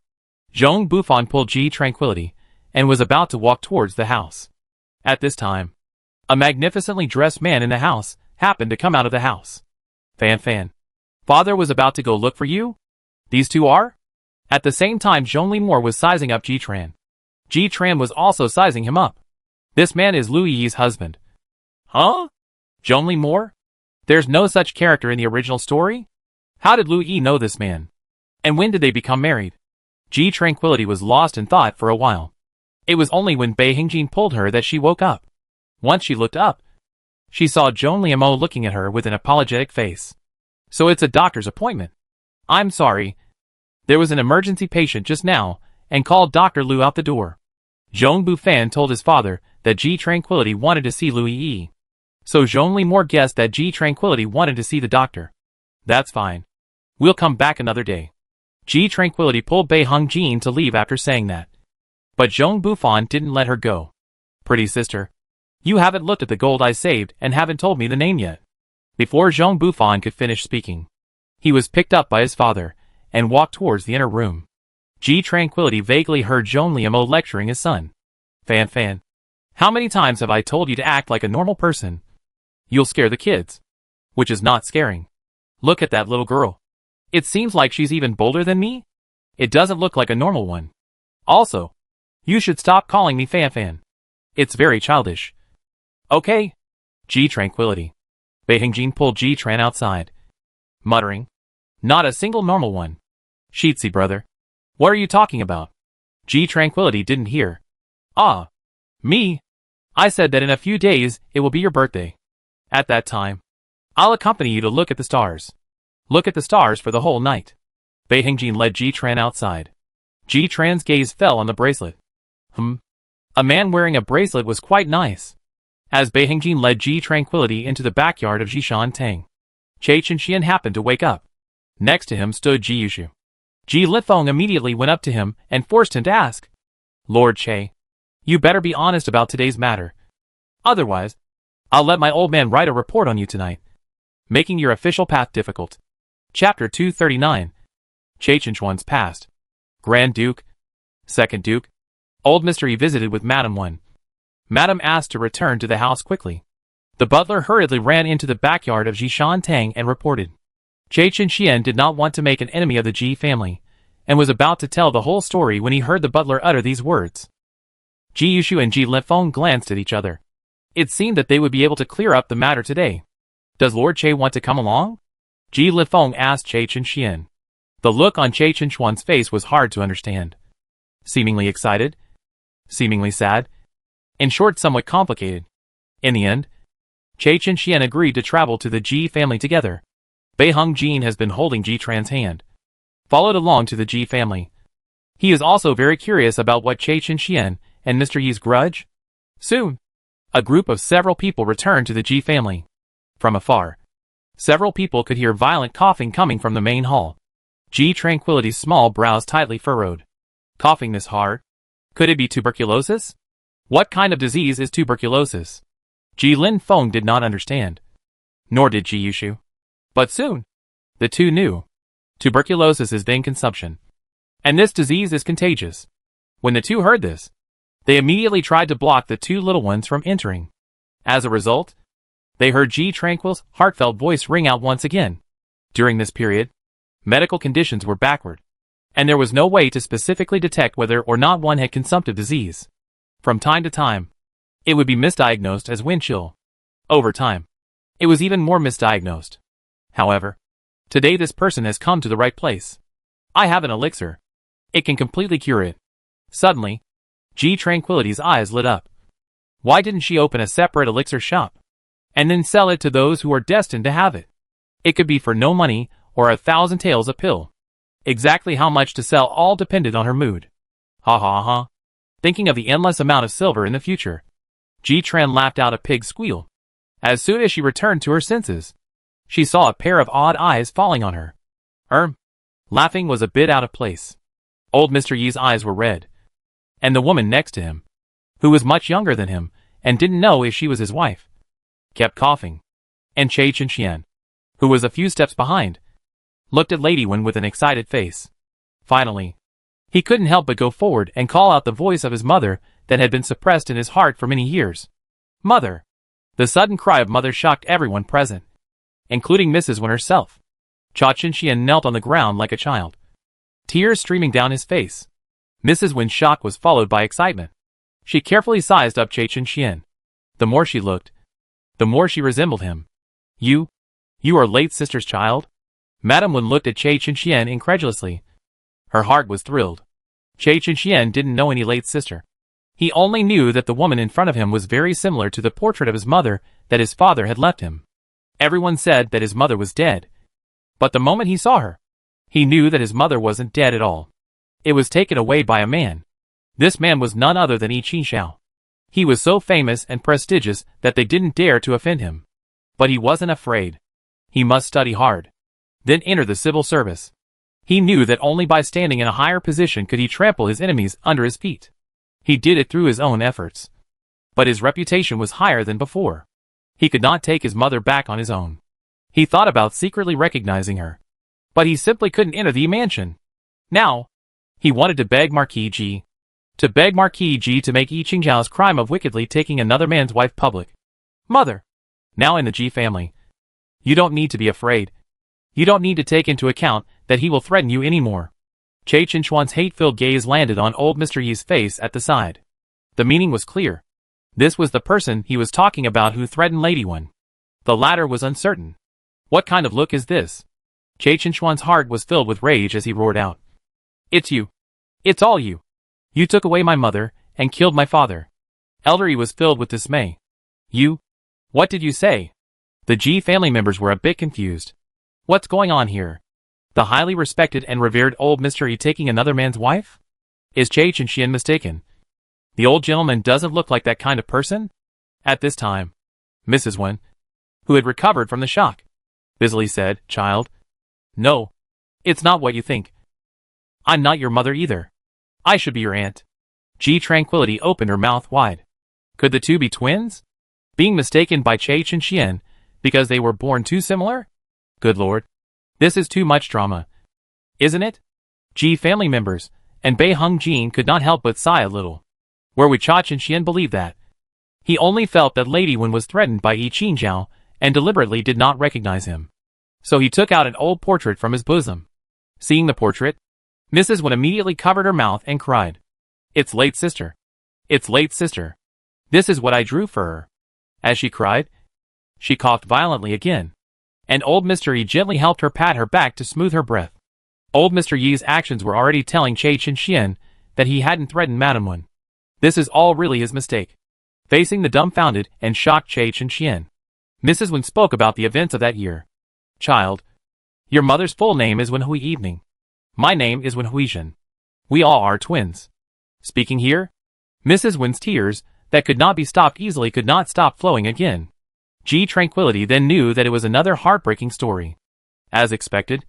Zhong Bufan pulled Ji Tranquility, and was about to walk towards the house. At this time, a magnificently dressed man in the house happened to come out of the house. Fan. Father was about to go look for you? These two are? At the same time Zhong Limor was sizing up Ji Tran. Ji Tran was also sizing him up. This man is Lu Yi's husband. Huh? Zhong Limor? There's no such character in the original story? How did Lu Yi know this man? And when did they become married? Ji Tranquility was lost in thought for a while. It was only when Bei Hingjin pulled her that she woke up. Once she looked up, she saw Zhong Liamo looking at her with an apologetic face. So it's a doctor's appointment. I'm sorry. There was an emergency patient just now, and called Dr. Lu out the door. Zhong Bufan told his father that Ji Tranquility wanted to see Lu Yi. So Zhong Limor guessed that Ji Tranquility wanted to see the doctor. That's fine. We'll come back another day. Ji Tranquility pulled Bei Hung Jin to leave after saying that. But Zhong Bufan didn't let her go. Pretty sister. You haven't looked at the gold I saved and haven't told me the name yet. Before Zhong Bufan could finish speaking, he was picked up by his father and walked towards the inner room. Ji Tranquility vaguely heard Zhong Liamo lecturing his son. Fan. How many times have I told you to act like a normal person? You'll scare the kids. Which is not scaring. Look at that little girl. It seems like she's even bolder than me. It doesn't look like a normal one. Also, you should stop calling me Fan. It's very childish. Okay. Ji Tranquility. Bei Hingjin pulled Ji Tran outside, muttering, not a single normal one. Shitsi brother. What are you talking about? Ji Tranquility didn't hear. Ah. Me? I said that in a few days it will be your birthday. At that time, I'll accompany you to look at the stars. Look at the stars for the whole night. Bei Hingjin led Ji Tran outside. Ji Tran's gaze fell on the bracelet. A man wearing a bracelet was quite nice. As Bei Hingjin led Ji Tranquility into the backyard of Jishan Tang, Che Chenxian happened to wake up. Next to him stood Ji Yushu. Ji Lifeng immediately went up to him and forced him to ask, Lord Che, you better be honest about today's matter. Otherwise, I'll let my old man write a report on you tonight, making your official path difficult. Chapter 239. Che Chenxuan's past. Grand Duke. Second Duke. Old Mr. E visited with Madam 1. Madam asked to return to the house quickly. The butler hurriedly ran into the backyard of Jishan Tang and reported. Che Chenxian did not want to make an enemy of the Ji family, and was about to tell the whole story when he heard the butler utter these words. Ji Yushu and Ji Lifeng glanced at each other. It seemed that they would be able to clear up the matter today. Does Lord Che want to come along? Ji Lifeng asked Che Chenxian. The look on Che Chenxuan's face was hard to understand. Seemingly excited. Seemingly sad. In short, somewhat complicated. In the end, Che Chenxian agreed to travel to the Ji family together. Bei Hung Jin has been holding Ji Tran's hand, followed along to the Ji family. He is also very curious about what Che Chenxian and Mr. Yi's grudge. Soon, a group of several people returned to the Ji family. From afar, several people could hear violent coughing coming from the main hall. Ji Tranquility's small brows tightly furrowed. Coughing this hard? Could it be tuberculosis? What kind of disease is tuberculosis? Ji Lin Feng did not understand. Nor did Ji Yushu. But soon, the two knew. Tuberculosis is vein consumption. And this disease is contagious. When the two heard this, they immediately tried to block the two little ones from entering. As a result, they heard Ji Tranquil's heartfelt voice ring out once again. During this period, medical conditions were backward, and there was no way to specifically detect whether or not one had consumptive disease. From time to time, it would be misdiagnosed as wind chill. Over time, it was even more misdiagnosed. However, today this person has come to the right place. I have an elixir. It can completely cure it. Suddenly, Ji Tranquility's eyes lit up. Why didn't she open a separate elixir shop, and then sell it to those who are destined to have it? It could be for no money or 1,000 taels a pill. Exactly how much to sell all depended on her mood. Ha ha ha. Thinking of the endless amount of silver in the future, Ji-Tran laughed out a pig squeal. As soon as she returned to her senses, she saw a pair of odd eyes falling on her. Laughing was a bit out of place. Old Mr. Yi's eyes were red. And the woman next to him, who was much younger than him and didn't know if she was his wife, kept coughing. And Che Chen-Xian, who was a few steps behind, looked at Lady Wen with an excited face. Finally, he couldn't help but go forward and call out the voice of his mother that had been suppressed in his heart for many years. Mother! The sudden cry of mother shocked everyone present, including Mrs. Wen herself. Cha Chen-Xian knelt on the ground like a child, tears streaming down his face. Mrs. Wen's shock was followed by excitement. She carefully sized up Che Chen-Xian. The more she looked, the more she resembled him. You are late sister's child? Madame Wen looked at Che Chen-Xian incredulously. Her heart was thrilled. Che Chen-Xian didn't know any late sister. He only knew that the woman in front of him was very similar to the portrait of his mother that his father had left him. Everyone said that his mother was dead. But the moment he saw her, he knew that his mother wasn't dead at all. It was taken away by a man. This man was none other than Yi Qingxiao. He was so famous and prestigious that they didn't dare to offend him. But he wasn't afraid. He must study hard, then enter the civil service. He knew that only by standing in a higher position could he trample his enemies under his feet. He did it through his own efforts. But his reputation was higher than before. He could not take his mother back on his own. He thought about secretly recognizing her. But he simply couldn't enter the mansion. Now, he wanted to beg Marquis Ji. To beg Marquis Ji to make Yi Qingxiao's crime of wickedly taking another man's wife public. Mother! Now in the Ji family, you don't need to be afraid. You don't need to take into account that he will threaten you anymore. Che Chen-Xuan's hate-filled gaze landed on old Mr. Yi's face at the side. The meaning was clear. This was the person he was talking about who threatened Lady Wen. The latter was uncertain. What kind of look is this? Che Chen-Xuan's heart was filled with rage as he roared out. It's you. It's all you. You took away my mother and killed my father. Elder Yi was filled with dismay. You? What did you say? The Ji family members were a bit confused. What's going on here? The highly respected and revered old Mr. Yi taking another man's wife? Is Che Chen-Xian mistaken? The old gentleman doesn't look like that kind of person? At this time, Mrs. Wen, who had recovered from the shock, busily said, Child. No. It's not what you think. I'm not your mother either. I should be your aunt. Ji Tranquility opened her mouth wide. Could the two be twins? Being mistaken by Che Chen-Xian because they were born too similar? Good lord. This is too much drama. Isn't it? Ji family members and Bei Hung Jin could not help but sigh a little. Where would Cha Chen-Xian believe that? He only felt that Lady Wen was threatened by Yi Qingxiao and deliberately did not recognize him. So he took out an old portrait from his bosom. Seeing the portrait, Mrs. Wen immediately covered her mouth and cried. It's late sister. It's late sister. This is what I drew for her. As she cried, she coughed violently again. And old Mr. Yi gently helped her pat her back to smooth her breath. Old Mr. Yi's actions were already telling Che Chen-Xian that he hadn't threatened Madame Wen. This is all really his mistake. Facing the dumbfounded and shocked Che Chen-Xian, Mrs. Wen spoke about the events of that year. Child, your mother's full name is Wen Hui Evening. My name is Wen Huizhen. We all are twins. Speaking here, Mrs. Wen's tears, that could not be stopped easily, could not stop flowing again. Ji Tranquility then knew that it was another heartbreaking story. As expected,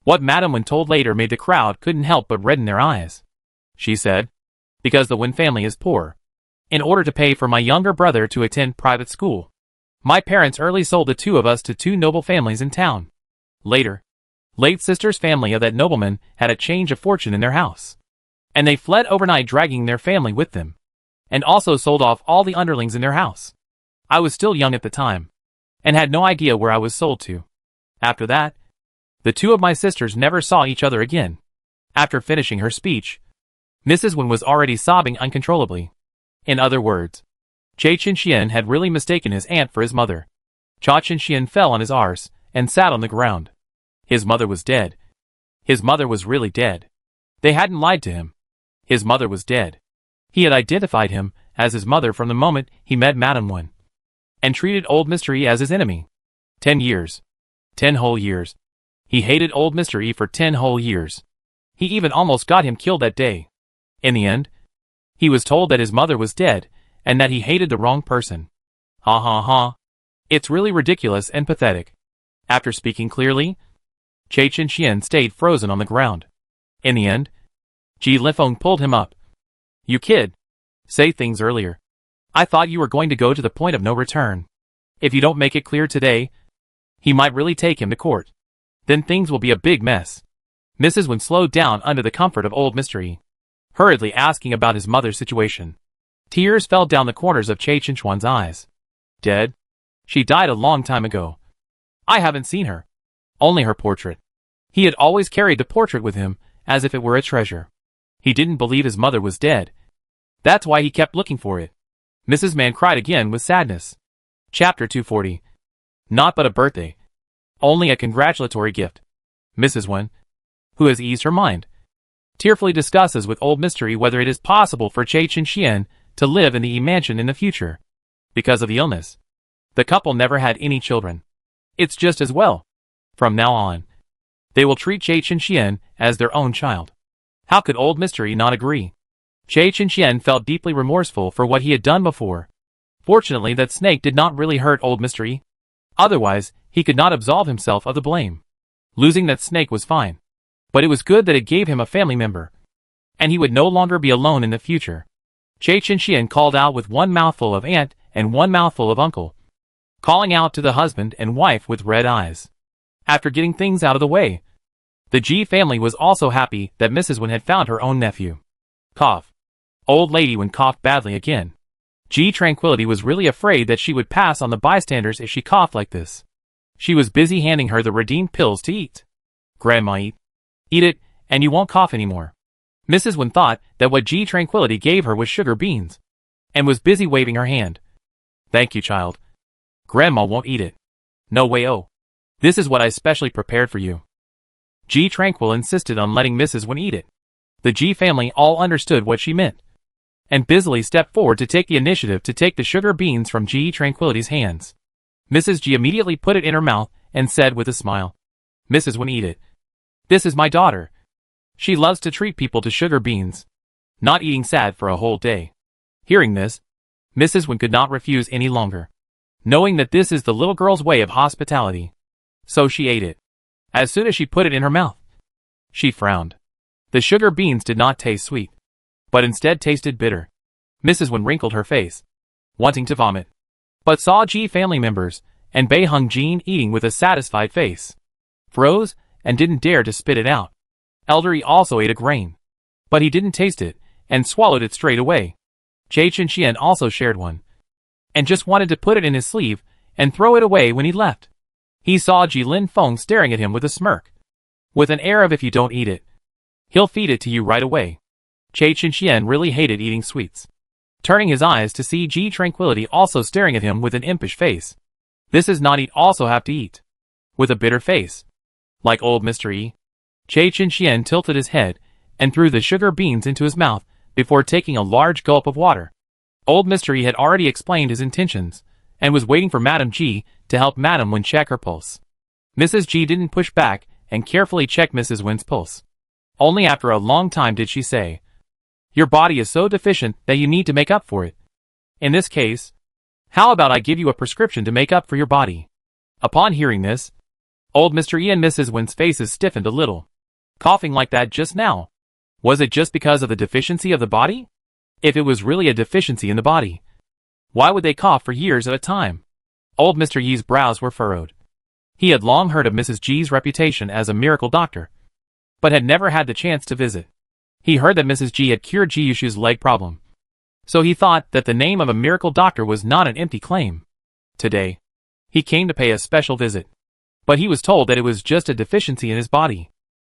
what Madame Wen told later made the crowd couldn't help but redden their eyes. She said, because the Wen family is poor. In order to pay for my younger brother to attend private school, my parents early sold the two of us to two noble families in town. Later, late sister's family of that nobleman had a change of fortune in their house, and they fled overnight, dragging their family with them, and also sold off all the underlings in their house. I was still young at the time, and had no idea where I was sold to. After that, the two of my sisters never saw each other again. After finishing her speech, Mrs. Wen was already sobbing uncontrollably. In other words, Che Chen-Xian had really mistaken his aunt for his mother. Cha Chen-Xian fell on his arse and sat on the ground. His mother was dead. His mother was really dead. They hadn't lied to him. His mother was dead. He had identified him as his mother from the moment he met Madame Wen, and treated old Mr. Yi as his enemy. 10 years. 10 whole years. He hated old Mr. E for 10 whole years. He even almost got him killed that day. In the end, he was told that his mother was dead, and that he hated the wrong person. Ha ha ha. It's really ridiculous and pathetic. After speaking clearly, Che Chen stayed frozen on the ground. In the end, Ji Lifeng pulled him up. You kid. Say things earlier. I thought you were going to go to the point of no return. If you don't make it clear today, he might really take him to court. Then things will be a big mess. Mrs. Wen slowed down under the comfort of old Mr. E, hurriedly asking about his mother's situation. Tears fell down the corners of Che Chenchuan's eyes. Dead? She died a long time ago. I haven't seen her. Only her portrait. He had always carried the portrait with him, as if it were a treasure. He didn't believe his mother was dead. That's why he kept looking for it. Mrs. Man cried again with sadness. Chapter 240. Not but a birthday. Only a congratulatory gift. Mrs. Wen, who has eased her mind, tearfully discusses with old Mr. E whether it is possible for Che Chen to live in the E mansion in the future. Because of the illness, the couple never had any children. It's just as well. From now on, they will treat Che Chen as their own child. How could old Mr. E not agree? Che Chen felt deeply remorseful for what he had done before. Fortunately, that snake did not really hurt old Mr. E. Otherwise, he could not absolve himself of the blame. Losing that snake was fine. But it was good that it gave him a family member. And he would no longer be alone in the future. Che Chen called out with one mouthful of aunt and one mouthful of uncle, calling out to the husband and wife with red eyes. After getting things out of the way, the Ji family was also happy that Mrs. Wen had found her own nephew. Cough. Old lady Wen coughed badly again. Ji Tranquility was really afraid that she would pass on the bystanders if she coughed like this. She was busy handing her the redeemed pills to eat. Grandma, eat. Eat it, and you won't cough anymore. Mrs. Wen thought that what Ji Tranquility gave her was sugar beans, and was busy waving her hand. Thank you, child. Grandma won't eat it. No way, oh. This is what I specially prepared for you. Ji Tranquil insisted on letting Mrs. Wen eat it. The Ji family all understood what she meant, and busily stepped forward to take the initiative to take the sugar beans from Ji Tranquility's hands. Mrs. Ji immediately put it in her mouth and said with a smile, Mrs. Wen, eat it. This is my daughter. She loves to treat people to sugar beans. Not eating sad for a whole day. Hearing this, Mrs. Wen could not refuse any longer, knowing that this is the little girl's way of hospitality. So she ate it. As soon as she put it in her mouth, she frowned. The sugar beans did not taste sweet, but instead tasted bitter. Mrs. Wen wrinkled her face, wanting to vomit, but saw Ji family members and Bei Hung Jin eating with a satisfied face, froze, and didn't dare to spit it out. Elder E also ate a grain, but he didn't taste it, and swallowed it straight away. Che Chen also shared one, and just wanted to put it in his sleeve and throw it away when he left. He saw Ji Lin Feng staring at him with a smirk, with an air of if you don't eat it, he'll feed it to you right away. Che Chen really hated eating sweets. Turning his eyes to see Ji Tranquility also staring at him with an impish face. This is not eat also have to eat. With a bitter face. Like old Mr. E. Che Chen tilted his head and threw the sugar beans into his mouth before taking a large gulp of water. Old Mr. E had already explained his intentions and was waiting for Madame Ji to help Madame Wen check her pulse. Mrs. Ji didn't push back and carefully checked Mrs. Wen's pulse. Only after a long time did she say, Your body is so deficient that you need to make up for it. In this case, how about I give you a prescription to make up for your body? Upon hearing this, old Mr. E and Mrs. Wen's faces stiffened a little. Coughing like that just now. Was it just because of the deficiency of the body? If it was really a deficiency in the body, why would they cough for years at a time? Old Mr. Yi's brows were furrowed. He had long heard of Mrs. G's reputation as a miracle doctor, but had never had the chance to visit. He heard that Mrs. G had cured Ji Yushu's leg problem, so he thought that the name of a miracle doctor was not an empty claim. Today, he came to pay a special visit, but he was told that it was just a deficiency in his body.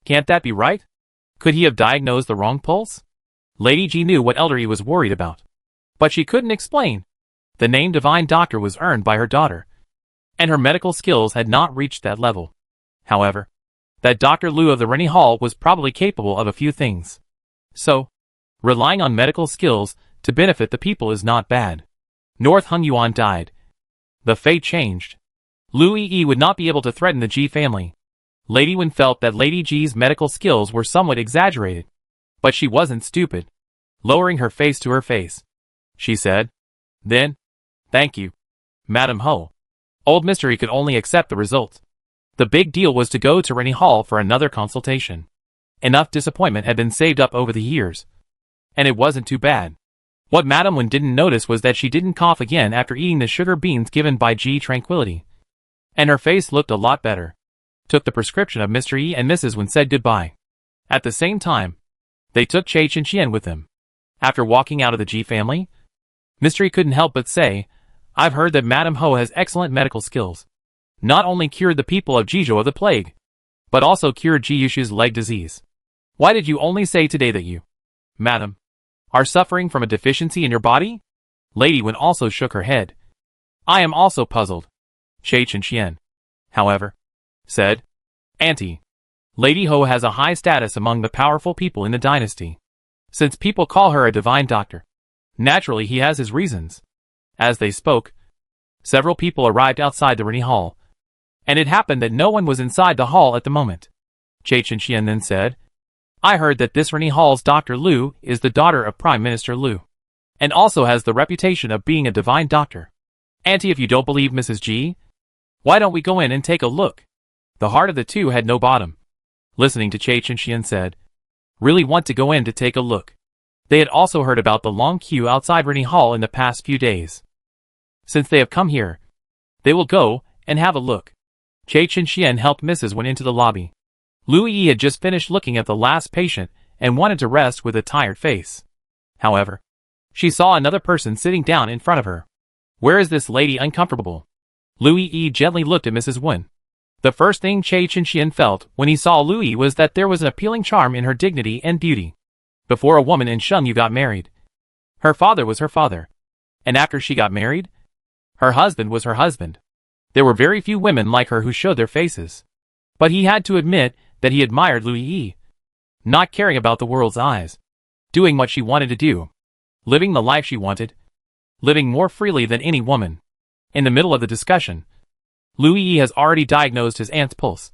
Can't that be right? Could he have diagnosed the wrong pulse? Lady Ji knew what Elder E was worried about, but she couldn't explain. The name Divine Doctor was earned by her daughter, and her medical skills had not reached that level. However, that Dr. Liu of the Rennie Hall was probably capable of a few things. So, relying on medical skills to benefit the people is not bad. North Hung Yuan died. The fate changed. Louis E would not be able to threaten the Ji family. Lady Wen felt that Lady Ji's medical skills were somewhat exaggerated. But she wasn't stupid. Lowering her face to her face, she said, "Then, thank you, Madam Ho." Old Mystery could only accept the results. The big deal was to go to Rennie Hall for another consultation. Enough disappointment had been saved up over the years. And it wasn't too bad. What Madam Wen didn't notice was that she didn't cough again after eating the sugar beans given by Ji Tranquility. And her face looked a lot better. Took the prescription of Mr. E and Mrs. Wen said goodbye. At the same time, they took Che Chen with them. After walking out of the Ji family, Mr. E couldn't help but say, "I've heard that Madam Ho has excellent medical skills. Not only cured the people of Jizhou of the plague, but also cured Ji Yushu's leg disease. Why did you only say today that you, Madam, are suffering from a deficiency in your body?" Lady Wen also shook her head. "I am also puzzled," Che Chen, however, said. "Auntie, Lady Ho has a high status among the powerful people in the dynasty. Since people call her a divine doctor, naturally he has his reasons." As they spoke, several people arrived outside the Rennie Hall, and it happened that no one was inside the hall at the moment. Che Chen then said, "I heard that this Rennie Hall's Dr. Liu is the daughter of Prime Minister Liu, and also has the reputation of being a divine doctor. Auntie, if you don't believe Mrs. Ji, why don't we go in and take a look?" The heart of the two had no bottom. Listening to Che Chen said, "Really want to go in to take a look." They had also heard about the long queue outside Rennie Hall in the past few days. Since they have come here, they will go and have a look. Che Chen helped Mrs. Wen into the lobby. Louis E had just finished looking at the last patient and wanted to rest with a tired face. However, she saw another person sitting down in front of her. "Where is this lady uncomfortable?" Louis E gently looked at Mrs. Wen. The first thing Che Chen felt when he saw Louis was that there was an appealing charm in her dignity and beauty. Before a woman in Shengyu got married, her father was her father. And after she got married, her husband was her husband. There were very few women like her who showed their faces. But he had to admit that he admired Louis E. Not caring about the world's eyes. Doing what she wanted to do. Living the life she wanted. Living more freely than any woman. In the middle of the discussion, Louis E has already diagnosed his aunt's pulse,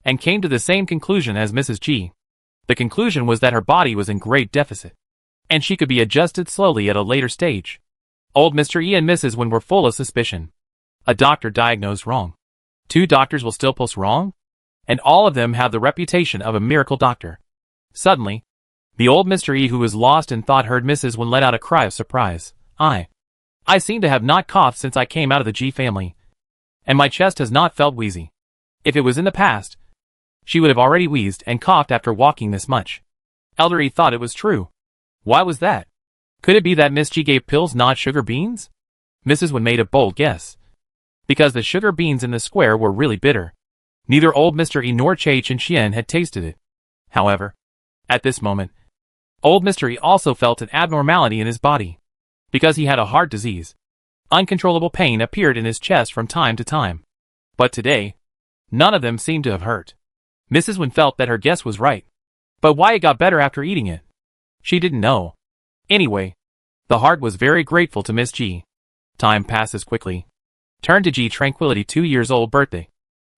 and came to the same conclusion as Mrs. Ji. The conclusion was that her body was in great deficit, and she could be adjusted slowly at a later stage. Old Mr. E and Mrs. Wen were full of suspicion. A doctor diagnosed wrong. 2 doctors will still pulse wrong? And all of them have the reputation of a miracle doctor. Suddenly, the old Mr. E who was lost in thought heard Mrs. Wen let out a cry of surprise. I seem to have not coughed since I came out of the Ji family. And my chest has not felt wheezy. If it was in the past, she would have already wheezed and coughed after walking this much. Elder E thought it was true. Why was that? Could it be that Miss Ji gave pills, not sugar beans? Mrs. Wen made a bold guess. Because the sugar beans in the square were really bitter. Neither old Mr. E nor Che Chen had tasted it. However, at this moment, old Mr. E also felt an abnormality in his body. Because he had a heart disease. Uncontrollable pain appeared in his chest from time to time. But today, none of them seemed to have hurt. Mrs. Wen felt that her guess was right. But why it got better after eating it? She didn't know. Anyway, the heart was very grateful to Miss Ji. Time passes quickly. Turned to Ji Tranquility 2 years old birthday.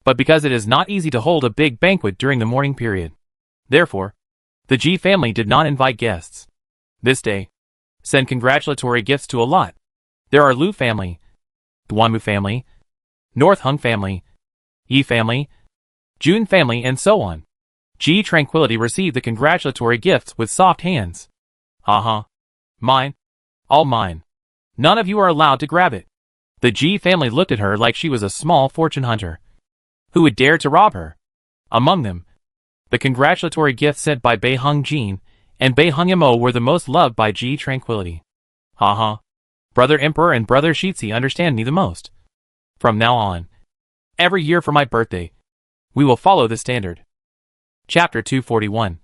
But because it is not easy to hold a big banquet during the mourning period. Therefore, the Ji family did not invite guests. This day, send congratulatory gifts to a lot. There are Liu family, Guanmu family, North Hung family, Yi family, Jun family, and so on. Ji Tranquility received the congratulatory gifts with soft hands. Mine. All mine. None of you are allowed to grab it. The Ji family looked at her like she was a small fortune hunter. Who would dare to rob her? Among them, the congratulatory gifts sent by Bei Hung Jin and Bei Hung Yamo were the most loved by Ji Tranquility. Brother Emperor and Brother Shitzi understand me the most. From now on, every year for my birthday, we will follow the standard. Chapter 241.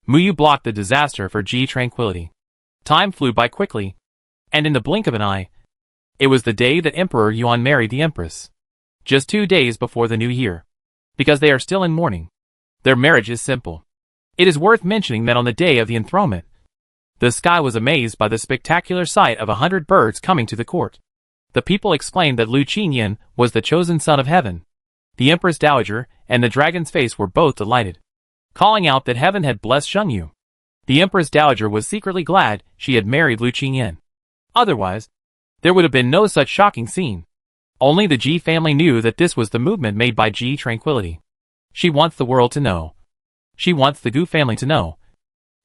Muyu blocked the disaster for Ji Tranquility. Time flew by quickly, and in the blink of an eye, it was the day that Emperor Yuan married the Empress. Just 2 days before the new year. Because they are still in mourning. Their marriage is simple. It is worth mentioning that on the day of the enthronement, the sky was amazed by the spectacular sight of 100 birds coming to the court. The people exclaimed that Lu Qingyan was the chosen son of heaven. The Empress Dowager and the dragon's face were both delighted, calling out that heaven had blessed Shengyu. The Empress Dowager was secretly glad she had married Lu Qingyan. Otherwise, there would have been no such shocking scene. Only the Ji family knew that this was the movement made by Ji Tranquility. She wants the world to know. She wants the Gu family to know.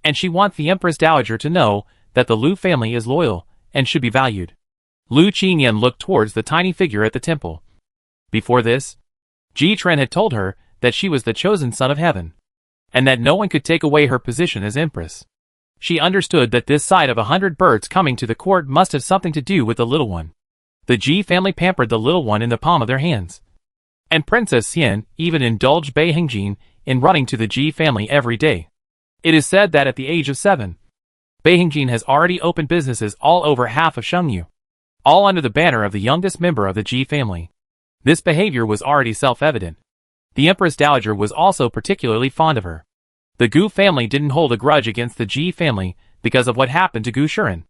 And she wants the Empress Dowager to know that the Lu family is loyal and should be valued. Lu Qingyan looked towards the tiny figure at the temple. Before this, Ji Tren had told her that she was the chosen son of heaven, and that no one could take away her position as empress. She understood that this sight of 100 birds coming to the court must have something to do with the little one. The Ji family pampered the little one in the palm of their hands. And Princess Xian even indulged Bei Hengjin in running to the Ji family every day. It is said that at the age of 7, Bei Hengjin has already opened businesses all over half of Shengyu, all under the banner of the youngest member of the Ji family. This behavior was already self-evident. The Empress Dowager was also particularly fond of her. The Gu family didn't hold a grudge against the Ji family because of what happened to Gu Shiren.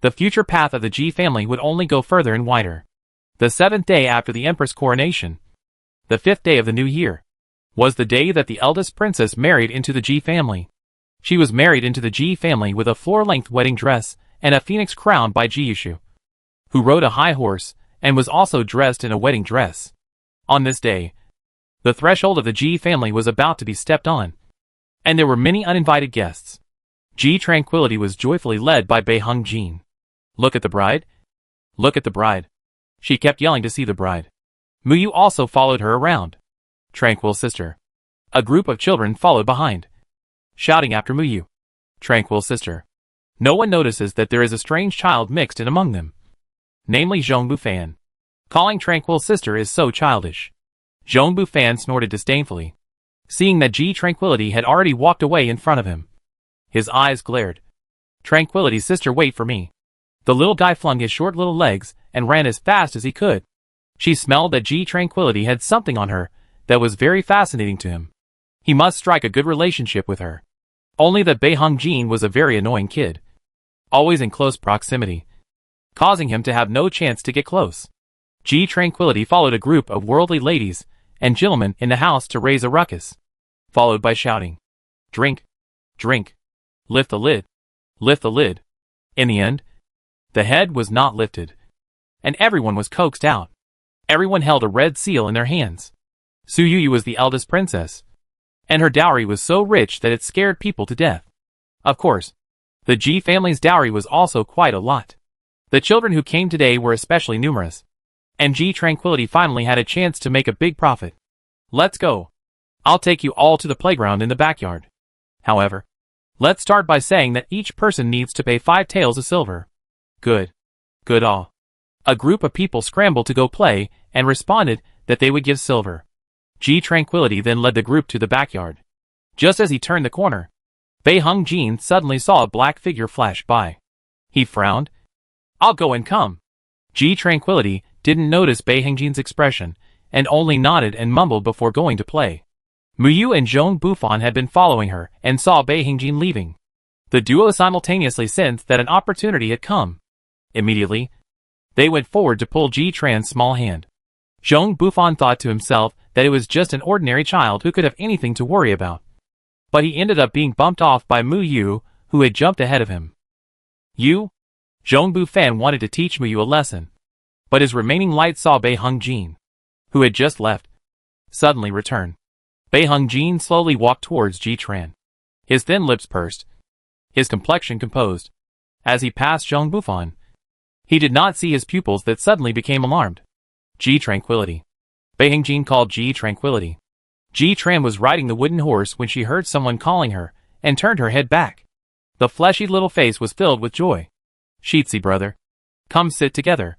The future path of the Ji family would only go further and wider. The 7th day after the Empress coronation, the 5th day of the new year, was the day that the eldest princess married into the Ji family. She was married into the Ji family with a floor-length wedding dress and a phoenix crown by Ji Yushu, who rode a high horse and was also dressed in a wedding dress. On this day, the threshold of the Ji family was about to be stepped on, and there were many uninvited guests. Ji Tranquility was joyfully led by Bei Hengjin. Look at the bride. Look at the bride. She kept yelling to see the bride. Muyu also followed her around. Tranquil sister. A group of children followed behind, shouting after Muyu. Tranquil sister. No one notices that there is a strange child mixed in among them, namely Zhong Bufan. Calling Tranquil sister is so childish. Zhong Bufan snorted disdainfully, seeing that Ji Tranquility had already walked away in front of him. His eyes glared. Tranquility's sister, wait for me. The little guy flung his short little legs and ran as fast as he could. She smelled that Ji Tranquility had something on her that was very fascinating to him. He must strike a good relationship with her. Only that Bei Hengjin was a very annoying kid, always in close proximity, causing him to have no chance to get close. Ji Tranquility followed a group of worldly ladies and gentlemen in the house to raise a ruckus, followed by shouting, "Drink! Drink! Lift the lid! Lift the lid!" In the end, the head was not lifted, and everyone was coaxed out. Everyone held a red seal in their hands. Su Yuyu was the eldest princess, and her dowry was so rich that it scared people to death. Of course, the Ji family's dowry was also quite a lot. The children who came today were especially numerous, and Ji Tranquility finally had a chance to make a big profit. Let's go. I'll take you all to the playground in the backyard. However, let's start by saying that each person needs to pay 5 taels of silver. Good. Good all. A group of people scrambled to go play and responded that they would give silver. Ji Tranquility then led the group to the backyard. Just as he turned the corner, Bei Hengjin suddenly saw a black figure flash by. He frowned. I'll go and come. Ji Tranquility didn't notice Bei Hengjin's expression and only nodded and mumbled before going to play. Muyu and Zhong Bufan had been following her and saw Bei Hengjin leaving. The duo simultaneously sensed that an opportunity had come. Immediately, they went forward to pull Ji Tran's small hand. Zhong Bufan thought to himself that it was just an ordinary child who could have anything to worry about. But he ended up being bumped off by Muyu, who had jumped ahead of him. You? Zhong Bufan wanted to teach Muyu a lesson, but his remaining light saw Bei Hengjin, who had just left, suddenly return. Bei Hengjin slowly walked towards Ji Tran. His thin lips pursed, his complexion composed. As he passed Zhong Bufan, he did not see his pupils that suddenly became alarmed. Ji Tranquility. Bei Hengjin called Ji Tranquility. Ji Tran was riding the wooden horse when she heard someone calling her and turned her head back. The fleshy little face was filled with joy. Sheetzy brother. Come sit together.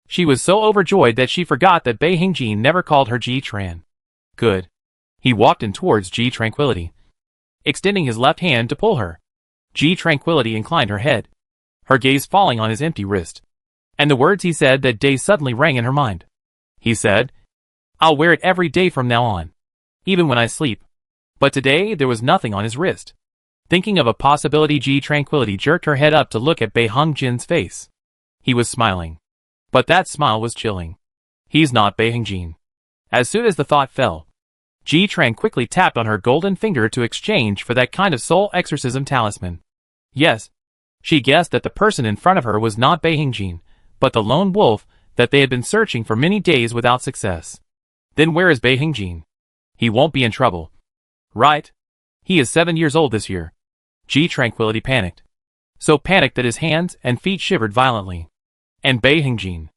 She was so overjoyed that she forgot that Bei Hengjin never called her Ji Tran. Good. He walked in towards Ji Tranquility, extending his left hand to pull her. Ji Tranquility inclined her head, her gaze falling on his empty wrist. And the words he said that day suddenly rang in her mind. He said, I'll wear it every day from now on, even when I sleep. But today there was nothing on his wrist. Thinking of a possibility, Ji Tranquility jerked her head up to look at Bei Hengjin's face. He was smiling. But that smile was chilling. He's not Beihongjin. As soon as the thought fell, Ji Tran quickly tapped on her golden finger to exchange for that kind of soul exorcism talisman. Yes, she guessed that the person in front of her was not Beihongjin, but the lone wolf that they had been searching for many days without success. Then where is Beihongjin? He won't be in trouble. Right? He is 7 years old this year. Ji Tranquility panicked. So panicked that his hands and feet shivered violently. And Beihongjin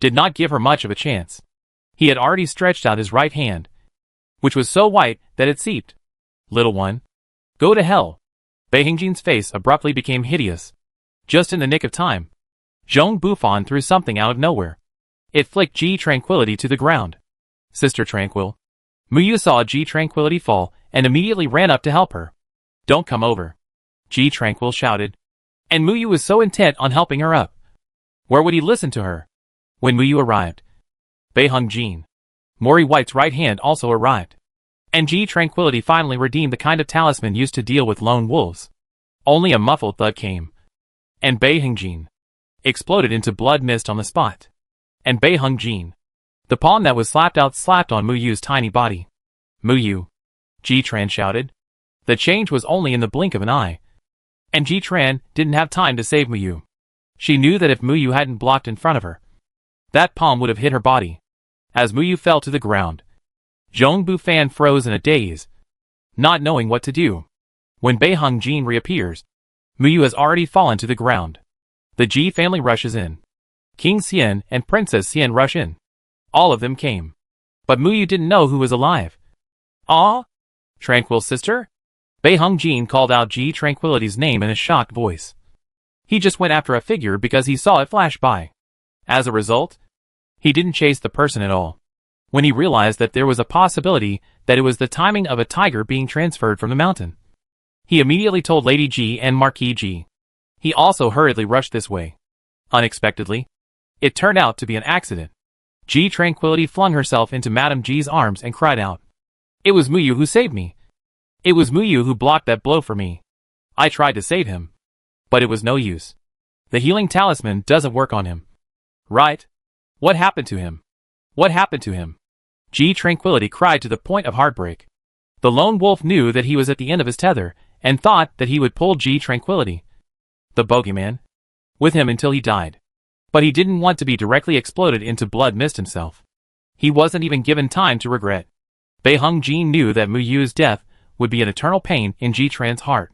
did not give her much of a chance. He had already stretched out his right hand, which was so white that it seeped. Little one, go to hell. Beihongjin's face abruptly became hideous. Just in the nick of time, Zhong Bufan threw something out of nowhere. It flicked Ji Tranquility to the ground. Sister Tranquil. Muyu saw Ji Tranquility fall and immediately ran up to help her. Don't come over, Ji Tranquil shouted. And Muyu was so intent on helping her up. Where would he listen to her? When Muyu arrived, Beihongjin, Mori White's right hand, also arrived. And Ji Tranquility finally redeemed the kind of talisman used to deal with lone wolves. Only a muffled thud came. And Beihongjin exploded into blood mist on the spot. And Beihongjin, the palm that was slapped on Muyu's tiny body. Muyu, Ji Tran shouted. The change was only in the blink of an eye. And Ji Tran didn't have time to save Muyu. She knew that if Muyu hadn't blocked in front of her, that palm would have hit her body. As Muyu fell to the ground, Zhong Bufan froze in a daze, not knowing what to do. When Beihongjin reappears, Muyu has already fallen to the ground. The Ji family rushes in. King Xian and Princess Xian rush in. All of them came. But Muyu didn't know who was alive. Ah? Tranquil sister? Beihongjin called out Ji Tranquility's name in a shocked voice. He just went after a figure because he saw it flash by. As a result, he didn't chase the person at all. When he realized that there was a possibility that it was the timing of a tiger being transferred from the mountain, he immediately told Lady Ji and Marquis Ji. He also hurriedly rushed this way. Unexpectedly, it turned out to be an accident. Ji Tranquility flung herself into Madame Ji's arms and cried out. It was Muyu who saved me. It was Muyu who blocked that blow for me. I tried to save him, but it was no use. The healing talisman doesn't work on him. Right? What happened to him? What happened to him? Ji Tranquility cried to the point of heartbreak. The lone wolf knew that he was at the end of his tether, and thought that he would pull Ji Tranquility, the bogeyman, with him until he died. But he didn't want to be directly exploded into blood mist himself. He wasn't even given time to regret. Beihongjin knew that Muyu's death would be an eternal pain in Ji Tran's heart,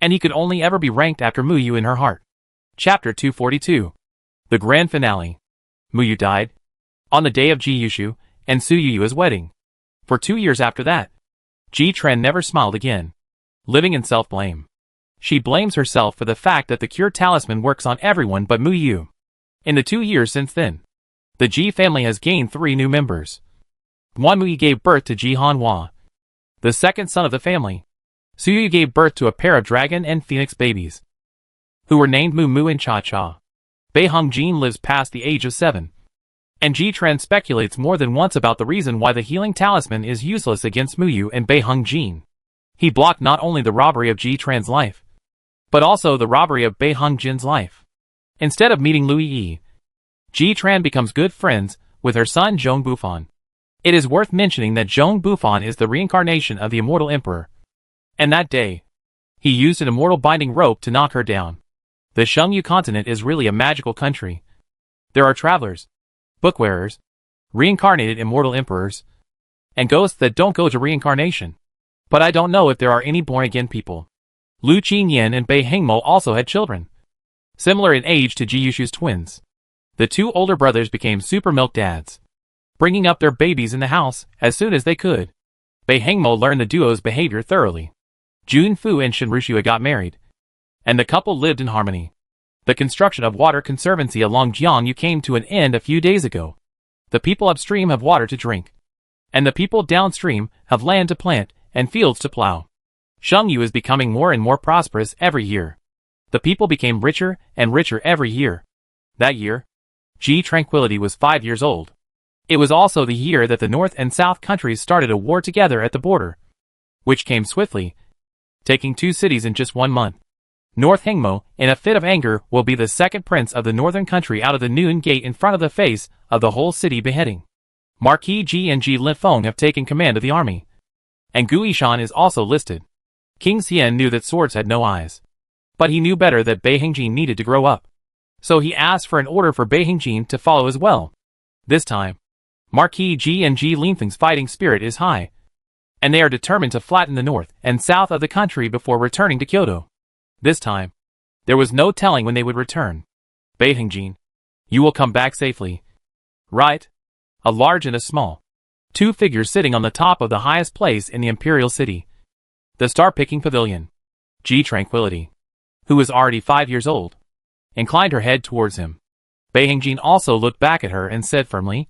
and he could only ever be ranked after Muyu in her heart. Chapter 242. The Grand Finale. Muyu died on the day of Ji Yushu and Su Yuyu's wedding. For 2 years after that, Ji Tran never smiled again, living in self-blame. She blames herself for the fact that the cure talisman works on everyone but Muyu. In the 2 years since then, the Ji family has gained 3 new members. One, Muyu gave birth to Ji Hanhua, the second son of the family. Su Yu gave birth to a pair of dragon and phoenix babies, who were named Mu Mu and Cha Cha. Beihongjin lives past the age of 7. And Ji Tran speculates more than once about the reason why the healing talisman is useless against Muyu and Beihongjin. He blocked not only the robbery of Ji Tran's life, but also the robbery of Beihongjin's life. Instead of meeting Lui Yi, Ji Tran becomes good friends with her son Zhong Bufan. It is worth mentioning that Zhong Bufan is the reincarnation of the immortal emperor. And that day, he used an immortal binding rope to knock her down. The Shengyu continent is really a magical country. There are travelers, bookwearers, reincarnated immortal emperors, and ghosts that don't go to reincarnation. But I don't know if there are any born-again people. Lu Qingyan and Bei Hengmo also had children, similar in age to Ji Yushu's twins. The 2 older brothers became super milk dads, bringing up their babies in the house as soon as they could. Bei Hengmo learned the duo's behavior thoroughly. Jun Fu and Shen Rushua got married, and the couple lived in harmony. The construction of water conservancy along Jiangyu came to an end a few days ago. The people upstream have water to drink, and the people downstream have land to plant and fields to plow. Shengyu is becoming more and more prosperous every year. The people became richer and richer every year. That year, Ji Tranquility was 5 years old. It was also the year that the North and South countries started a war together at the border, which came swiftly, taking 2 cities in just 1 month. North Hingmo, in a fit of anger, will be the second prince of the northern country out of the noon gate in front of the face of the whole city beheading. Marquis Ji and Ji Lifeng have taken command of the army. And Gu Yishan is also listed. King Xian knew that swords had no eyes. But he knew better that Bei Hengjin needed to grow up. So he asked for an order for Bei Hengjin to follow as well. This time, Marquis Ji and Ji Lifeng's fighting spirit is high. And they are determined to flatten the north and south of the country before returning to Kyoto. This time, there was no telling when they would return. Bei Hengjin, you will come back safely. Right? A large and a small. Two figures sitting on the top of the highest place in the imperial city. The star-picking pavilion. Ji Tranquility, who was already 5 years old, inclined her head towards him. Bei Hengjin also looked back at her and said firmly,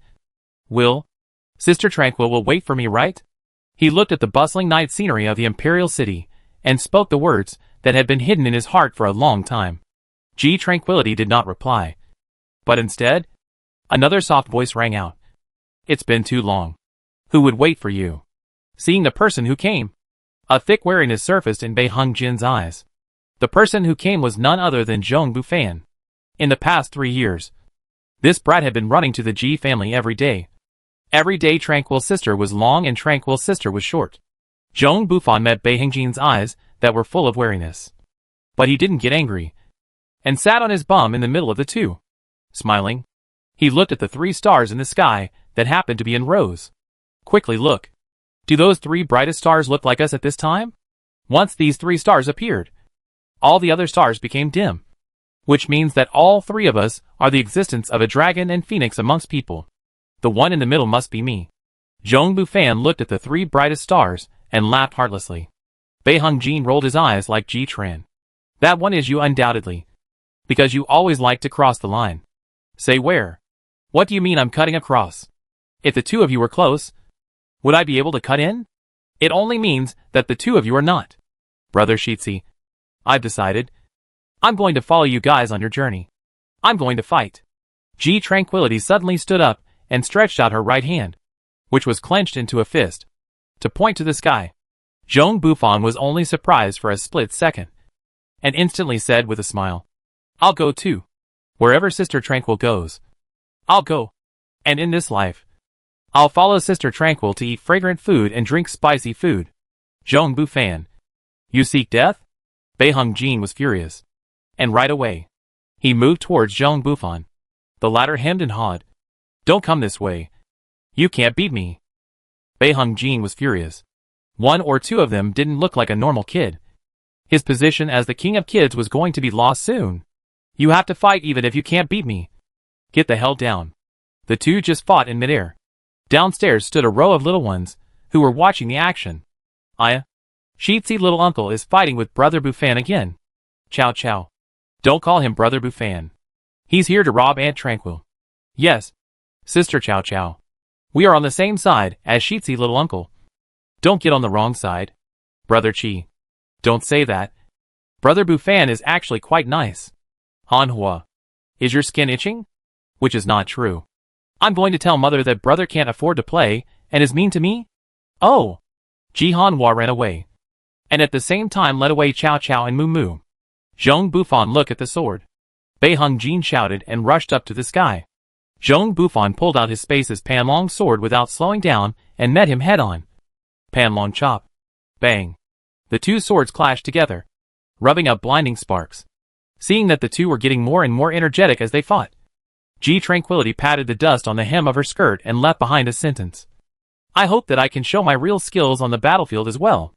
Sister Tranquil will wait for me, right? He looked at the bustling night scenery of the imperial city, and spoke the words that had been hidden in his heart for a long time. Ji Tranquility did not reply. But instead, another soft voice rang out. It's been too long. Who would wait for you? Seeing the person who came, a thick wariness surfaced in Bei Hengjin's eyes. The person who came was none other than Zhong Bufan. In the past 3 years, this brat had been running to the Ji family every day. Every day Tranquil Sister was long and Tranquil Sister was short. Zhong Bufan met Bei Hengjin's eyes that were full of wariness. But he didn't get angry, and sat on his bum in the middle of the two. Smiling, he looked at the 3 stars in the sky that happened to be in rows. Quickly look. Do those 3 brightest stars look like us at this time? Once these 3 stars appeared, all the other stars became dim. Which means that all 3 of us are the existence of a dragon and phoenix amongst people. The one in the middle must be me. Zhong Bufan looked at the 3 brightest stars and laughed heartlessly. Bei Hengjin rolled his eyes like Ji Tran. That one is you undoubtedly. Because you always like to cross the line. Say where? What do you mean I'm cutting across? If the 2 of you were close, would I be able to cut in? It only means that the 2 of you are not. Brother Shitzi, I've decided. I'm going to follow you guys on your journey. I'm going to fight. Ji Tranquility suddenly stood up and stretched out her right hand, which was clenched into a fist, to point to the sky. Zhong Bufan was only surprised for a split second, and instantly said with a smile, I'll go too. Wherever Sister Tranquil goes, I'll go. And in this life, I'll follow Sister Tranquil to eat fragrant food and drink spicy food. Zhong Bufan, you seek death? Bei Hengjin was furious. And right away, he moved towards Zhong Bufan. The latter hemmed and hawed. Don't come this way. You can't beat me. Bei Hengjin was furious. 1 or 2 of them didn't look like a normal kid. His position as the king of kids was going to be lost soon. You have to fight even if you can't beat me. Get the hell down. The 2 just fought in midair. Downstairs stood a row of little ones, who were watching the action. Shitzi little uncle is fighting with Brother Bufan again. Chow chow. Don't call him Brother Bufan. He's here to rob Aunt Tranquil. Yes, Sister Chow Chow. We are on the same side as Shitzi little uncle. Don't get on the wrong side. Brother Chi. Don't say that. Brother Bufan is actually quite nice. Hanhua. Is your skin itching? Which is not true. I'm going to tell mother that brother can't afford to play, and is mean to me? Oh! Ji Hanhua ran away. And at the same time led away Chow Chow and Moo Moo. Zhong Bufan looked at the sword. Bei Hengjin shouted and rushed up to the sky. Zhong Bufan pulled out his space's Panlong sword without slowing down and met him head-on. Panlong chop. Bang. The 2 swords clashed together, rubbing up blinding sparks. Seeing that the 2 were getting more and more energetic as they fought, Ji Tranquility patted the dust on the hem of her skirt and left behind a sentence. I hope that I can show my real skills on the battlefield as well.